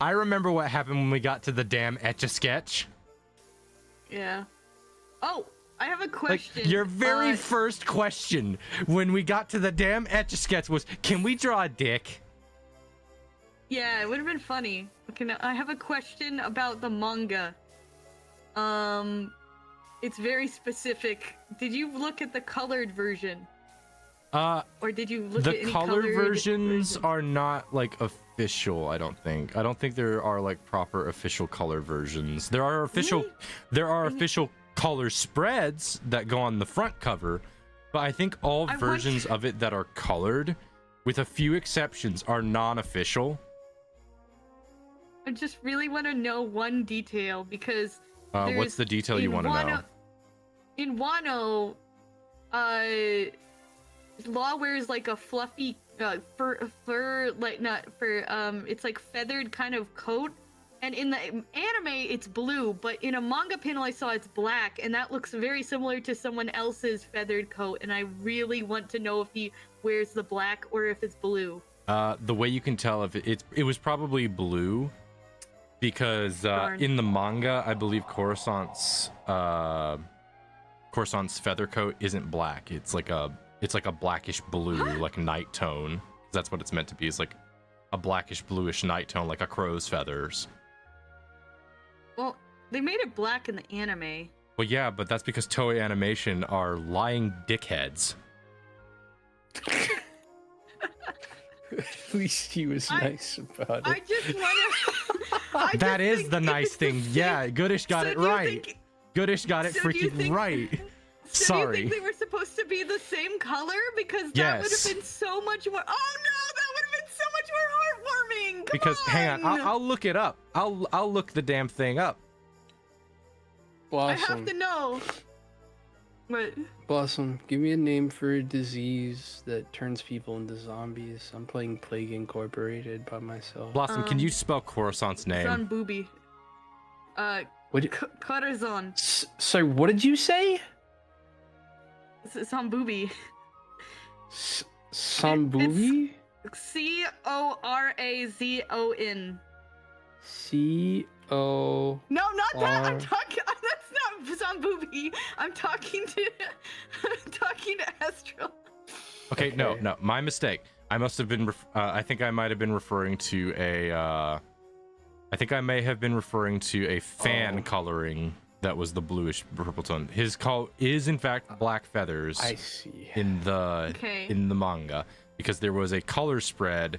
I remember what happened when we got to the damn Etch-a-Sketch. Yeah. Oh, I have a question. Like, your very first question when we got to the damn Etch-a-Sketch was, can we draw a dick? Yeah, it would have been funny. Okay, I have a question about the manga. It's very specific. Did you look at the colored version? Or did you look at any the color colored versions version? are not like official. I don't think there are like proper official color versions. There are official official color spreads that go on the front cover, but I think all versions of it that are colored, with a few exceptions, are non-official. I just really want to know one detail because What's the detail you want to know? In Wano, Law wears like a fluffy fur like not fur it's like feathered kind of coat, and in the anime it's blue, but in a manga panel I saw it's black, and that looks very similar to someone else's feathered coat, and I really want to know if he wears the black or if it's blue. The way you can tell if it was probably blue, because in the manga I believe Coruscant's feather coat isn't black. It's like a blackish blue, like night tone. That's what it's meant to be. It's like a blackish bluish night tone, like a crow's feathers. Well, they made it black in the anime. Well, yeah, but that's because Toei Animation are lying dickheads. At least he was nice about it. I just want to. That is the nice thing. Yeah, Goodish got it right. Goodish got it freaking right. Sorry. Do you think they were supposed to be the same color? Because that would have been so much more. Oh no, that would have been so much more heartwarming. because hang on, on! I'll look it up. I'll look the damn thing up. I Blossom, have to know. What? Blossom, give me a name for a disease that turns people into zombies. I'm playing Plague Incorporated by myself. Blossom, can you spell Coruscant's name? Zon Booby. What? Corazon. Sorry, what did you say? Zon Booby. Sambuvi? Corazon. C-O... No, not that. I'm R- talking. That's not Zombubi. I'm talking to Astral. Okay, no, my mistake. I must have been. I think I might have been referring to a. I think I may have been referring to a fan coloring that was the bluish purple tone. His call is in fact black feathers. I see. In the Okay. in the manga, because there was a color spread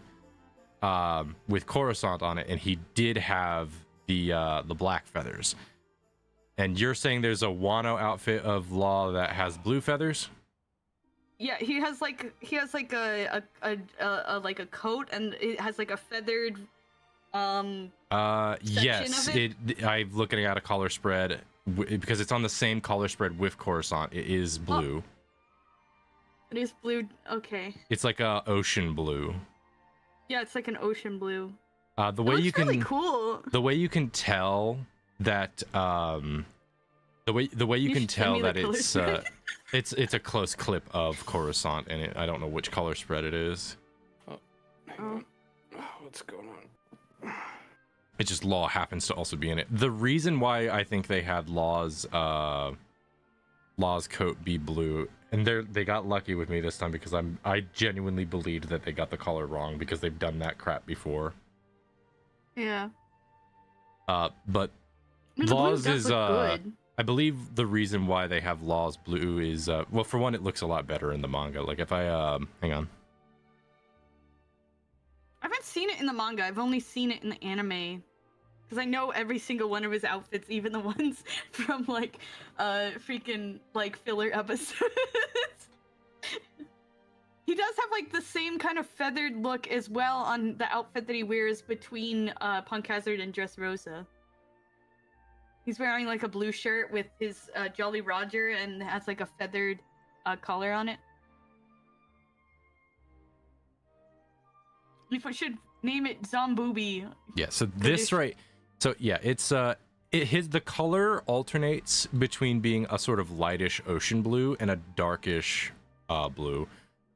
with Coruscant on it, and he did have the black feathers. And you're saying there's a Wano outfit of Law that has blue feathers? Yeah, he has like a coat, and it has like a feathered Yes, of it? I'm looking at a color spread because it's on the same color spread with Coruscant. It is blue. It is blue. Okay. It's like a ocean blue. Yeah, it's like an ocean blue. The way you can really cool. the way you can tell that the way you can should send tell me the that color it's spread. it's a close clip of Coruscant, and I don't know which color spread it is. Hang on. Oh, what's going on? It just Law happens to also be in it. The reason why I think they had Law's coat be blue, and they got lucky with me this time, because I genuinely believed that they got the color wrong, because they've done that crap before. Yeah. But I mean, the blue Law's does is look good. I believe the reason why they have Law's blue is well, for one, it looks a lot better in the manga. Like if I hang on. I haven't seen it in the manga. I've only seen it in the anime. Because I know every single one of his outfits, even the ones from like freaking like filler episodes. He does have like the same kind of feathered look as well on the outfit that he wears between Punk Hazard and Dressrosa. He's wearing like a blue shirt with his Jolly Roger, and has like a feathered collar on it. If I should name it Zombubi. Yeah, so this right. So yeah, it's the color alternates between being a sort of lightish ocean blue and a darkish blue.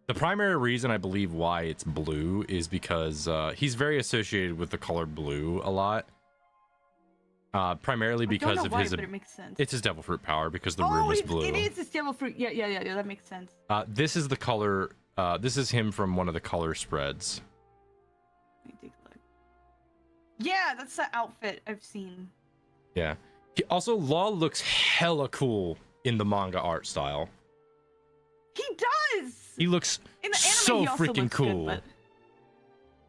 The primary reason I believe why it's blue is because he's very associated with the color blue a lot. Primarily because I don't know of why, his but it makes sense. it's his devil fruit power, because the room is blue. It is his devil fruit. Yeah, that makes sense. This is the color this is him from one of the color spreads. Let me take a look. Yeah, that's the outfit I've seen. Yeah. Also, Law looks hella cool in the manga art style. He does! He looks In the anime, so he also freaking looks good, cool. but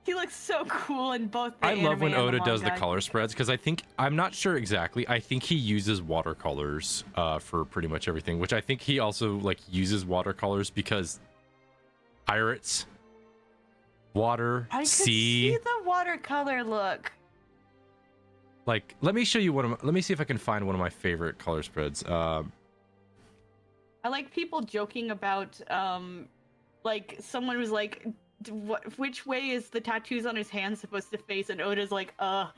he looks so cool in both the I love when anime and Oda does the manga. color spreads, because I'm not sure exactly. I think he uses watercolors for pretty much everything, which I think he also like uses watercolors because pirates, water, I could sea. see the watercolor look. Like, let me show you let me see if I can find one of my favorite color spreads. I like people joking about, like, someone was like, which way is the tattoos on his hands supposed to face? And Oda's like, Yeah,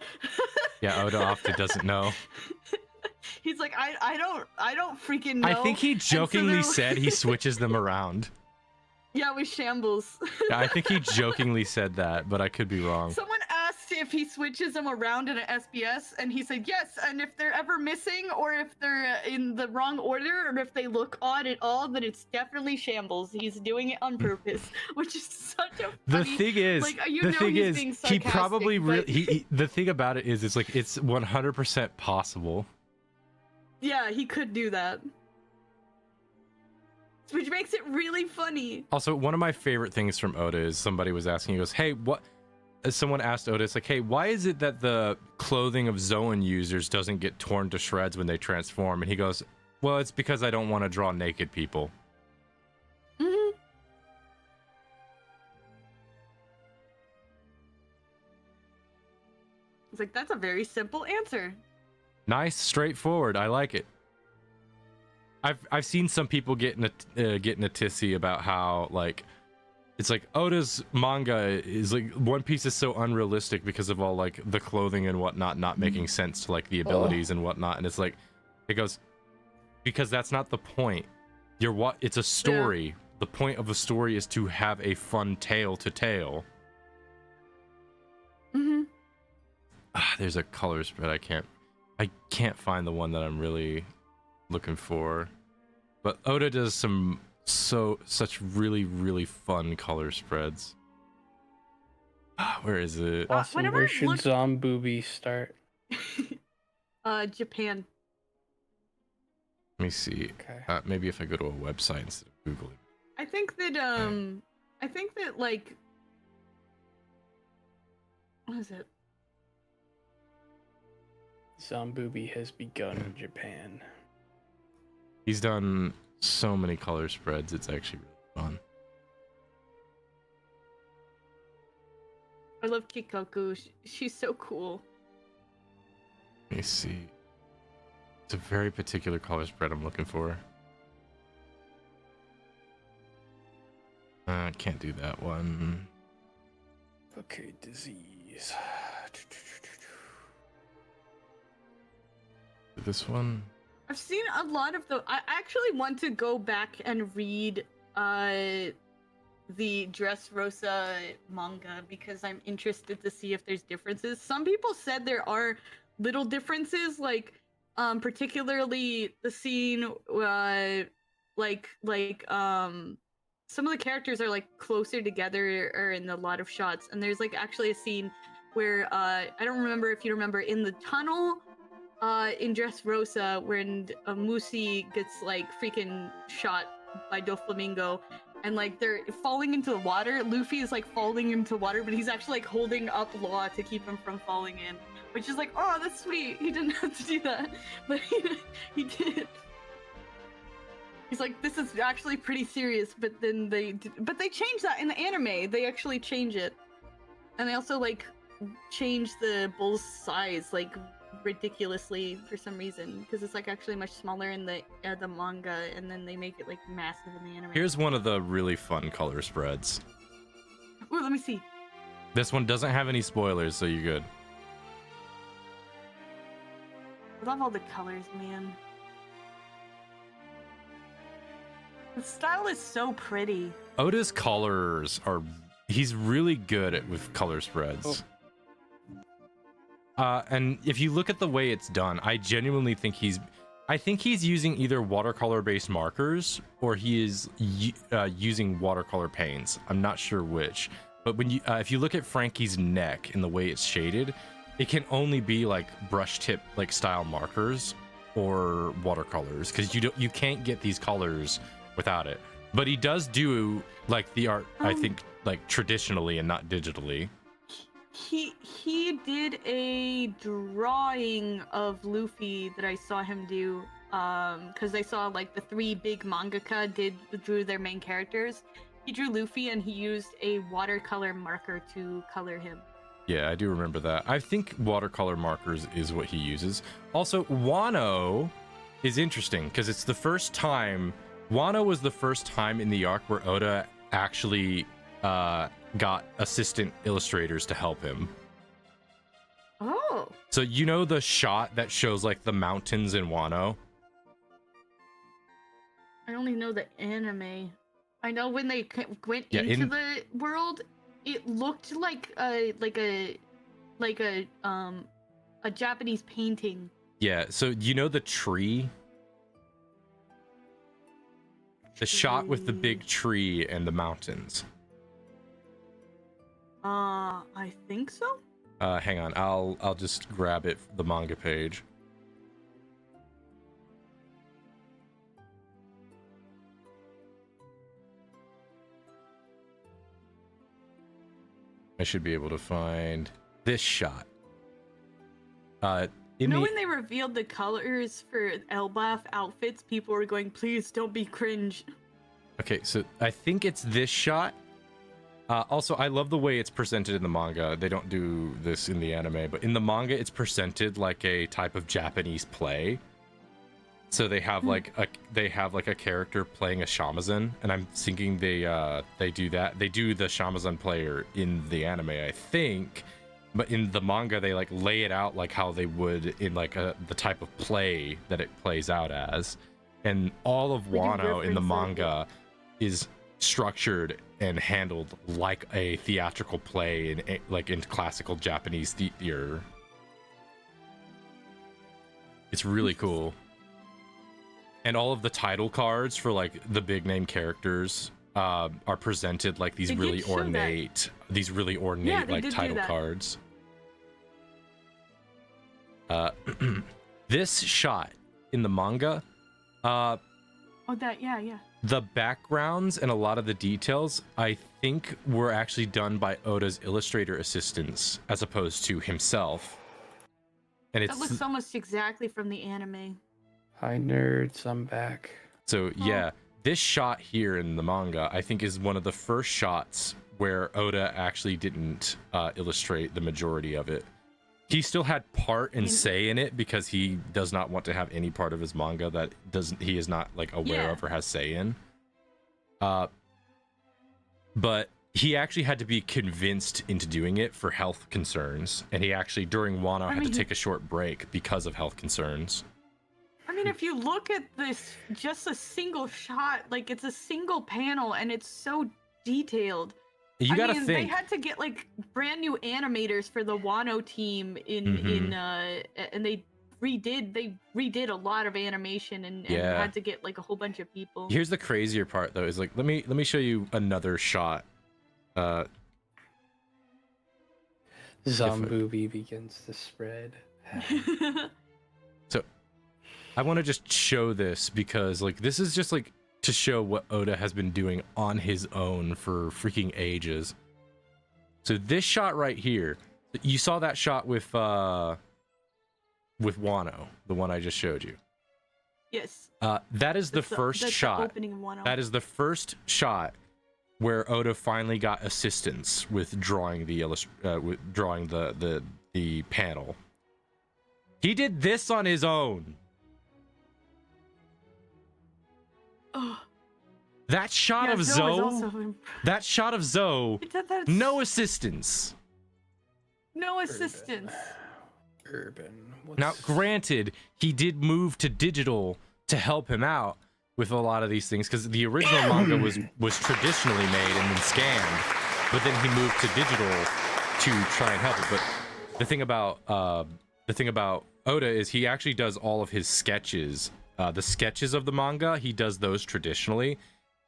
Oda often doesn't know. He's like, I don't freaking know. I think he And so jokingly they're- said he switches them around. Yeah, with shambles. Yeah, I think he jokingly said that, but I could be wrong. Someone asked if he switches them around in an SBS, and he said yes. And if they're ever missing, or if they're in the wrong order, or if they look odd at all, then it's definitely shambles. He's doing it on purpose, which is such a The funny, thing is, like, you the know thing he's is, being he sarcastic, probably but- the thing about it is, it's like it's 100% possible. Yeah, he could do that. Which makes it really funny. Also, one of my favorite things from Oda is somebody was asking, he goes, "Hey, what?" Someone asked Oda, it's like, "Hey, why is it that the clothing of Zoan users doesn't get torn to shreds when they transform?" And he goes, "Well, it's because I don't want to draw naked people." was like, that's a very simple answer. Nice, straightforward. I like it. I've seen some people getting a tissy about how like it's like Oda's manga is like One Piece is so unrealistic because of all like the clothing and whatnot not making sense to like the abilities and whatnot, and it's like it goes because that's not the point. It's a story. Yeah. The point of a story is to have a fun tale to tell. There's a color spread I can't find the one that I'm really looking for, but Oda does such really fun color spreads. Where is it? Awesome. Where should Zomboobie start? Japan. Let me see. Okay. Maybe if I go to a website instead of Googling. I think that like, what is it? Zomboobie has begun in Japan. He's done so many color spreads. It's actually really fun. I love Kikoku. She's so cool. Let me see. It's a very particular color spread I'm looking for. I can't do that one. Okay, disease. This one? I've seen a lot of the. I actually want to go back and read the Dressrosa manga because I'm interested to see if there's differences. Some people said there are little differences, like particularly the scene some of the characters are like closer together or in a lot of shots, and there's like actually a scene where I don't remember if you remember in the tunnel in Dressrosa when Musi gets like freaking shot by Doflamingo and like they're falling into the water. Luffy is like falling into water, but he's actually like holding up Law to keep him from falling in, which is like, oh, that's sweet. He didn't have to do that, but he did. He's like, this is actually pretty serious, but then they changed that in the anime. They actually change it, and they also like change the bull's size like ridiculously for some reason because it's like actually much smaller in the manga, and then they make it like massive in the anime. Here's one of the really fun color spreads. Ooh, let me see. This one doesn't have any spoilers, so you're good. I love all the colors, man. The style is so pretty. Oda's colors he's really good with color spreads. And if you look at the way it's done, I genuinely think he's using either watercolor based markers or he is using watercolor paints. I'm not sure which, but when if you look at Frankie's neck and the way it's shaded, it can only be like brush tip like style markers or watercolors because you can't get these colors without it. But he does do like the art, I think, like traditionally and not digitally. He did a drawing of Luffy that I saw him do because I saw like the three big mangaka drew their main characters. He drew Luffy and he used a watercolor marker to color him. Yeah, I do remember that. I think watercolor markers is what he uses. Also, Wano is interesting because it's the first time. Wano was the first time in the arc where Oda actually got assistant illustrators to help him. Oh. So you know the shot that shows like the mountains in Wano? I only know the anime. I know when they went into the world, it looked like a Japanese painting. Yeah, so you know the tree? The shot with the big tree and the mountains. I think so. Hang on, I'll just grab it, the manga page. I should be able to find this shot. When they revealed the colors for Elbaf outfits, people were going, please don't be cringe. Okay, so I think it's this shot. Also, I love the way it's presented in the manga. They don't do this in the anime, but in the manga, it's presented like a type of Japanese play. So they have like a character playing a shamisen, and I'm thinking they do that. They do the shamisen player in the anime, I think, but in the manga they like lay it out like how they would in like the type of play that it plays out as, and all of Would you Wano in the reference, manga is structured and handled like a theatrical play in classical Japanese theater. It's really cool. And all of the title cards for like the big name characters are presented like these They did really show that. ornate, Yeah, they like did do title that. cards. This shot in the manga, Oh, that, yeah. the backgrounds and a lot of the details, I think, were actually done by Oda's illustrator assistants as opposed to himself. And That looks almost exactly from the anime. Hi nerds, I'm back. So yeah, this shot here in the manga, I think, is one of the first shots where Oda actually didn't illustrate the majority of it. He still had part and say in it because he does not want to have any part of his manga that he is not like aware of or has say in. But he actually had to be convinced into doing it for health concerns, and he actually during Wano had to take a short break because of health concerns. I mean, if you look at this, just a single shot, like it's a single panel, and it's so detailed. You gotta they think. had to get like brand new animators for the Wano team and they redid a lot of animation and had to get like a whole bunch of people. Here's the crazier part though, is like let me show you another shot. Zomboobie begins to spread. So I want to just show this because like this is just like to show what Oda has been doing on his own for freaking ages. So this shot right here, you saw that shot with Wano, the one I just showed you. Yes. That is the first shot. The opening of Wano. That is the first shot where Oda finally got assistance with drawing the panel. He did this on his own. Oh. That shot of Zoe, that shot of Zoe, no assistance. No assistance. Urban. Now, granted, he did move to digital to help him out with a lot of these things because the original manga was traditionally made and then scanned, but then he moved to digital to try and help it. But the thing about Oda is he actually does all of his sketches, the sketches of the manga. He does those traditionally,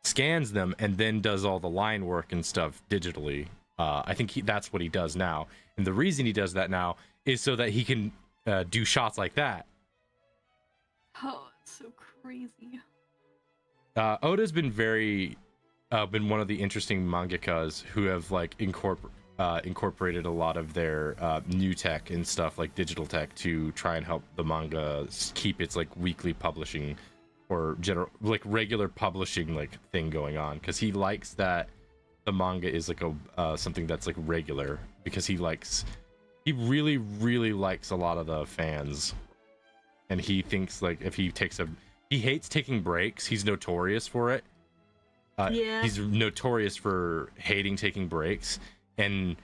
scans them, and then does all the line work and stuff digitally. I think that's what he does now, and the reason he does that now is so that he can do shots like that. Oh, it's so crazy. Oda's been been one of the interesting mangakas who have like incorporated a lot of their new tech and stuff like digital tech to try and help the manga keep its like weekly publishing or regular publishing like thing going on, because he likes that the manga is like a something that's like regular, because he really likes a lot of the fans, and he thinks like if he hates taking breaks. He's notorious for it. He's notorious for hating taking breaks, and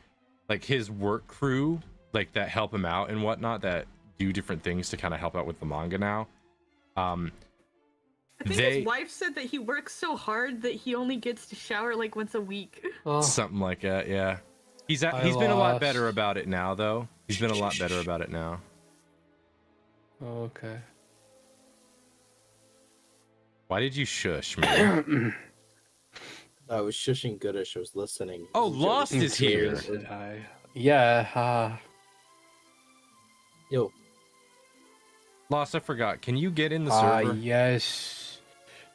like his work crew like that help him out and whatnot that do different things to kind of help out with the manga now. I think his wife said that he works so hard that he only gets to shower like once a week. Something like that, yeah. He's been a lot better about it now, though. He's been a lot better about it now. Okay. Why did you shush, man? I was shushing Goodish. I was listening. Oh, Lost is here. Hi. Yeah. Yo. Lost, I forgot. Can you get in the server? Yes.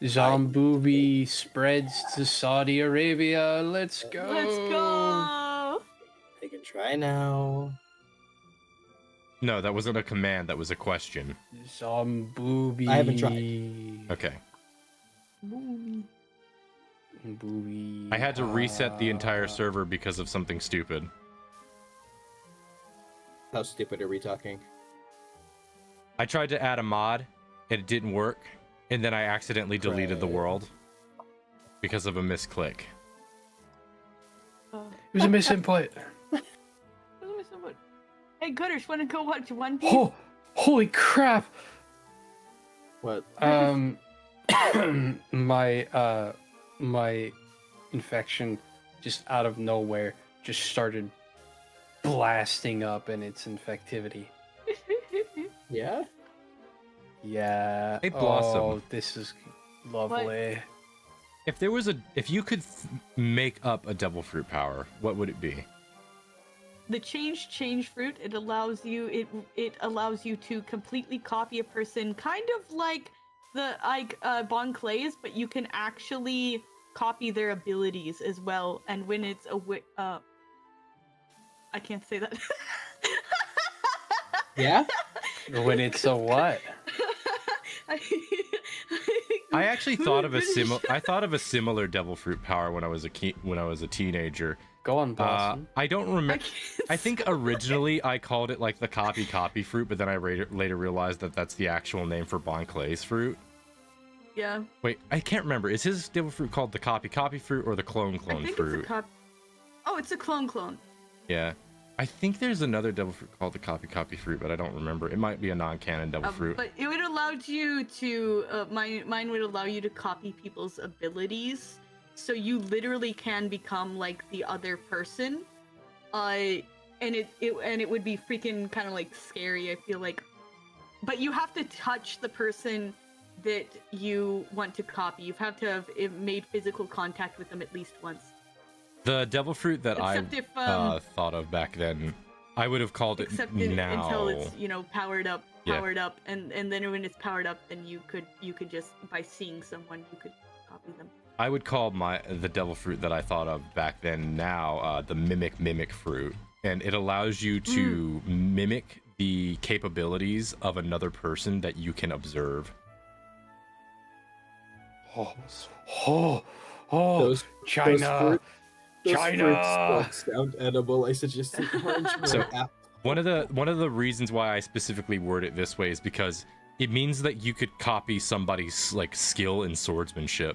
Zomboobie spreads to Saudi Arabia. Let's go. Let's go. I can try now. No, that wasn't a command. That was a question. Zomboobie. I haven't tried. Okay. Booby. I had to reset the entire server because of something stupid. How stupid are we talking? I tried to add a mod, and it didn't work, and then I accidentally deleted the Great. world because of a misclick. It was a misinput. Hey, Gooders, want to go watch One Piece? Oh, holy crap! What? My infection just out of nowhere just started blasting up in its infectivity. Yeah? Yeah. Hey, Blossom. Oh, this is lovely. If you could make up a devil fruit power, what would it be? The change fruit. It allows you to completely copy a person, kind of like the Bon Clay's, but you can actually copy their abilities as well. And when it's I can't say that. Yeah? When it's a what? I actually thought of a similar devil fruit power when I was a teenager. Go on, Blossom. I don't remember. I think originally I called it like the copy fruit, but then I later realized that that's the actual name for Bon Clay's fruit. Yeah. Wait, I can't remember. Is his devil fruit called the copy fruit or the clone I think fruit? it's a Oh, it's a clone. Yeah. I think there's another devil fruit called the copy fruit, but I don't remember. It might be a non-canon devil fruit. But it would allow you to mine would allow you to copy people's abilities, so you literally can become like the other person, and it would be freaking kind of like scary. I feel like, but you have to touch the person that you want to copy. You have to have made physical contact with them at least once. The devil fruit that Except if, thought of back then, I would have called it now. Until it's powered up, and then when it's powered up, then you could just, by seeing someone, you could copy them. I would call the devil fruit that I thought of back then now the mimic fruit, and it allows you to mimic the capabilities of another person that you can observe. Those China. Those China. fruits sound edible. I suggest an orange or apple. One of the reasons why I specifically word it this way is because it means that you could copy somebody's like skill in swordsmanship.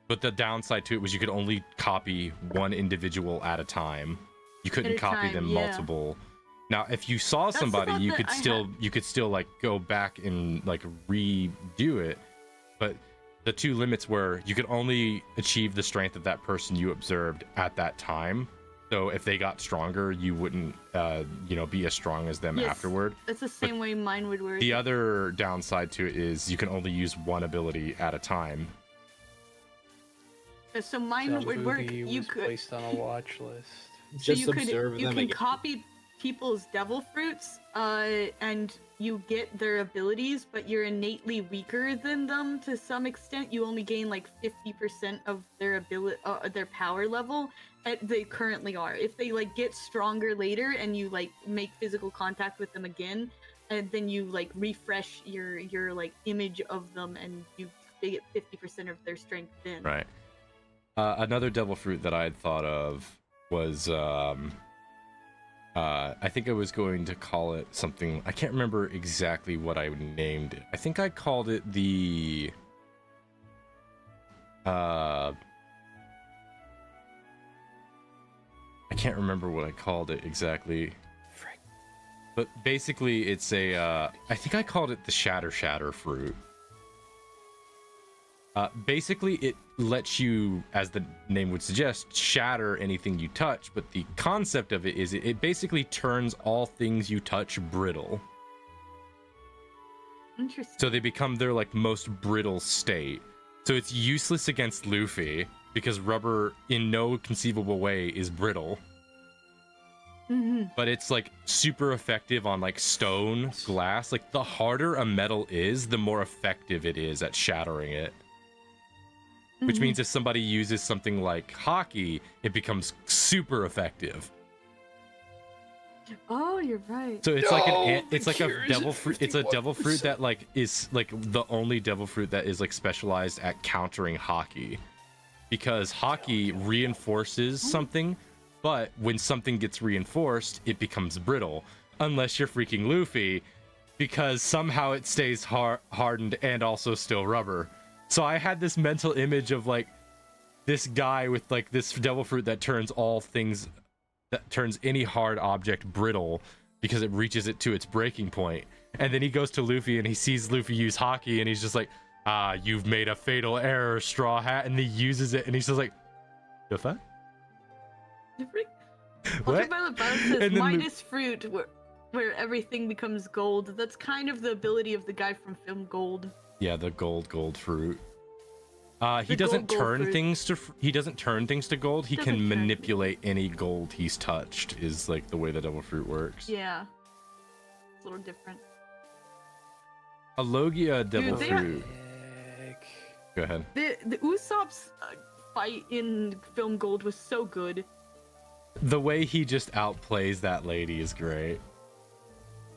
But the downside to it was you could only copy one individual at a time. You couldn't copy them multiple. Now, if you saw somebody, you could still like go back and like redo it. But the two limits were you could only achieve the strength of that person you observed at that time. So if they got stronger, you wouldn't, be as strong as them afterward. That's the same way mine would work. The other downside to it is you can only use one ability at a time. So mine would work. You could placed on a watch list. Just observe them. You can copy people's devil fruits, and you get their abilities, but you're innately weaker than them to some extent. You only gain like 50% of their ability, their power level. They currently are. If they like get stronger later, and you like make physical contact with them again, and then you like refresh your like image of them, and they get 50% of their strength then. Right. Another devil fruit that I had thought of was I think I was going to call it something. I can't remember exactly what I named it. I think I called it the I can't remember what I called it exactly. But basically it's a I think I called it the shatter fruit. Basically, it lets you, as the name would suggest, shatter anything you touch, but the concept of it is it basically turns all things you touch brittle. Interesting. So they become their like most brittle state. So it's useless against Luffy because rubber in no conceivable way is brittle. Mm-hmm. But it's like super effective on like stone, glass. Like the harder a metal is, the more effective it is at shattering it. Which means if somebody uses something like hockey, it becomes super effective. Oh, you're right. So it's like No, it's like a cure is devil at fruit. It's a devil fruit 51%. that like is like the only devil fruit that is like specialized at countering hockey, because hockey reinforces something, but when something gets reinforced, it becomes brittle. Unless you're freaking Luffy, because somehow it stays hardened and also still rubber. So I had this mental image of like this guy with like this devil fruit that turns any hard object brittle because it reaches it to its breaking point. And then he goes to Luffy and he sees Luffy use hockey and he's just like, you've made a fatal error, Straw Hat. And he uses it and he's just like, the fuck? What? Ultraviolet Violet says And then Midas fruit, where everything becomes gold. That's kind of the ability of the guy from Film Gold. Yeah, the gold fruit. He The doesn't gold turn fruit. things to he doesn't turn things to gold. He Doesn't can turn. manipulate any gold he's touched. Is like the way the devil fruit works. Yeah. It's a little different. A Logia devil they fruit. Go ahead. The Usopp's fight in Film Gold was so good. The way he just outplays that lady is great.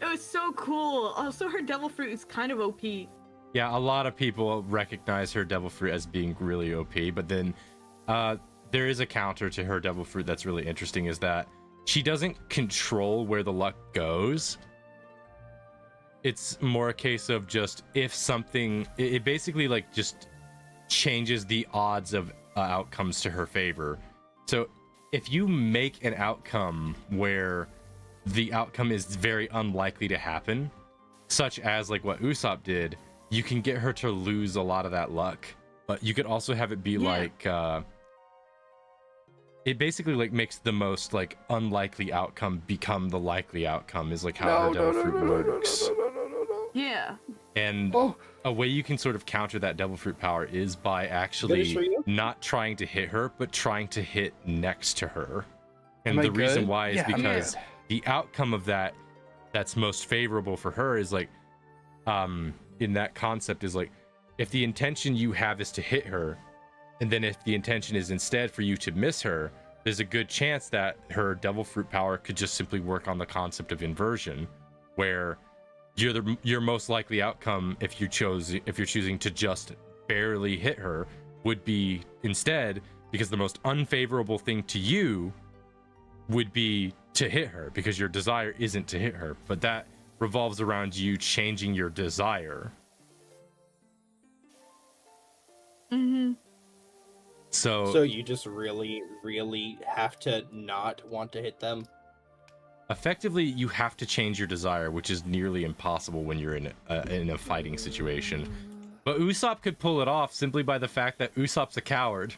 It was so cool. Also, her devil fruit is kind of OP. Yeah, a lot of people recognize her devil fruit as being really OP, but then there is a counter to her devil fruit that's really interesting, is that she doesn't control where the luck goes. It's more a case of just if something, it basically like just changes the odds of outcomes to her favor. So if you make an outcome where the outcome is very unlikely to happen, such as like what Usopp did, you can get her to lose a lot of that luck. But you could also have it be like it basically like makes the most like unlikely outcome become the likely outcome, is like how her devil fruit works. Yeah. And a way you can sort of counter that devil fruit power is by actually not trying to hit her, but trying to hit next to her. And the reason why is because the outcome of that's most favorable for her is like, in that concept is like, if the intention you have is to hit her, and then if the intention is instead for you to miss her, there's a good chance that her devil fruit power could just simply work on the concept of inversion, where your most likely outcome if you're choosing to just barely hit her would be instead, because the most unfavorable thing to you would be to hit her, because your desire isn't to hit her, but that revolves around you changing your desire. So you just really have to not want to hit them. Effectively, you have to change your desire, which is nearly impossible when you're in a fighting situation. But Usopp could pull it off simply by the fact that Usopp's a coward.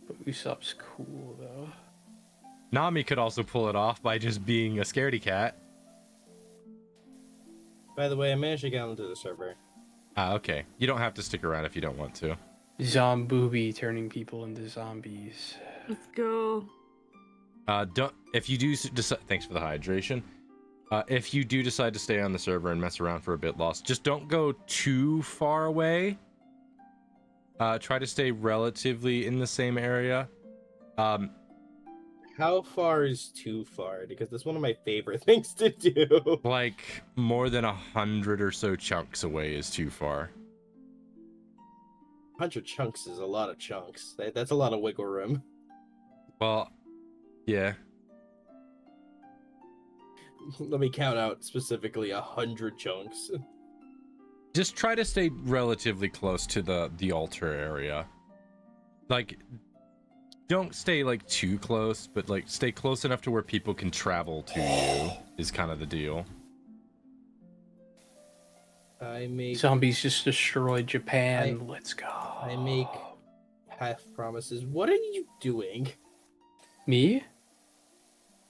But Usopp's cool though. Nami could also pull it off by just being a scaredy cat. By the way, I managed to get onto the server. Okay. You don't have to stick around if you don't want to. Zombooby turning people into zombies. Let's go. If you do decide, thanks for the hydration. If you do decide to stay on the server and mess around for a bit, Lost, just don't go too far away. Try to stay relatively in the same area. How far is too far? Because that's one of my favorite things to do. Like more than 100 or so chunks away is too far. 100 chunks is a lot of chunks. That's a lot of wiggle room. Well, yeah. Let me count out specifically 100 chunks. Just try to stay relatively close to the altar area. Like, don't stay like too close, but like stay close enough to where people can travel to you is kind of the deal. I make Zombies just destroyed Japan. Let's go. I make half promises. What are you doing? Me?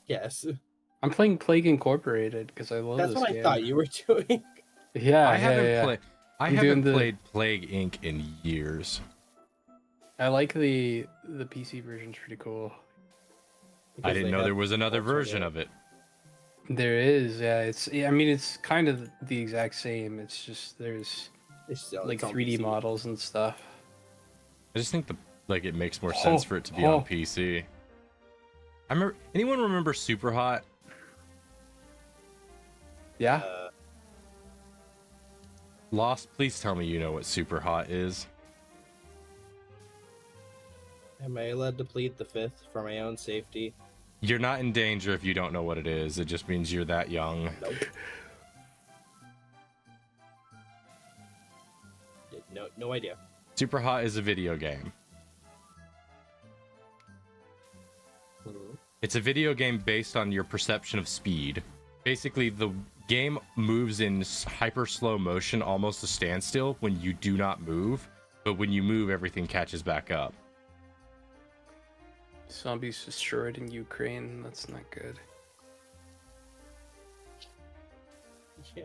Yes. I'm playing Plague Incorporated because I love That's this what game. I thought you were doing. Yeah, I haven't I'm doing played Plague Inc. in years. I like the PC version's pretty cool. I didn't know there was another version of it. There is, I mean, it's kind of the exact same. It's just there's like 3D models and stuff. I just think it makes more sense for it to be on PC. I remember. Anyone remember Super Hot? Yeah. Lost, please tell me you know what Super Hot is. Am I allowed to plead the fifth for my own safety? You're not in danger if you don't know what it is. It just means you're that young. Nope. No idea. Super Hot is a video game. It's a video game based on your perception of speed. Basically, the game moves in hyper slow motion, almost a standstill, when you do not move. But when you move, everything catches back up. Zombies destroyed in Ukraine. That's not good. Yeah.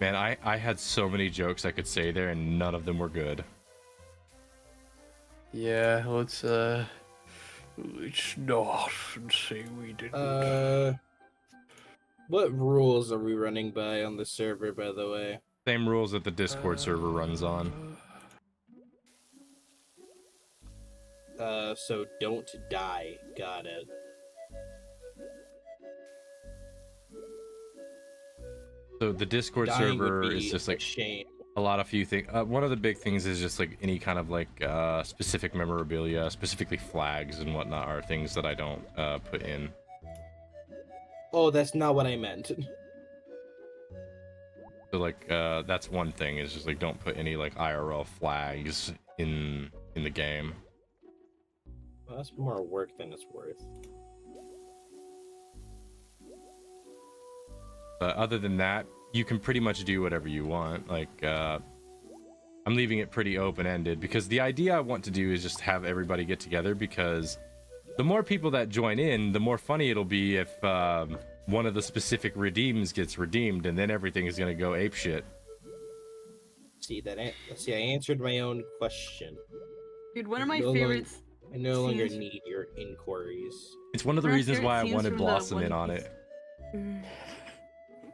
Man, I had so many jokes I could say there, and none of them were good. Yeah, let's not say we didn't. What rules are we running by on the server, by the way? Same rules that the Discord server runs on. So don't die. Got it. So the Discord Dying would server be is just a like shame. a lot of few things. One of the big things is just like any kind of like specific memorabilia, specifically flags and whatnot, are things that I don't put in. Oh, that's not what I meant. So like that's one thing, is just like don't put any like IRL flags in the game. Well, that's more work than it's worth. Other than that, you can pretty much do whatever you want. Like I'm leaving it pretty open-ended because the idea I want to do is just have everybody get together, because the more people that join in, the more funny it'll be if one of the specific redeems gets redeemed, and then everything is going to go apeshit. See, I answered my own question. Dude, one of my No favorites. I no longer scenes- need your inquiries. It's one of the One of my reasons why I favorite wanted scenes from the Blossom One in on Piece- it.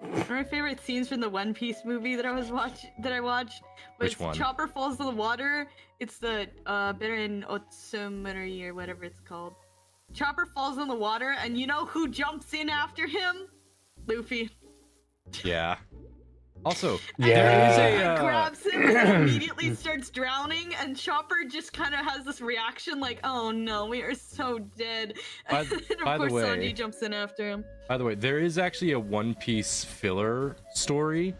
One of my favorite scenes from the One Piece movie that I watched was Which one? Chopper falls in the water. It's the Beren Otsumari or whatever it's called. Chopper falls in the water, and you know who jumps in after him? Luffy. Yeah. Also, Yeah. there is a Grabs him and immediately starts drowning, and Chopper just kind of has this reaction like, "Oh no, we are so dead." By- And of by the course, way- Sanji jumps in after him. By the way, there is actually a One Piece filler story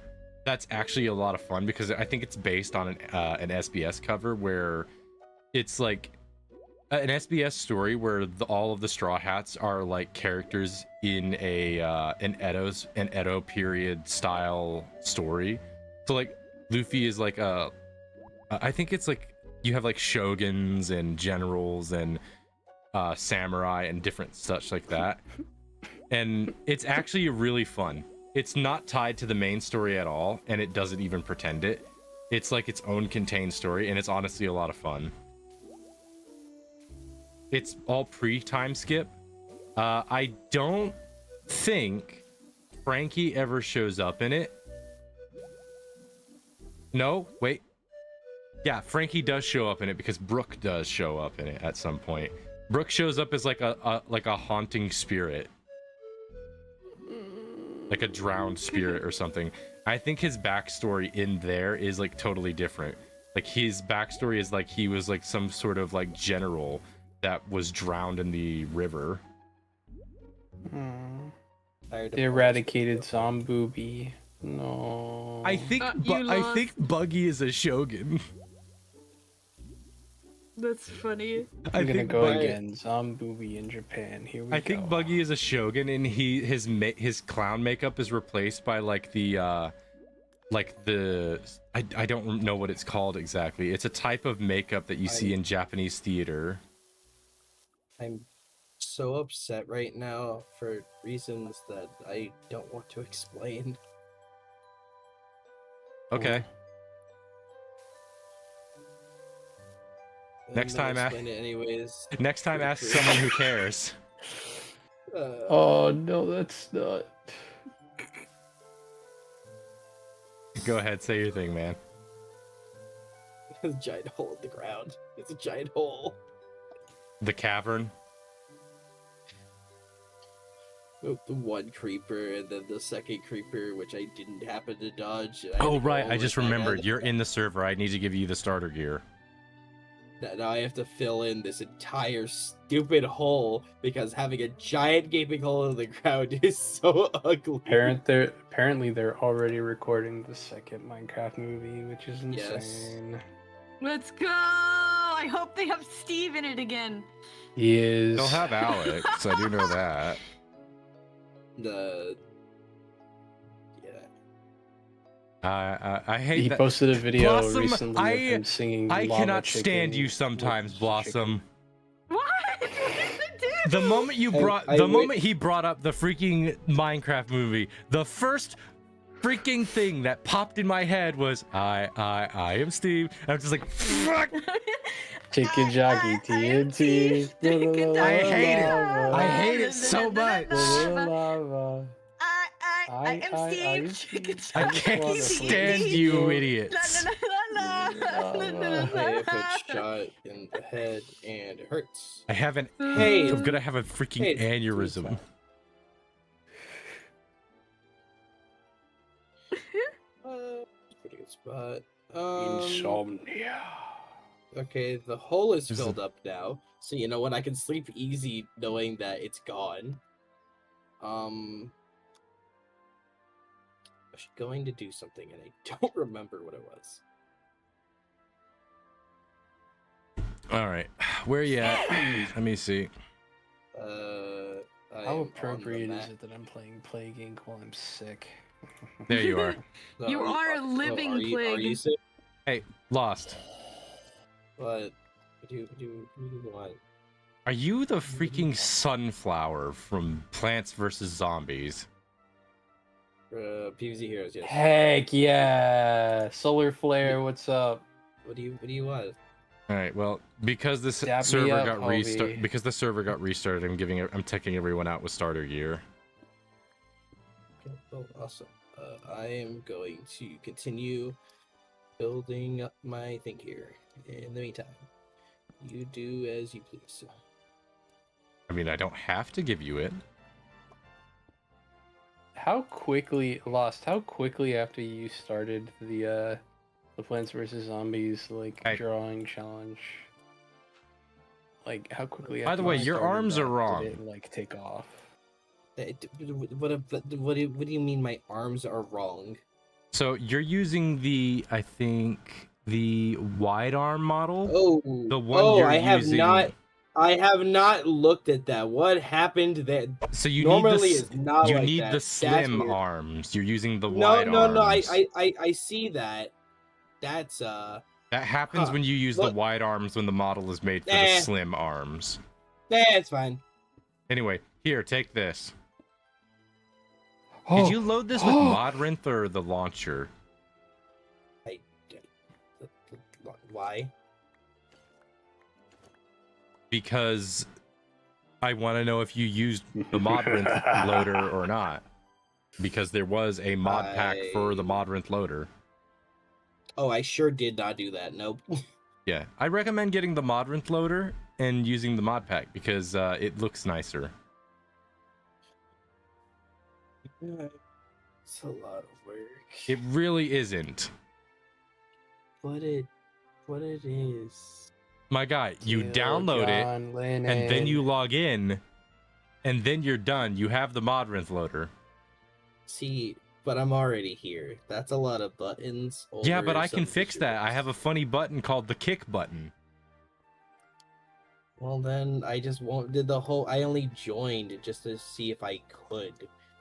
that's actually a lot of fun, because I think it's based on an SBS cover where it's like an SBS story where all of the Straw Hats are like characters in an Edo period style story. So like Luffy is like I think it's like you have like shoguns and generals and samurai and different such like that. And it's actually really fun. It's not tied to the main story at all, and it doesn't even pretend it. It's like its own contained story, and it's honestly a lot of fun. It's all pre-time skip. I don't think Frankie ever shows up in it. No, wait. Yeah, Frankie does show up in it because Brooke does show up in it at some point. Brooke shows up as like a haunting spirit. Like a drowned spirit or something. I think his backstory in there is like totally different. Like his backstory is like he was like some sort of like general that was drowned in the river. Tired of They eradicated Zomboobie. No. I think you I lost. think Buggy is a shogun. That's funny. I'm gonna think go Buggy- again. Zomboobie in Japan. Here we go. I think Buggy is a shogun, and his clown makeup is replaced by like the I don't know what it's called exactly. It's a type of makeup that you see in Japanese theater. I'm so upset right now for reasons that I don't want to explain. Okay. I'm Next gonna time, explain it anyways. Next time, ask someone who cares. Oh no, that's not. Go ahead, say your thing, man. There's a giant hole in the ground. It's a giant hole. the cavern. The one creeper and then the second creeper, which I didn't happen to dodge. Oh right, I just remembered. You're in the server. I need to give you the starter gear. Now I have to fill in this entire stupid hole because having a giant gaping hole in the ground is so ugly. Apparently they're already recording the second Minecraft movie, which is insane. Let's go! I hope they have Steve in it again. He is. They'll have Alex. I do know that. I hate He that. posted a video Blossom, recently of him singing I Lava cannot Chicken stand you with sometimes, chicken. Blossom. What? What did I do? The moment you brought, I the wait- moment he brought up the freaking Minecraft movie, the first freaking thing that popped in my head was I am Steve. And I'm just like, fuck. Chicken jockey TNT. Chicken I hate it. Lava. I hate it so much. Lava. I am Steve. Chicken I jockey. can't stand you idiots. I have a shot in the head and it hurts. I haven't. Hey, I'm gonna have a freaking hey, aneurysm. Pretty good spot. Insomnia. Okay, the hole is There's filled up now, so you know what? I can sleep easy knowing that it's gone. I was going to do something and I don't remember what it was. All right, where you at? Let me see. I am How on the appropriate is map. it that I'm playing Plague Inc. while I'm sick? There you are. So You are a living are you plague. sick? Hey, Lost. What do you want? Are you the freaking sunflower from Plants vs Zombies? PvZ Heroes, yes. Heck yeah! Solar Flare, what's up? What do you want? All right. Well, because this Dap me server up, got Hobie. restarted, because the server got restarted, I'm taking everyone out with starter gear. Okay, oh, awesome. I am going to continue building up my thing here. In the meantime, you do as you please. I mean, I don't have to give you it. How quickly after you started the Plants vs Zombies drawing challenge? Like how quickly? By after the way, you your started arms that are wrong. Did it take off? What do you mean my arms are wrong? So you're using I think the wide arm model. Oh, The one you're I have using- not looked at that. What happened there? So you Normally need it's not you like need that. the That's slim weird. arms. You're using the No, wide no, arms. no. I see that. That's That happens Huh. when you use Look- the wide arms when the model is made for the Eh. slim arms. it's fine. Anyway, here, take this. Oh, Did you load this with Modrinth or the launcher? Why? Because I want to know if you used the Modrinth loader or not. Because there was a mod pack for the Modrinth loader. Oh, I sure did not do that. Nope. Yeah, I recommend getting the Modrinth loader and using the mod pack because it looks nicer. It's a lot of work. It really isn't. What it is. My guy, you Kill download it, John Lennon. and then you log in, and then you're done. You have the Modrinth loader. See, but I'm already here. That's a lot of buttons. Yeah, over but I can some fix that. I visuals. have a funny button called the kick button. Well, then I just won't. Did the whole? I only joined just to see if I could.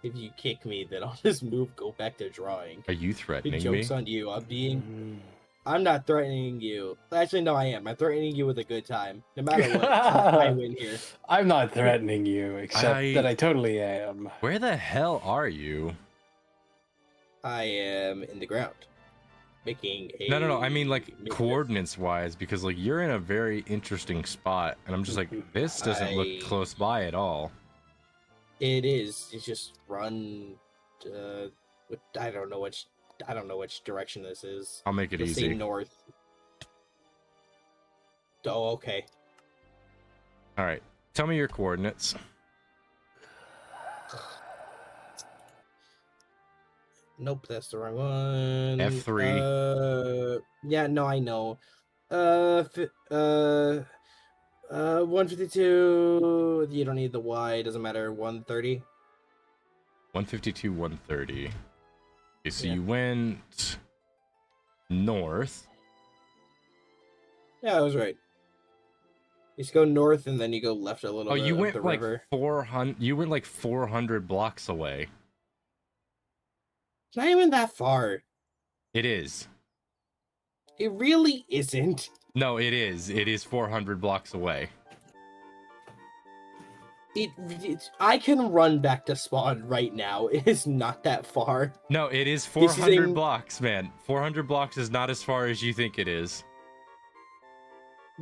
If you kick me, then I'll just go back to drawing. Are you The threatening me? joke's on you. Mm. I'm not threatening you. Actually, no, I am. I'm threatening you with a good time. No matter what, I win here. I'm not threatening you, except I- that I totally am. Where the hell are you? I am in the ground, making a. No. I mean, like, making a- coordinates-wise, because, like, you're in a very interesting spot, and I'm just like, this doesn't look close by at all. It is. It's just run. I don't know which direction this is. I'll make it Let's say easy. north. Oh, okay. All right. Tell me your coordinates. Nope, that's the wrong one. F3. Yeah, no, I know. 152. You don't need the Y. It doesn't matter. 130. 152, 130. Okay, so Yeah. you went north. Yeah, I was right. You just go north and then you go left a little Oh, bit you of went the like river. 400. You went like 400 blocks away. It's not even that far. It is. It really isn't. No, it is. It is 400 blocks away. I can run back to spawn right now. It is not that far. No, it is This is 400 blocks, man. 400 blocks is not as far as you think it is.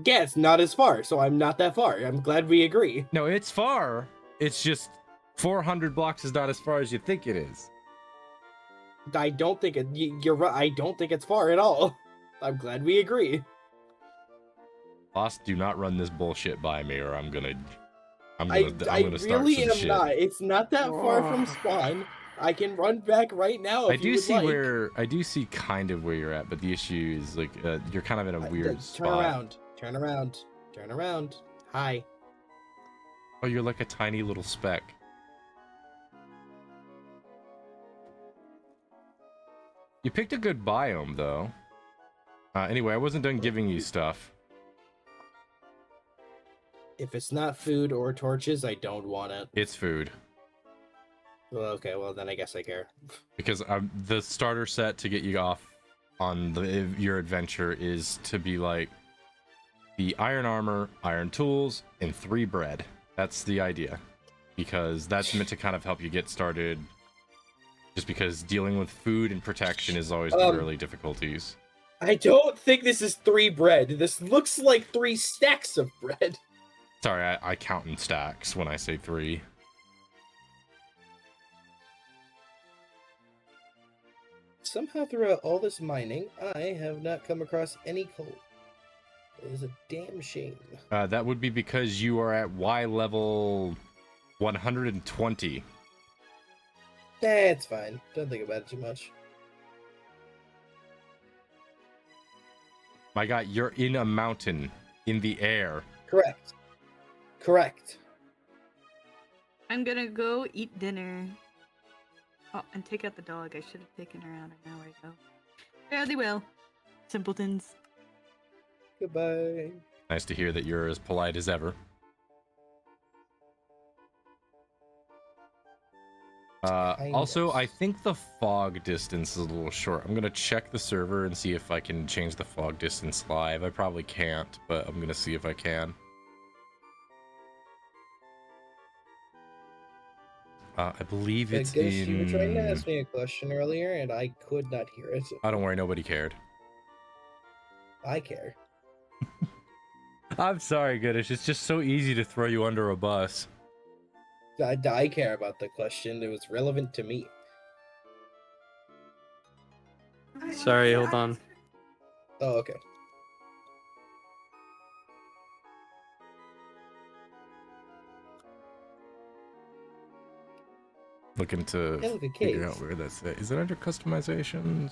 Yeah, it's not as far, so I'm not that far. I'm glad we agree. No, it's far. It's just 400 blocks is not as far as you think it is. I don't think it. You're right. I don't think it's far at all. I'm glad we agree. Boss, do not run this bullshit by me, or I'm gonna I start really some am shit. not. It's not that far from spawn. I can run back right now. I If you do would see like. I do see kind of where you're at, but the issue is like you're kind of in a weird Turn spot. around. Turn around. Turn around. Hi. Oh, you're like a tiny little speck. You picked a good biome, though. Anyway, I wasn't done giving you stuff. If it's not food or torches, I don't want it. It's food. Well, okay. Well, then I guess I care. Because the starter set to get you off on your adventure is to be like the iron armor, iron tools, and 3 bread. That's the idea. Because that's meant to kind of help you get started. Just because dealing with food and protection is always the early difficulties. I don't think this is 3 bread. This looks like 3 stacks of bread. Sorry, I count in stacks when I say 3. Somehow throughout all this mining, I have not come across any coal. It is a damn shame. That would be because you are at Y level 120. That's fine. Don't think about it too much. My God, you're in a mountain, in the air. Correct. Correct. I'm gonna go eat dinner. Oh, and take out the dog. I should have taken her out an hour ago. Fairly well. Simpletons. Goodbye. Nice to hear that you're as polite as ever. Also, I think the fog distance is a little short. I'm gonna check the server and see if I can change the fog distance live. I probably can't, but I'm gonna see if I can. I believe it's I guess you were trying to in... ask me a question earlier, and I could not hear it. Oh, don't worry, nobody cared. I care. I'm sorry, Goodish. It's just so easy to throw you under a bus. I care about the question. It was relevant to me. Sorry, hold on. Oh, okay. Looking to Hey, look, a figure cave. out where that's at. Is it under customizations?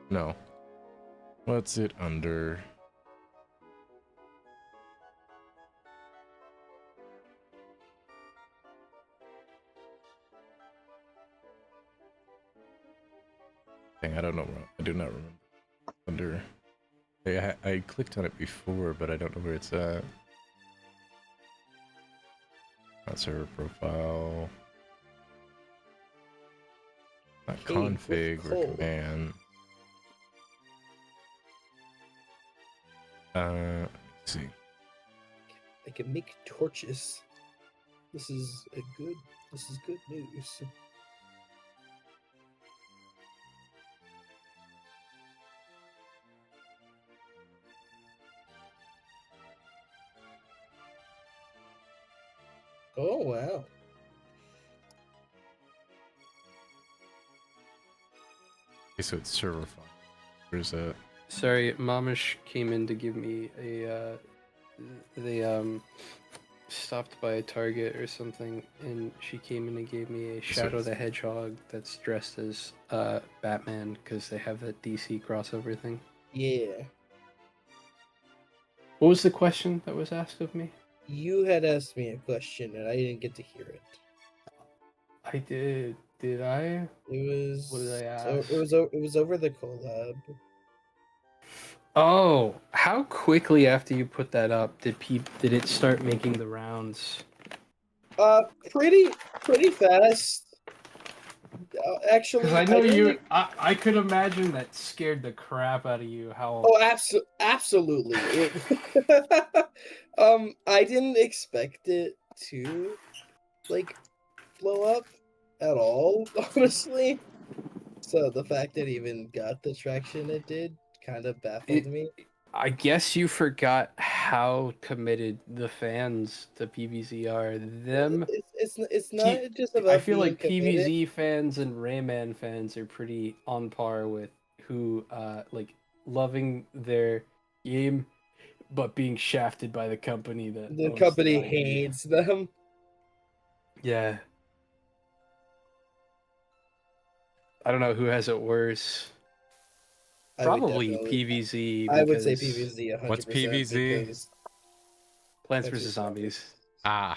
No. What's it under? Dang, I don't know. I do not remember. Under. I clicked on it before, but I don't know where it's at. Not server profile. Not Cave with config or coal. command. Let's see. I can make torches. This is good news. Oh wow. Okay, so it's server file. Where's that? Sorry, Mamish came in to give me a they stopped by a Target or something, and she came in and gave me a Shadow the Hedgehog that's dressed as Batman because they have that DC crossover thing. Yeah. What was the question that was asked of me? You had asked me a question and I didn't get to hear it. I did. Did I? It was. What did I ask? It was over the collab. Oh, how quickly after you put that up did it start making the rounds? Pretty fast. Actually, Because I know you. I could imagine that scared the crap out of you. How? Oh, absolutely. I didn't expect it to like blow up at all, honestly. So the fact that it even got the traction it did kind of baffled me. I guess you forgot how committed the fans to PvZ are. It's not just about. I feel being like committed. PvZ fans and Rayman fans are pretty on par with who like loving their game but being shafted by the company that The owns company IP. hates them. Yeah. I don't know who has it worse. Probably PvZ. I would say because PvZ 100%. What's PvZ? Because Plants vs Zombies. Ah.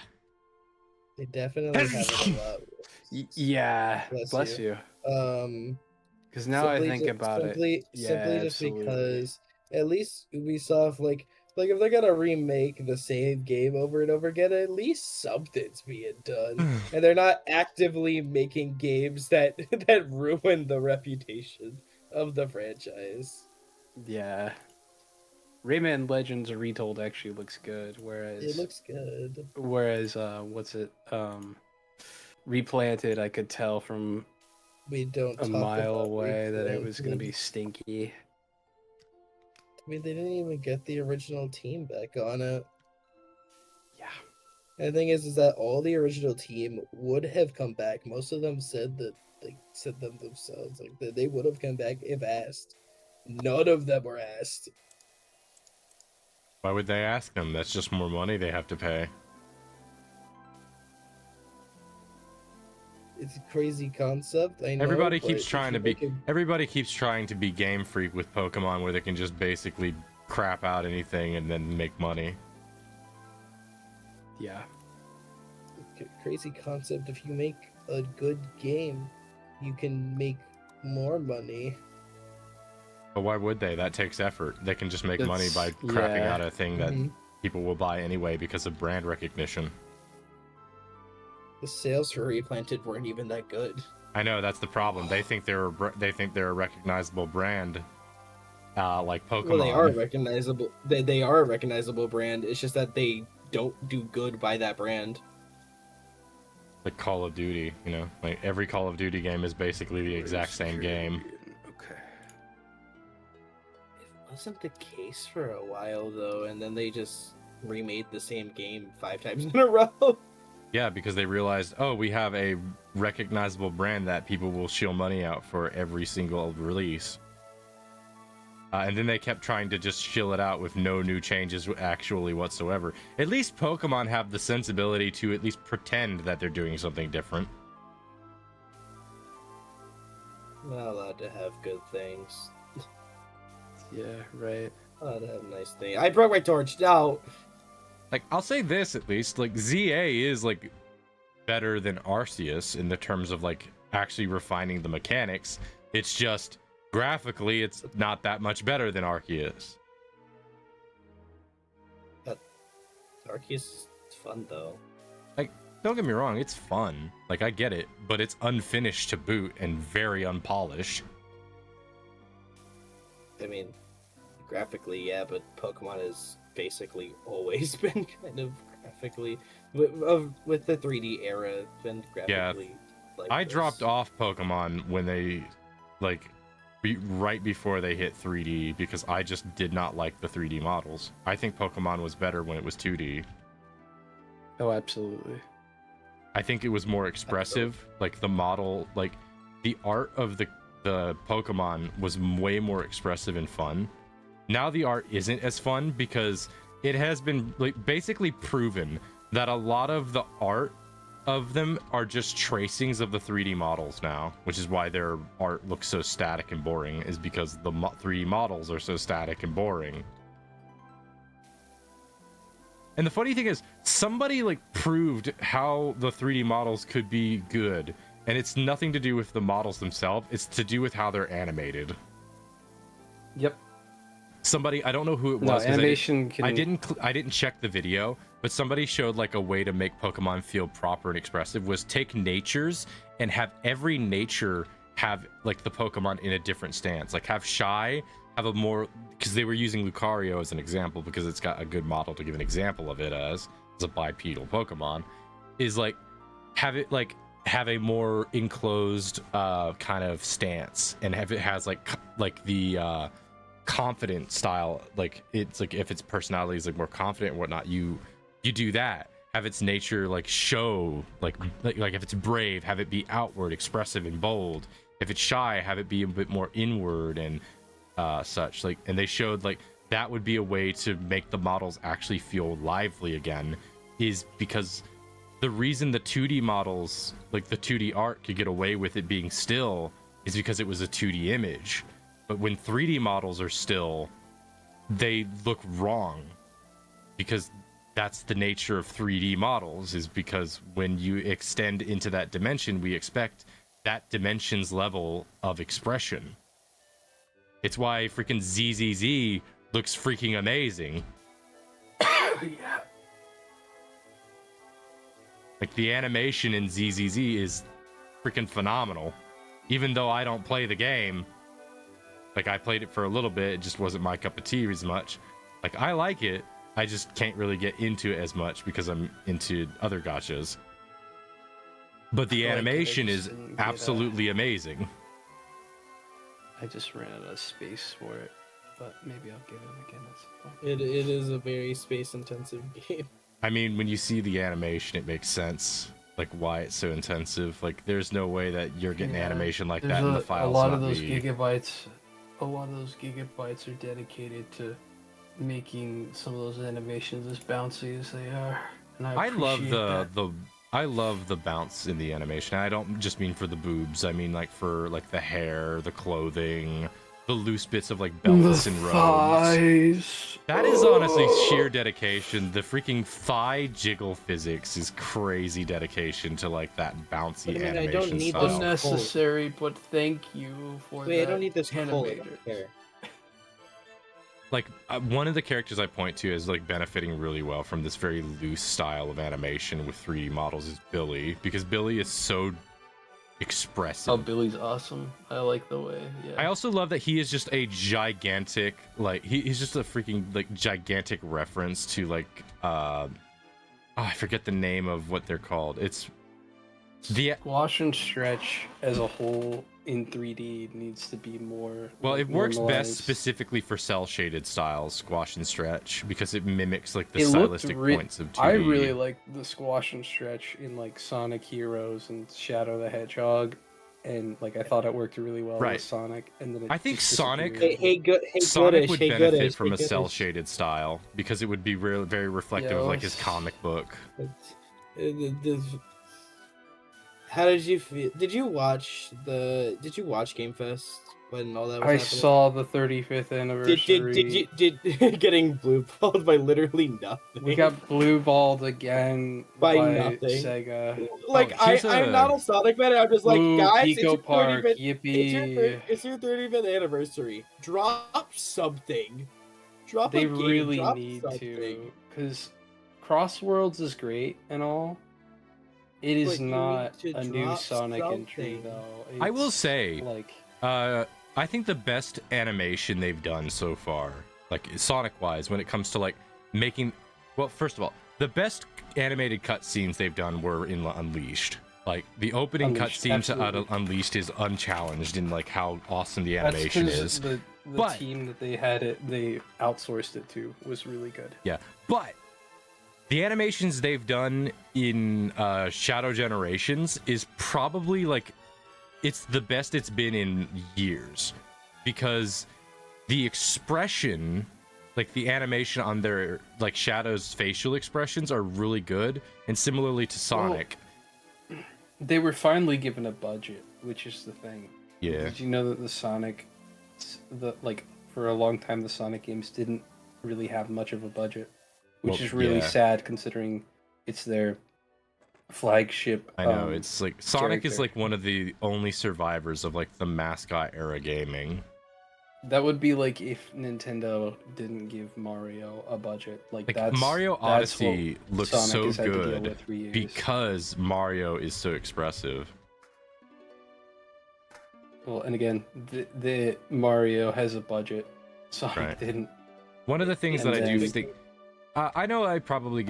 they definitely have it a lot worse. Yeah. Bless you. Because now I think about it. Yeah, simply just absolutely. because at least Ubisoft, like if they're gonna remake the same game over and over again, at least something's being done, and they're not actively making games that ruin the reputation of the franchise. Yeah. Rayman Legends Retold actually looks good, whereas It looks good. Whereas what's it? Replanted, I could tell from We don't a talk mile about away that it was gonna Replanted. be stinky. I mean, they didn't even get the original team back on it. Yeah. And the thing is that all the original team would have come back. Most of them said that they said them themselves, like that they would have come back if asked. None of them were asked. Why would they ask them? That's just more money they have to pay. It's a crazy concept. I know. Everybody but keeps if trying you to be. make it- Everybody keeps trying to be Game Freak with Pokemon, where they can just basically crap out anything and then make money. Yeah. crazy concept. If you make a good game, you can make more money. But why would they? That takes effort. They can just make money by That's- crapping yeah. out a thing that Mhm. people will buy anyway because of brand recognition. The sales for Replanted weren't even that good. I know that's the problem. They think they're a recognizable brand, like Pokemon. Well, they are recognizable. They are a recognizable brand. It's just that they don't do good by that brand. Like Call of Duty. You know, like every Call of Duty game is basically the exact same game. Okay. It wasn't the case for a while though, and then they just remade the same game 5 times in a row. Yeah, because they realized, oh, we have a recognizable brand that people will shill money out for every single release. And then they kept trying to just shill it out with no new changes actually whatsoever. At least Pokemon have the sensibility to at least pretend that they're doing something different. Not allowed to have good things. Yeah, right. Not allowed to have nice things. I broke my torch. No. Like, I'll say this at least, like, ZA is, like, better than Arceus in the terms of, like, actually refining the mechanics. It's just, graphically, it's not that much better than Arceus. Arceus is fun though. Like, don't get me wrong, it's fun. Like, I get it, but it's unfinished to boot and very unpolished. I mean, graphically, yeah, but Pokemon has basically always been kind of graphically with the 3D era been graphically. Like I this. dropped off Pokemon when they, like, right before they hit 3D because I just did not like the 3D models. I think Pokemon was better when it was 2D. Oh, absolutely. I think it was more expressive. Like the model, like the art of the Pokemon was way more expressive and fun. Now the art isn't as fun because it has been like basically proven that a lot of the art of them are just tracings of the 3D models now, which is why their art looks so static and boring, is because the 3D models are so static and boring. And the funny thing is, somebody like proved how the 3D models could be good, and it's nothing to do with the models themselves, it's to do with how they're animated. Yep. Somebody, I don't know who it was. No, 'cause animation I didn't check the video, but somebody showed like a way to make Pokemon feel proper and expressive was take natures and have every nature have like the Pokemon in a different stance. Like have Shy have a more, because they were using Lucario as an example because it's got a good model to give an example of it as a bipedal Pokemon, is like have it like have a more enclosed kind of stance, and have it has like the confident style, like it's like if its personality is like more confident and whatnot, you do that. Have its nature like show like if it's brave, have it be outward, expressive, and bold. If it's shy, have it be a bit more inward and such. Like, and they showed like that would be a way to make the models actually feel lively again, is because the reason the 2D models, like the 2D art, could get away with it being still is because it was a 2D image. But when 3D models are still, they look wrong, because that's the nature of 3D models, is because when you extend into that dimension, we expect that dimension's level of expression. It's why freaking ZZZ looks freaking amazing. Yeah. Like the animation in ZZZ is freaking phenomenal. Even though I don't play the game, like I played it for a little bit, it just wasn't my cup of tea as much. Like I like it, I just can't really get into it as much because I'm into other gachas. But the animation is absolutely amazing. I just ran out of space for it, but maybe I'll get it again at some point. It is a very space intensive game. I mean, when you see the animation, it makes sense, like why it's so intensive. Like there's no way that you're getting animation like that in the files. A lot of those gigabytes are dedicated to making some of those animations as bouncy as they are, and I love the bounce in the animation. I don't just mean for the boobs. I mean like for like the hair, the clothing, the loose bits of like belts and robes. Thighs. That is honestly sheer dedication. The freaking thigh jiggle physics is crazy dedication to like that bouncy But I mean, I animation don't need style. this Unnecessary, but thank you for Wait, that. I don't need this animator. hair. Like one of the characters I point to as like benefiting really well from this very loose style of animation with 3D models is Billy, because Billy is so expressive. Oh, Billy's awesome. I like the way. Yeah. I also love that he is just a gigantic, like he's just a freaking like gigantic reference to like I forget the name of what they're called. It's the Squash and Stretch as a whole in 3D needs to be more. well, it works normalized. best specifically for cell shaded styles, Squash and Stretch, because it mimics like the It looked stylistic re- points of 2D. I really like the Squash and Stretch in like Sonic Heroes and Shadow the Hedgehog, and like I thought it worked really well Right. with Sonic. And then it I think just Sonic- disappeared. Sonic would benefit Goodish, from a Goodish. cell shaded style because it would be very reflective of like his Yes. comic book. How did you feel? Did you watch Game Fest when all that was I happening? saw the 35th anniversary. Did getting blue balled by literally nothing? We got blue balled again By by nothing. Sega. Like here's I'm not a Sonic fan. I'm just like, Blue guys, it's Pico your Park, 35th yippee! It's your 35th anniversary. Drop something. Drop They a game. really Drop need something. to, because Crossworlds is great and all. It is But you not need to a new drop Sonic entry something. though. I will It's, say, like, I think the best animation they've done so far, like Sonic wise, when it comes to like making, well, first of all, the best animated cutscenes they've done were in Unleashed. Like the opening Unleashed, cutscene to absolutely. Unleashed is unchallenged in like how awesome the that's animation 'cause is. the But- team that they outsourced it to was really good. Yeah, but the animations they've done in Shadow Generations is probably like it's the best it's been in years, because the expression like the animation on their like Shadow's facial expressions are really good, and similarly to Sonic. They were finally given a budget, which is the thing. Yeah. Did you know that for a long time the Sonic games didn't really have much of a budget, which is really sad considering it's their flagship. I know, it's like Sonic is character. like one of the only survivors of like the mascot era gaming. That would be like if Nintendo didn't give Mario a budget. Like that's Mario Odyssey what looks Sonic so has had to deal good with for years. because Mario is so expressive. Well, and again, the Mario has a budget. Sonic Right. didn't. One of the things And that I do then- think, I know I'll probably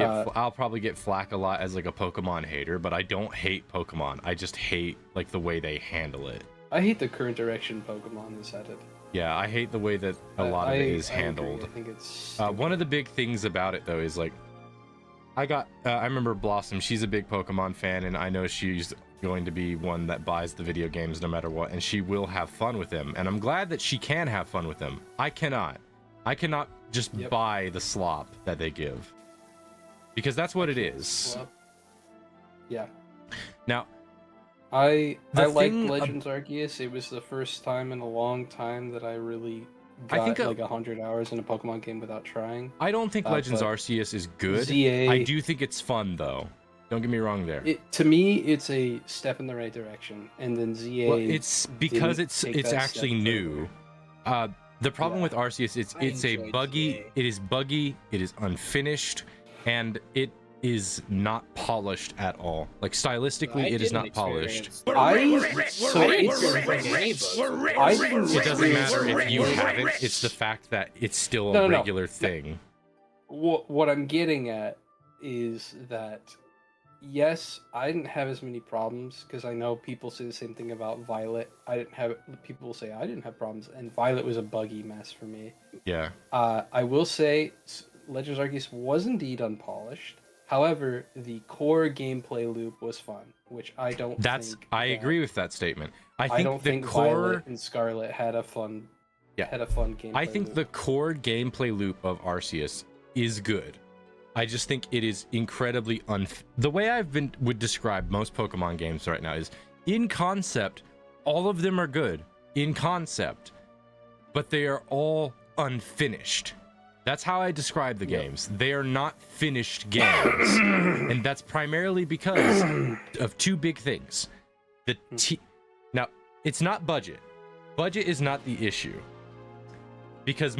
get flack a lot as like a Pokemon hater, but I don't hate Pokemon. I just hate like the way they handle it. I hate the current direction Pokemon is headed. Yeah, I hate the way that a lot of it is I agree. handled. I think it's One of the big things about it though is like, I remember Blossom. She's a big Pokemon fan, and I know she's going to be one that buys the video games no matter what, and she will have fun with them. And I'm glad that she can have fun with them. I cannot just buy the slop that they give, because that's what it is. Well, yeah. Now, I the like thing Legends Arceus. It was the first time in a long time that I really I got think like 100 hours in a Pokemon game without trying. I don't think Legends but Arceus is good. ZA, I do think it's fun though. Don't get me wrong there. To me, it's a step in the right direction, and then ZA. Well, it's because didn't take it's that actually step new. The problem with Arceus, it's a enjoyed buggy. ZA. It is buggy. It is unfinished, and it is not polished at all. Like stylistically, it is not polished. It doesn't matter if you have it. It's the fact that it's still a regular thing. What I'm getting at is that, yes, I didn't have as many problems, because I know people say the same thing about Violet. People say I didn't have problems, and Violet was a buggy mess for me. Yeah. I will say Legends Arceus was indeed unpolished. However, the core gameplay loop was fun, which I don't think I agree with that statement. I don't think think Violet and Scarlet had a fun gameplay I think loop. the core gameplay loop of Arceus is good. I just think it is incredibly the way would describe most Pokemon games right now is, in concept, all of them are good in concept, but they are all unfinished. That's how I describe the games. They are not finished games. And that's primarily because of two big things. Now, it's not budget. Budget is not the issue. Because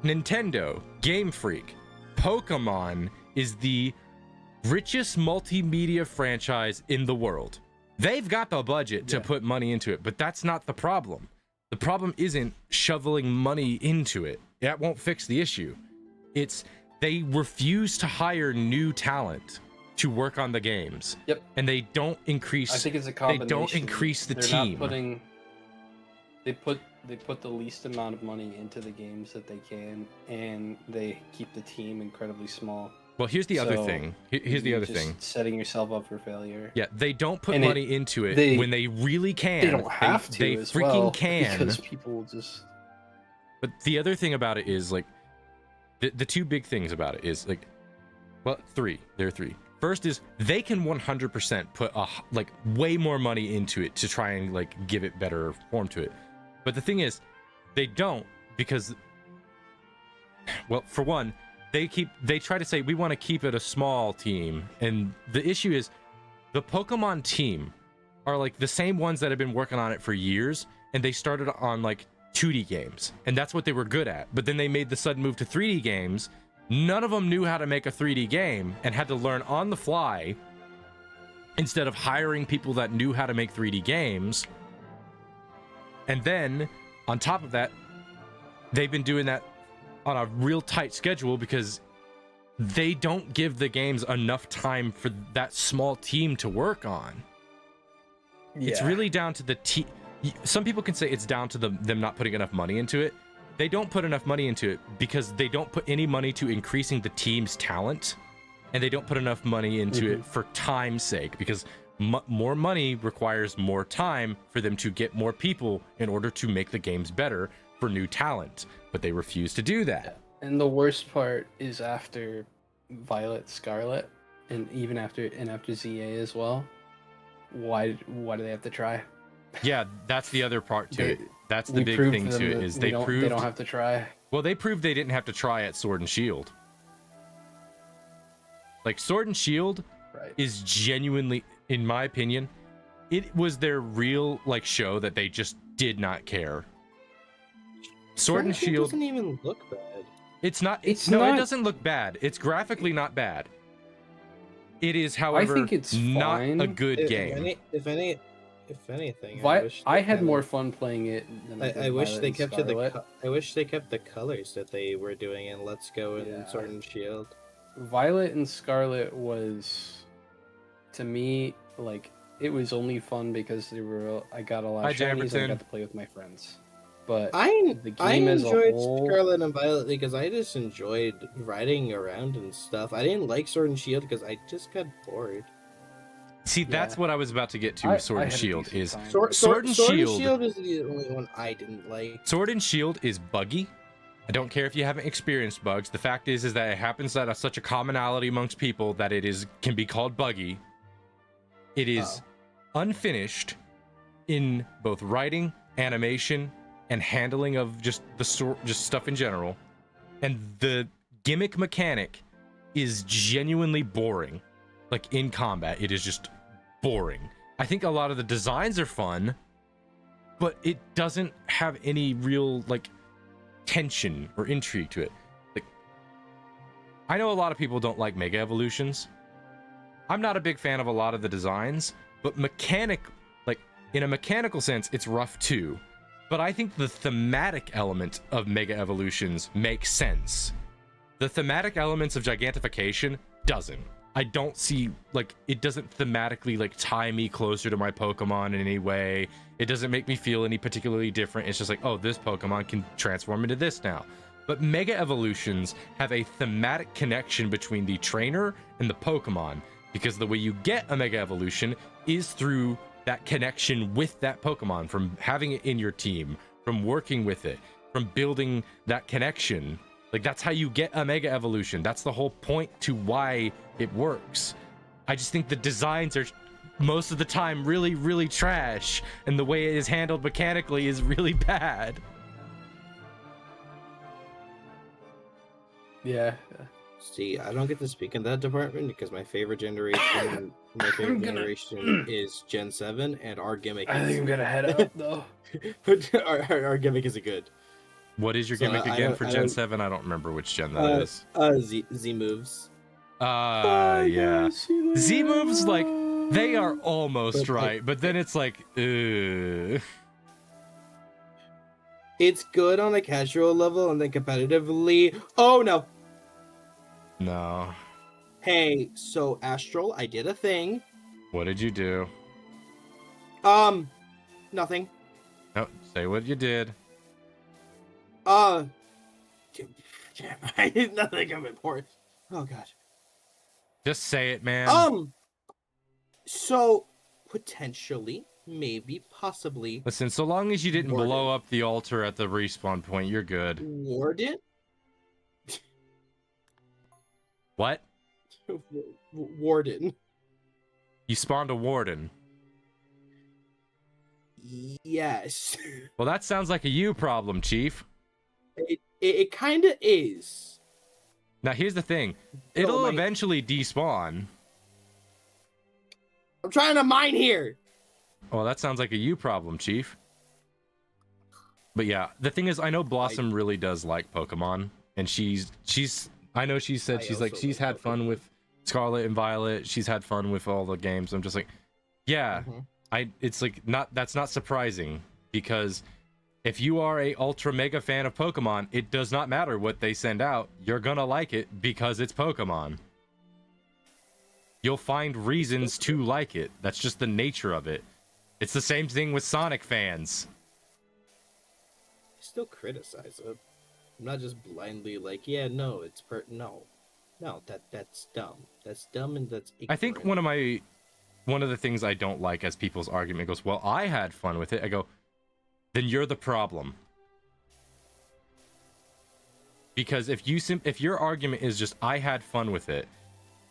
Nintendo, Game Freak, Pokemon is the richest multimedia franchise in the world. They've got the budget to put money into it, but that's not the problem. The problem isn't shoveling money into it. That won't fix the issue. It's they refuse to hire new talent to work on the games. Yep. And they don't increase. I think it's a combination. They don't increase the They're team. Not putting, they put the least amount of money into the games that they can, and they keep the team incredibly small. Well, here's the other thing. Here's the You're other just thing. Setting yourself up for failure. Yeah, they don't put And money into it when they really can. They don't have to. They as freaking well, can. because people will just. But the other thing about it is like, the two big things about it is like, well, three. There are three. First is they can 100% put like way more money into it to try and like give it better form to it. But the thing is, they don't, because, well, for one, they try to say we want to keep it a small team, and the issue is the Pokemon team are like the same ones that have been working on it for years, and they started on like 2D games, and that's what they were good at. But then they made the sudden move to 3D games. None of them knew how to make a 3D game and had to learn on the fly instead of hiring people that knew how to make 3D games. And then on top of that, they've been doing that on a real tight schedule because they don't give the games enough time for that small team to work on. Yeah. It's really down to the team. Some people can say it's down to them not putting enough money into it. They don't put enough money into it because they don't put any money to increasing the team's talent, and they don't put enough money into it for time's sake, because more money requires more time for them to get more people in order to make the games better, for new talent, but they refuse to do that. And the worst part is after Violet, Scarlet, and even after ZA as well. Why do they have to try? Yeah, that's the other part to it. That's the We big proved thing them to it that is they they don't have to try. Well, they proved they didn't have to try at Sword and Shield. Like, Sword and Shield Right. is genuinely, in my opinion, it was their real, like, show that they just did not care. Sword and Shield doesn't even look bad. It's not. It's no, not- it doesn't look bad. It's graphically not bad. It is, however, think it's not fine. a good game. If anything, I had more fun playing it than I wish Violet they and kept to Scarlet. I wish they kept the colors that they were doing in Let's Go and Yeah. Sword and Shield. Violet and Scarlet was, to me, like, it was only fun because I got a lot Hi, of shinies and I Jamberton. got to play with my friends. But I the I game as a enjoyed whole, Scarlet and Violet because I just enjoyed riding around and stuff. I didn't like Sword and Shield because I just got bored. See, that's Yeah. what I was about to get to. I- with Sword I and had a Shield decent is time. Sword and Shield is the only one I didn't like. Sword and Shield is buggy. I don't care if you haven't experienced bugs. The fact is that it happens that such a commonality amongst people that it can be called buggy. It is unfinished in both writing, animation, and handling of just stuff in general. And the gimmick mechanic is genuinely boring. Like, in combat, it is just boring. I think a lot of the designs are fun, but it doesn't have any real, like, tension or intrigue to it. Like, I know a lot of people don't like Mega Evolutions. I'm not a big fan of a lot of the designs, but in a mechanical sense, it's rough too. But I think the thematic element of Mega Evolutions makes sense. The thematic elements of Gigantification doesn't. I don't see, like, it doesn't thematically, like, tie me closer to my Pokemon in any way. It doesn't make me feel any particularly different. It's just like, oh, this Pokemon can transform into this now. But Mega Evolutions have a thematic connection between the trainer and the Pokemon, because the way you get a Mega Evolution is through that connection with that Pokemon, from having it in your team, from working with it, from building that connection. Like, that's how you get a Mega Evolution. That's the whole point to why it works. I just think the designs are most of the time really, really trash, and the way it is handled mechanically is really bad. yeah. See, I don't get to speak in that department because my favorite generation, is Gen 7, and our gimmick. I think I'm gonna head out though. our gimmick isn't good. What is your So, gimmick I again don't- for I Gen don't- 7? I don't remember which gen that is. Z moves. Yeah. Z moves, like, they are almost But, like- right, but then it's like, ugh. It's good on a casual level, and then competitively. Oh no! No. Hey, so Astral, I did a thing. What did you do? Nothing. No, say what you did. Damn, I did nothing of importance. Oh god. Just say it, man. So potentially, maybe, possibly, Listen, so long as you didn't Warden. blow up the altar at the respawn point, you're good. Warden. What? Warden. You spawned a warden. Yes. Well, that sounds like a you problem, Chief. It kind of is. Now, here's the thing. Bro, It'll my- eventually despawn. I'm trying to mine here. Well, that sounds like a you problem, Chief. But yeah, the thing is, I know Blossom really does like Pokemon, and I know she said I she's like, also she's like had fun Pokemon. with Scarlet and Violet. She's had fun with all the games. I'm just like, yeah, it's like that's not surprising, because if you are a ultra mega fan of Pokemon, it does not matter what they send out. You're gonna like it because it's Pokemon. You'll find reasons to like it. That's just the nature of it. It's the same thing with Sonic fans. I still criticize it. I'm not just blindly like, yeah, no, it's no, that's dumb. That's dumb and that's ignorant. I think one of the things I don't like as people's argument goes, well, I had fun with it. I go, then you're the problem. Because if your argument is just I had fun with it,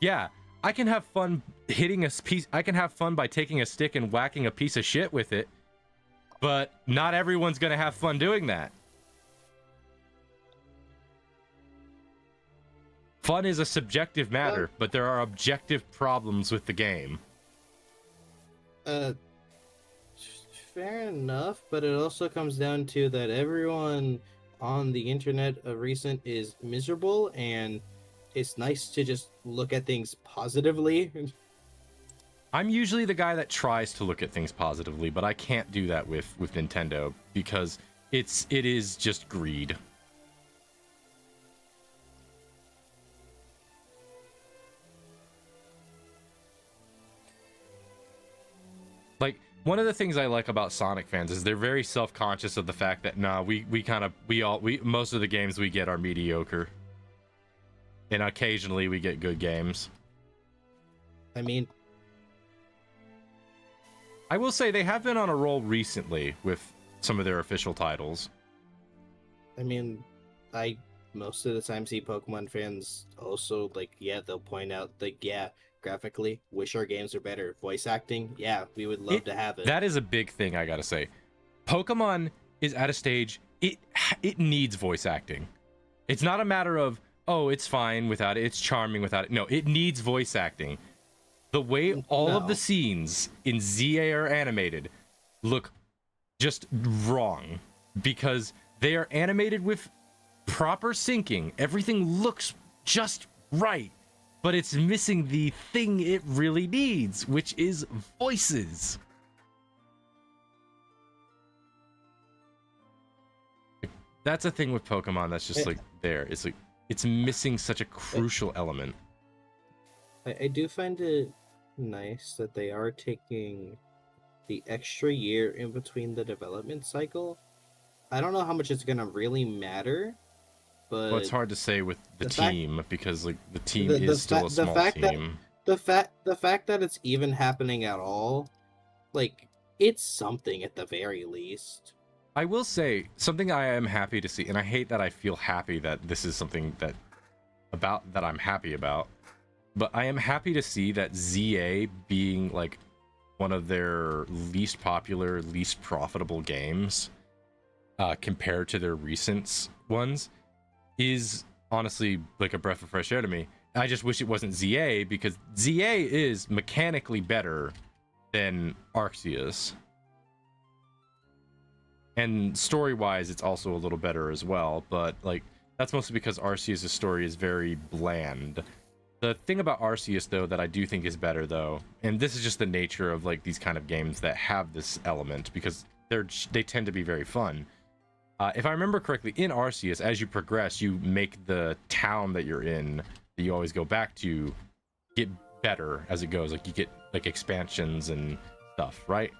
yeah, I can have fun hitting a piece. I can have fun by taking a stick and whacking a piece of shit with it, but not everyone's gonna have fun doing that. Fun is a subjective matter, but there are objective problems with the game. Fair enough, but it also comes down to that everyone on the internet of recent is miserable, and it's nice to just look at things positively. I'm usually the guy that tries to look at things positively, but I can't do that with Nintendo because it is just greed. Like, one of the things I like about Sonic fans is they're very self-conscious of the fact that most of the games we get are mediocre. And occasionally we get good games. I mean, I will say they have been on a roll recently with some of their official titles. I mean, I most of the time see Pokemon fans also, like, yeah, they'll point out, like, yeah, graphically, wish our games were better. Voice acting, yeah, we would love to have it. That is a big thing, I gotta say. Pokemon is at a stage, it needs voice acting. It's not a matter of, oh, it's fine without it, it's charming without it. No, it needs voice acting. The way all of the scenes in ZA are animated look just wrong because they are animated with proper syncing. Everything looks just right, but it's missing the thing it really needs, which is voices. That's a thing with Pokemon that's just like there. It's like it's missing such a crucial element. I do find it nice that they are taking the extra year in between the development cycle. I don't know how much it's gonna really matter, but well, it's hard to say with the team because like the team the is still a small team. The fact that it's even happening at all, like, it's something at the very least. I will say something I am happy to see, and I hate that I feel happy that this is something that I'm happy about. But I am happy to see that ZA being like one of their least popular, least profitable games compared to their recent ones is honestly like a breath of fresh air to me. I just wish it wasn't ZA because ZA is mechanically better than Arceus. And story-wise, it's also a little better as well, but like that's mostly because Arceus' story is very bland. The thing about Arceus, though, that I do think is better, though, and this is just the nature of like these kind of games that have this element because they tend to be very fun. If I remember correctly, in Arceus, as you progress, you make the town that you're in that you always go back to get better as it goes. Like you get like expansions and stuff, right?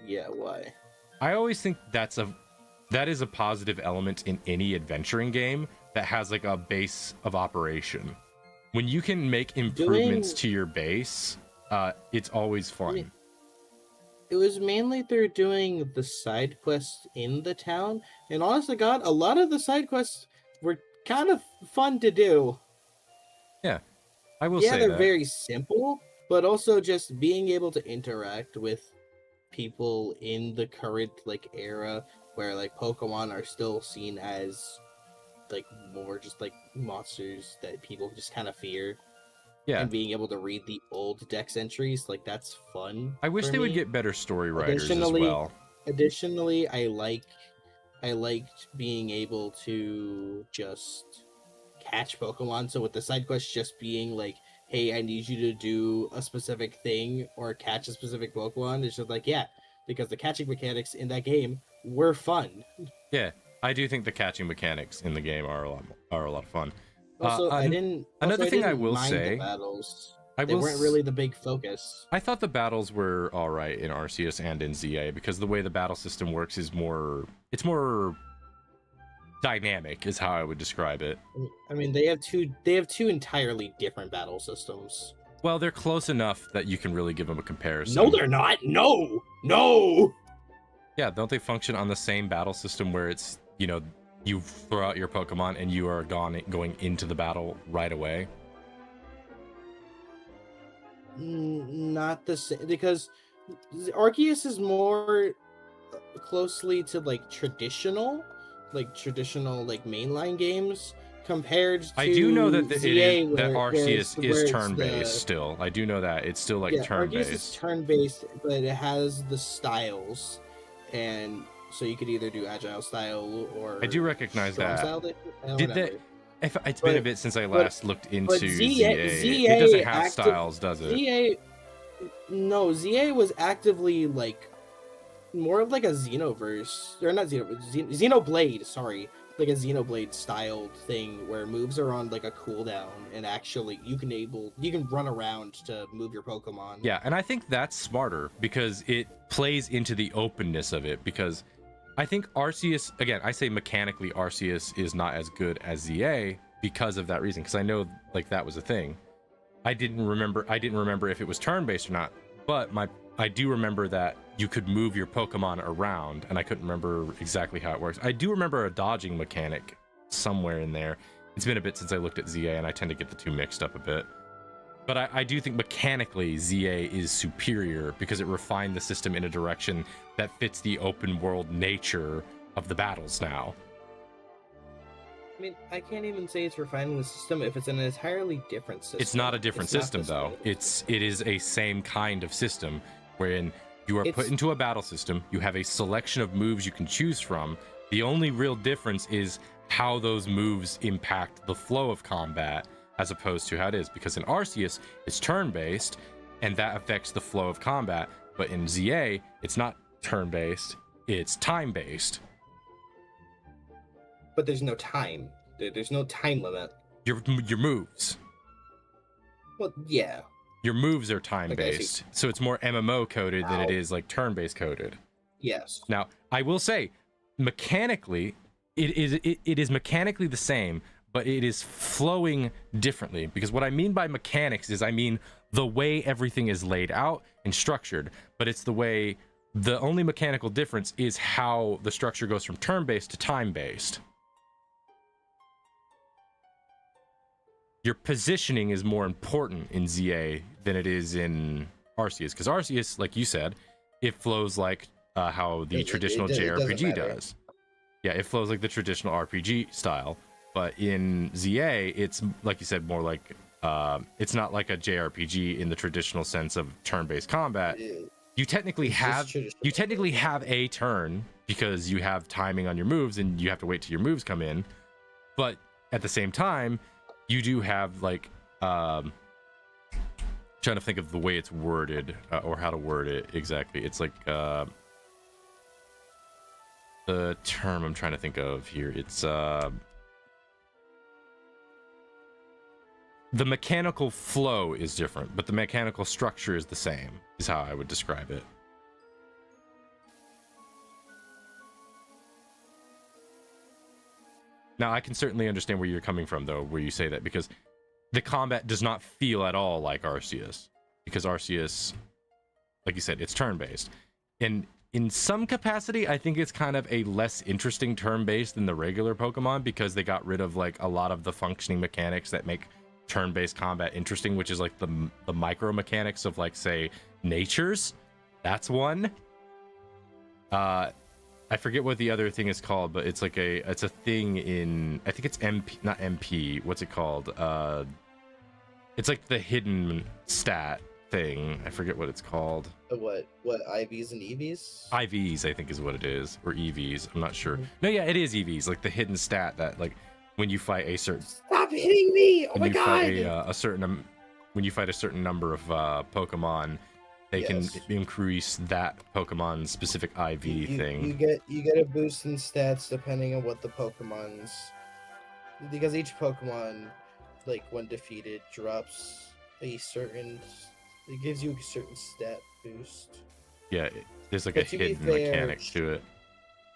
Yeah, why? I always think that is a positive element in any adventuring game that has like a base of operation. When you can make improvements to your base, it's always fun. I mean, it was mainly through doing the side quests in the town, and honest to God, a lot of the side quests were kind of fun to do. Yeah, I will say that. Yeah, they're very simple, but also just being able to interact with people in the current like era where like Pokemon are still seen as like more just like monsters that people just kind of fear. Yeah. And being able to read the old dex entries, like that's fun. I wish they would get better story writers as well. Additionally, I liked being able to just catch Pokemon. So with the side quests just being like, hey, I need you to do a specific thing or catch a specific Pokemon, it's just like, yeah, because the catching mechanics in that game were fun. Yeah, I do think the catching mechanics in the game are a lot of fun. Also, another thing I will say, the battles. They weren't really the big focus. I thought the battles were all right in Arceus and in ZA because the way the battle system works is more dynamic, is how I would describe it. I mean, they have two entirely different battle systems. Well, they're close enough that you can really give them a comparison. No, they're not. No. Yeah, don't they function on the same battle system where it's, you throw out your Pokemon and you are going into the battle right away. Not the same, because Arceus is more closely to like traditional like mainline games compared to I do know that ZA, that Arceus where is it's turn-based the, still. I do know that it's still like yeah, Arceus is turn-based. turn-based, but it has the styles, and so you could either do agile style or I do recognize strong that. style. Did that? It's been a bit since I last looked into but ZA. ZA It doesn't have styles, does it? ZA was actively like more of like a Xenoverse, or not Xenoblade, sorry, like a Xenoblade styled thing where moves are on like a cooldown, and actually you can run around to move your Pokemon. Yeah, and I think that's smarter because it plays into the openness of it. Because I think Arceus, again, I say mechanically Arceus is not as good as ZA because of that reason. Because I know like that was a thing. I didn't remember if it was turn-based or not, but I do remember that you could move your Pokemon around, and I couldn't remember exactly how it works. I do remember a dodging mechanic somewhere in there. It's been a bit since I looked at ZA, and I tend to get the two mixed up a bit. But I do think mechanically ZA is superior because it refined the system in a direction that fits the open world nature of the battles now. I mean, I can't even say it's refining the system if it's an entirely different system. It's not a different system, though. It is a same kind of system wherein you are put into a battle system. You have a selection of moves you can choose from. The only real difference is how those moves impact the flow of combat as opposed to how it is. Because in Arceus, it's turn-based, and that affects the flow of combat. But in ZA, it's not turn-based, it's time-based. But there's no time. There's no time limit. Your moves. Well, yeah. Your moves are time-based, so it's more MMO coded than it is like turn-based coded. Yes. Now, I will say, mechanically, it is mechanically the same, but it is flowing differently. Because what I mean by mechanics is I mean the way everything is laid out and structured, but it's the only mechanical difference is how the structure goes from turn-based to time-based. Your positioning is more important in ZA than it is in Arceus, because Arceus, like you said, it flows like how the traditional JRPG does. Yeah, it flows like the traditional RPG style. But in ZA, it's like you said, more like it's not like a JRPG in the traditional sense of turn-based combat. You technically have a turn because you have timing on your moves and you have to wait till your moves come in. But at the same time, you do have like trying to think of the way it's worded or how to word it exactly. It's like the term I'm trying to think of here. It's the mechanical flow is different, but the mechanical structure is the same, is how I would describe it. Now, I can certainly understand where you're coming from, though, where you say that, because the combat does not feel at all like Arceus. Because Arceus, like you said, it's turn-based. And in some capacity, I think it's kind of a less interesting turn-based than the regular Pokemon, because they got rid of, like, a lot of the functioning mechanics that make turn-based combat interesting, which is, like, the micro mechanics of, like, say, natures. That's one. I forget what the other thing is called, but it's like it's a thing in, I think it's MP, not MP. What's it called? It's like the hidden stat thing. I forget what it's called. What IVs and EVs? IVs, I think, is what it is, or EVs. I'm not sure. Mm-hmm. No, yeah, it is EVs, like the hidden stat that, like, when you fight a certain. Stop hitting me! Oh my god! When you fight a certain number of Pokemon, they can increase that Pokemon's specific IV thing. You get a boost in stats depending on what the Pokemon's, because each Pokemon, like when defeated, drops a certain. It gives you a certain stat boost. Yeah, there's like a hidden mechanic to it.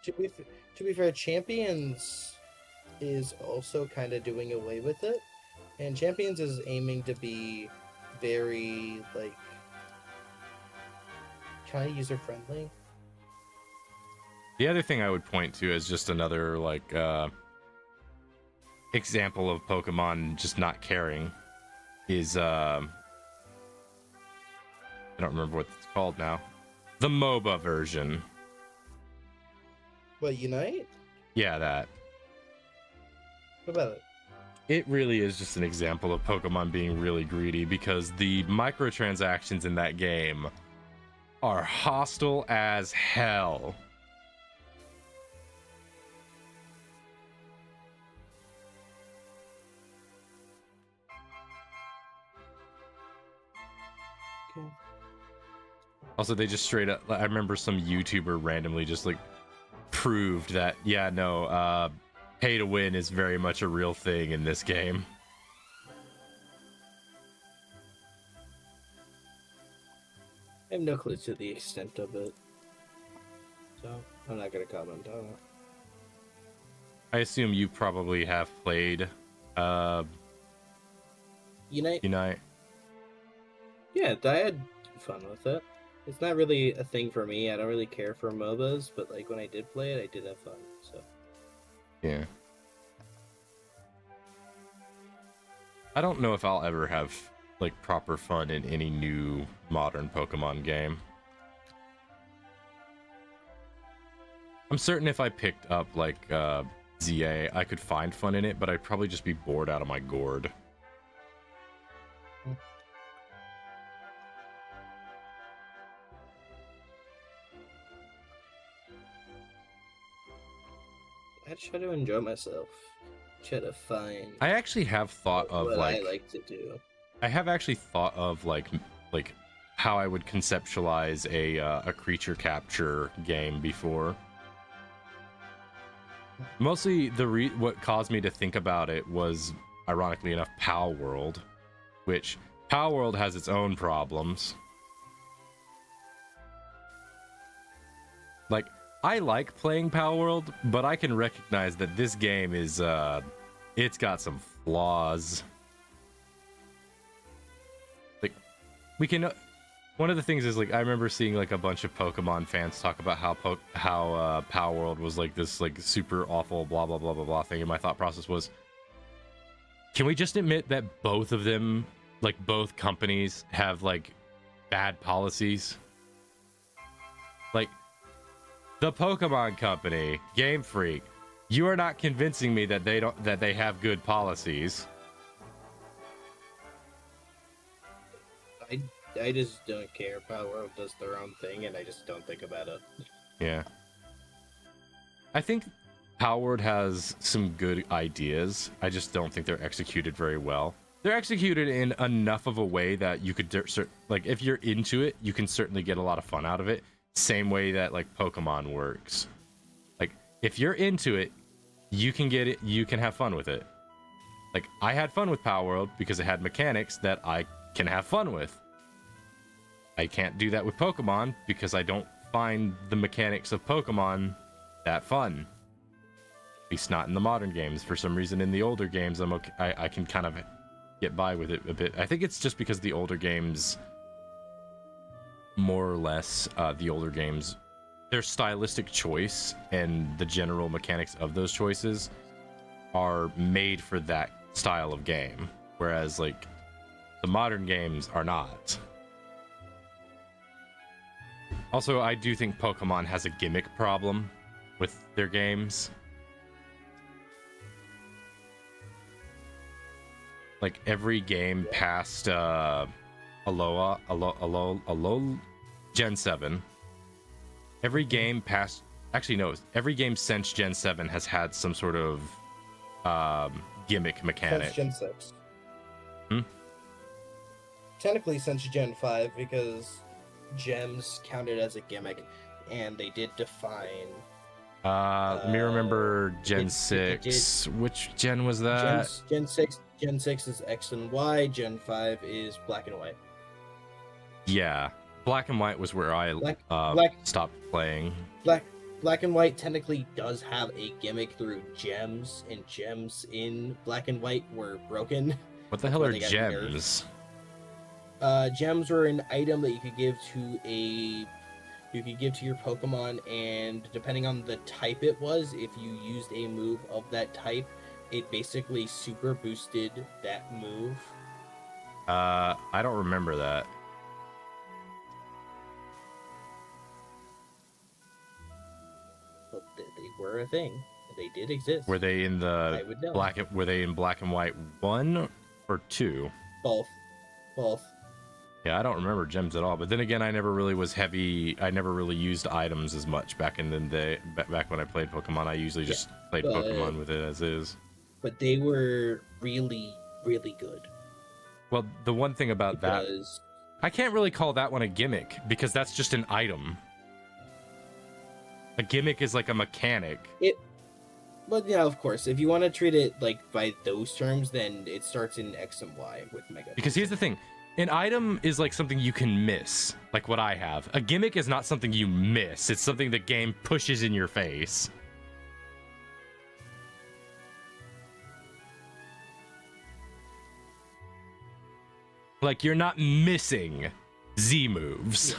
To be fair, Champions is also kind of doing away with it, and Champions is aiming to be very like. Kind of user friendly. The other thing I would point to as just another like example of Pokemon just not caring is I don't remember what it's called now. The MOBA version. What, Unite? Yeah, that. What about it? It really is just an example of Pokemon being really greedy because the microtransactions in that game are hostile as hell. Okay. Also, they just straight up, I remember some YouTuber randomly just like proved that, yeah, no, pay to win is very much a real thing in this game. I have no clue to the extent of it, so I'm not gonna comment on it. I assume you probably have played Unite? Unite. Yeah, I had fun with it. It's not really a thing for me. I don't really care for MOBAs, but like when I did play it, I did have fun. So Yeah. I don't know if I'll ever have like proper fun in any new modern Pokemon game. I'm certain if I picked up like ZA, I could find fun in it, but I'd probably just be bored out of my gourd. I try to enjoy myself. Try to find I actually have thought of what like I like to do. I have actually thought of like how I would conceptualize a creature capture game before. Mostly what caused me to think about it was, ironically enough, Pow World, which Pow World has its own problems. Like, I like playing Pow World, but I can recognize that this game is it's got some flaws. Like, we can one of the things is like I remember seeing like a bunch of Pokemon fans talk about how Pow World was like this like super awful blah blah blah blah blah thing, and my thought process was, can we just admit that both of them, like both companies, have like bad policies? Like the Pokemon Company, Game Freak, you are not convincing me that they have good policies. I just don't care. Power World does their own thing, and I just don't think about it. Yeah. I think Power World has some good ideas. I just don't think they're executed very well. They're executed in enough of a way that you could, like, if you're into it, you can certainly get a lot of fun out of it. Same way that, like, Pokemon works. Like, if you're into it, you can get it, you can have fun with it. Like, I had fun with Power World because it had mechanics that I can have fun with. I can't do that with Pokemon because I don't find the mechanics of Pokemon that fun. At least not in the modern games. For some reason, in the older games, I'm okay. I can kind of get by with it a bit. I think it's just because the older games, more or less, their stylistic choice and the general mechanics of those choices are made for that style of game, whereas like the modern games are not. Also, I do think Pokemon has a gimmick problem with their games. Like every game past Alola Gen 7. Every game past, actually no, every game since Gen 7 has had some sort of gimmick mechanic. Since Gen 6. Hmm? Technically since Gen 5, because gems counted as a gimmick, and they did define. Let me remember Gen 6. Which gen was that? Gen 6 is X and Y. Gen 5 is black and white. Yeah, Black and White was where I stopped playing. Black and White technically does have a gimmick through gems, and gems in Black and White were broken. What the hell are gems? Gems were an item that you could give to a you could give to your Pokemon, and depending on the type it was, if you used a move of that type, it basically super boosted that move. I don't remember that. But they were a thing. They did exist. Were they in I would know. Were they in Black and White 1 or 2? Both. Yeah, I don't remember gems at all. But then again, I never really was heavy. I never really used items as much back in the day. Back when I played Pokemon, I usually just played Pokemon with it as is. But they were really, really good. Well, the one thing about that, I can't really call that one a gimmick because that's just an item. A gimmick is like a mechanic. But yeah, of course, if you want to treat it like by those terms, then it starts in X and Y with Mega. Because here's the thing. An item is like something you can miss, like what I have. A gimmick is not something you miss. It's something the game pushes in your face. Like, you're not missing Z moves.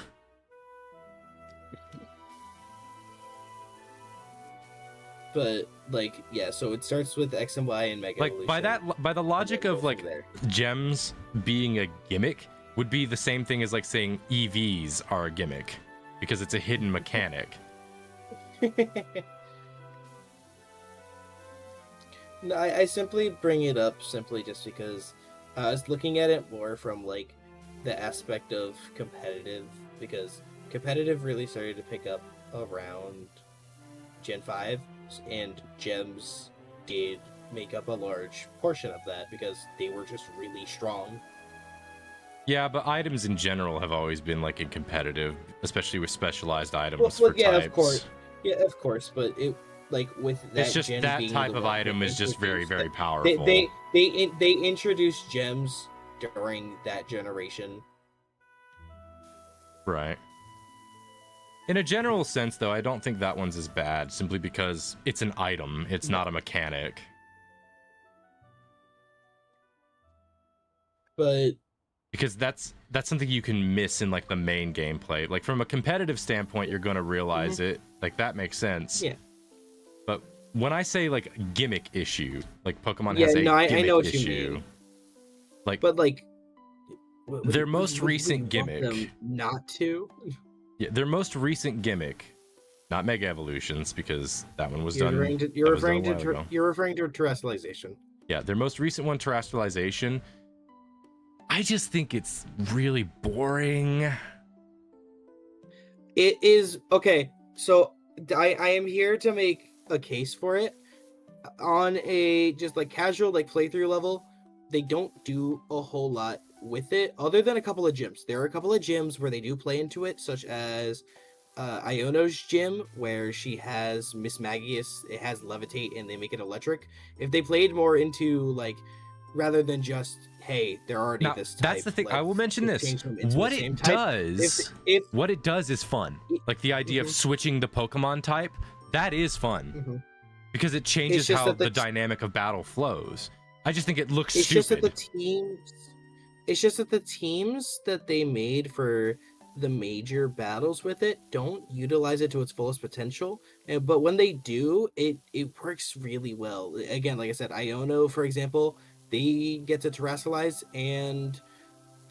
But like, yeah, so it starts with X and Y and Mega Like, Evolution. by the logic of like there. gems being a gimmick would be the same thing as like saying EVs are a gimmick because it's a hidden mechanic. No, I simply bring it up simply just because I was looking at it more from like the aspect of competitive, because competitive really started to pick up around Gen 5, and gems did make up a large portion of that because they were just really strong. Yeah, but items in general have always been like in competitive, especially with specialized items Well, for yeah, types. of course. Yeah, of course, but it like with that. It's just gen that being type the of one item that is just very, introduced very that- powerful. They introduced gems during that generation. Right. In a general sense, though, I don't think that one's as bad, simply because it's an item, it's not a mechanic. But Because that's something you can miss in like the main gameplay. Like from a competitive standpoint, you're gonna realize it. Like that makes sense. yeah, But when I say like gimmick issue, like Pokemon Yeah, has a no, I gimmick know what you issue. mean. Like but like Their most recent want gimmick. them not to. yeah, their most recent gimmick, not Mega Evolutions, because that one was You're done. referring to that was done a while ago. you're referring to terrestrialization. Yeah, their most recent one, Terrestrialization. I just think it's really boring. It is okay. So I am here to make a case for it on a just like casual like playthrough level. They don't do a whole lot with it other than a couple of gyms. There are a couple of gyms where they do play into it, such as Iono's gym, where she has Miss Magius. It has Levitate, and they make it electric. If they played more into like, rather than just hey, they're already Now, this type. that's the thing. I will mention let's this. change them into What the it same type. does, what it does is fun. Like the idea of switching the Pokemon type, that is fun Mhm. because it changes just how that the dynamic of battle flows. I just think it looks It's stupid. just that the teams. It's just that the teams that they made for the major battles with it don't utilize it to its fullest potential. But when they do, it works really well. Again, like I said, Iono, for example, they get to terrestrialize, and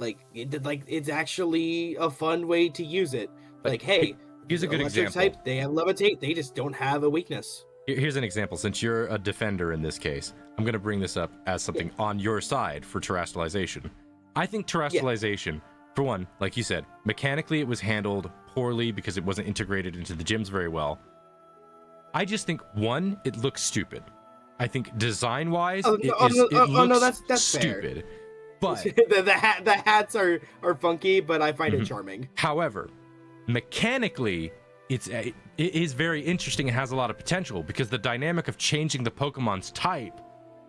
it's actually a fun way to use it. But Like, hey, here's a good electric example. type, they have levitate, they just don't have a weakness. Here's an example. Since you're a defender in this case, I'm going to bring this up as something on your side for terrestrialization. I think terrestrialization, for one, like you said, mechanically it was handled poorly because it wasn't integrated into the gyms very well. I just think, one, it looks stupid. I think design-wise, it looks that's fair. stupid. But the hats are funky, but I find it Mhm. charming. however, mechanically, it is very interesting and has a lot of potential because the dynamic of changing the Pokemon's type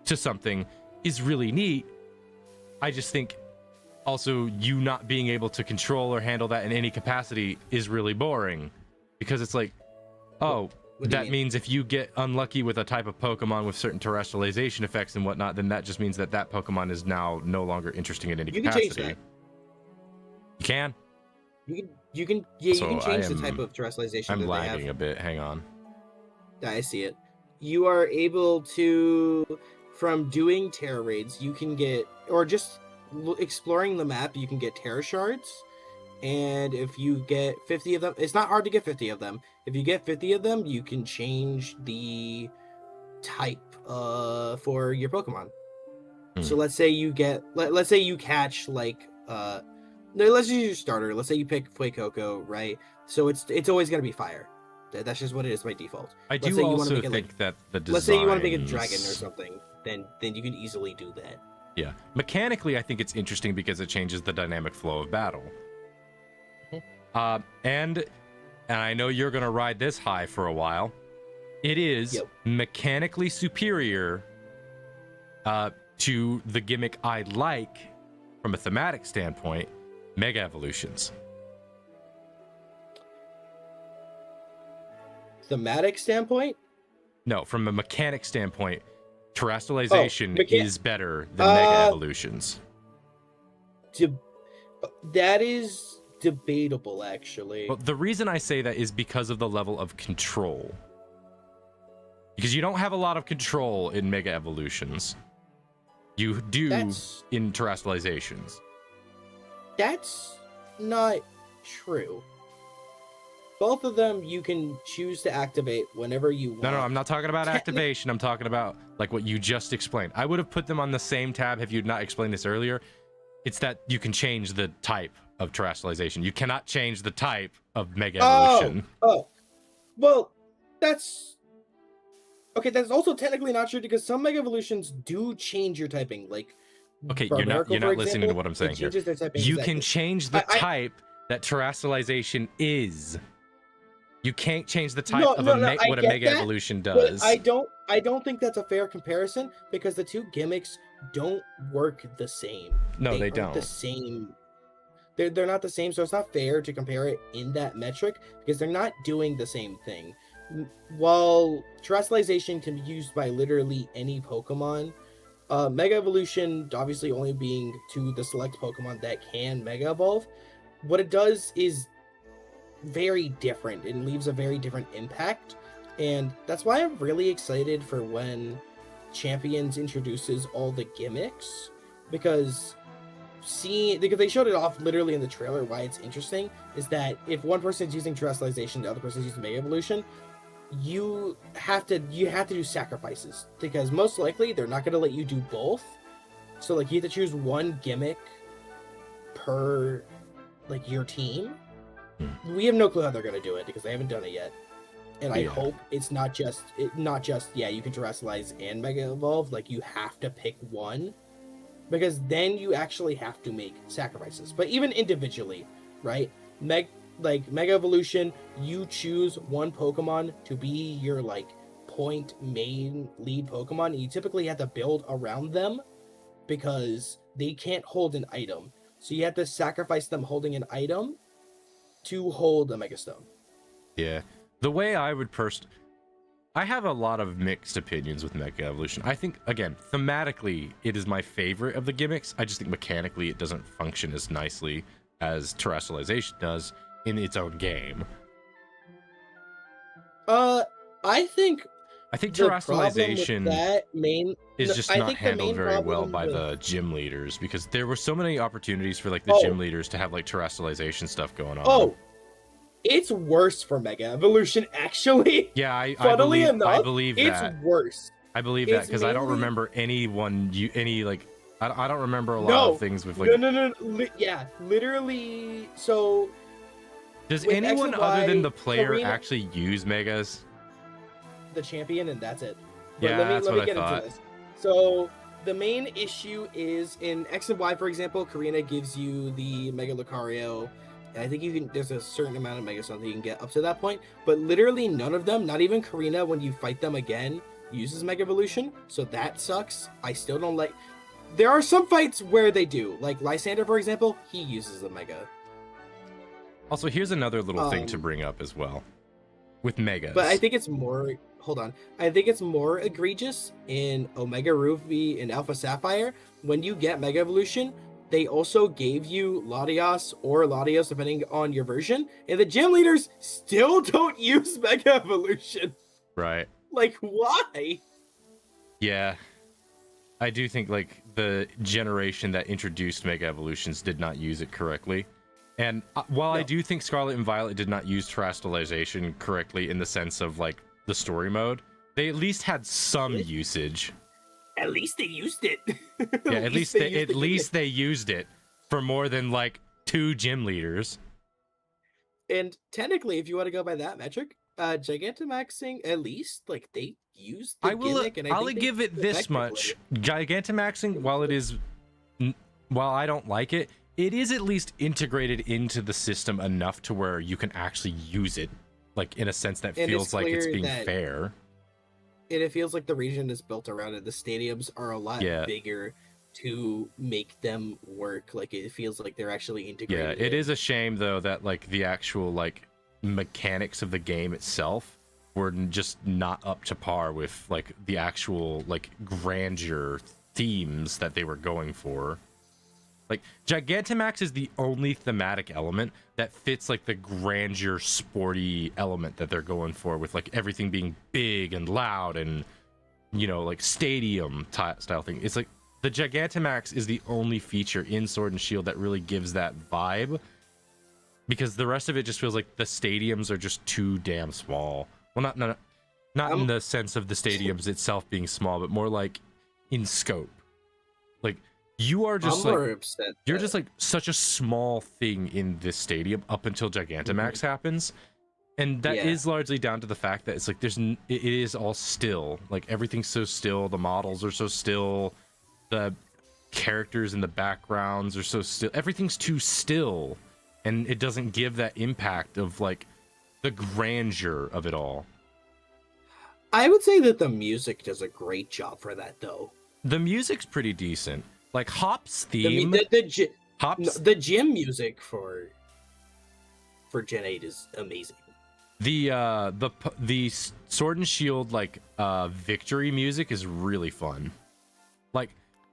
to something is really neat. I just think also you not being able to control or handle that in any capacity is really boring because it's like, oh, What do you that mean? means if you get unlucky with a type of Pokemon with certain terrestrialization effects and whatnot, then that just means that Pokemon is now no longer interesting in any You can change capacity. that. You can. You can yeah, So you can change the I type am- of terrestrialization I'm that they have. lagging a bit. Hang on. I see it. You are able to, from doing terror raids, you can get, or just exploring the map, you can get terror shards. And if you get 50 of them, it's not hard to get 50 of them. If you get 50 of them, you can change the type for your Pokemon. So let's say you get, let's say you catch like, let's use your starter. Let's say you pick Fuecoco, right? So it's always gonna be fire. That's just what it is by default. I Let's do say you wanna also make it, think like, that the designs... let's say you want to make a dragon or something, then you can easily do that. Yeah. Mechanically, I think it's interesting because it changes the dynamic flow of battle. And I know you're going to ride this high for a while. It is mechanically superior to the gimmick I like from a thematic standpoint, Mega Evolutions. Thematic standpoint? No, from a mechanic standpoint, terrestrialization is better than Mega Evolutions. That is debatable, actually. Well, the reason I say that is because of the level of control. Because you don't have a lot of control in Mega Evolutions. You do in terrestrializations. That's not true. Both of them you can choose to activate whenever you want. No, I'm not talking about activation. I'm talking about like what you just explained. I would have put them on the same tab if you'd not explained this earlier. It's that you can change the type of terrestrialization. You cannot change the type of Mega Evolution. Well, that's... Okay, that's also technically not true because some Mega Evolutions do change your typing. Like, okay, you're not listening to what I'm saying here. You can change the type that terrestrialization is. You can't change the type of what a Mega Evolution does. But I don't think that's a fair comparison because the two gimmicks don't work the same. No, they don't. The same. They're not the same, so it's not fair to compare it in that metric because they're not doing the same thing. While terrestrialization can be used by literally any Pokemon, Mega Evolution obviously only being to the select Pokemon that can Mega Evolve, what it does is very different and leaves a very different impact. And that's why I'm really excited for when Champions introduces all the gimmicks, because they showed it off literally in the trailer. Why it's interesting is that if one person's using terrestrialization, the other person's using Mega Evolution, you have to do sacrifices because most likely they're not going to let you do both. So like you have to choose one gimmick per like your team. We have no clue how they're going to do it because they haven't done it yet. And I hope it's not just you can terrestrialize and Mega Evolve. Like you have to pick one, because then you actually have to make sacrifices. But even individually, right? Mega Evolution, you choose one Pokemon to be your like main lead Pokemon, and you typically have to build around them because they can't hold an item. So you have to sacrifice them holding an item to hold a Mega Stone. Yeah. The way I would I have a lot of mixed opinions with Mega Evolution. I think, again, thematically, it is my favorite of the gimmicks. I just think mechanically it doesn't function as nicely as terrestrialization does in its own game. I think terrestrialization is just not handled very well by with the gym leaders, because there were so many opportunities for like the gym leaders to have like terrestrialization stuff going on. Oh, it's worse for Mega Evolution, actually. Yeah, I Funnily believe enough, that. It's worse. I believe that because I don't remember I don't remember a lot of things with like. Yeah, literally. So. Does anyone other than the player actually use Megas? The champion, and that's it. But Yeah, let me I thought. into this. So the main issue is in X and Y, for example, Karina gives you the Mega Lucario, and I think there's a certain amount of Mega Stones that you can get up to that point, but literally none of them, not even Karina, when you fight them again, uses Mega Evolution, so that sucks. I still don't like. There are some fights where they do, like Lysander, for example, he uses the Mega. Also, here's another little thing to bring up as well with Megas. But I think it's more. Hold on. I think it's more egregious in Omega Ruby and Alpha Sapphire. When you get Mega Evolution, they also gave you Latios or Latios, depending on your version, and the gym leaders still don't use Mega Evolution. Right. Like, why? Yeah. I do think like the generation that introduced Mega Evolutions did not use it correctly. And while I do think Scarlet and Violet did not use terrestrialization correctly in the sense of like the story mode, they at least had some usage. At least they used it. Yeah, at least they used it for more than like 2 gym leaders. And technically, if you want to go by that metric, Gigantamaxing, at least like they used the gimmick, and I'll give it this much. Gigantamaxing, while I don't like it, it is at least integrated into the system enough to where you can actually use it, like in a sense that feels like it's being fair. And it feels like the region is built around it. The stadiums are a lot bigger to make them work. Like it feels like they're actually integrated. Yeah, it is a shame though that like the actual like mechanics of the game itself were just not up to par with like the actual like grandeur themes that they were going for. Like Gigantamax is the only thematic element that fits like the grandeur sporty element that they're going for, with like everything being big and loud and, you know, like stadium style thing. It's like the Gigantamax is the only feature in Sword and Shield that really gives that vibe, because the rest of it just feels like the stadiums are just too damn small. Well, not in the sense of the stadiums itself being small, but more like in scope. Like you are just you're just like such a small thing in this stadium up until Gigantamax happens, and that is largely down to the fact that it's like it is all still. Like everything's so still, the models are so still, the characters in the backgrounds are so still. Everything's too still, and it doesn't give that impact of like the grandeur of it all. I would say that the music does a great job for that, though. The music's pretty decent. Like Hop's theme, the gym music for Gen 8 is amazing. The Sword and Shield like victory music is really fun. Like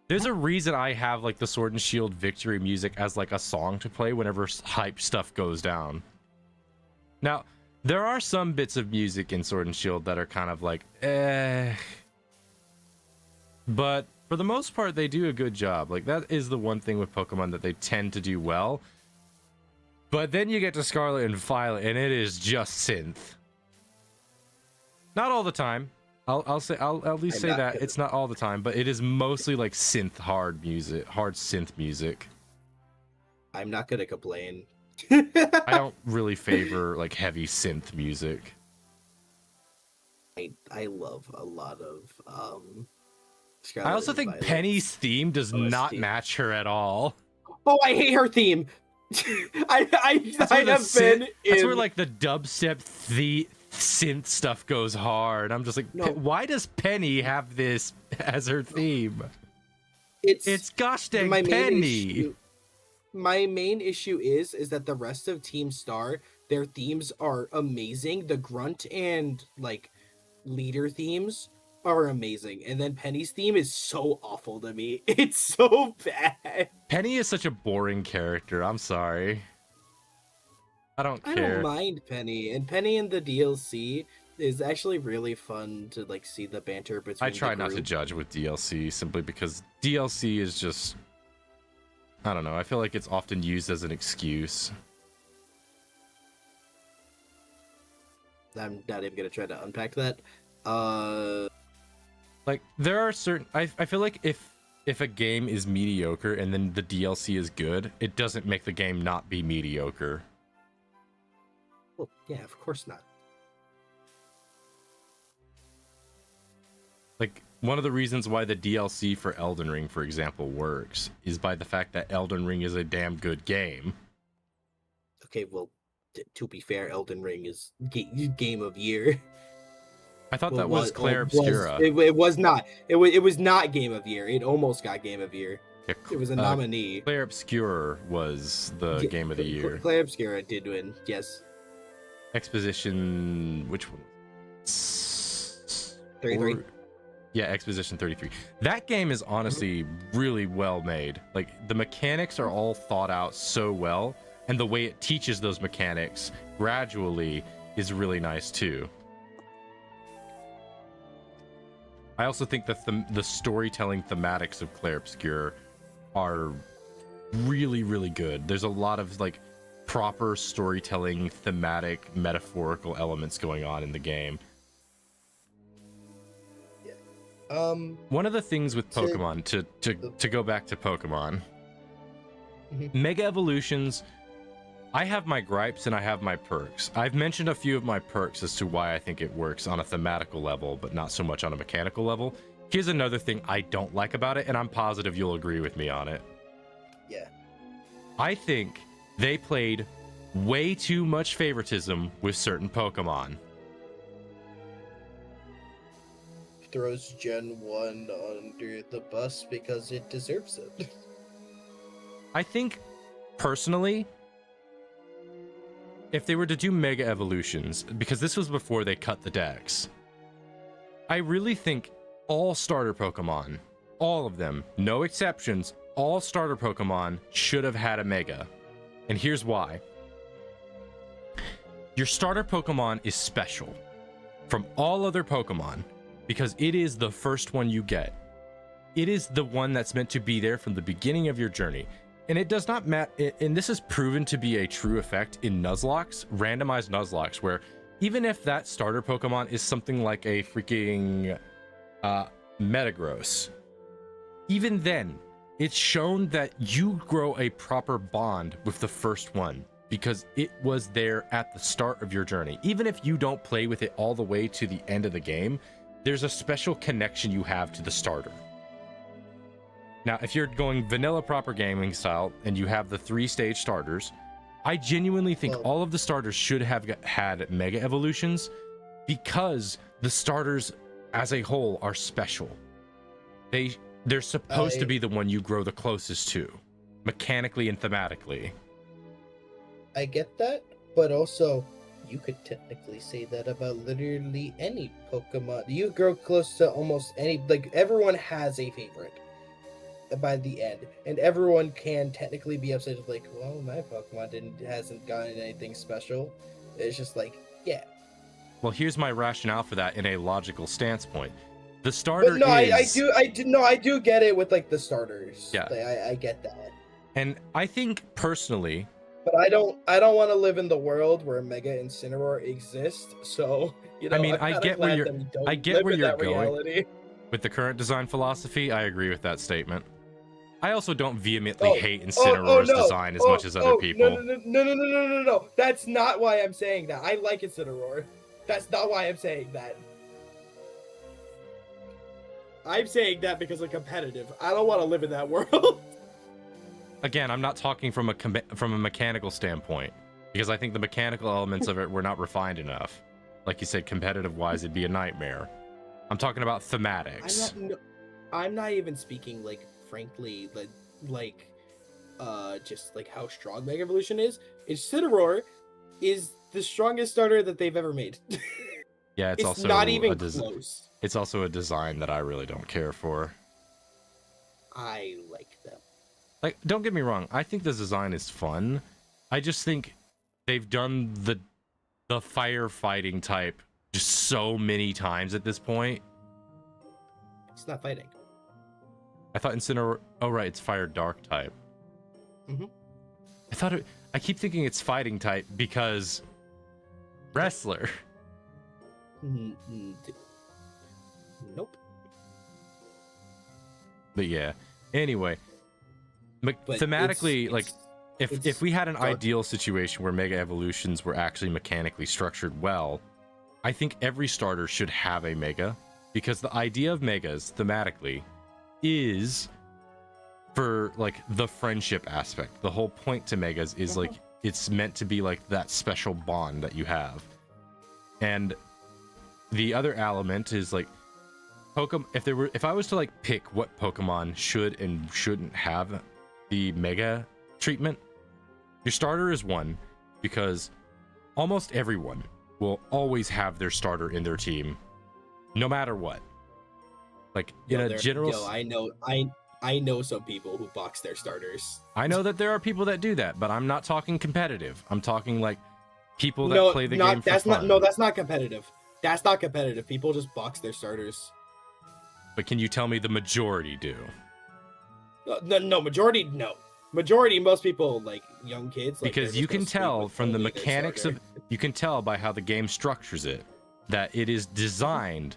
there's a reason I have like the Sword and Shield victory music as like a song to play whenever hype stuff goes down. Now, there are some bits of music in Sword and Shield that are kind of like, but for the most part, they do a good job. Like, that is the one thing with Pokemon that they tend to do well. But then you get to Scarlet and Violet, and it is just synth. Not all the time. I'll at least say that it's not all the time, but it is mostly like hard synth music. I'm not gonna complain. I don't really favor like heavy synth music. I love a lot of I also think Violet's Penny's theme does not match her at all. Oh, I hate her theme. That's where like the dubstep synth stuff goes hard. I'm just like, no. Why does Penny have this as her theme? It's gosh dang Penny. My main issue is that the rest of Team Star, their themes are amazing. The grunt and like leader themes are amazing, and then Penny's theme is so awful to me. It's so bad. Penny is such a boring character. I'm sorry. I don't care. I don't mind Penny, and Penny in the DLC is actually really fun to like see the banter between. I try not to judge with DLC simply because DLC is just, I don't know. I feel like it's often used as an excuse. I'm not even gonna try to unpack that. Like there are certain. I feel like if a game is mediocre and then the DLC is good, it doesn't make the game not be mediocre. Well, yeah, of course not. Like one of the reasons why the DLC for Elden Ring, for example, works is by the fact that Elden Ring is a damn good game. Okay, well, to be fair, Elden Ring is game of year. I thought that was Claire Obscura. It was not. It was not game of year. It almost got game of year. Yeah, it was a nominee. Claire Obscura was the game of the year. Claire Obscura did win. Yes. Exposition. Which one? 33. Yeah, Exposition 33. That game is honestly really well made. Like, the mechanics are all thought out so well, and the way it teaches those mechanics gradually is really nice too. I also think that the storytelling thematics of Clair Obscur are really, really good. There's a lot of like proper storytelling, thematic, metaphorical elements going on in the game. One of the things with Pokemon, to go back to Pokemon, Mega Evolutions, I have my gripes and I have my perks. I've mentioned a few of my perks as to why I think it works on a thematical level, but not so much on a mechanical level. Here's another thing I don't like about it, and I'm positive you'll agree with me on it. Yeah. I think they played way too much favoritism with certain Pokemon. Throws Gen 1 under the bus because it deserves it. I think, personally, if they were to do Mega Evolutions, because this was before they cut the decks, I really think all starter Pokemon, all of them, no exceptions, all starter Pokemon should have had a Mega. And here's why. Your starter Pokemon is special from all other Pokemon because it is the first one you get. It is the one that's meant to be there from the beginning of your journey. And it does not matter, and this is proven to be a true effect in Nuzlocke, randomized Nuzlocke, where even if that starter Pokemon is something like a freaking Metagross, even then, it's shown that you grow a proper bond with the first one because it was there at the start of your journey. Even if you don't play with it all the way to the end of the game, there's a special connection you have to the starter. Now, if you're going vanilla proper gaming style and you have the 3-stage starters, I genuinely think all of the starters should have had Mega Evolutions because the starters as a whole are special. They're supposed to be the one you grow the closest to, mechanically and thematically. I get that, but also you could technically say that about literally any Pokemon. You grow close to almost any, like everyone has a favorite by the end, and everyone can technically be upset with like, well, my Pokemon hasn't gotten anything special. It's just like, yeah. Well, here's my rationale for that in a logical stance point. The starter but no, is... I do get it with like the starters. Yeah. Like, I get that. And I think personally, but I don't want to live in the world where Mega Incineroar exists. So, you know, I mean, I get where you're going reality. with the current design philosophy. I agree with that statement. I also don't vehemently hate Incineroar's design as much as other people. No. That's not why I'm saying that. I like Incineroar. That's not why I'm saying that. I'm saying that because I'm competitive. I don't want to live in that world. Again, I'm not talking from a mechanical standpoint, because I think the mechanical elements of it were not refined enough. Like you said, competitive-wise, it'd be a nightmare. I'm talking about thematics. I'm not even speaking, like, frankly, just, like, how strong Mega Evolution is. Incineroar is the strongest starter that they've ever made. Yeah, it's also not even close. It's also a design that I really don't care for. I like them. Like, don't get me wrong, I think the design is fun. I just think they've done the firefighting type just so many times at this point. It's not fighting. I thought Incineroar... Oh, right, it's fire dark type. Mm-hmm. I keep thinking it's fighting type because... Wrestler. Nope. But yeah. Anyway. But thematically, like, if we had an ideal situation where Mega Evolutions were actually mechanically structured well, I think every starter should have a Mega, because the idea of Megas, thematically, is for, like, the friendship aspect. The whole point to Megas is, like, it's meant to be, like, that special bond that you have. And the other element is, like, Pokemon... If I was to, like, pick what Pokemon should and shouldn't have the Mega treatment, your starter is one, because almost everyone will always have their starter in their team, no matter what. Like in a general. I know some people who box their starters. I know that there are people that do that, but I'm not talking competitive. I'm talking like people that play the game for fun. That's not competitive. That's not competitive. People just box their starters. But can you tell me the majority do? Majority, no. Majority, most people, like young kids. Like, because you can tell from the mechanics of, you can tell by how the game structures it, that it is designed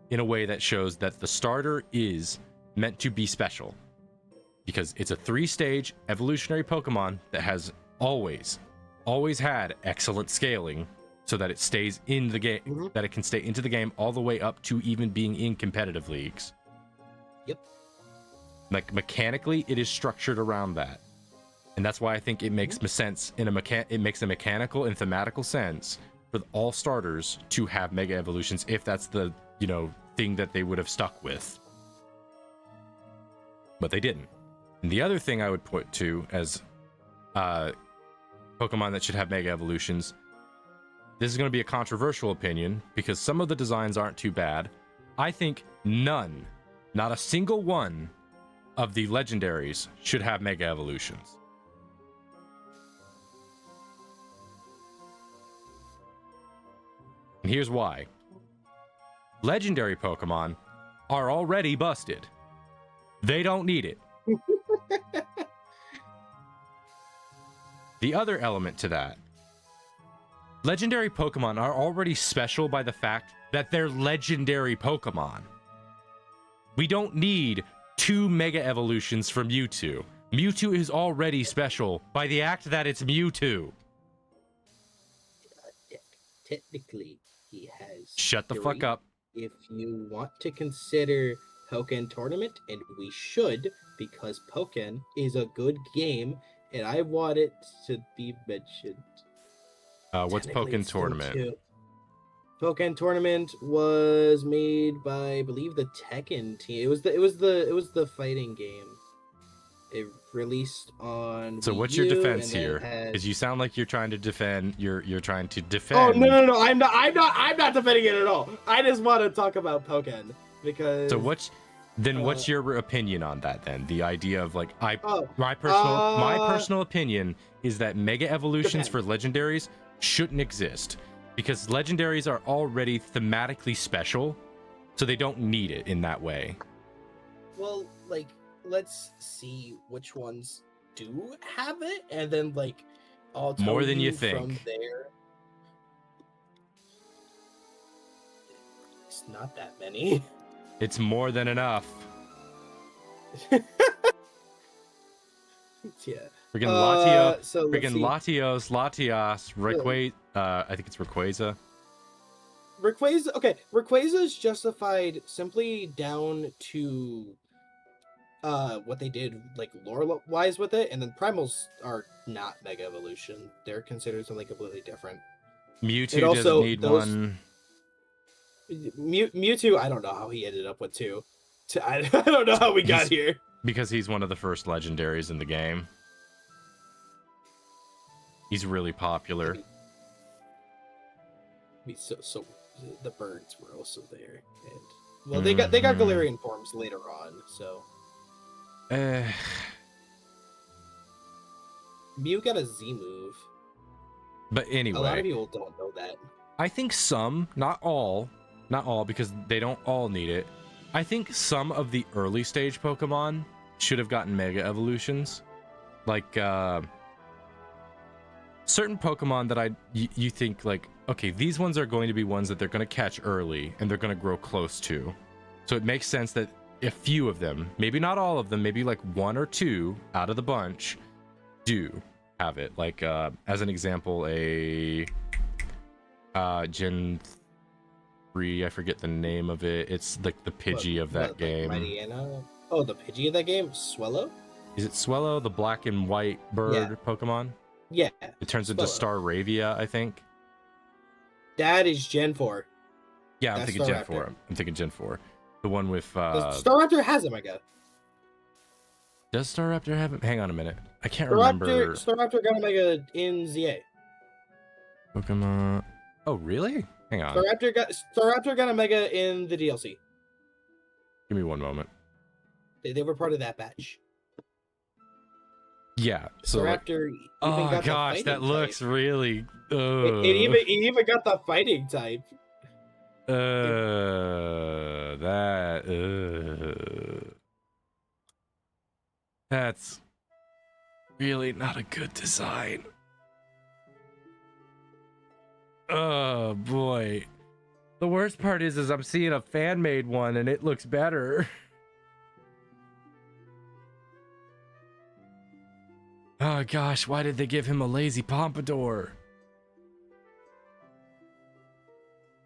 in a way that shows that the starter is meant to be special. Because it's a 3-stage evolutionary Pokemon that has always had excellent scaling so that it stays in the game, that it can stay into the game all the way up to even being in competitive leagues. Yep. Like mechanically, it is structured around that. And that's why I think it makes sense in it makes a mechanical and thematical sense for all starters to have mega evolutions if that's the, thing that they would have stuck with. But they didn't. And the other thing I would put to as Pokemon that should have mega evolutions, this is going to be a controversial opinion because some of the designs aren't too bad. I think not a single one of the legendaries should have mega evolutions. And here's why. Legendary Pokemon are already busted. They don't need it. The other element to that, legendary Pokemon are already special by the fact that they're legendary Pokemon. We don't need 2 mega evolutions from Mewtwo. Mewtwo is already special by the act that it's Mewtwo. Technically, he has. Shut the fuck up. If you want to consider Pokken Tournament, and we should, because Pokken is a good game, and I want it to be mentioned. What's Pokken Tournament? Pokken Tournament was made by, I believe, the Tekken team. It was the fighting game. It released on. So Wii what's your U, defense and here? has... Because you sound like you're trying to defend. You're trying to defend. Oh no! I'm not defending it at all. I just want to talk about Pokken because. So what's your opinion on that then? The idea of like my personal opinion is that mega evolutions for legendaries shouldn't exist because legendaries are already thematically special, so they don't need it in that way. Well, like, let's see which ones do have it, and then like I'll tell more than you from think. There. It's not that many. It's more than enough. Yeah. Freaking Latio, so Latios, Rayquaza, I think it's Rayquaza. Rayquaza, okay, Rayquaza is justified simply down to what they did like lore wise with it, and then primals are not mega evolution. They're considered something completely different. Mewtwo doesn't need one. Mewtwo, I don't know how he ended up with 2. I don't know how we got here. Because he's one of the first legendaries in the game. He's really popular. So the birds were also there, and well, they got Galarian forms later on. So Mew got a Z move. But anyway, a lot of people don't know that. I think some, not all, because they don't all need it. I think some of the early stage Pokemon should have gotten mega evolutions, like certain Pokemon that you think like, okay, these ones are going to be ones that they're going to catch early and they're going to grow close to. So it makes sense that a few of them, maybe not all of them, maybe like 1 or 2 out of the bunch do have it. Like as an example, a Gen 3, I forget the name of it. It's like the Pidgey of that game. Mightyena? Oh, the Pidgey of that game? Swellow? Is it Swellow, the black and white bird Pokemon? Yeah. It turns into Staravia, I think. That is Gen 4. Yeah, I'm thinking Gen 4. I'm thinking Gen 4. The one with... Staraptor has it, my god. Does Staraptor have it? Hang on a minute. I can't remember. Staraptor got Omega in ZA. Pokemon... Oh, really? Hang on. Staraptor got Omega in the DLC. Give me one moment. They were part of that batch. Yeah. So like, Raptor even oh got the gosh, fighting that looks type. really. It even got the fighting type. That's really not a good design. Oh boy. The worst part is I'm seeing a fan made one and it looks better. Oh gosh, why did they give him a lazy pompadour?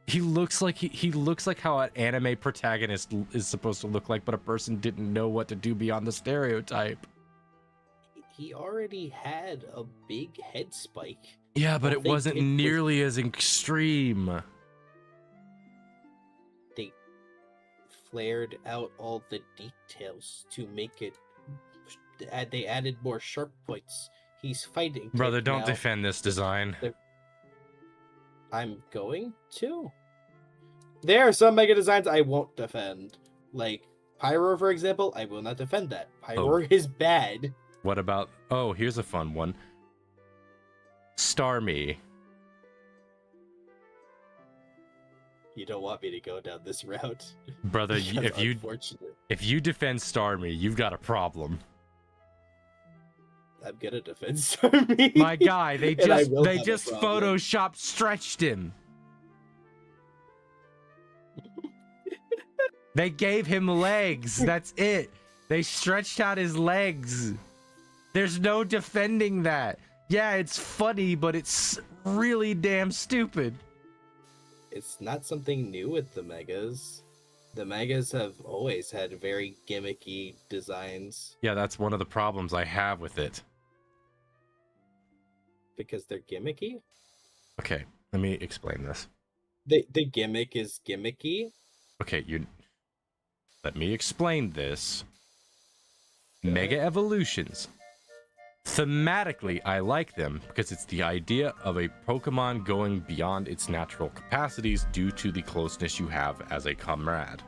He looks like he looks like how an anime protagonist is supposed to look like, but a person didn't know what to do beyond the stereotype. He already had a big head spike. Yeah, but All it they wasn't did was- nearly as extreme. They flared out all the details to make it. They added more sharp points. He's fighting. type Brother, don't now. defend this design. I'm going to. There are some mega designs I won't defend. Like Pyro, for example, I will not defend that. Pyro is bad. What about... Oh, here's a fun one. Starmie. You don't want me to go down this route. Brother, Because if unfortunately, you defend Starmie, you've got a problem. I'm gonna defend Starmie. My guy, they And I just will have a problem. photoshopped stretched him. They gave him legs. That's it. They stretched out his legs. There's no defending that. Yeah, it's funny, but it's really damn stupid. It's not something new with the megas. The megas have always had very gimmicky designs Yeah, that's one of the problems I have with it. because they're gimmicky. Okay, let me explain this. The gimmick is gimmicky. Okay, let me explain this. Go Mega ahead. evolutions. Thematically, I like them because it's the idea of a Pokemon going beyond its natural capacities due to the closeness you have as a comrade.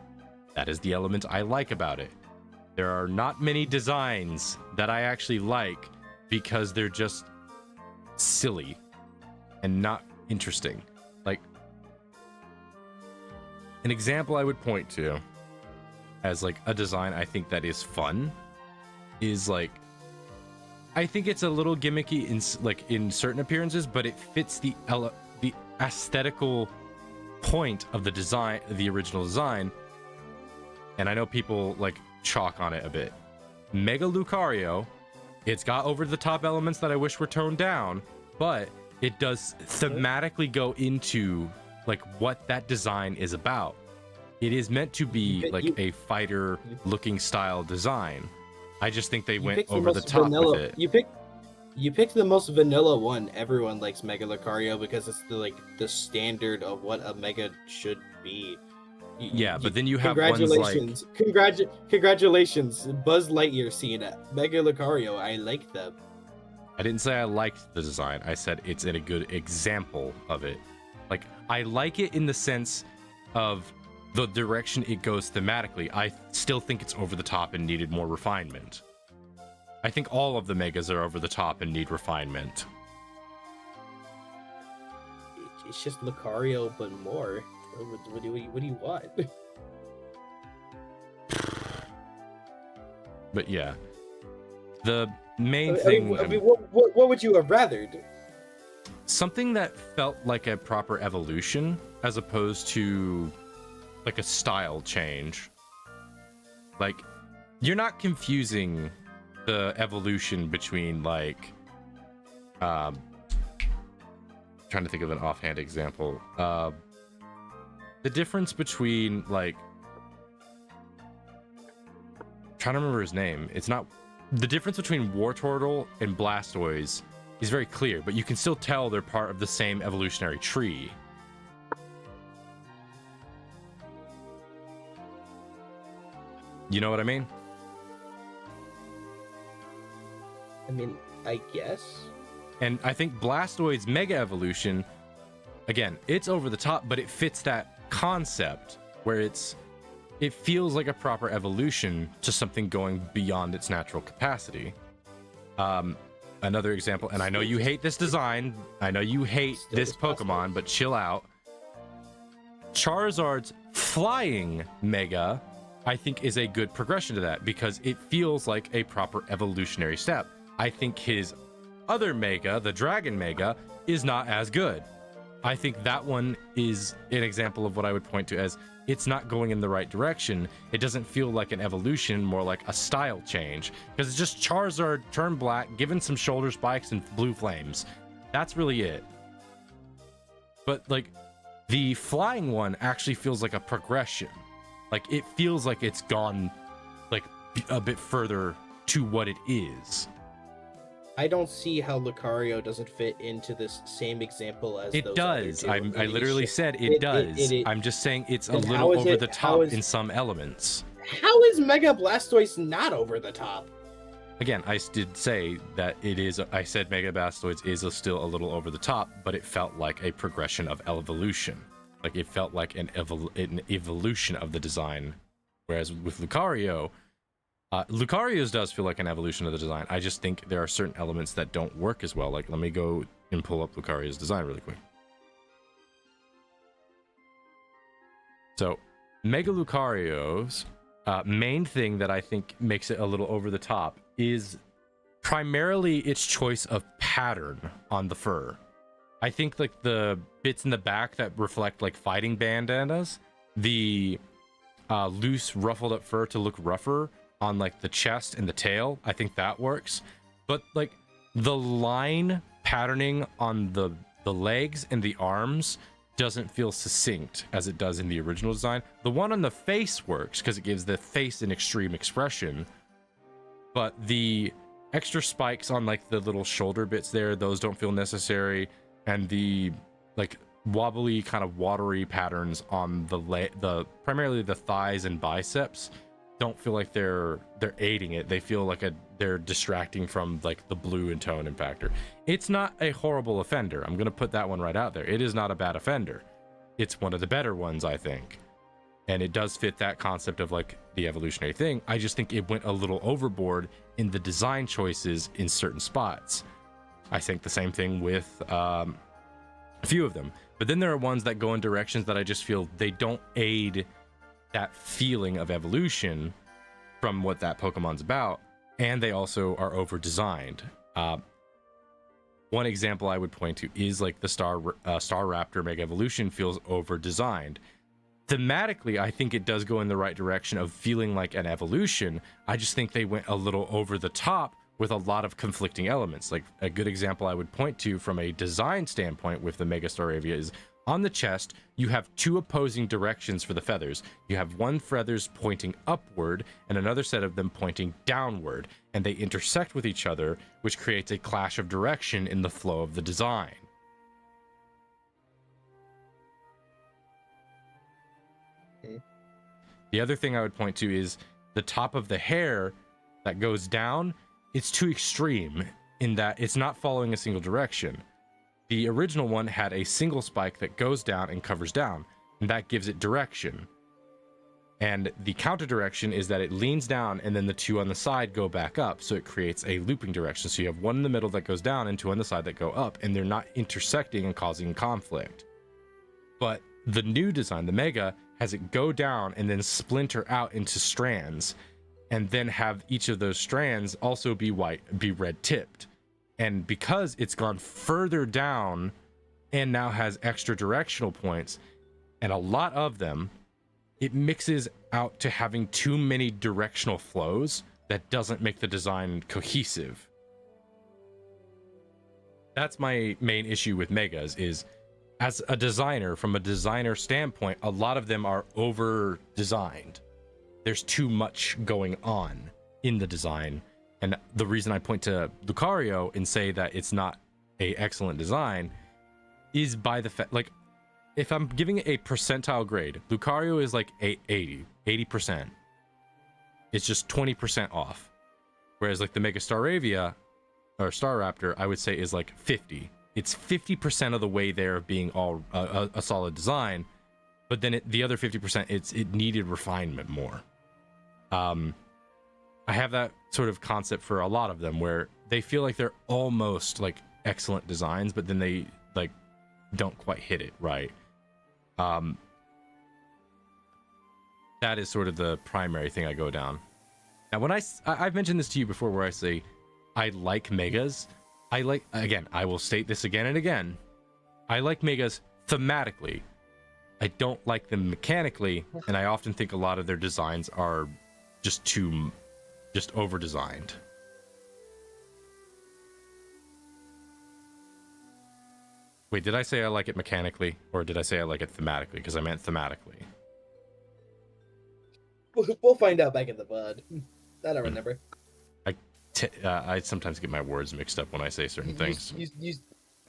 That is the element I like about it. There are not many designs that I actually like because they're just silly and not interesting. Like, an example I would point to as like a design I think that is fun is like, I think it's a little gimmicky in certain appearances, but it fits the aesthetical point of the design, the original design. And I know people like chalk on it a bit. Mega Lucario, it's got over the top elements that I wish were toned down, but it does thematically go into like what that design is about. It is meant to be like a fighter looking style design. I just think they went picked over the most top vanilla, with it. You picked the most vanilla one. Everyone likes Mega Lucario because it's the standard of what a Mega should be. Yeah, but then you have ones like... Congratulations, Buzz Lightyear seeing it. Mega Lucario, I like them. I didn't say I liked the design. I said it's in a good example of it. Like, I like it in the sense of the direction it goes thematically. I still think it's over the top and needed more refinement. I think all of the megas are over the top and need refinement. It's just Lucario, but more. What do you want? But yeah, the main I thing... mean, what would you have rathered? Something that felt like a proper evolution as opposed to like a style change. Like, you're not confusing the evolution between like trying to think of an offhand example. The difference between like, trying to remember his name. It's not the difference between Wartortle and Blastoise is very clear, but you can still tell they're part of the same evolutionary tree. You know what I mean? I mean, I guess. And I think Blastoise's Mega Evolution, again, it's over the top, but it fits that concept where it's it feels like a proper evolution to something going beyond its natural capacity. Another example, and I know you hate this design, I know you hate this Pokemon, but chill out. Charizard's flying Mega, I think, is a good progression to that because it feels like a proper evolutionary step. I think his other Mega, the Dragon Mega, is not as good. I think that one is an example of what I would point to as it's not going in the right direction. It doesn't feel like an evolution, more like a style change. Because it's just Charizard turned black, given some shoulder spikes and blue flames. That's really it. But, like, the flying one actually feels like a progression. Like, it feels like it's gone, like, a bit further to what it is. I don't see how Lucario doesn't fit into this same example as it those does. other two. I literally said it does. I'm just saying it's a little over the top in some elements. How is Mega Blastoise not over the top? Again, I did say that it is. I said Mega Blastoise is still a little over the top, but it felt like a progression of evolution. Like it felt like an evolution of the design. Whereas with Lucario, Lucario's does feel like an evolution of the design. I just think there are certain elements that don't work as well. Like, let me go and pull up Lucario's design really quick. So, Mega Lucario's main thing that I think makes it a little over the top is primarily its choice of pattern on the fur. I think like the bits in the back that reflect like fighting bandanas, the loose ruffled up fur to look rougher on like the chest and the tail, I think that works. But like the line patterning on the legs and the arms doesn't feel succinct as it does in the original design. The one on the face works because it gives the face an extreme expression, but the extra spikes on like the little shoulder bits there, those don't feel necessary, and the like wobbly kind of watery patterns on the primarily the thighs and biceps don't feel like they're aiding it. They feel like they're distracting from like the blue and tone impactor. It's not a horrible offender. I'm gonna put that one right out there. It is not a bad offender. It's one of the better ones, I think, and it does fit that concept of like the evolutionary thing. I just think it went a little overboard in the design choices in certain spots. I think the same thing with a few of them, but then there are ones that go in directions that I just feel they don't aid that feeling of evolution from what that Pokemon's about, and they also are over designed. One example I would point to is like the Staraptor Mega Evolution feels over designed. Thematically, I think it does go in the right direction of feeling like an evolution. I just think they went a little over the top with a lot of conflicting elements. Like a good example I would point to from a design standpoint with the Mega Staravia is on the chest, you have two opposing directions for the feathers. You have one feathers pointing upward and another set of them pointing downward, and they intersect with each other, which creates a clash of direction in the flow of the design. Okay. The other thing I would point to is the top of the hair that goes down. It's too extreme in that it's not following a single direction. The original one had a single spike that goes down and covers down, and that gives it direction. And the counter direction is that it leans down and then the two on the side go back up, so it creates a looping direction. So you have one in the middle that goes down and two on the side that go up, and they're not intersecting and causing conflict. But the new design, the Mega, has it go down and then splinter out into strands, and then have each of those strands also be red tipped. And because it's gone further down and now has extra directional points, and a lot of them, it mixes out to having too many directional flows that doesn't make the design cohesive. That's my main issue with Megas, is as a designer, from a designer standpoint, a lot of them are over designed. There's too much going on in the design. And the reason I point to Lucario and say that it's not a excellent design is by the fact, like, if I'm giving it a percentile grade, Lucario is like 80%. It's just 20% off. Whereas like the Mega Staravia or Staraptor, I would say is like 50. It's 50% of the way there of being all a solid design, but then the other 50%, it needed refinement more. I have that sort of concept for a lot of them where they feel like they're almost like excellent designs, but then they like don't quite hit it right. That is sort of the primary thing I go down. Now, when I've mentioned this to you before, where I say I like megas, I will state this again and again. I like megas thematically. I don't like them mechanically, and I often think a lot of their designs are just over designed. Wait, did I say I like it mechanically, or did I say I like it thematically? Because I meant thematically. We'll find out back in the bud. I don't remember. I sometimes get my words mixed up when I say certain things.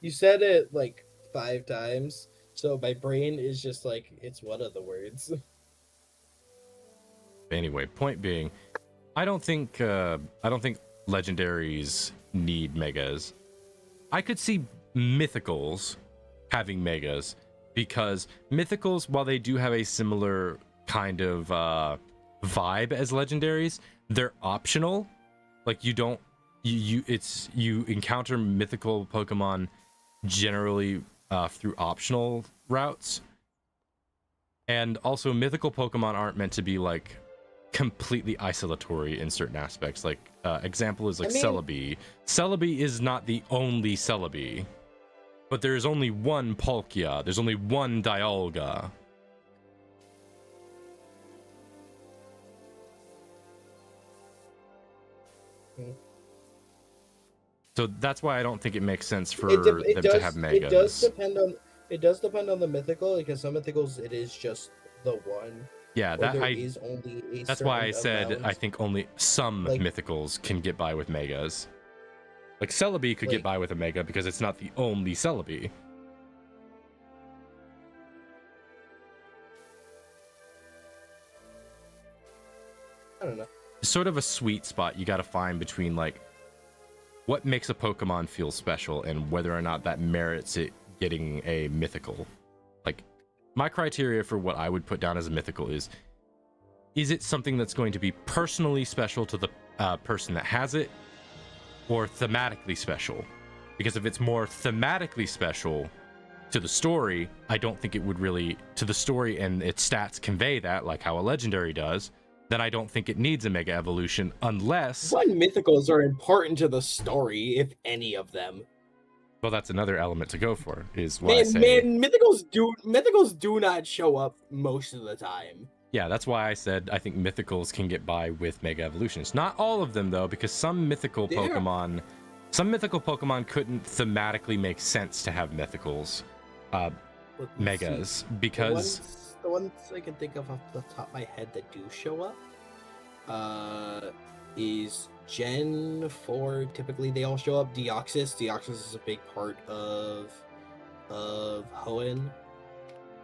You said it like 5 times, so my brain is just like, it's one of the words. Anyway, point being, I don't think legendaries need megas. I could see mythicals having megas, because mythicals, while they do have a similar kind of vibe as legendaries, they're optional. Like you encounter mythical Pokemon generally through optional routes, and also mythical Pokemon aren't meant to be like completely isolatory in certain aspects. Like example is like Celebi. Celebi is not the only Celebi, but there's only one Palkia. There's only one Dialga. So that's why I don't think it makes sense for them to have megas. It does depend on the mythical, because some mythicals it is just the one. Yeah, that's why I said amount. I think only some mythicals can get by with megas. Like Celebi could get by with a mega because it's not the only Celebi. I don't know. It's sort of a sweet spot you got to find between like what makes a Pokemon feel special and whether or not that merits it getting a mythical. Like, my criteria for what I would put down as a mythical is it something that's going to be personally special to the person that has it, or thematically special? Because if it's more thematically special to the story, I don't think it would really, to the story and its stats convey that, like how a legendary does, then I don't think it needs a mega evolution unless... What mythicals are important to the story, if any of them? Well, that's another element to go for, is what I say. Mythicals do not show up most of the time. Yeah, that's why I said I think mythicals can get by with mega evolutions. Not all of them, though, because some mythical Pokemon couldn't thematically make sense to have mythicals, megas, because... The ones I can think of off the top of my head that do show up is Gen 4. Typically, they all show up. Deoxys. Deoxys is a big part of Hoenn.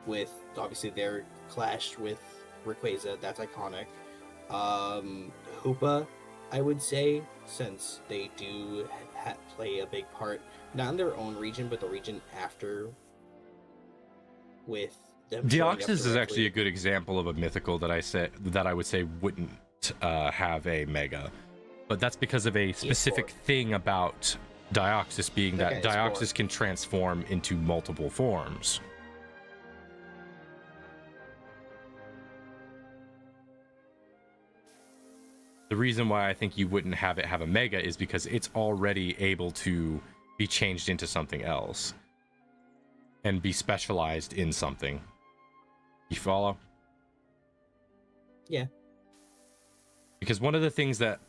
With obviously their clash with Rayquaza. That's iconic. Hoopa, I would say, since they do play a big part, not in their own region, but the region after. With Deoxys is actually a good example of a mythical that I would say wouldn't have a mega, but that's because of a specific thing about Deoxys being that Deoxys can transform into multiple forms. The reason why I think you wouldn't have it have a mega is because it's already able to be changed into something else and be specialized in something. You follow? Yeah. Because one of the things that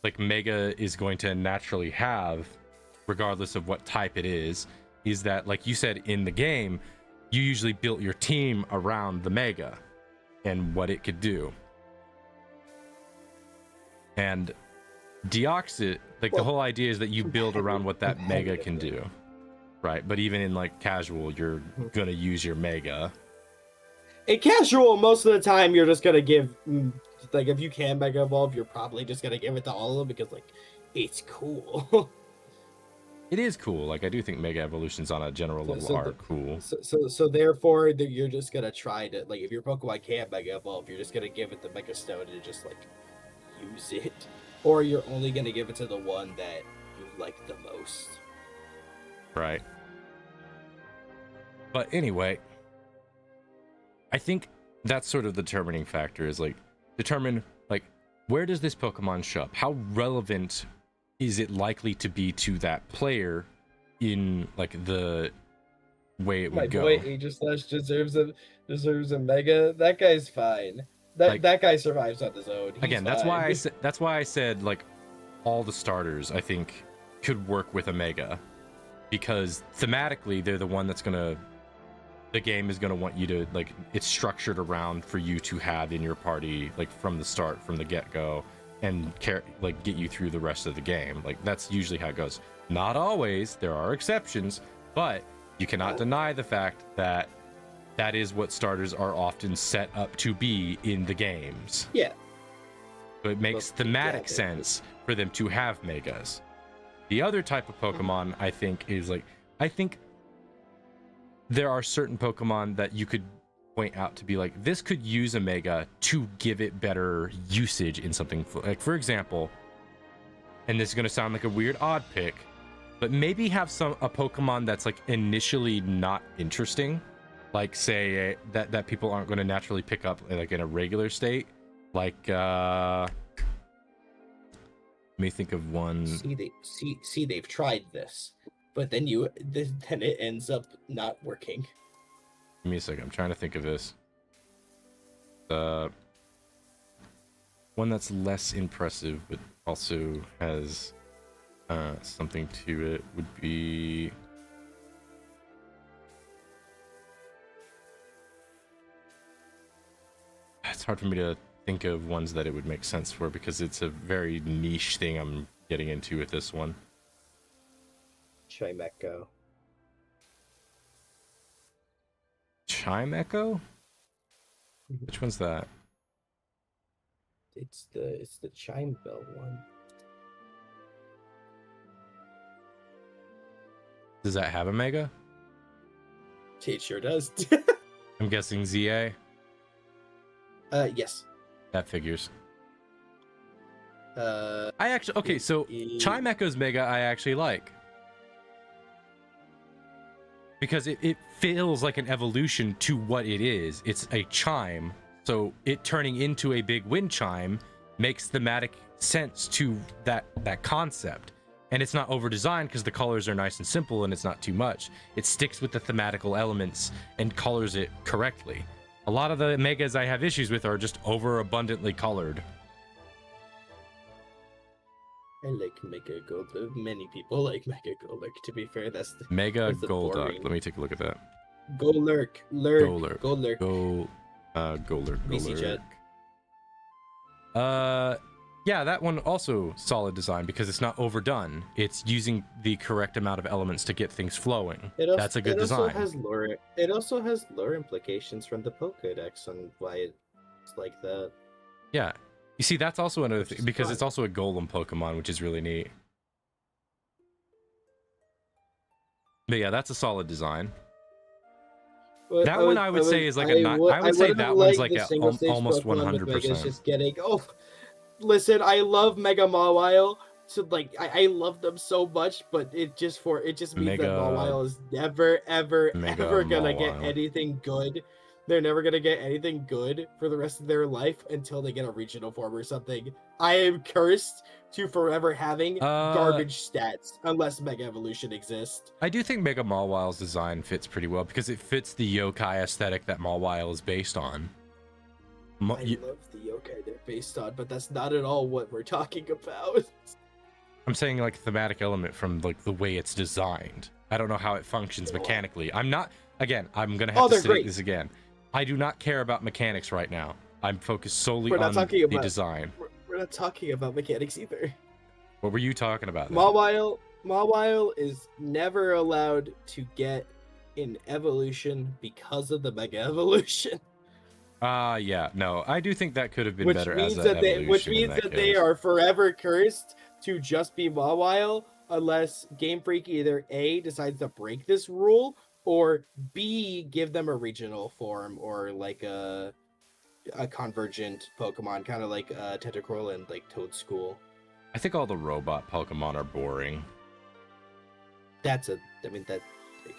like mega is going to naturally have, regardless of what type it is that, like you said, in the game, you usually built your team around the mega and what it could do. And Deoxys, like the whole idea is that you build around what that mega can do. Right, but even in like casual, you're gonna use your mega. In casual, most of the time, you're just gonna give, like, if you can Mega Evolve, you're probably just gonna give it to all of them because, like, it's cool. It is cool. Like, I do think Mega Evolutions on a general level are cool. So therefore, you're just gonna try to, like, if your Pokemon can't Mega Evolve, you're just gonna give it the Mega Stone and just, like, use it. Or you're only gonna give it to the one that you like the most. Right. But anyway, I think that's sort of the determining factor is, like, determine, like, where does this Pokemon show up? How relevant is it likely to be to that player in, like, the way it would go? My boy Aegislash deserves a Mega. That guy's fine. That guy survives on his own. He's again, that's fine. why I said, like, all the starters I think could work with a Mega, because thematically they're the one that's gonna, the game is gonna want you to, like, it's structured around for you to have in your party, like, from the start, from the get-go, and like, get you through the rest of the game. Like, that's usually how it goes. Not always, there are exceptions, but you cannot deny the fact that that is what starters are often set up to be in the games. Yeah. So it makes thematic sense for them to have Megas. The other type of Pokemon, I think, is, like, I think there are certain Pokemon that you could point out to be like, this could use a Mega to give it better usage in something. Like, for example, and this is going to sound like a weird odd pick, but maybe have a Pokemon that's, like, initially not interesting, like, say that people aren't going to naturally pick up, like, in a regular state, like let me think of one. See they've tried this, but then it ends up not working. Give me a second. I'm trying to think of this. One that's less impressive, but also has something to it would be. It's hard for me to think of ones that it would make sense for, because it's a very niche thing I'm getting into with this one. Chimecho. Chimecho? Which one's that? It's the chime bell one. Does that have a Mega? It sure does. I'm guessing ZA. Yes. That figures. I actually, okay, so Chimecho's Mega I actually like, because it feels like an evolution to what it is. It's a chime, so it turning into a big wind chime makes thematic sense to that concept, and it's not over designed because the colors are nice and simple and it's not too much. It sticks with the thematical elements and colors it correctly. A lot of the Megas I have issues with are just over abundantly colored. I like Mega Golduck. Many people like Mega Golduck. To be fair, that's the Mega that's the Golduck. boring. Let me take a look at that. Golurk. Golurk. Golurk. Golurk. VC Jet. Yeah, that one also solid design because it's not overdone. It's using the correct amount of elements to get things flowing. That's a good design. It also has lore implications from the Pokédex on why it's like that. Yeah. You see, that's also another thing, because fun. it's also a golem Pokemon, which is really neat. But yeah, that's a solid design. But That one I would say is like a nine. I would say that one's like almost 100%. Just getting. Oh, listen, I love Mega Mawile. So like, I love them so much, but it just means that Mawile is never ever gonna get anything good. They're never gonna get anything good for the rest of their life until they get a regional form or something. I am cursed to forever having garbage stats unless Mega Evolution exists. I do think Mega Mawile's design fits pretty well because it fits the yokai aesthetic that Mawile is based on. I love the yokai they're based on, but that's not at all what we're talking about. I'm saying like thematic element from like the way it's designed. I don't know how it functions mechanically. I'm not. Again, I'm gonna have to say this again. I do not care about mechanics right now. I'm focused solely on the design. We're not talking about mechanics either. What were you talking about? Mawile is never allowed to get an evolution because of the Mega Evolution. Yeah, no, I do think that could have been better as an evolution. Which means that they are forever cursed to just be Mawile unless Game Freak either A, decides to break this rule, or B, give them a regional form or like a convergent Pokemon, kind of like Tentacruel and like Toadschool. I think all the robot Pokemon are boring.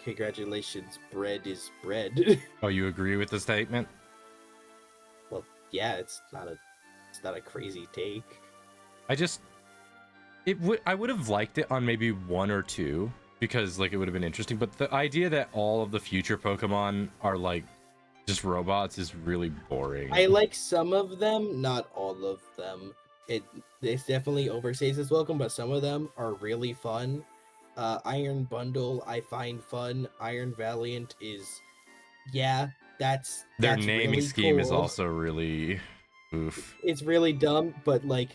Congratulations, bread is bread. Oh, you agree with the statement? Well, yeah, it's not a crazy take. I would have liked it on maybe 1 or 2 because like it would have been interesting, but the idea that all of the future Pokemon are like just robots is really boring. I like some of them, not all of them. It's definitely overstays its welcome, but some of them are really fun. Iron Bundle I find fun. Iron Valiant is, yeah, that's naming really scheme is cool. also really oof. It's really dumb, but like,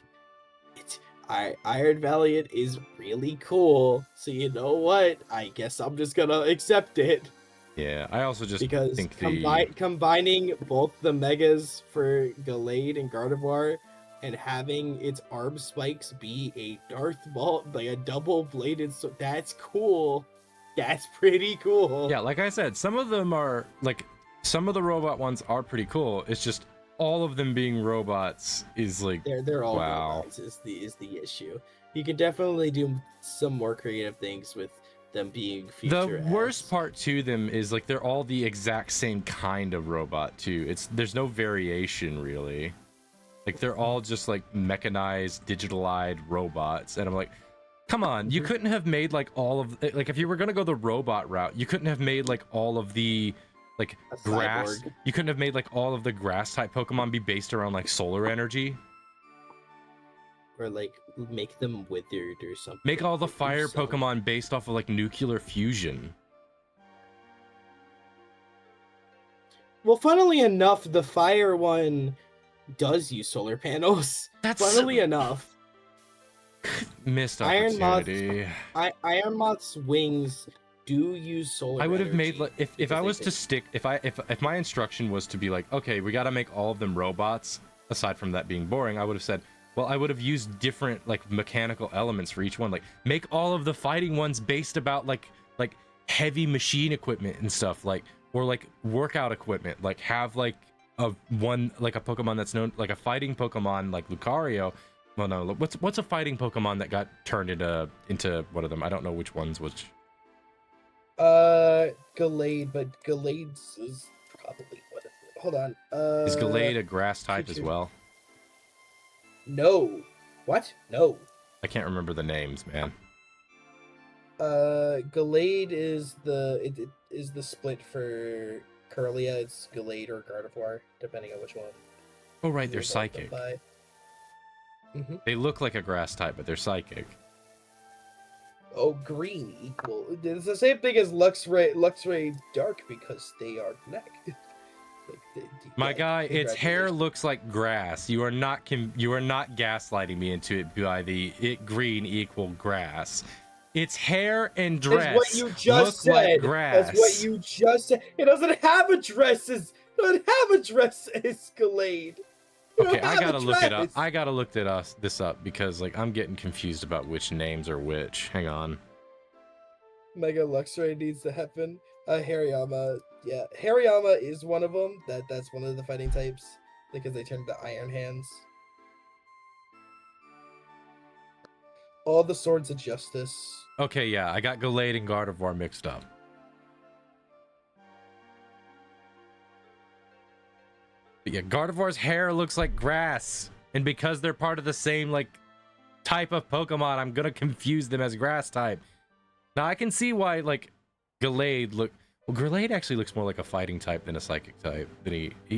Iron Valiant is really cool. So you know what? I guess I'm just gonna accept it. Yeah, I also just Because think combining both the megas for Gallade and Gardevoir and having its arm spikes be a Darth Maul, like a double-bladed, so that's cool. That's pretty cool. Yeah, like I said, some of them are like some of the robot ones are pretty cool. It's just all of them being robots is like they're all wow. robots is the issue. You can definitely do some more creative things with them being future. The worst part to them is like they're all the exact same kind of robot too. There's no variation really. Like they're all just like mechanized, digitalized robots, and I'm like, come on, you couldn't have made like all of like if you were gonna go the robot route, you couldn't have made like all of the like grass. Cyborg. You couldn't have made like all of the grass type Pokemon be based around like solar energy. Or like make them withered or something. Make all the Like, do fire something. Pokemon based off of like nuclear fusion. Well, funnily enough, the fire one does use solar panels. Funnily enough, Missed Iron Moth's- opportunity. Iron Moth's wings do use solar. I would have made energy like if because I they was to can- stick if my instruction was to be like, okay, we got to make all of them robots aside from that being boring, I would have said, well, I would have used different like mechanical elements for each one, like make all of the fighting ones based about like heavy machine equipment and stuff, like or like workout equipment, like have like a Pokemon that's known like a fighting Pokemon like Lucario. Well, no, what's a fighting Pokemon that got turned into one of them? I don't know which one's which. Gallade, but Gallade's is probably what? Hold on. Is Gallade a grass type as well? No. What? No. I can't remember the names, man. Gallade is it is the split for Curlia. It's Gallade or Gardevoir, depending on which one. Oh, right, they're you're going psychic. by. Mhm. They look like a grass type, but they're psychic. Oh, green equal. It's the same thing as Luxray Dark because they are black. My Yeah, guy, its hair congratulations. looks like grass. You are not gaslighting me into it by it green equal grass. Its hair and dress That's what you just look said. like grass. That's what you just said. It doesn't have a dress. It doesn't have a dress. Escalade. Okay, I gotta look it up. I gotta look this up because like I'm getting confused about which names are which. Hang on. Mega Luxray needs to happen. Hariyama, yeah, Hariyama is one of them. That's one of the fighting types because they turned the Iron Hands. All the Swords of Justice. Okay, yeah, I got Gallade and Gardevoir mixed up. But yeah, Gardevoir's hair looks like grass, and because they're part of the same like type of Pokemon, I'm gonna confuse them as grass type. Now I can see why like Gallade well, Gallade actually looks more like a fighting type than a psychic type.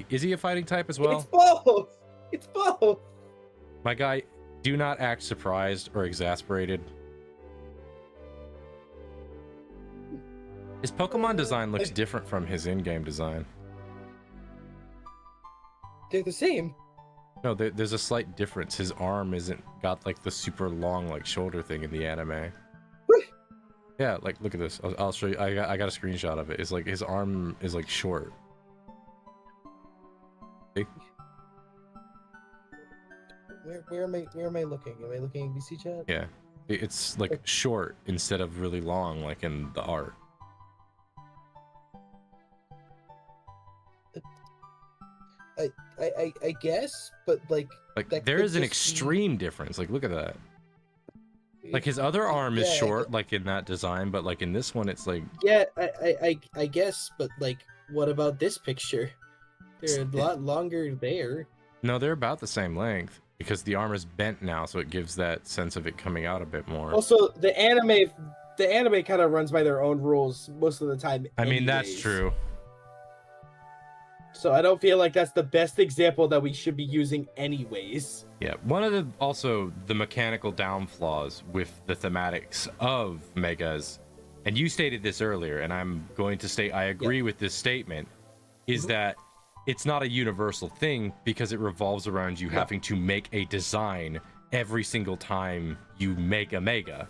Is he a fighting type as well? It's both. It's both. My guy, do not act surprised or exasperated. His Pokemon design looks different from his in-game design. They're the same. No, there's a slight difference. His arm isn't got like the super long like shoulder thing in the anime. What? Yeah, like look at this. I'll show you. I got a screenshot of it. It's like his arm is like short. See? Where am I looking? Am I looking at VC chat? Yeah. It's like short instead of really long, like in the art. I guess, but like that there could is an just be- extreme difference. Like, look at that. Like his other arm is Yeah, short, like in that design, but like in this one, it's like Yeah, I guess, but like, what about this picture? They're a lot longer there. no, they're about the same length because the arm is bent now, so it gives that sense of it coming out a bit more. Also, the anime kind of runs by their own rules most of the time. I mean, that's anyways. true. So I don't feel like that's the best example that we should be using anyways. Yeah, one of the mechanical down flaws with the thematics of megas, and you stated this earlier, and I'm going to state I agree with this statement, is that it's not a universal thing because it revolves around you having to make a design every single time you make a mega.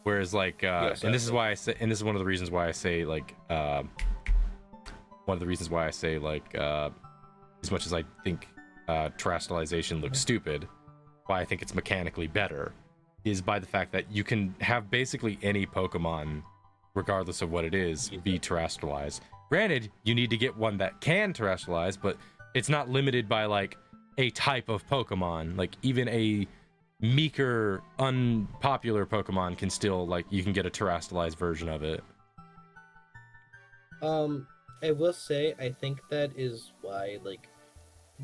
Whereas like, and this is why I say, and this is one of the reasons why I say like, as much as I think terrestrialization looks stupid, why I think it's mechanically better is by the fact that you can have basically any Pokemon, regardless of what it is, be terrestrialized. Granted, you need to get one that can terrestrialize, but it's not limited by like a type of Pokemon. Like even a meeker, unpopular Pokemon can still, like, you can get a terrestrialized version of it. I will say, I think that is why, like,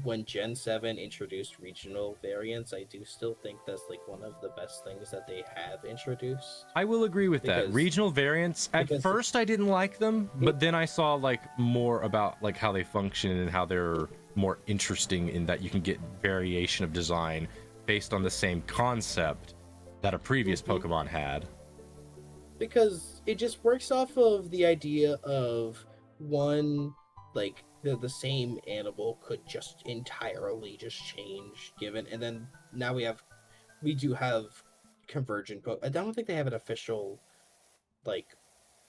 when Gen 7 introduced regional variants, I do still think that's, like, one of the best things that they have introduced. I will agree with that. Regional variants, at first I didn't like them, but then I saw, like, more about, like, how they function and how they're more interesting in that you can get variation of design based on the same concept that a previous Pokemon had. Because it just works off of the idea of one, like, the same animal could just entirely just change given, and then now we do have convergent I don't think they have an official, like,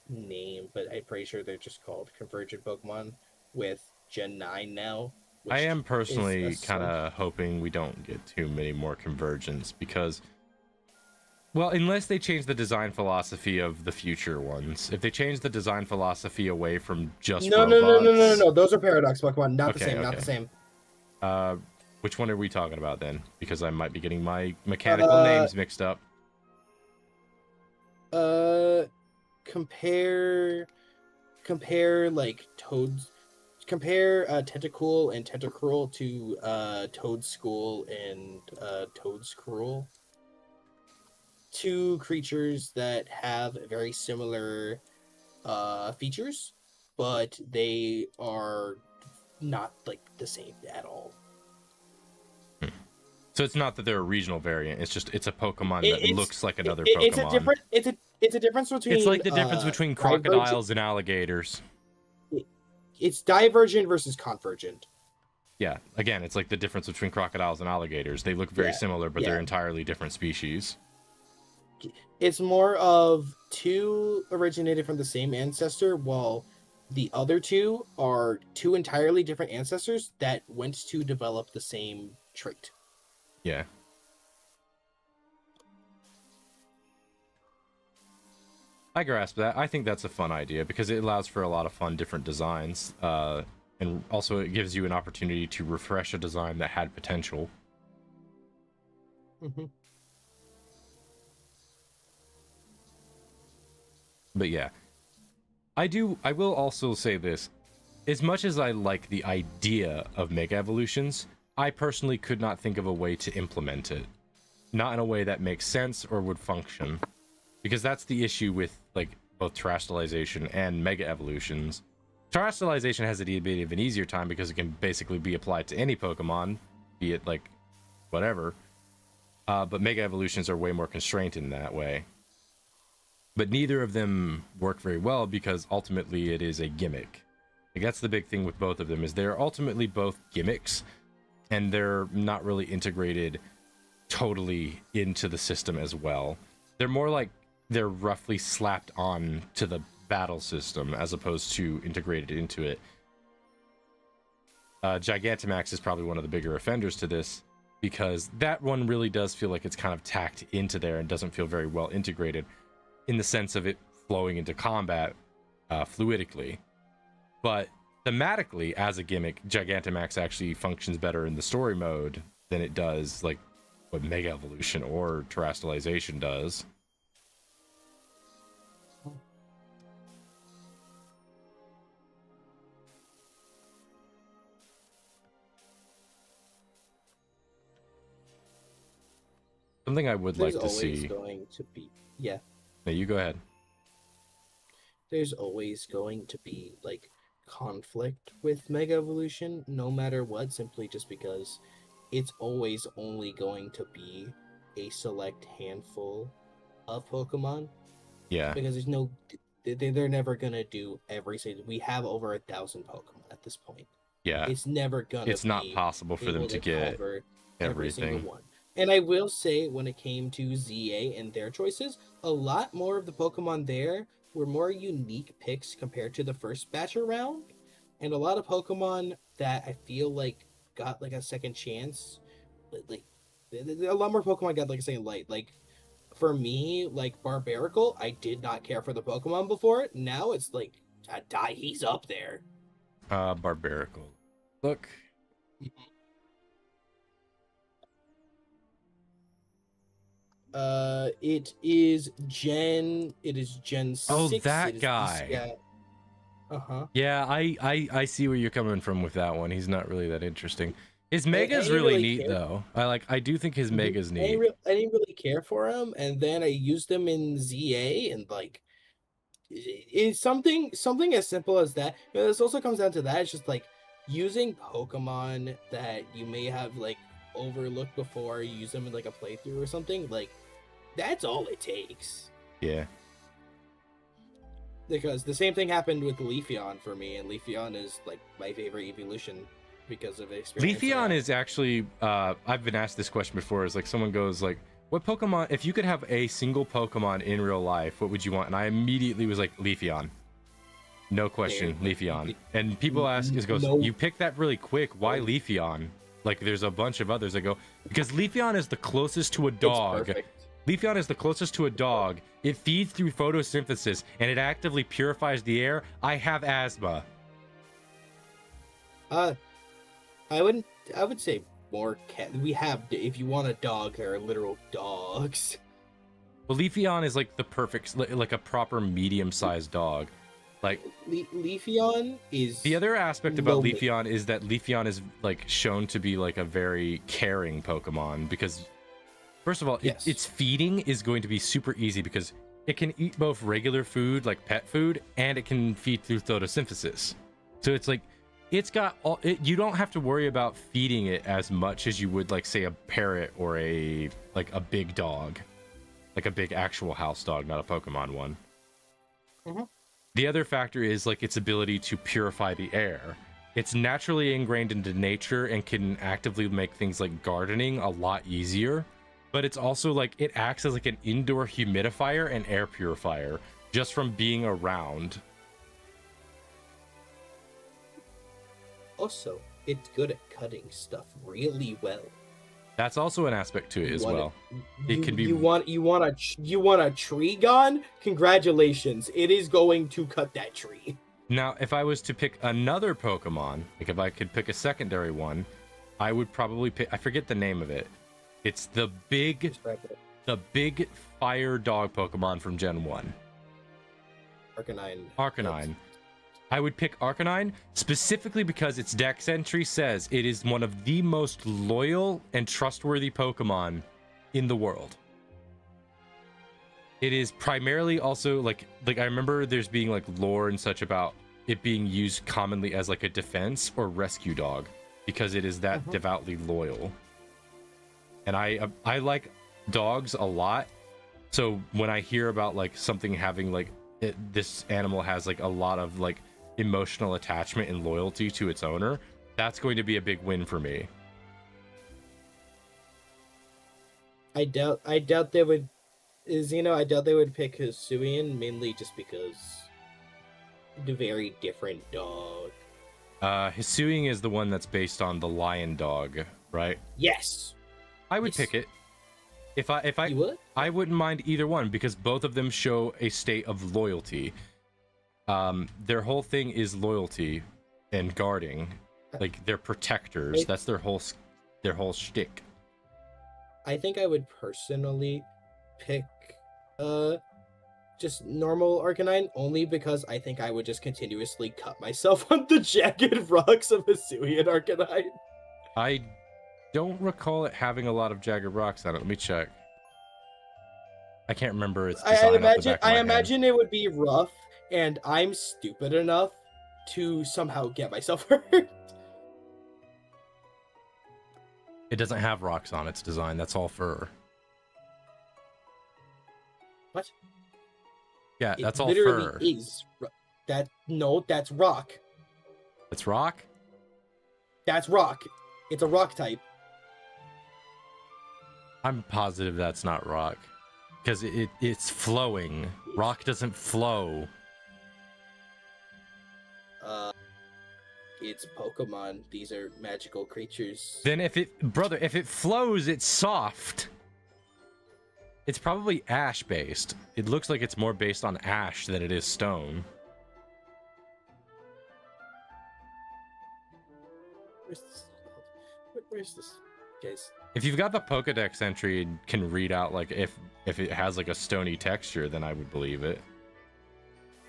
name, but I'm pretty sure they're just called convergent Pokemon with Gen 9 now. I am personally kind of hoping we don't get too many more convergence because, well, unless they change the design philosophy of the future ones. If they change the design philosophy away from just robots... No. Those are Paradox Pokemon. Not the same. Not the same. Which one are we talking about then? Because I might be getting my mechanical names mixed up. Compare like Toads. Compare Tentacool and Tentacruel to Toadschool and Toadscruel. Two creatures that have very similar features, but they are not, like, the same at all. So it's not that they're a regional variant. It's just it's a Pokemon that looks like another Pokemon. It's a difference between. It's like the difference between crocodiles and alligators. It's divergent versus convergent. Yeah, again, it's like the difference between crocodiles and alligators. They look very similar, but they're entirely different species. It's more of two originated from the same ancestor, while the other two are two entirely different ancestors that went to develop the same trait. Yeah. I grasp that. I think that's a fun idea because it allows for a lot of fun different designs. And also it gives you an opportunity to refresh a design that had potential. Mm-hmm. But yeah. I will also say this. As much as I like the idea of Mega Evolutions, I personally could not think of a way to implement it. Not in a way that makes sense or would function. Because that's the issue with, like, both terrestrialization and Mega Evolutions. Terrestrialization has a bit of an easier time because it can basically be applied to any Pokemon, be it, like, whatever. But Mega Evolutions are way more constrained in that way. But neither of them work very well because ultimately it is a gimmick. Like, that's the big thing with both of them, is they're ultimately both gimmicks, and they're not really integrated totally into the system as well. They're more like they're roughly slapped on to the battle system as opposed to integrated into it. Gigantamax is probably one of the bigger offenders to this. because that one really does feel like it's kind of tacked into there and doesn't feel very well integrated in the sense of it flowing into combat fluidically. But thematically, as a gimmick, Gigantamax actually functions better in the story mode than it does like what Mega Evolution or Terrestrialization does. Something I would There's like to always see. going to be, yeah. No, you go ahead. There's always going to be like conflict with Mega Evolution, no matter what, simply just because it's always only going to be a select handful of Pokemon. Yeah. Because there's no, they're never gonna do every single. We have over 1,000 Pokemon at this point. Yeah. It's never gonna. It's not be possible for them able to get cover every everything. single one. And I will say, when it came to ZA and their choices, a lot more of the Pokemon there were more unique picks compared to the first batch around. And a lot of Pokemon that I feel like got like a second chance. Like a lot more Pokemon got like a second light. Like for me, like Barbaracle, I did not care for the Pokemon before. Now it's like, he's up there. Barbaracle. Look. It is Gen 6. Oh, It that is guy. this guy. Uh-huh. Yeah, I see where you're coming from with that one. He's not really that interesting. His I Mega's didn't really really neat care. though. I do think his Mega's I neat. didn't really care for him, and then I used him in ZA, and like, it's something as simple as that. You know, this also comes down to that. It's just like using Pokemon that you may have like overlooked before. You use them in like a playthrough or something. Like, that's all it takes. Yeah. Because the same thing happened with Leafeon for me, and Leafeon is like my favorite evolution because of experience. Leafeon is actually I've been asked this question before, is like someone goes like, what Pokemon, if you could have a single Pokemon in real life, what would you want? And I immediately was like, Leafeon. No question, Leafeon. And people ask, No. you picked that really quick. Why Leafeon? Like there's a bunch of others that go, because Leafeon is the closest to a dog. Perfect. Leafeon is the closest to a dog. It feeds through photosynthesis and it actively purifies the air. I have asthma. I would say more cat. We have, if you want a dog, there are literal dogs. Well, Leafeon is like the perfect, like a proper medium-sized dog. Like Leafeon is the other aspect about lonely. Leafeon is that Leafeon is like shown to be like a very caring Pokemon because, first of all, Yes. its feeding is going to be super easy because it can eat both regular food, like pet food, and it can feed through photosynthesis. So it's like, it's got all, you don't have to worry about feeding it as much as you would like say a parrot or a big dog, like a big actual house dog, not a Pokemon one. Mhm. The other factor is like its ability to purify the air. It's naturally ingrained into nature and can actively make things like gardening a lot easier. But it's also like it acts as like an indoor humidifier and air purifier just from being around. Also, it's good at cutting stuff really well. That's also an aspect to it as well. It can be. You want a tree gone? Congratulations! It is going to cut that tree. Now, if I was to pick another Pokemon, like if I could pick a secondary one, I would probably pick. I forget the name of it. It's the big fire dog Pokemon from Gen 1. Arcanine. I would pick Arcanine specifically because its Dex entry says it is one of the most loyal and trustworthy Pokemon in the world. It is primarily also like I remember there's being like lore and such about it being used commonly as like a defense or rescue dog because it is that devoutly loyal. And I like dogs a lot. So when I hear about like something having like this animal has like a lot of like emotional attachment and loyalty to its owner, that's going to be a big win for me. I doubt they would. I doubt they would pick Hisuian mainly just because the very different dog. Hisuian is the one that's based on the lion dog, right? Yes. I would Yes. pick it. If I You would? I wouldn't mind either one because both of them show a state of loyalty. Their whole thing is loyalty and guarding. Like they're protectors. Right. That's their whole shtick. I think I would personally pick just normal Arcanine only because I think I would just continuously cut myself on the jagged rocks of Hisuian Arcanine. I don't recall it having a lot of jagged rocks on it. Let me check. I can't remember its design. I imagine it would be rough, and I'm stupid enough to somehow get myself hurt. It doesn't have rocks on its design. That's all fur. What? Yeah, It that's all literally fur. is. That's rock. It's rock? That's rock. It's a rock type. I'm positive that's not rock. Because it's flowing. Rock doesn't flow. It's Pokemon. These are magical creatures. Then if it flows, it's soft. It's probably ash based. It looks like it's more based on ash than it is stone. Where's this? Guys. If you've got the Pokedex entry and can read out like if it has like a stony texture, then I would believe it.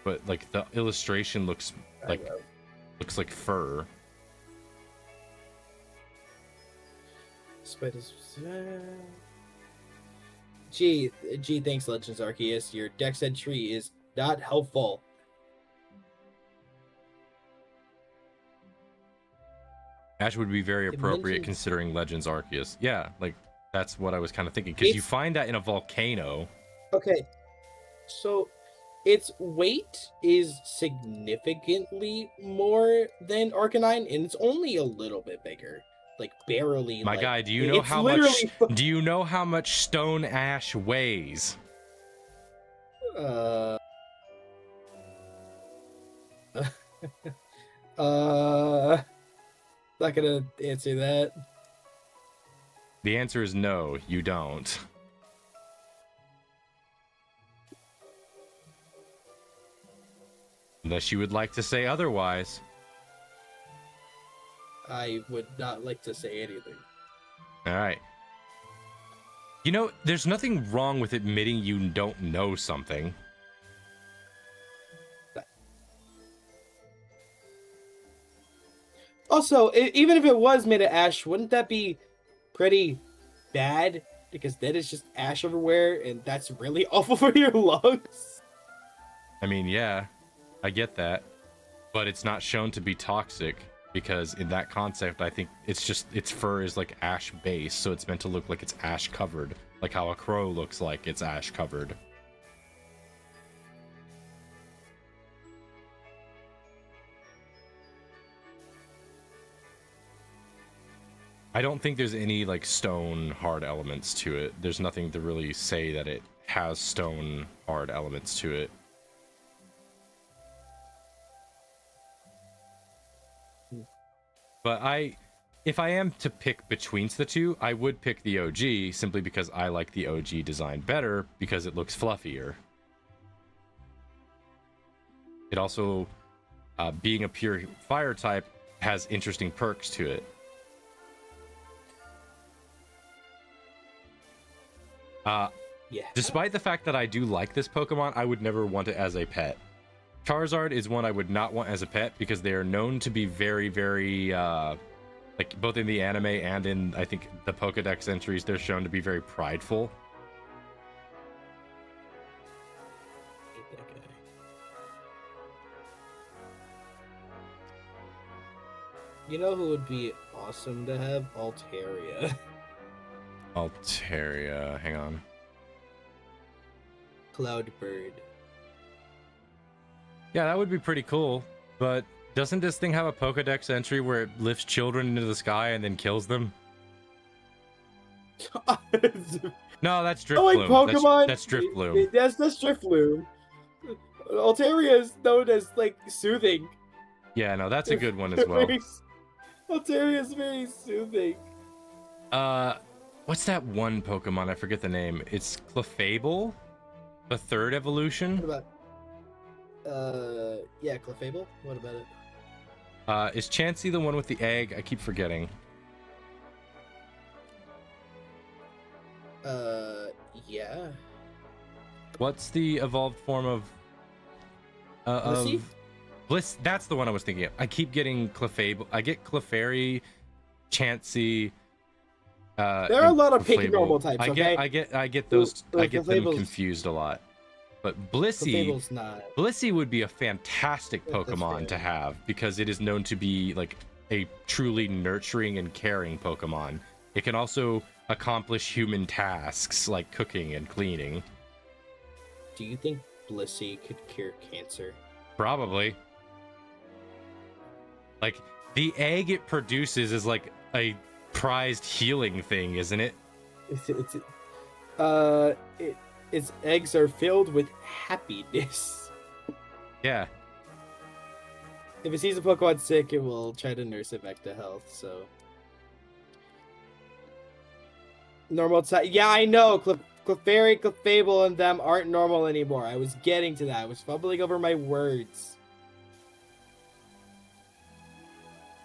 But like the illustration looks like fur. Spiders. Gee, thanks, Legends Arceus. Your Dex entry is not helpful. Ash would be very appropriate mentioned- considering Legends Arceus. Yeah, like that's what I was kind of thinking because you It's- find that in a volcano. Okay, so its weight is significantly more than Arcanine, and it's only a little bit bigger, like barely. My like, guy, do you know it's how much? literally- Do you know how much stone ash weighs? Not gonna answer that. The answer is no, you don't. Unless you would like to say otherwise. I would not like to say anything. All right. You know, there's nothing wrong with admitting you don't know something. Also, even if it was made of ash, wouldn't that be pretty bad? Because then it's just ash everywhere, and that's really awful for your lungs. I mean, yeah, I get that. But it's not shown to be toxic because in that concept, I think its fur is like ash base, so it's meant to look like it's ash covered, like how a crow looks like it's ash covered. I don't think there's any like stone hard elements to it. There's nothing to really say that it has stone hard elements to it. But if I am to pick between the two, I would pick the OG simply because I like the OG design better because it looks fluffier. It also, being a pure fire type, has interesting perks to it. Yeah. Despite the fact that I do like this Pokemon, I would never want it as a pet. Charizard is one I would not want as a pet because they are known to be very, very, like both in the anime and in, I think, the Pokedex entries, they're shown to be very prideful. Hate that guy. You know who would be awesome to have? Altaria. Altaria, hang on. Cloudbird. Yeah, that would be pretty cool, but doesn't this thing have a Pokedex entry where it lifts children into the sky and then kills them? No, that's I like Drifloon. Pokemon. That's Drifloon. That's Drifloon. Altaria is known as like soothing. Yeah, no, that's a good one as well. Altaria is very soothing. What's that one Pokemon? I forget the name. It's Clefable, the third evolution. What about? Yeah, Clefable. What about it? Is Chansey the one with the egg? I keep forgetting. Yeah. What's the evolved form of? Blissey? Bliss. That's the one I was thinking of. I keep getting Clefable. I get Clefairy, Chansey. There are a lot of pink Clefable. normal types. I Okay. get those. I get them Clefable's- confused a lot. But Blissey. Clefable's not. Blissey would be a fantastic Yeah, that's Pokemon fair. to have because it is known to be like a truly nurturing and caring Pokemon. It can also accomplish human tasks like cooking and cleaning. Do you think Blissey could cure cancer? Probably. Like the egg it produces is like a prized healing thing, isn't it? Its eggs are filled with happiness. Yeah. If it sees a Pokemon sick, it will try to nurse it back to health. So normal type. Yeah, I know. Clefairy, Clefable, and them aren't normal anymore. I was getting to that. I was fumbling over my words.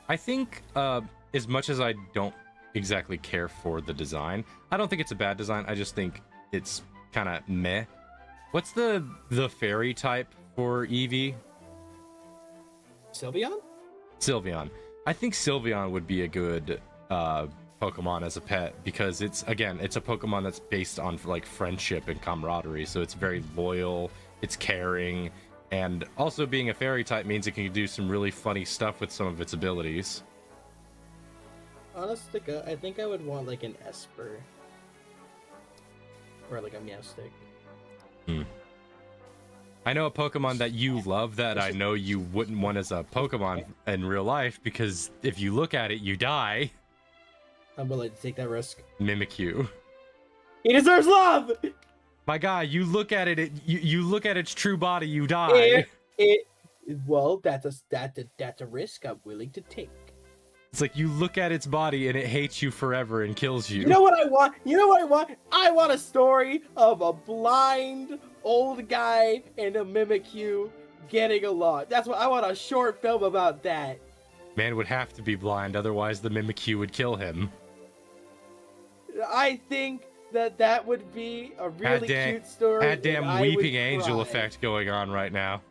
I think as much as I don't exactly care for the design, I don't think it's a bad design. I just think it's kind of meh. What's the fairy type for Eevee? Sylveon? Sylveon. I think Sylveon would be a good Pokemon as a pet because it's a Pokemon that's based on like friendship and camaraderie. So it's very loyal, it's caring, and also being a fairy type means it can do some really funny stuff with some of its abilities. Honestly, I think I would want like an Esper. Or like a Meowstic. I know a Pokemon that you love that I know you wouldn't want as a Pokemon in real life because if you look at it, you die. I'm willing to take that risk. Mimikyu. He deserves love! My guy, you look at it, you look at its true body, you die. Well, that's a risk I'm willing to take. It's like you look at its body and it hates you forever and kills you. You know what I want? I want a story of a blind old guy and a Mimikyu getting along. That's what I want, a short film about that. Man would have to be blind, otherwise the Mimikyu would kill him. I think that would be a really cute story. That damn and I would weeping angel cry. effect going on right now.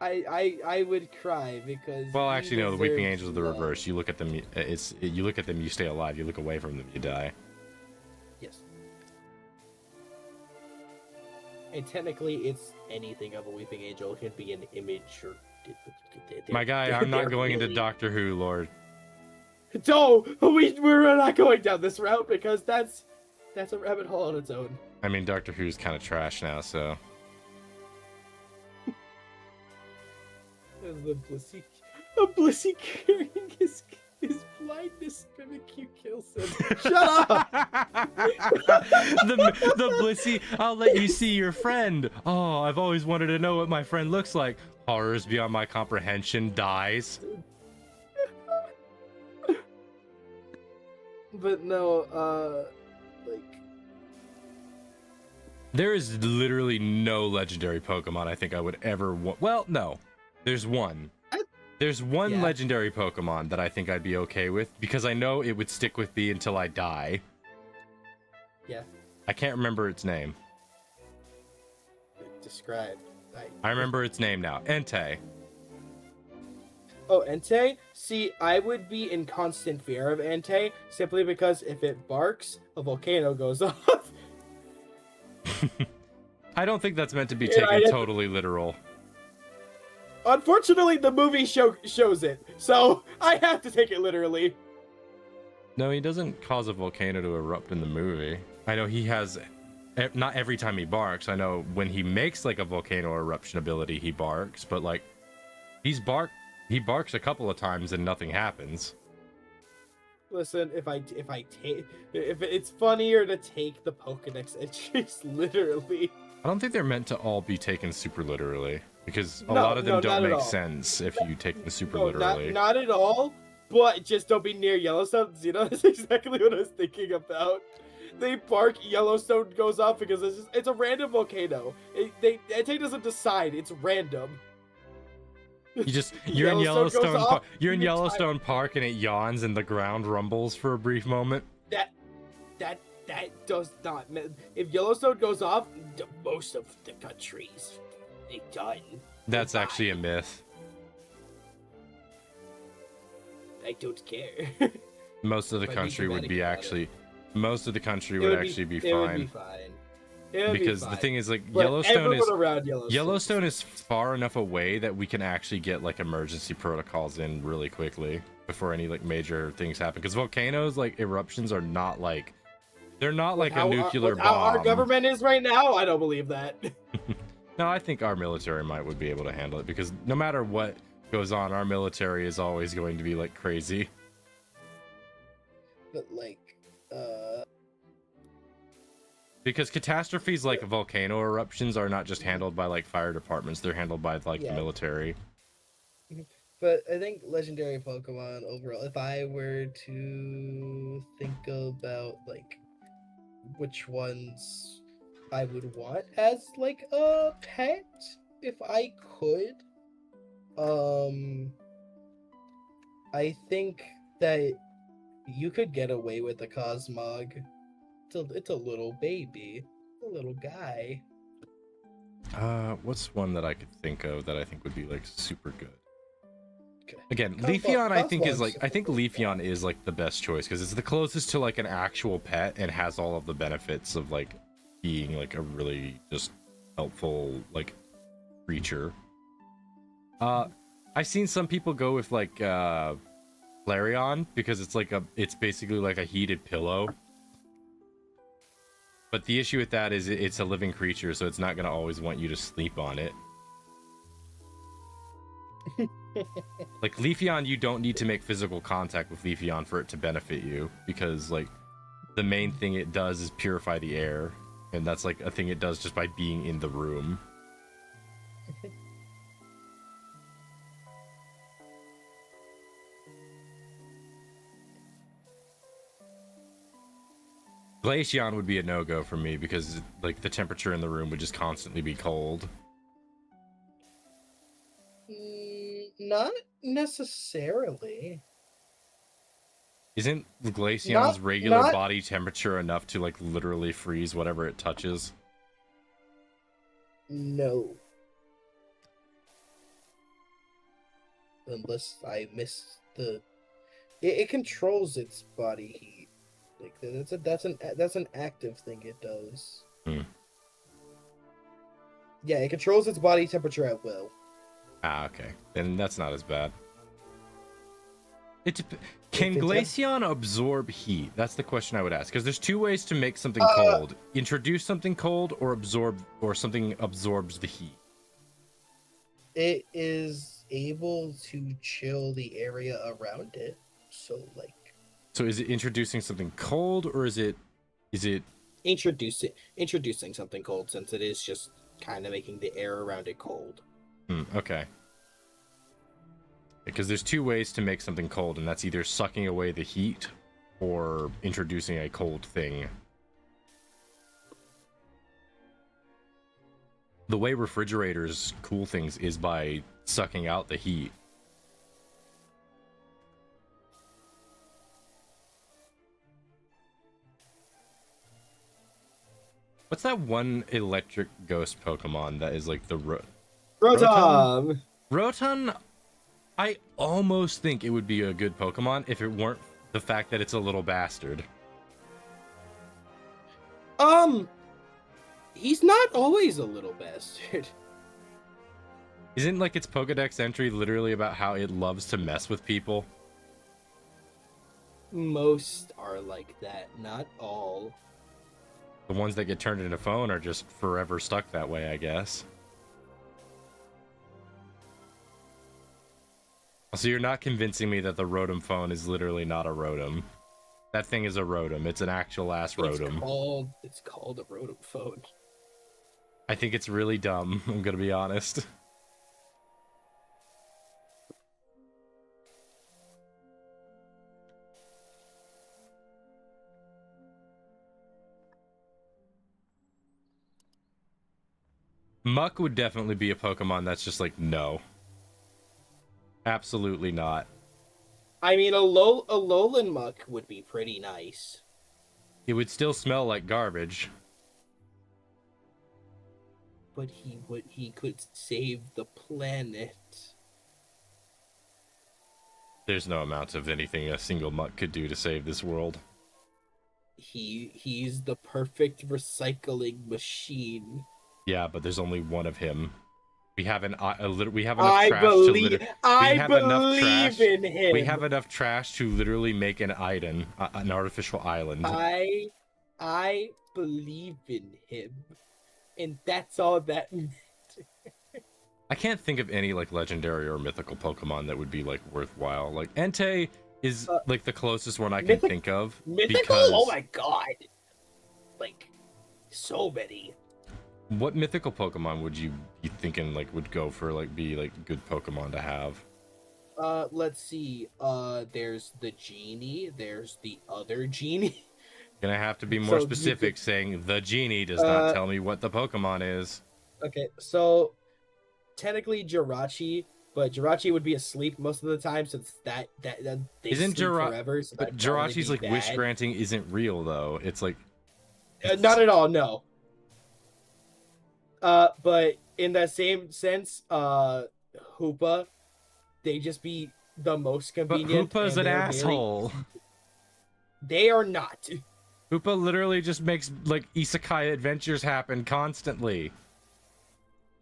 I would cry because. Well, he actually, no. The weeping deserves angel is the love. reverse. You look at them. You look at them. You stay alive. You look away from them. You die. Yes. And technically, it's anything of a weeping angel. It could be an image or. My guy, I'm not they're going into really- Doctor Who, Lord. No, we're not going down this route because that's a rabbit hole on its own. I mean, Doctor Who's kind of trash now, so. As the Blissey curing his blindness, Mimikyu kills him. Shut up! the Blissey, I'll let you see your friend. Oh, I've always wanted to know what my friend looks like. Horrors beyond my comprehension, dies. But no, like. There is literally no legendary Pokemon I think I would ever want. Well, no. There's one. There's one Yeah. legendary Pokemon that I think I'd be okay with because I know it would stick with me until I die. Yeah. I can't remember its name. Describe. I remember its name now. Entei. Oh, Entei? See, I would be in constant fear of Entei simply because if it barks, a volcano goes off. I don't think that's meant to be Yeah, taken totally literal. Unfortunately, the movie shows it, so I have to take it literally. No, he doesn't cause a volcano to erupt in the movie. I know he has, not every time he barks. I know when he makes like a volcano eruption ability, he barks, but like he barks a couple of times and nothing happens. Listen, if it's funnier to take the Pokedex entries literally. I don't think they're meant to all be taken super literally because a No, lot of them no, don't not at make all. sense if you take them super No, literally. not at all. but just don't be near Yellowstone. You know, that's exactly what I was thinking about. They bark, Yellowstone goes off because it's a random volcano. It doesn't decide. It's random. You're in Yellowstone. off, You're in the Yellowstone Park, and it yawns, and the ground rumbles for a brief moment. That does not. If Yellowstone goes off, most of the country's done. That's actually a myth. I don't care. Most of the country would be actually. Most of the country would actually be It would fine. be fine. It would be Because fine. the thing is, like, But Yellowstone everyone around Yellowstone is far enough away that we can actually get like emergency protocols in really quickly before any like major things happen. Because volcanoes, like eruptions, are not like they're not like a nuclear bomb. How our government is right now, I don't believe that. No, I think our military would be able to handle it, because no matter what goes on, our military is always going to be like crazy. But like, because catastrophes like volcano eruptions are not just handled by like fire departments; they're handled by like the military. But I think legendary Pokemon overall, if I were to think about like which ones I would want as like a pet, if I could, I think that you could get away with the Cosmog. It's a little baby, a little guy. What's one that I could think of that I think would be like super good? Okay. Again, Leafeon I think Leafeon is like the best choice because it's the closest to like an actual pet and has all of the benefits of like being like a really just helpful like creature. I've seen some people go with like Flareon because it's basically like a heated pillow. But the issue with that is it's a living creature, so it's not going to always want you to sleep on it. Like Leafeon, you don't need to make physical contact with Leafeon for it to benefit you, because like the main thing it does is purify the air, and that's like a thing it does just by being in the room. Glaceon would be a no-go for me because like the temperature in the room would just constantly be cold. Not necessarily. Isn't Glaceon's regular body temperature enough to like literally freeze whatever it touches? No. Unless I miss the... It controls its body heat. Like that's an active thing it does. Yeah, it controls its body temperature at will. Ah, okay. Then that's not as bad. Can Glaceon absorb heat? That's the question I would ask. Because there's two ways to make something cold: introduce something cold, or something absorbs the heat. It is able to chill the area around it. So like. So is it introducing something cold, or is it introducing something cold, since it is just kind of making the air around it cold? Okay. Because there's two ways to make something cold, and that's either sucking away the heat or introducing a cold thing. The way refrigerators cool things is by sucking out the heat. What's that one electric ghost Pokemon that is like the Rotom? Rotom, I almost think it would be a good Pokemon if it weren't the fact that it's a little bastard. He's not always a little bastard. Isn't like its Pokedex entry literally about how it loves to mess with people? Most are like that, not all. The ones that get turned into phone are just forever stuck that way, I guess. So you're not convincing me that the Rotom phone is literally not a Rotom. That thing is a Rotom. It's an actual ass Rotom. It's called a Rotom phone. I think it's really dumb, I'm gonna be honest. Muck would definitely be a Pokemon that's just like, no. Absolutely not. I mean, a Alolan Muck would be pretty nice. It would still smell like garbage. But he could save the planet. There's no amount of anything a single Muck could do to save this world. He's the perfect recycling machine. Yeah, but there's only one of him. We have enough I trash to believe in him. We have enough trash to literally make an island, an artificial island. I believe in him, and that's all that meant. I can't think of any like legendary or mythical Pokemon that would be like worthwhile. Like Entei is like the closest one I can think of. Mythical? Because... Oh my god! Like so many. What mythical Pokemon would you be thinking like would go for like be like good Pokemon to have? Let's see. There's the genie. There's the other genie. Gonna have to be more specific, saying the genie does not tell me what the Pokemon is. Okay, so technically Jirachi, but Jirachi would be asleep most of the time since that they Isn't sleep forever. So but Jirachi's like wish granting isn't real though. It's like not at all. No. But in that same sense, Hoopa, they just be the most convenient. But Hoopa's an asshole. They are not. Hoopa literally just makes like isekai adventures happen constantly.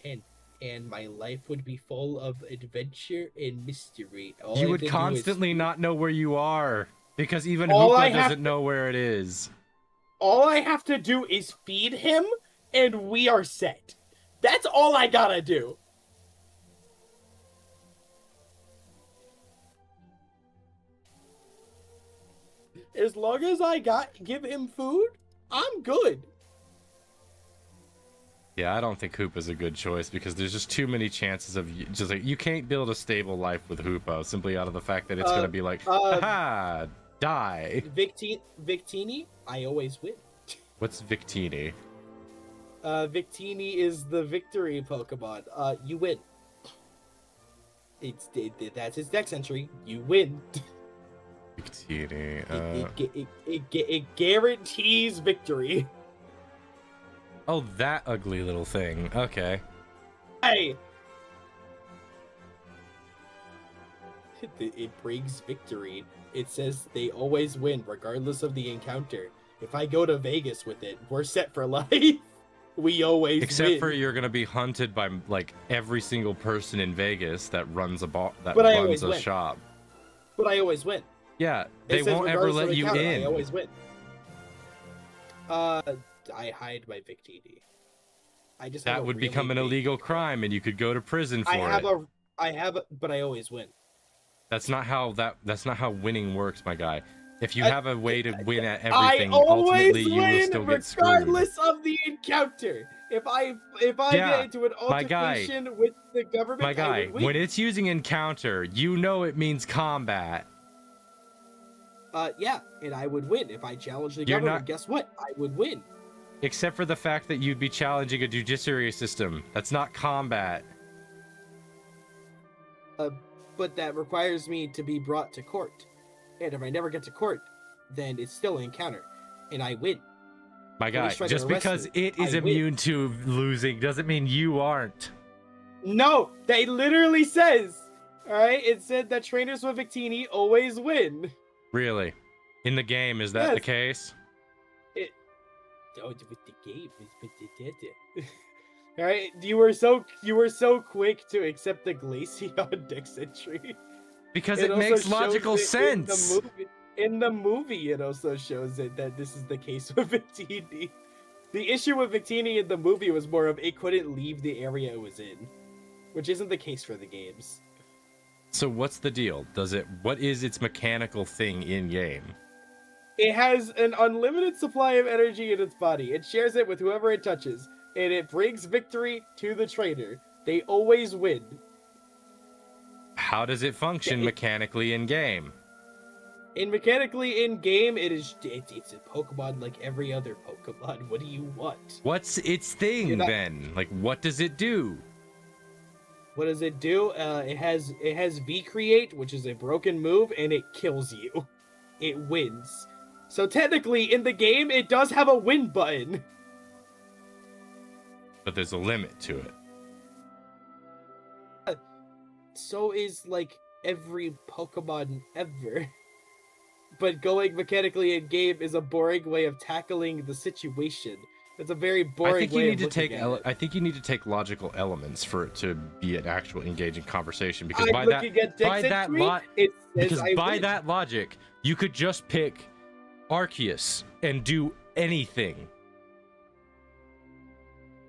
And my life would be full of adventure and mystery. You would constantly not know where you are because even Hoopa doesn't know where it is. All I have to do is feed him, and we are set. That's all I gotta do. As long as I give him food, I'm good. Yeah, I don't think Hoopa's a good choice because there's just too many chances of just like you can't build a stable life with Hoopa simply out of the fact that it's gonna be like, haha, die. Victini, I always win. What's Victini? Victini is the victory Pokemon. You win. That's his dex entry. You win. Victini. It guarantees victory. Oh, that ugly little thing. Okay. Hey. It brings victory. It says they always win, regardless of the encounter. If I go to Vegas with it, we're set for life. We always win. Except for you're gonna be hunted by like every single person in Vegas that runs a shop. But I always win. Yeah, they won't ever let you in. I always win. I hide my Victini. That would become an illegal crime, and you could go to prison for it. But I always win. That's not how winning works, my guy. If you have a way to win at everything, ultimately you will still get screwed. Regardless of the encounter. If I get into an altercation with the government, my guy, I would win. When it's using encounter, you know it means combat. Yeah, and I would win if I challenge the government. Guess what? I would win. Except for the fact that you'd be challenging a judiciary system. That's not combat. But that requires me to be brought to court. And if I never get to court, then it's still an encounter. And I win. My guy, just because it is immune to losing doesn't mean you aren't. No, that literally says. Alright, it said that trainers with Victini always win. Really? In the game, is that the case? With the game is all right. You were so quick to accept the Glaceon dex entry because it makes logical sense. In the movie, it also shows it that this is the case with Victini. The issue with Victini in the movie was more of it couldn't leave the area it was in, which isn't the case for the games. So what's the deal? What is its mechanical thing in game? It has an unlimited supply of energy in its body. It shares it with whoever it touches, and it brings victory to the trainer. They always win. How does it function mechanically in game? And mechanically in game, it's a Pokemon like every other Pokemon. What do you want? What's its thing then? Like, what does it do? What does it do? It has V Create, which is a broken move, and it kills you. It wins. So technically, in the game, it does have a win button. But there's a limit to it. So is like every Pokemon ever. But going mechanically in game is a boring way of tackling the situation. It's a very boring I think you way need of to looking take. at it. I think you need to take logical elements for it to be an actual engaging conversation. Because I'm by looking at that Dixit that logic, you could just pick Arceus and do anything.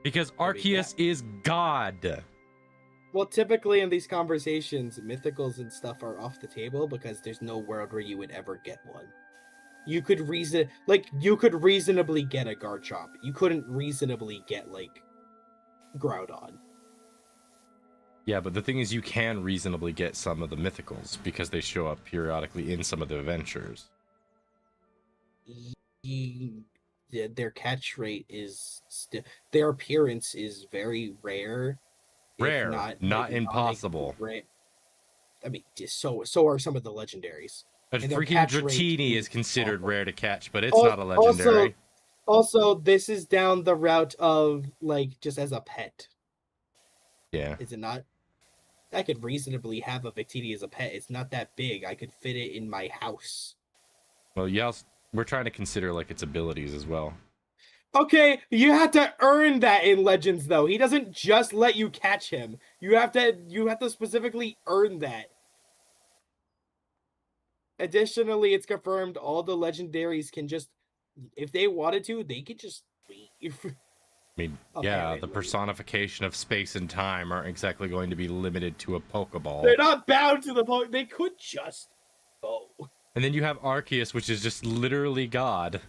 Because Arceus is God. Well, typically in these conversations, mythicals and stuff are off the table because there's no world where you would ever get one. You could reasonably get a Garchomp. You couldn't reasonably get like Groudon. Yeah, but the thing is, you can reasonably get some of the mythicals because they show up periodically in some of the adventures. Their catch rate is their appearance is very rare. Rare, not impossible. I mean, so are some of the legendaries. But And their freaking catch rate Dratini is is considered awful. rare to catch, but it's not a legendary. Also, this is down the route of like just as a pet. Yeah. Is it not? I could reasonably have a Victini as a pet. It's not that big. I could fit it in my house. Well, yeah, we're trying to consider like its abilities as well. Okay, you have to earn that in Legends, though. He doesn't just let you catch him. You have to specifically earn that. Additionally, it's confirmed all the legendaries can just, if they wanted to, they could just leave. I mean, yeah, the personification of space and time aren't exactly going to be limited to a Pokeball. They're not bound to the Pokemon. They could just go. And then you have Arceus, which is just literally God.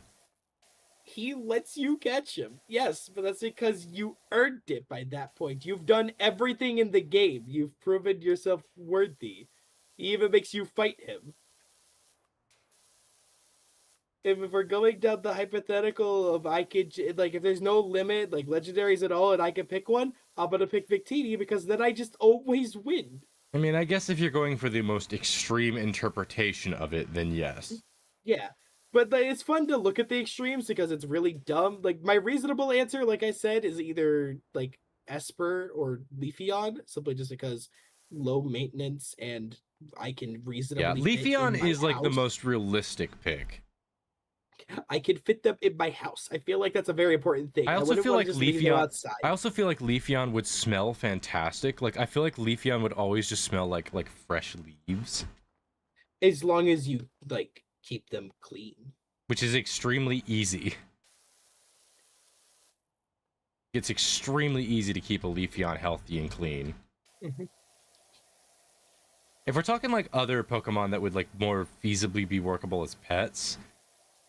He lets you catch him. Yes, but that's because you earned it by that point. You've done everything in the game. You've proven yourself worthy. He even makes you fight him. If we're going down the hypothetical of if there's no limit, like legendaries at all, and I can pick one, I'm gonna pick Victini because then I just always win. I mean, I guess if you're going for the most extreme interpretation of it, then yes. Yeah. But it's fun to look at the extremes because it's really dumb. Like, my reasonable answer, like I said, is either, like, Esper or Leafeon, simply just because low maintenance and I can reasonably Yeah, fit in Leafeon my is, like, the house. most realistic pick. I can fit them in my house. I feel like that's a very important thing. I also wouldn't feel wanna like just leave them Leafeon... outside. I also feel like Leafeon would smell fantastic. Like, I feel like Leafeon would always just smell like fresh leaves. As long as you, like, keep them clean. Which is extremely easy. It's extremely easy to keep a Leafeon healthy and clean. Mhm. If we're talking like other Pokemon that would like more feasibly be workable as pets,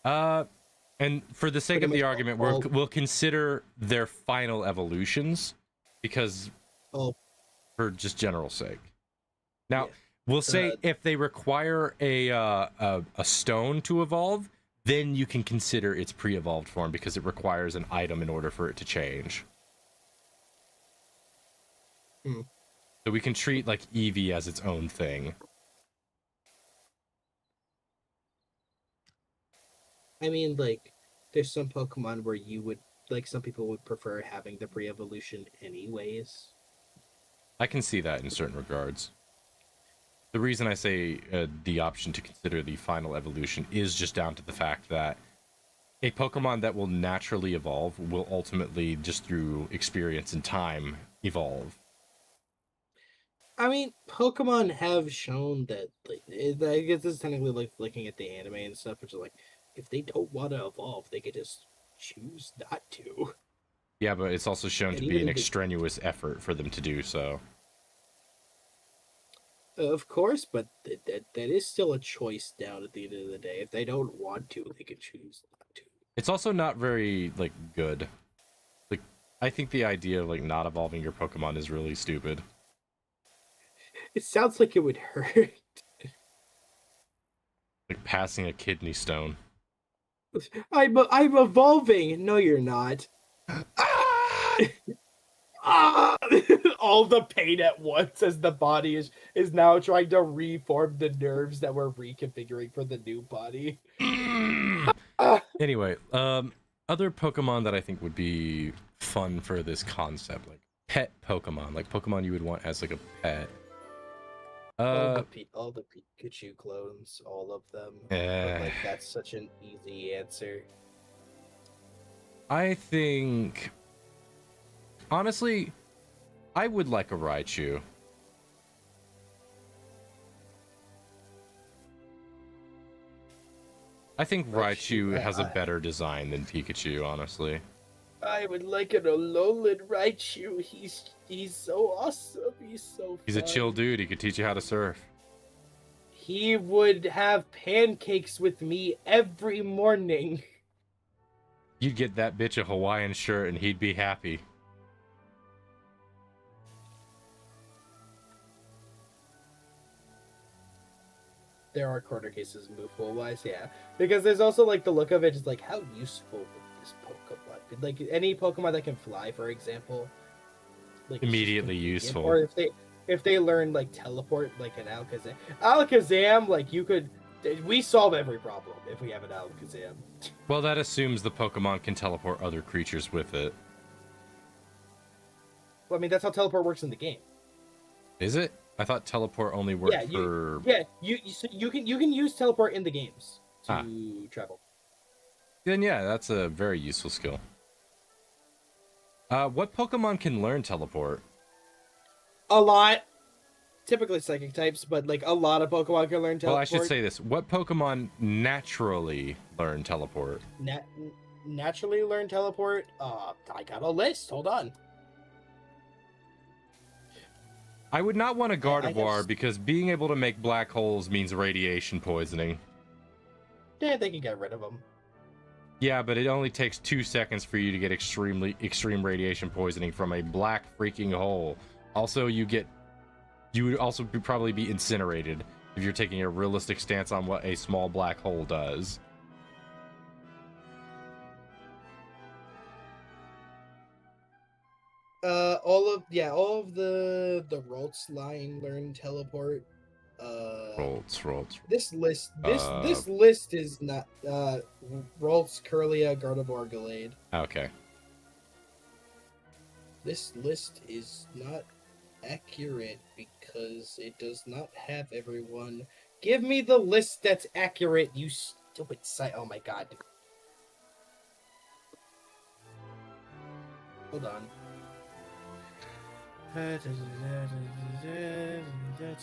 and for the sake of the argument, we'll consider their final evolutions because for just general sake. Now, we'll say if they require a stone to evolve, then you can consider its pre-evolved form because it requires an item in order for it to change. So we can treat like Eevee as its own thing. I mean, like, there's some Pokemon where you would, like, some people would prefer having the pre-evolution anyways. I can see that in certain regards. The reason I say the option to consider the final evolution is just down to the fact that a Pokemon that will naturally evolve will ultimately, just through experience and time, evolve. I mean, Pokemon have shown that, like, I guess this is technically like looking at the anime and stuff, which is like, if they don't want to evolve, they could just choose not to. Yeah, but it's also shown to be an extraneous effort for them to do so. Of course, but that is still a choice down at the end of the day. If they don't want to, they can choose not to. It's also not very, like, good. Like, I think the idea of, like, not evolving your Pokemon is really stupid. It sounds like it would hurt. Like passing a kidney stone. I'm evolving. No, you're not. Ah! All the pain at once as the body is now trying to reform the nerves that we're reconfiguring for the new body. Anyway, other Pokemon that I think would be fun for this concept, like pet Pokemon, like Pokemon you would want as like a pet. All the Pikachu clones, all of them. But, like, that's such an easy answer. I think, honestly, I would like a Raichu. I think Raichu has a better design than Pikachu, honestly. I would like an Alolan Raichu. He's so awesome. He's so He's a fun. chill dude. He could teach you how to surf. He would have pancakes with me every morning. You'd get that bitch a Hawaiian shirt and he'd be happy. There are corner cases movable wise, yeah. Because there's also like the look of it is like, how useful would this Pokemon be? Like any Pokemon that can fly, for example. Like Immediately useful. Or if they learn like teleport like an Alakazam. Alakazam, like we solve every problem if we have an Alakazam. Well, that assumes the Pokemon can teleport other creatures with it. Well, I mean that's how teleport works in the game. Is it? I thought teleport only worked for... Yeah, you can use teleport in the games to travel. Then yeah, that's a very useful skill. What Pokemon can learn teleport? A lot. Typically psychic types, but like a lot of Pokemon can learn teleport. Well, I should say this. What Pokemon naturally learn teleport? Naturally learn teleport? I got a list. Hold on. I would not want a Gardevoir because being able to make black holes means radiation poisoning. Yeah, they can get rid of them. Yeah, but it only takes 2 seconds for you to get extreme radiation poisoning from a black freaking hole. Also, you would also probably be incinerated if you're taking a realistic stance on what a small black hole does. All of the Ralts line learn teleport. Ralts. This list is not Ralts, Curlia, Gardevoir, Gallade. Okay. This list is not accurate because it does not have everyone. Give me the list that's accurate, you stupid site. Oh my god. Hold on.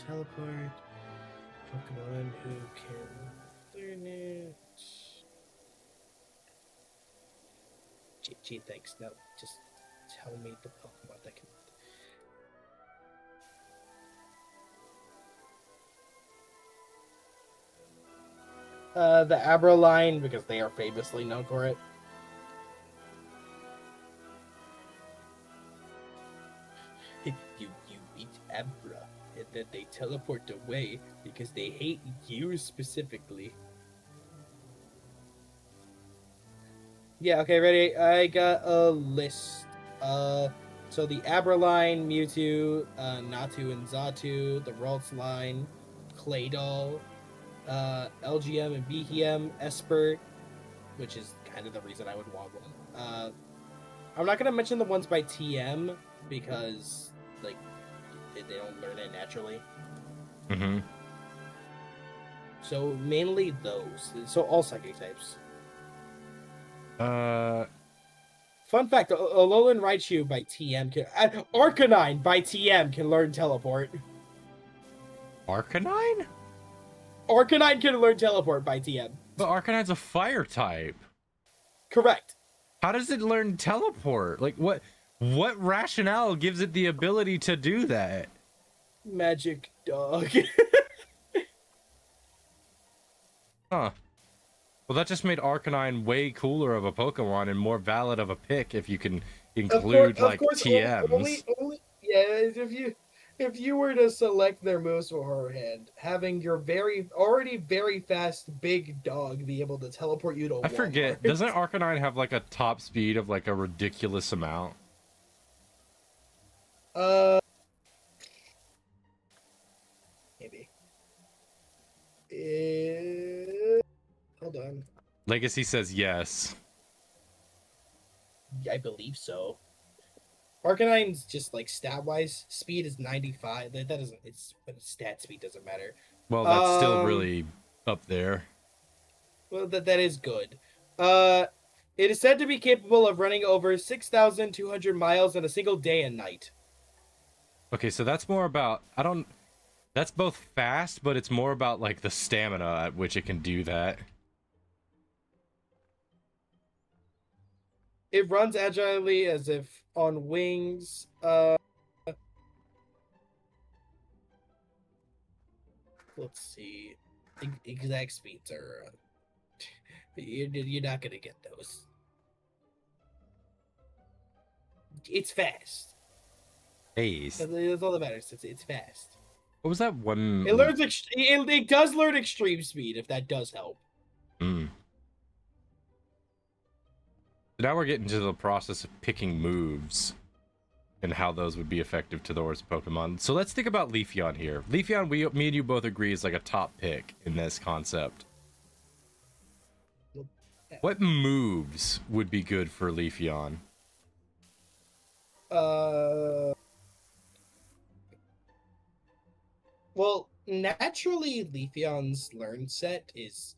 Teleport. Pokemon who can learn it. Gee, thanks. No, just tell me the Pokemon that can. The Abra line, because they are famously known for it. You beat Abra, and then they teleport away because they hate you specifically. Yeah, okay, ready? I got a list. So the Abra line, Mewtwo, Natu and Xatu, the Ralts line, Claydol, LGM and BHM, Esper, which is kind of the reason I would want one. I'm not gonna mention the ones by TM because like they don't learn it naturally. Mm-hmm. So mainly those. So all psychic types. Fun fact: Alolan Raichu by TM can Arcanine by TM can learn teleport. Arcanine? Arcanine can learn teleport by TM. But Arcanine's a fire type. Correct. How does it learn teleport? Like what rationale gives it the ability to do that? Magic dog. Huh. Well, that just made Arcanine way cooler of a Pokemon and more valid of a pick if you can include TMs. Only, yeah, if you were to select their moves beforehand, having your already very fast big dog be able to teleport you to I forget. Walmart. Doesn't Arcanine have like a top speed of like a ridiculous amount? Maybe. Hold on. Legacy says yes. I believe so. Arcanine's just like stat wise speed is 95. That doesn't but stat speed doesn't matter. Well, that's still really up there. Well, that is good. It is said to be capable of running over 6,200 miles in a single day and night. Okay, so that's more about that's both fast, but it's more about like the stamina at which it can do that. It runs agilely as if on wings. Let's see. Exact speeds are. You're not gonna get those. It's fast. Ace. That's all that matters. It's fast. What was that one? It learns. It does learn extreme speed if that does help. Mm. Now we're getting to the process of picking moves and how those would be effective to those Pokemon. So let's think about Leafeon here. Leafeon, me and you both agree is like a top pick in this concept. What moves would be good for Leafeon? Well, naturally, Leafeon's learn set is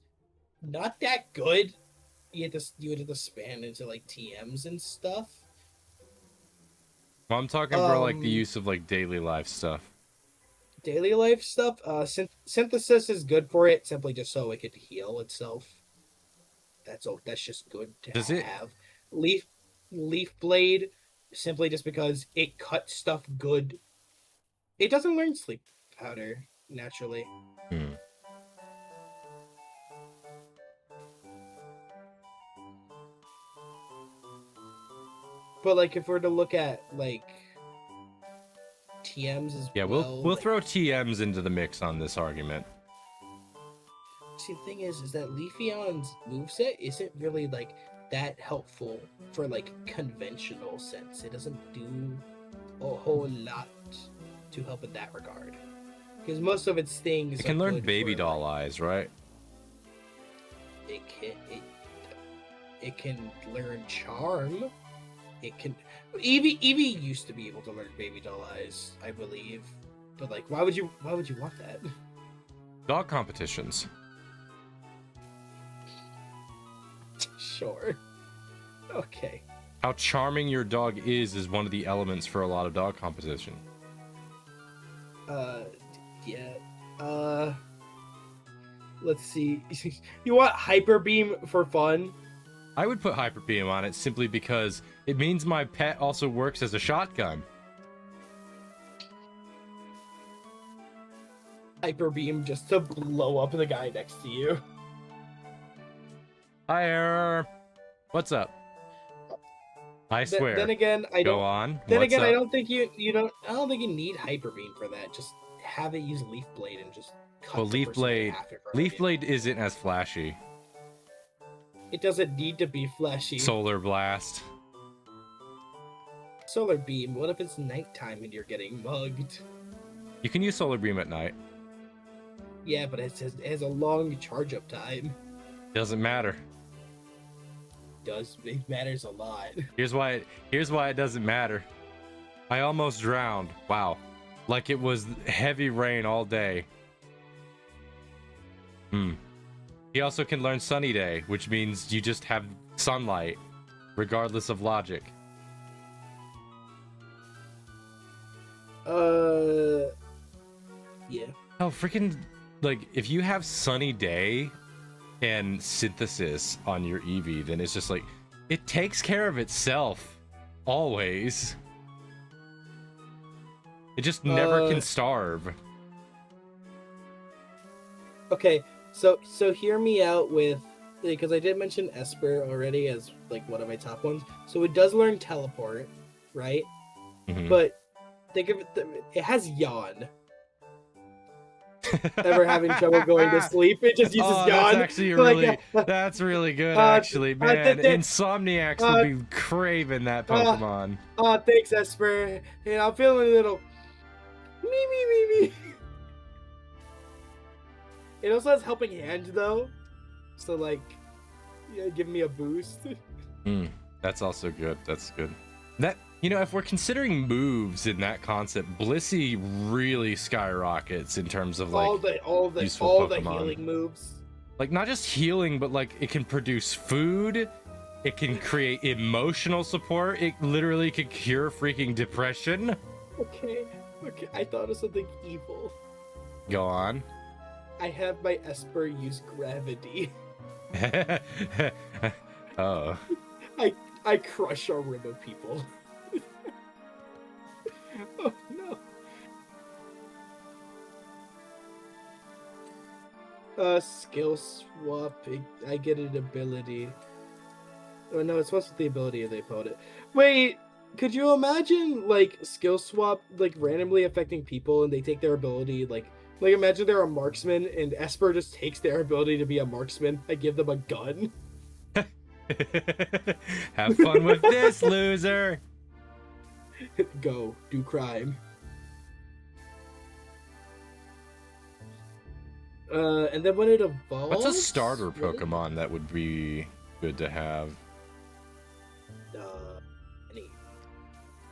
not that good. You would have to span into like TMs and stuff. Well, I'm talking for like the use of like daily life stuff. Daily life stuff. Synthesis is good for it, simply just so it could heal itself. That's just good to Does have. Leaf Blade, simply just because it cuts stuff good. It doesn't learn Sleep Powder naturally. Hmm. But like, if we're to look at like TMs as we'll like, throw TMs into the mix on this argument. See, the thing is that Leafeon's moveset isn't really like that helpful for like conventional sense. It doesn't do a whole lot to help in that regard. Because most of its things It can learn good baby for, doll like, eyes, right? It can learn charm. It can Eevee used to be able to learn baby doll eyes, I believe. But like, why would you want that? Dog competitions. Sure. Okay. How charming your dog is one of the elements for a lot of dog competition. Yeah. Let's see. You want Hyper Beam for fun? I would put Hyper Beam on it simply because it means my pet also works as a shotgun. Hyper Beam just to blow up the guy next to you. Hi, Error. What's up? I swear. Then again, I Go don't. on. Then What's again, up? I don't think you don't. I don't think you need Hyper Beam for that. Just have it use Leaf Blade and just cut. Well, the Leaf person in Blade. half in front of Leaf you. Blade isn't as flashy. It doesn't need to be flashy. Solar Blast. Solar Beam. What if it's nighttime and you're getting mugged? You can use Solar Beam at night. Yeah, but it has a long charge up time. Doesn't matter. It matters a lot. Here's why it doesn't matter. I almost drowned. Wow. Like it was heavy rain all day. He also can learn Sunny Day, which means you just have sunlight, regardless of logic. Yeah. Oh, freaking, like, if you have Sunny Day and Synthesis on your Eevee, then it's just like, it takes care of itself. Always. It just never can starve. Okay, so hear me out with, because I did mention Esper already as like one of my top ones. So it does learn Teleport, right? Mhm. But think of it. It has yawn. Ever having trouble going to sleep? It just uses Oh, yawn. that's actually that's really good, actually, man. Insomniacs would be craving that Pokemon. Thanks, Esper. And I'm feeling a little me. It also has helping hand though, so like, yeah, give me a boost. That's also good. That's good. That, you know, if we're considering moves in that concept, Blissey really skyrockets in terms of like all the healing moves. Like not just healing, but like it can produce food. It can create emotional support. It literally could cure freaking depression. Okay. I thought of something evil. Go on. I have my Esper use gravity. Oh. I crush a rim of people. Oh no. Skill swap. I get an ability. Oh no, it's supposed to be the ability of the opponent. Wait, could you imagine like skill swap like randomly affecting people and they take their ability like imagine they're a marksman and Esper just takes their ability to be a marksman. I give them a gun. Have fun with this, loser. Go do crime. And then when it evolves, What's a starter Pokemon that would be good to have?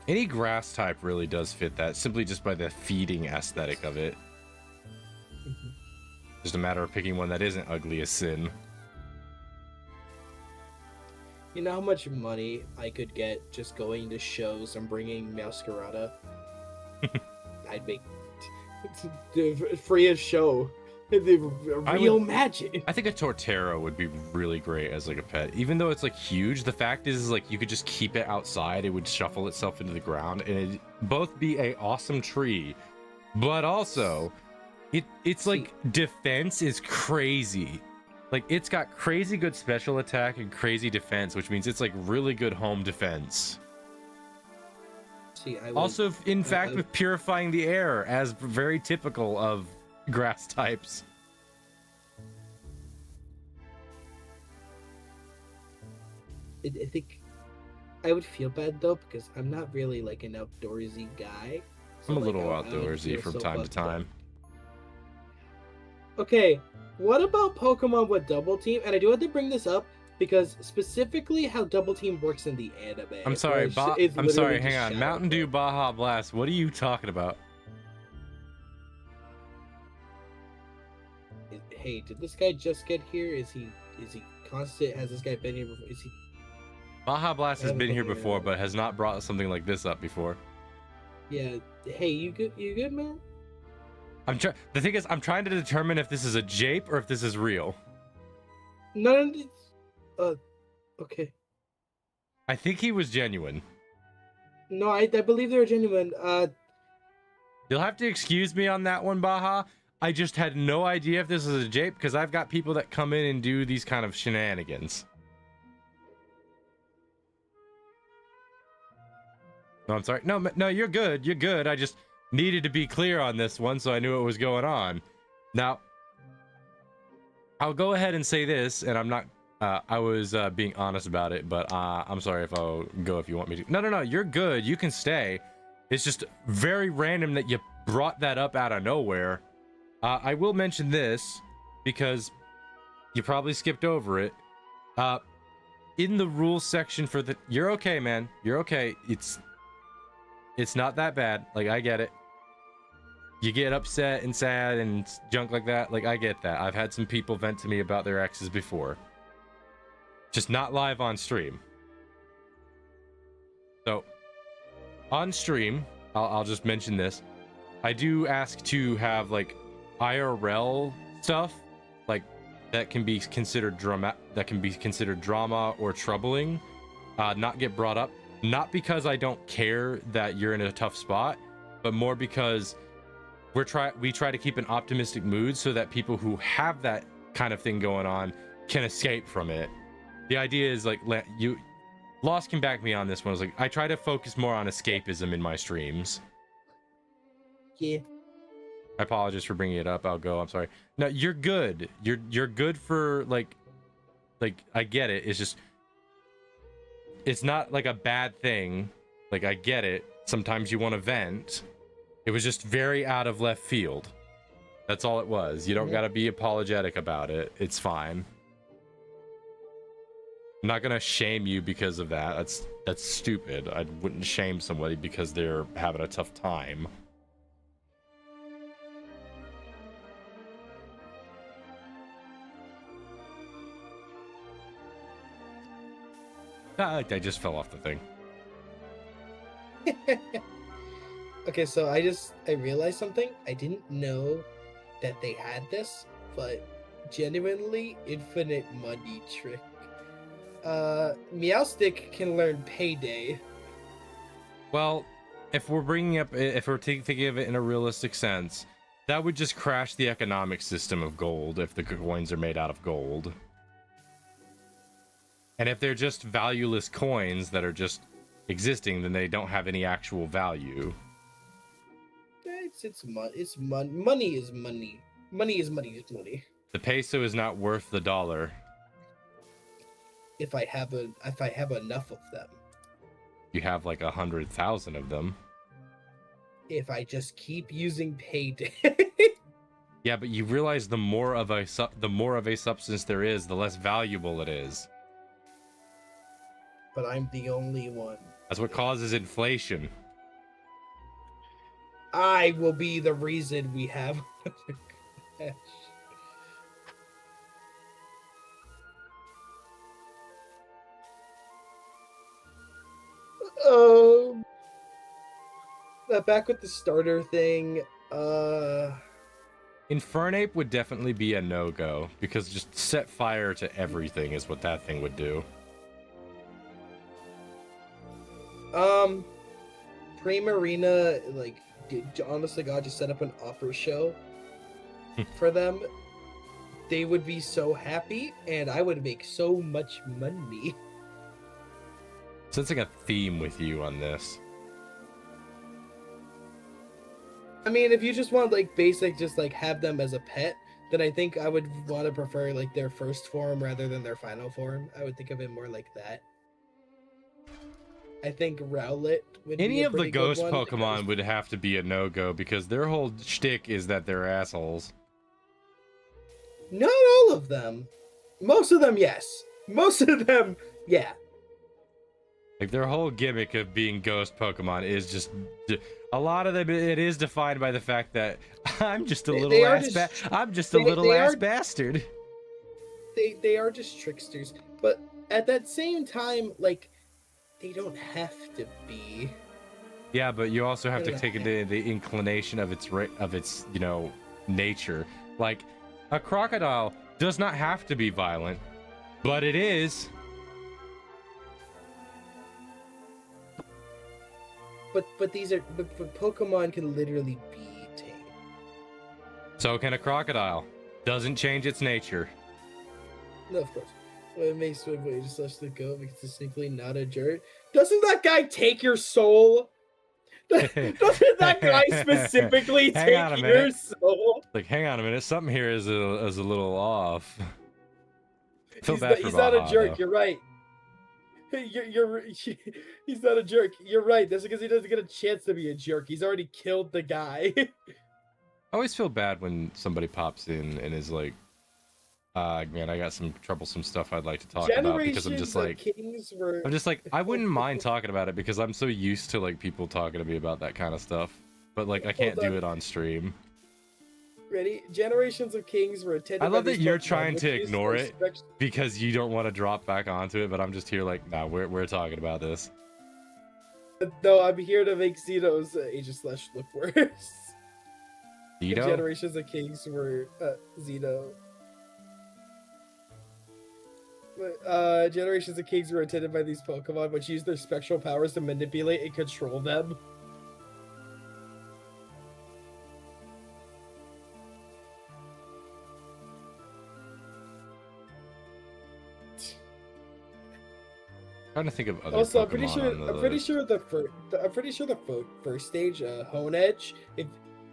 Any grass type really does fit that, simply just by the feeding aesthetic of it. Just a matter of picking one that isn't ugly as sin. You know how much money I could get just going to shows and bringing Masquerada? I'd make free a show. Real magic. I think a Torterra would be really great as like a pet. Even though it's like huge, the fact is like you could just keep it outside. It would shuffle itself into the ground and it'd both be a awesome tree, but also it's like defense is crazy. Like it's got crazy good special attack and crazy defense, which means it's like really good home defense. See, also, in fact, with purifying the air, as very typical of grass types. I think I would feel bad though because I'm not really like an outdoorsy guy. I'm a little outdoorsy from time to time. Okay, what about Pokemon with Double Team? And I do have to bring this up because specifically how Double Team works in the anime. I'm sorry, hang on. Mountain Dew Baja Blast, what are you talking about? Hey, did this guy just get here? Is he constant? Has this guy been here before? Is he? Baja Blast has been here before, but has not brought something like this up before. Yeah. Hey, you good? You good, man? The thing is, I'm trying to determine if this is a jape or if this is real. No. Okay. I think he was genuine. No, I believe they're genuine. You'll have to excuse me on that one, Baja. I just had no idea if this is a jape because I've got people that come in and do these kind of shenanigans. No, I'm sorry. No, you're good. You're good. I just needed to be clear on this one so I knew what was going on. Now, I'll go ahead and say this, and I'm not... I was being honest about it, but I'm sorry if I'll go if you want me to. No, you're good. You can stay. It's just very random that you brought that up out of nowhere. I will mention this because you probably skipped over it. In the rules section for the... You're okay, man. You're okay. It's not that bad. Like, I get it. You get upset and sad and junk like that. Like, I get that. I've had some people vent to me about their exes before. Just not live on stream. So, on stream, I'll just mention this. I do ask to have, like, IRL stuff, like, that can be considered drama or troubling, not get brought up. Not because I don't care that you're in a tough spot, but more because we try to keep an optimistic mood so that people who have that kind of thing going on can escape from it. The idea is like Lost can back me on this one. I was like, I try to focus more on escapism in my streams. Yeah. I apologize for bringing it up. I'll go. I'm sorry. No, you're good. You're good for like I get it. It's just it's not like a bad thing. Like I get it. Sometimes you want to vent. It was just very out of left field. That's all it was. You don't got to be apologetic about it. It's fine. I'm not gonna shame you because of that. That's stupid. I wouldn't shame somebody because they're having a tough time. I just fell off the thing. Okay, so I realized something. I didn't know that they had this, but genuinely infinite money trick. Meowstick can learn payday. Well, if we're thinking of it in a realistic sense, that would just crash the economic system of gold if the coins are made out of gold. And if they're just valueless coins that are just existing, then they don't have any actual value. Money is money. Money is money is money. The peso is not worth the dollar. If I have enough of them. You have like 100,000 of them. If I just keep using payday. Yeah, but you realize the more of a substance there is, the less valuable it is. But I'm the only one. That's what causes inflation. I will be the reason we have cash. Back with the starter thing. Infernape would definitely be a no-go because just set fire to everything is what that thing would do. Primarina, like, honestly, God, just set up an opera show for them. They would be so happy, and I would make so much money. Sensing a theme with you on this. I mean, if you just want, like, basic, just, like, have them as a pet, then I think I would want to prefer, like, their first form rather than their final form. I would think of it more like that. I think Rowlet would be Any a of the pretty ghost good one, Pokemon because- would have to be a no-go because their whole shtick is that they're assholes. Not all of them. Most of them, yes. Most of them, yeah. Like their whole gimmick of being ghost Pokemon is just a lot of them. It is defined by the fact that I'm just a little bastard. They are just tricksters, but at that same time, like, they don't have to be. Yeah, but you also have to take into the inclination of its nature. Like a crocodile does not have to be violent, but it is. But Pokemon can literally be tame. So can a crocodile. Doesn't change its nature. No, of course. What makes Woodway just let it go because it's simply not a jerk? Doesn't that guy take your soul? Doesn't that guy specifically take your soul? Like, hang on a minute. Something here is a little off. He's not a jerk. You're right. He's not a jerk. You're right. That's because he doesn't get a chance to be a jerk. He's already killed the guy. I always feel bad when somebody pops in and is like, man, I got some troublesome stuff I'd like to talk about because I'm just like, I wouldn't mind talking about it because I'm so used to like people talking to me about that kind of stuff, but like I can't do it on stream. Ready? Generations of Kings were attended. I love by that these you're Pokemon, trying to which is ignore it respect- because you don't want to drop back onto it, but I'm just here like, nah, we're talking about this. No, I'm here to make Xeno's Aegis Slash look worse. Xeno? Generations of Kings were Xeno. Generations of Kings were attended by these Pokemon, which use their spectral powers to manipulate and control them. Trying to think of other Also, Pokemon I'm pretty sure the first stage, Honedge.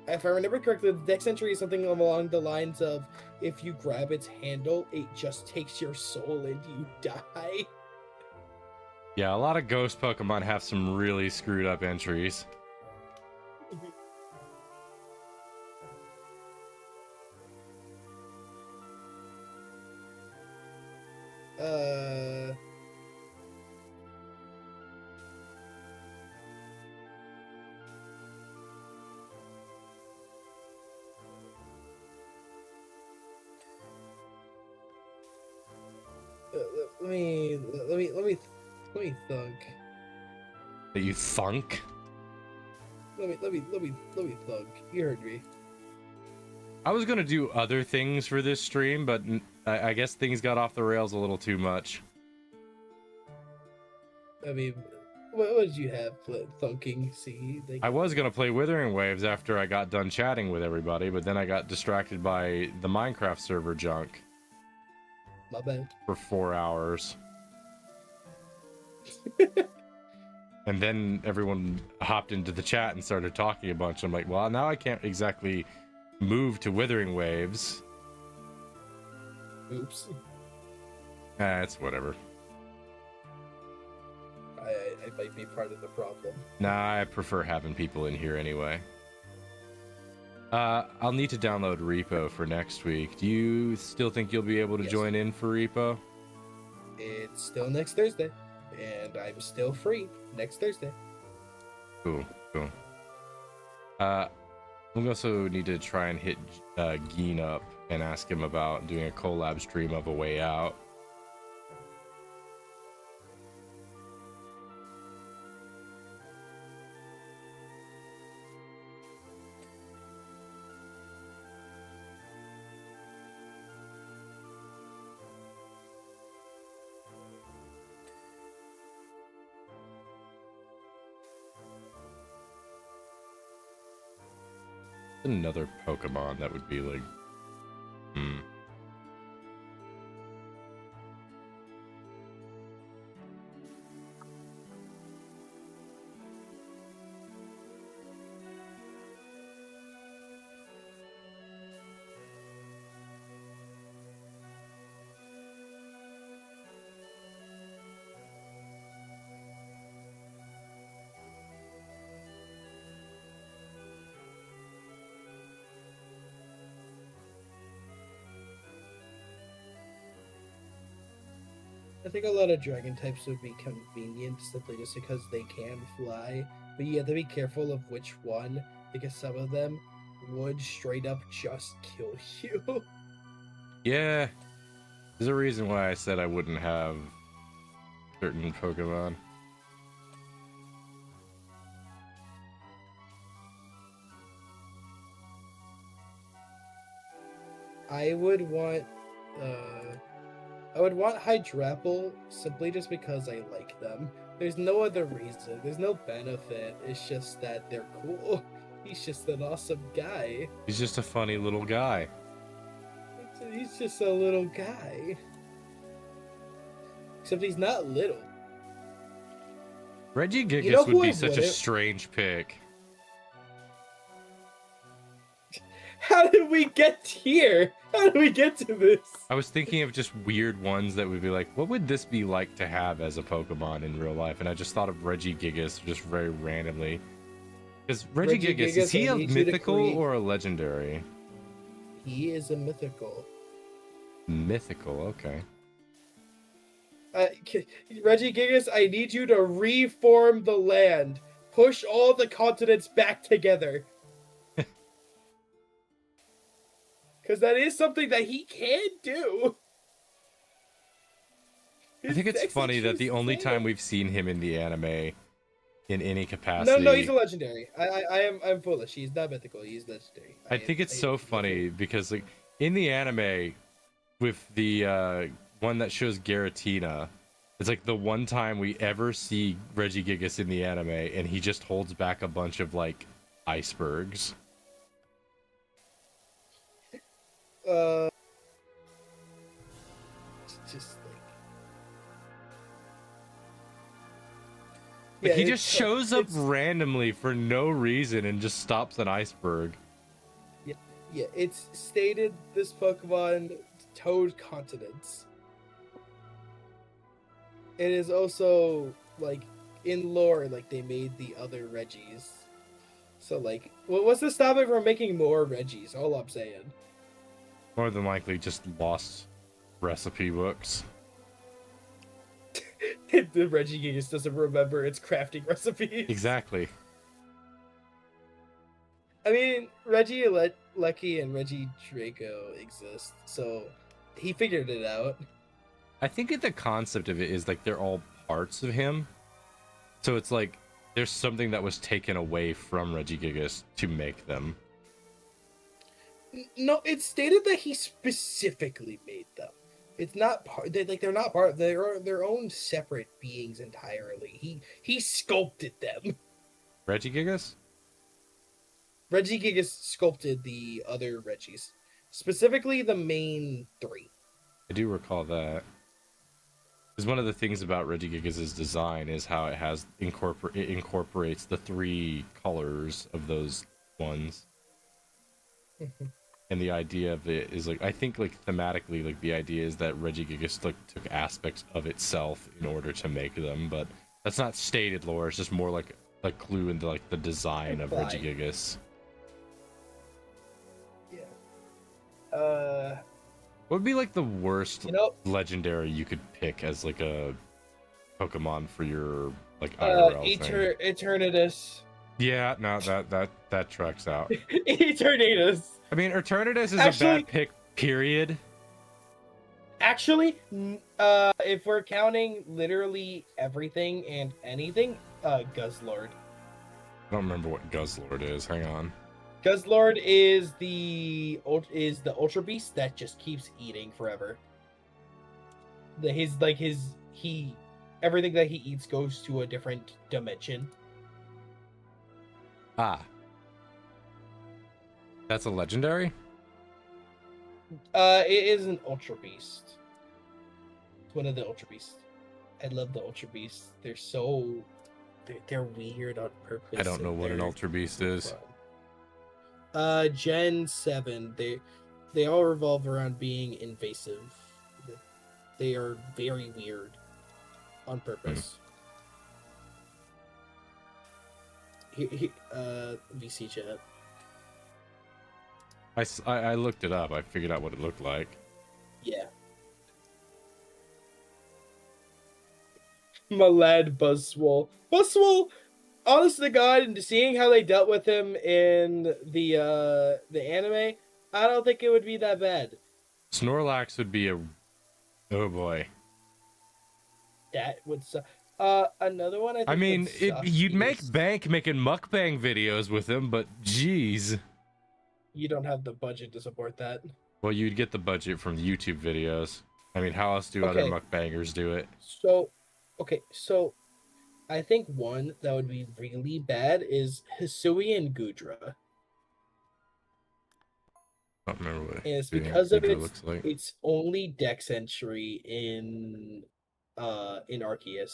If I remember correctly, the dex entry is something along the lines of, if you grab its handle, it just takes your soul and you die. Yeah, a lot of ghost Pokemon have some really screwed up entries. Let me thunk. That you thunk? Let me thunk. You heard me. I was gonna do other things for this stream, but I guess things got off the rails a little too much. I mean, what did you have thunking? See, like... I was gonna play Withering Waves after I got done chatting with everybody, but then I got distracted by the Minecraft server junk. My bad. For 4 hours. And then everyone hopped into the chat and started talking a bunch. I'm like, well, now I can't exactly move to Withering Waves. Oops. It's whatever. I might be part of the problem. Nah, I prefer having people in here anyway. I'll need to download Repo for next week. Do you still think you'll be able to join in for Repo? It's still next Thursday, and I'm still free next Thursday. Cool. We also need to try and hit Geen up and ask him about doing a collab stream of A Way Out. Another Pokemon that would be like, I think a lot of dragon types would be convenient simply just because they can fly, but you have to be careful of which one, because some of them would straight up just kill you. yeah. There's a reason why I said I wouldn't have certain Pokemon. I would want Hydrapple simply just because I like them. There's no other reason. There's no benefit. It's just that they're cool. He's just an awesome guy. He's just a funny little guy. He's just a little guy. Except he's not little. Regigigas would be such a strange pick. How did we get here? How did we get to this? I was thinking of just weird ones that would be like, what would this be like to have as a Pokemon in real life? And I just thought of Regigigas just very randomly. Because Regigigas, is he a mythical or a legendary? He is a mythical. Mythical, okay. Regigigas, I need you to reform the land. Push all the continents back together. Because that is something that he can do. I think it's funny that the only time we've seen him in the anime in any capacity. No, he's a legendary. I'm foolish. He's not mythical. He's legendary. I think it's so funny because like in the anime with the one that shows Giratina, it's like the one time we ever see Regigigas in the anime, and he just holds back a bunch of like icebergs. Just like he just shows up randomly for no reason and just stops an iceberg. Yeah, it's stated this Pokemon Toad continents. It is also like in lore, like they made the other Reggies. So like, what's to stop it from making more Reggies? All I'm saying. More than likely, just lost recipe books. The Regigigas doesn't remember its crafting recipes. Exactly. I mean, Lucky and Reggie Draco exist, so he figured it out. I think the concept of it is like they're all parts of him. So it's like there's something that was taken away from Regigigas to make them. No, it's stated that he specifically made them. It's not part. They're not part. They're their own separate beings entirely. He sculpted them. Regigigas? Regigigas sculpted the other Reggies, specifically the main 3. I do recall that. Because one of the things about Regigigas' design is how it has it incorporates the 3 colors of those ones. And the idea of it is like, I think like thematically, like the idea is that Regigigas like took aspects of itself in order to make them, but that's not stated lore. It's just more like a clue into like the design of Regigigas. Yeah. What would be like the worst legendary you could pick as like a Pokemon for your like IRL thing? Eternatus. Yeah, no, that tracks out. Eternatus. I mean, Eternatus is a bad pick, period. Actually, if we're counting literally everything and anything, Guzzlord. I don't remember what Guzzlord is. Hang on. Guzzlord is the Ultra Beast that just keeps eating forever. Everything that he eats goes to a different dimension. Ah. That's a legendary? It is an Ultra Beast. It's one of the Ultra Beasts. I love the Ultra Beasts. They're weird on purpose. I don't know what an Ultra Beast is. Gen 7. They all revolve around being invasive. They are very weird on purpose. VC chat. I looked it up. I figured out what it looked like. Yeah. My lad Buzzswole. Buzzswole, honest to God, and seeing how they dealt with him in the anime, I don't think it would be that bad. Snorlax would be oh boy. That would suck. Another one I mean, you'd make bank making mukbang videos with him, but geez. You don't have the budget to support that. Well, you'd get the budget from YouTube videos. I mean, how else do other mukbangers do it? So I think one that would be really bad is Hisui and Gudra. I don't remember what. And it's because of its only Dex entry in Arceus,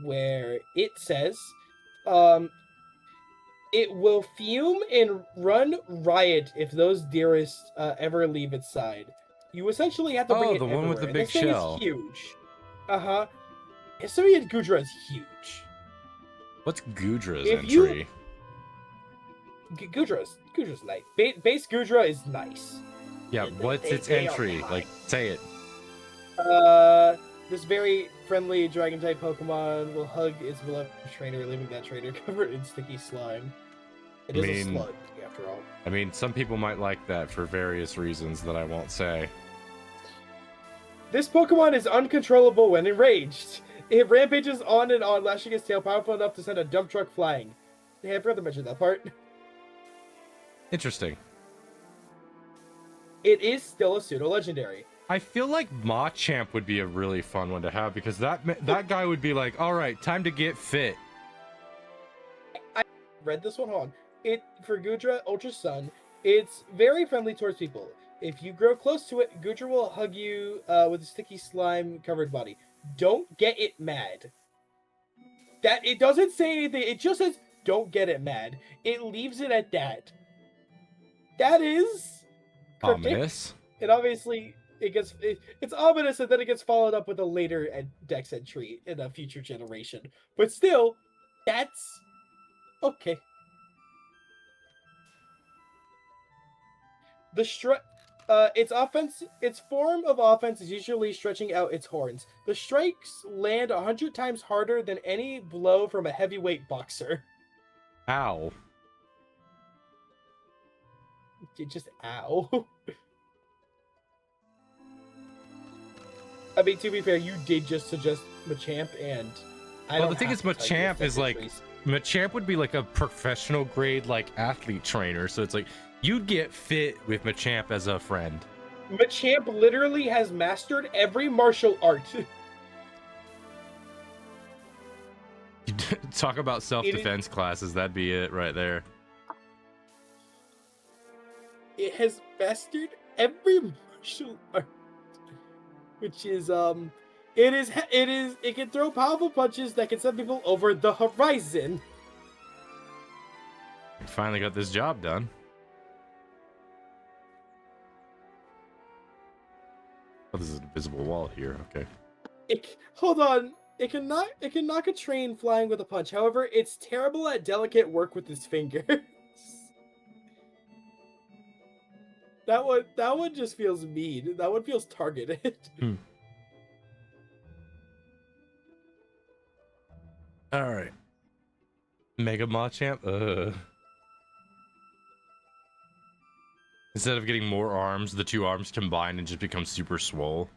where it says, it will fume and run riot if those dearest ever leave its side. You essentially have to bring it the one with the big shell. Is huge. Hisui and Gudra is huge. What's Gudra's entry? Gudra's nice. Base Gudra is nice. Yeah, what's its entry? Like, say it. This very friendly dragon-type Pokemon will hug its beloved trainer, leaving that trainer covered in sticky slime. It is a slug, after all. I mean, some people might like that for various reasons that I won't say. This Pokemon is uncontrollable when enraged. It rampages on and on, lashing its tail powerful enough to send a dump truck flying. Yeah, I forgot to mention that part. Interesting. It is still a pseudo-legendary. I feel like Machamp would be a really fun one to have, because that guy would be like, all right, time to get fit. I read this one, hold on. For Gudra Ultra Sun, it's very friendly towards people. If you grow close to it, Gudra will hug you with a sticky slime covered body. Don't get it mad. It doesn't say anything. It just says, don't get it mad. It leaves it at that. That is cryptic. Ominous. And obviously, it's ominous, and then it gets followed up with a later Dex entry in a future generation. But still, that's okay. Its form of offense is usually stretching out its horns. The strikes land 100 times harder than any blow from a heavyweight boxer. Ow. Just ow. I mean, to be fair, you did just suggest Machamp, and I Well, don't the thing have is, to tell you Machamp is like choice. Machamp would be like a professional grade like athlete trainer, so it's like you'd get fit with Machamp as a friend. Machamp literally has mastered every martial art. Talk about self-defense classes, that'd be it right there. It has mastered every martial art, which is it can throw powerful punches that can send people over the horizon. Finally got this job done. Oh, there's an invisible wall here. Okay. Hold on. It can knock a train flying with a punch. However, it's terrible at delicate work with its fingers. That one just feels mean. That one feels targeted. All right. Mega Machamp. Instead of getting more arms, the two arms combine and just become super swole.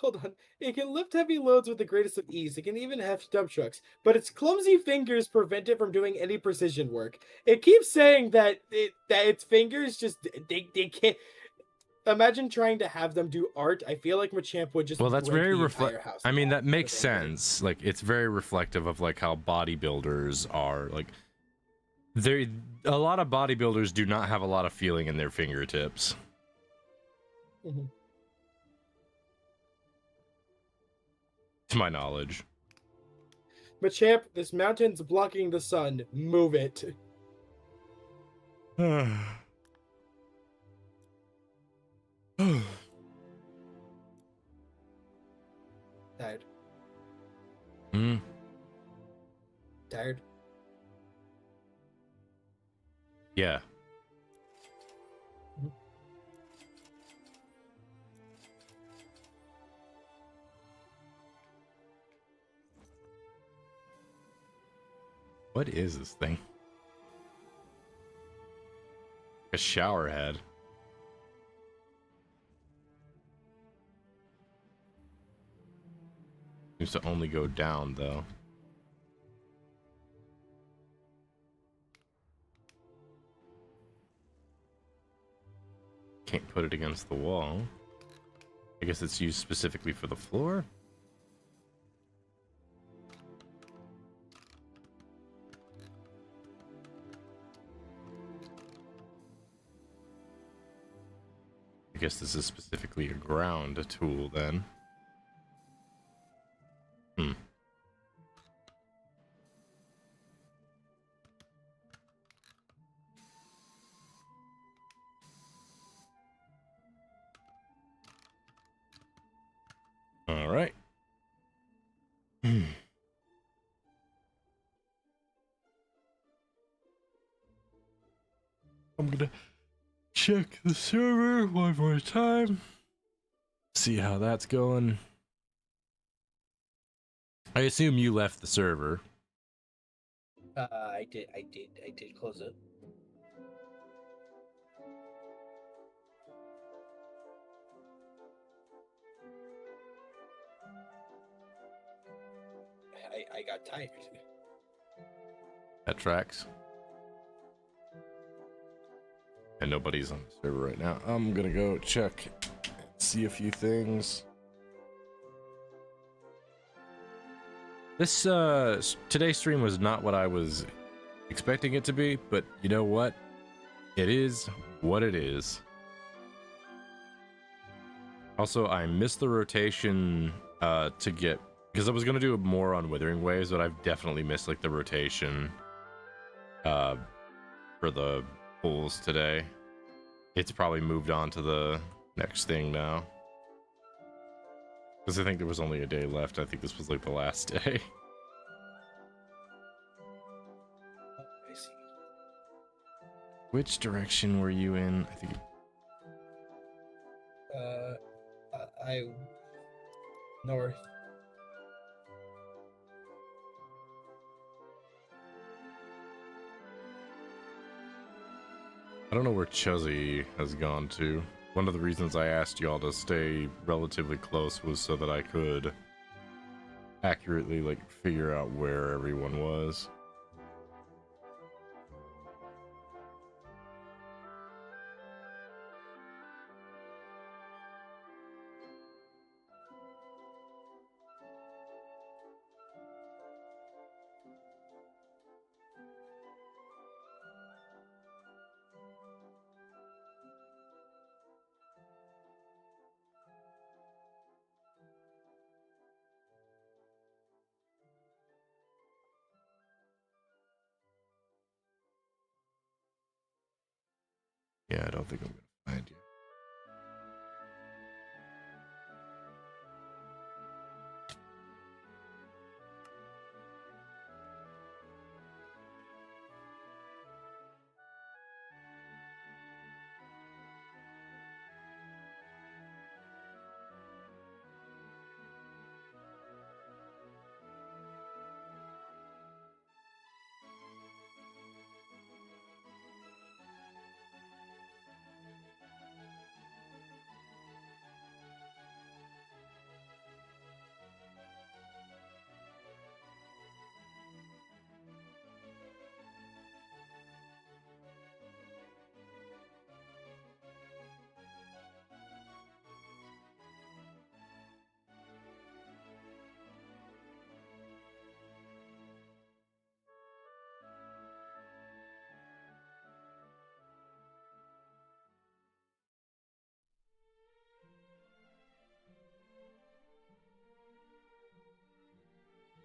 Hold on. It can lift heavy loads with the greatest of ease. It can even have dump trucks, but its clumsy fingers prevent it from doing any precision work. It keeps saying that its fingers just they can't. Imagine trying to have them do art. I feel like Machamp would just. Well, that's break very the entire house I mean, that with makes their fingers. sense. Like, it's very reflective of like how bodybuilders are. Like, a lot of bodybuilders do not have a lot of feeling in their fingertips. Mhm. To my knowledge. Machamp, this mountain's blocking the sun. Move it. Tired. Hmm. Tired. Yeah. What is this thing? A shower head. Seems to only go down, though. Can't put it against the wall. I guess it's used specifically for the floor? I guess this is specifically a ground tool, then. All right. I'm gonna check the server one more time. See how that's going. I assume you left the server. I did close it. I got tired. That tracks. And nobody's on the server right now. I'm gonna go check, see a few things. This today's stream was not what I was expecting it to be, but you know what? It is what it is. Also, I missed the rotation to get, because I was gonna do more on Withering Waves, but I've definitely missed like the rotation for for the pools today. It's probably moved on to the next thing now. Because I think there was only a day left. I think this was like the last day. I see. Which direction were you in? I think. I north. I don't know where Chuzzy has gone to. One of the reasons I asked y'all to stay relatively close was so that I could accurately like figure out where everyone was. Yeah, I don't think I'm gonna find you.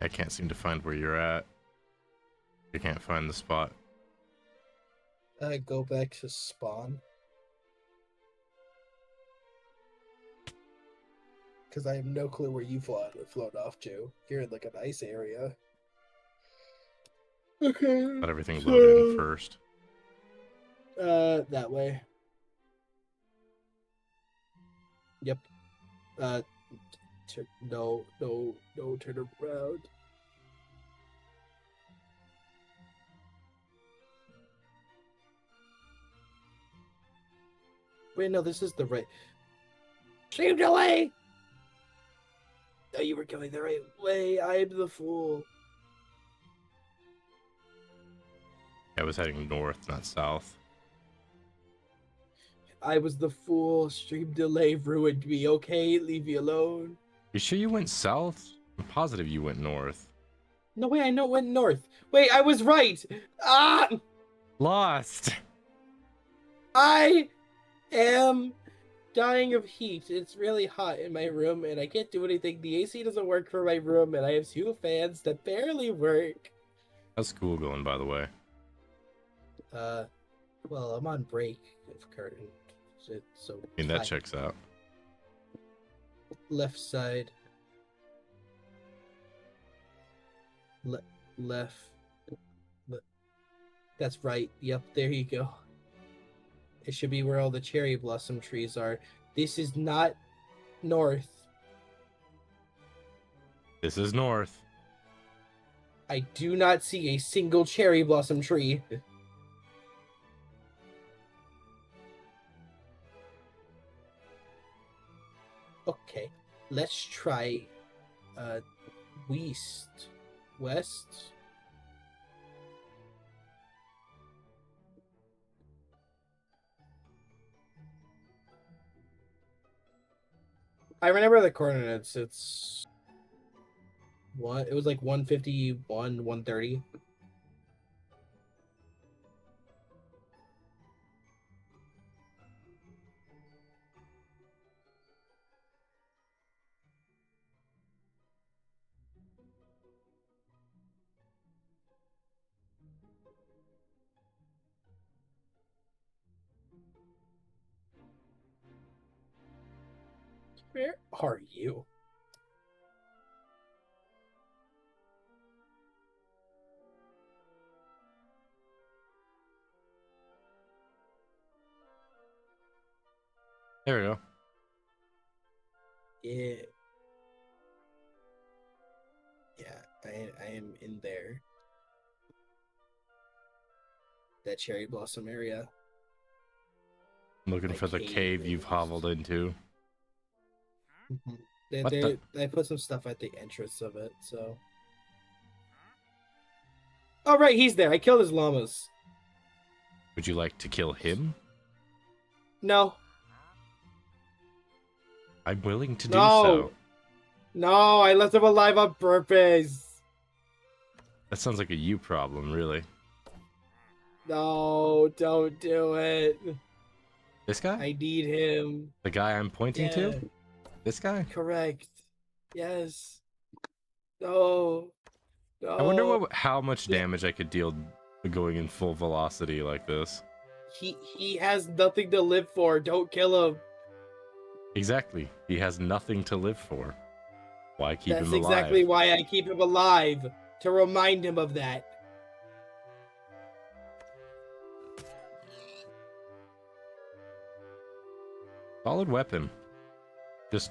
I can't seem to find where you're at. I can't find the spot. Go back to spawn. Because I have no clue where you float off to. You're in like a nice area. Okay. Let everything load in first. That way. Yep. No, turn around. Wait, no, this is the right. Stream delay! No, you were going the right way. I am the fool. I was heading north, not south. I was the fool. Stream delay ruined me. Okay, leave me alone. You sure you went south? I'm positive you went north. No way, I know it went north. Wait, I was right. Ah! Lost! I am dying of heat. It's really hot in my room, and I can't do anything. The AC doesn't work for my room, and I have 2 fans that barely work. How's school going, by the way? Well, I'm on break of curtain. So I mean, that checks out. Left side. Left. That's right. Yep, there you go. It should be where all the cherry blossom trees are. This is not north. This is north. I do not see a single cherry blossom tree. Okay, let's try west. I remember the coordinates. It's what? It was like 151, 130. Where are you? There we go. Yeah. Yeah, I am in there. That cherry blossom area. I'm looking My for the cave you've is- hoveled into. What I put some stuff at the entrance of it, so. Oh, right, he's there. I killed his llamas. Would you like to kill him? No. I'm willing to do No. so. No, I left him alive on purpose. That sounds like a you problem, really. No, don't do it. This guy? I need him. The guy I'm pointing Yeah, to? This guy? correct. Yes. No. No. I wonder how much damage I could deal going in full velocity like this. He has nothing to live for. Don't kill him. Exactly. He has nothing to live for. Why keep That's him alive? exactly why I keep him alive. To remind him of that. Solid weapon. Just...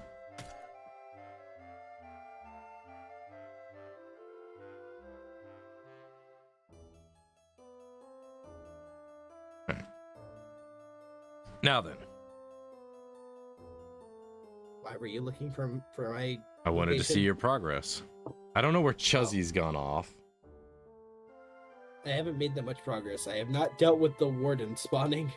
Now then, Why were you looking for my... I wanted to see location? your progress. I don't know where Chuzzy's gone off. I haven't made that much progress. I have not dealt with the warden spawning.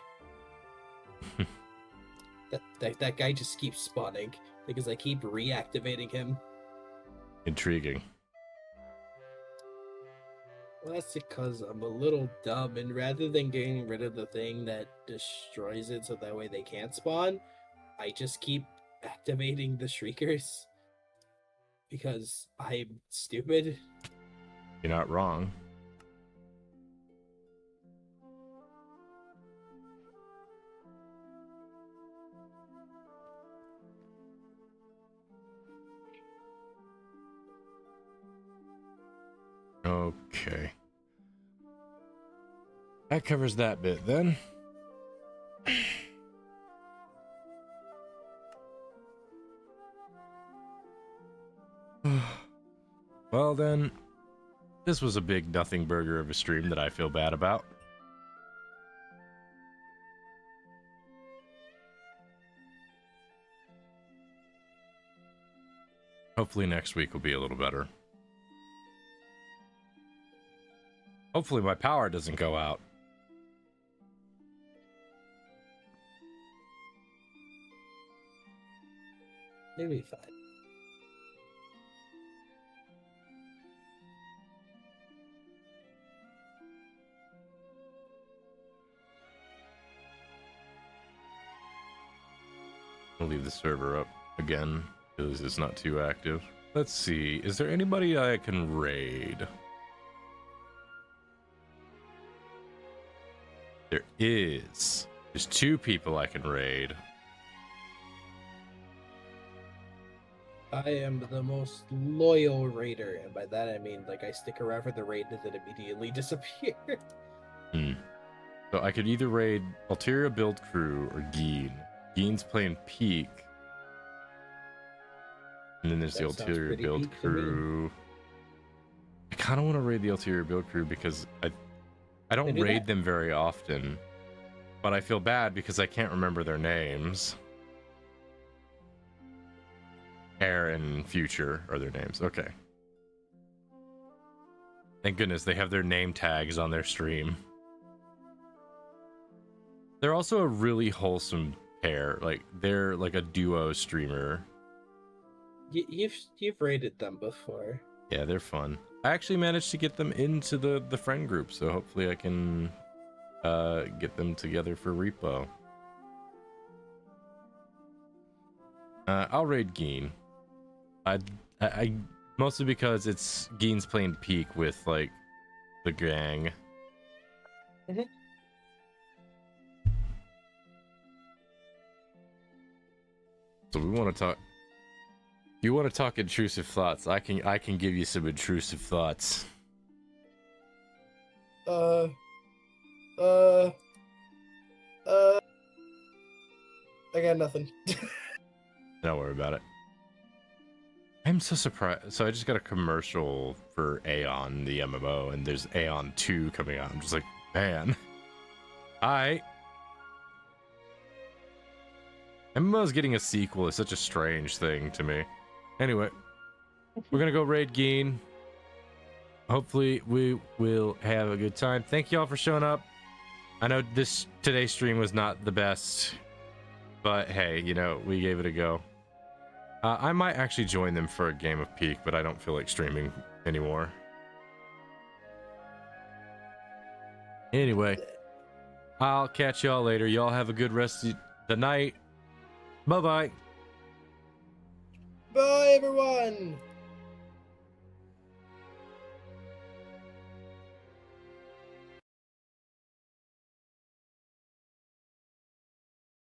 that guy just keeps spawning because I keep reactivating him. Intriguing. Well, that's because I'm a little dumb, and rather than getting rid of the thing that destroys it so that way they can't spawn, I just keep activating the shriekers because I'm stupid. You're not wrong. Okay. That covers that bit then. Well then, this was a big nothing burger of a stream that I feel bad about. Hopefully next week will be a little better. Hopefully my power doesn't go out. It'll be fine. I'll leave the server up again because it's not too active. Let's see, is there anybody I can raid? There is. There's 2 people I can raid. I am the most loyal raider, and by that I mean like I stick around for the raid and then immediately disappear. So I could either raid Ulterior Build Crew or Geen. Geen's playing Peak. And then there's That the sounds Ulterior pretty Build peak to me. Crew. I kind of want to raid the Ulterior Build Crew because I don't Maybe raid that. them very often. But I feel bad because I can't remember their names. Air and Future are their names. Okay. Thank goodness they have their name tags on their stream. They're also a really wholesome pair. Like, they're like a duo streamer. You've raided them before. Yeah, they're fun. I actually managed to get them into the friend group, so hopefully I can get them together for repo. I'll raid Geen. I mostly because it's Geen's playing Peak with like the gang. Mhm. So we want to talk. You want to talk intrusive thoughts? I can give you some intrusive thoughts. I got nothing. Don't worry about it. I'm so surprised. So I just got a commercial for Aeon, the MMO, and there's Aeon 2 coming out. I'm just like, man. MMO's getting a sequel is such a strange thing to me. Anyway, we're gonna go raid Geen. Hopefully we will have a good time. Thank y'all for showing up. I know today's stream was not the best, but hey, you know, we gave it a go. I might actually join them for a game of Peak, but I don't feel like streaming anymore. Anyway, I'll catch y'all later. Y'all have a good rest of the night. Bye-bye. Bye, everyone.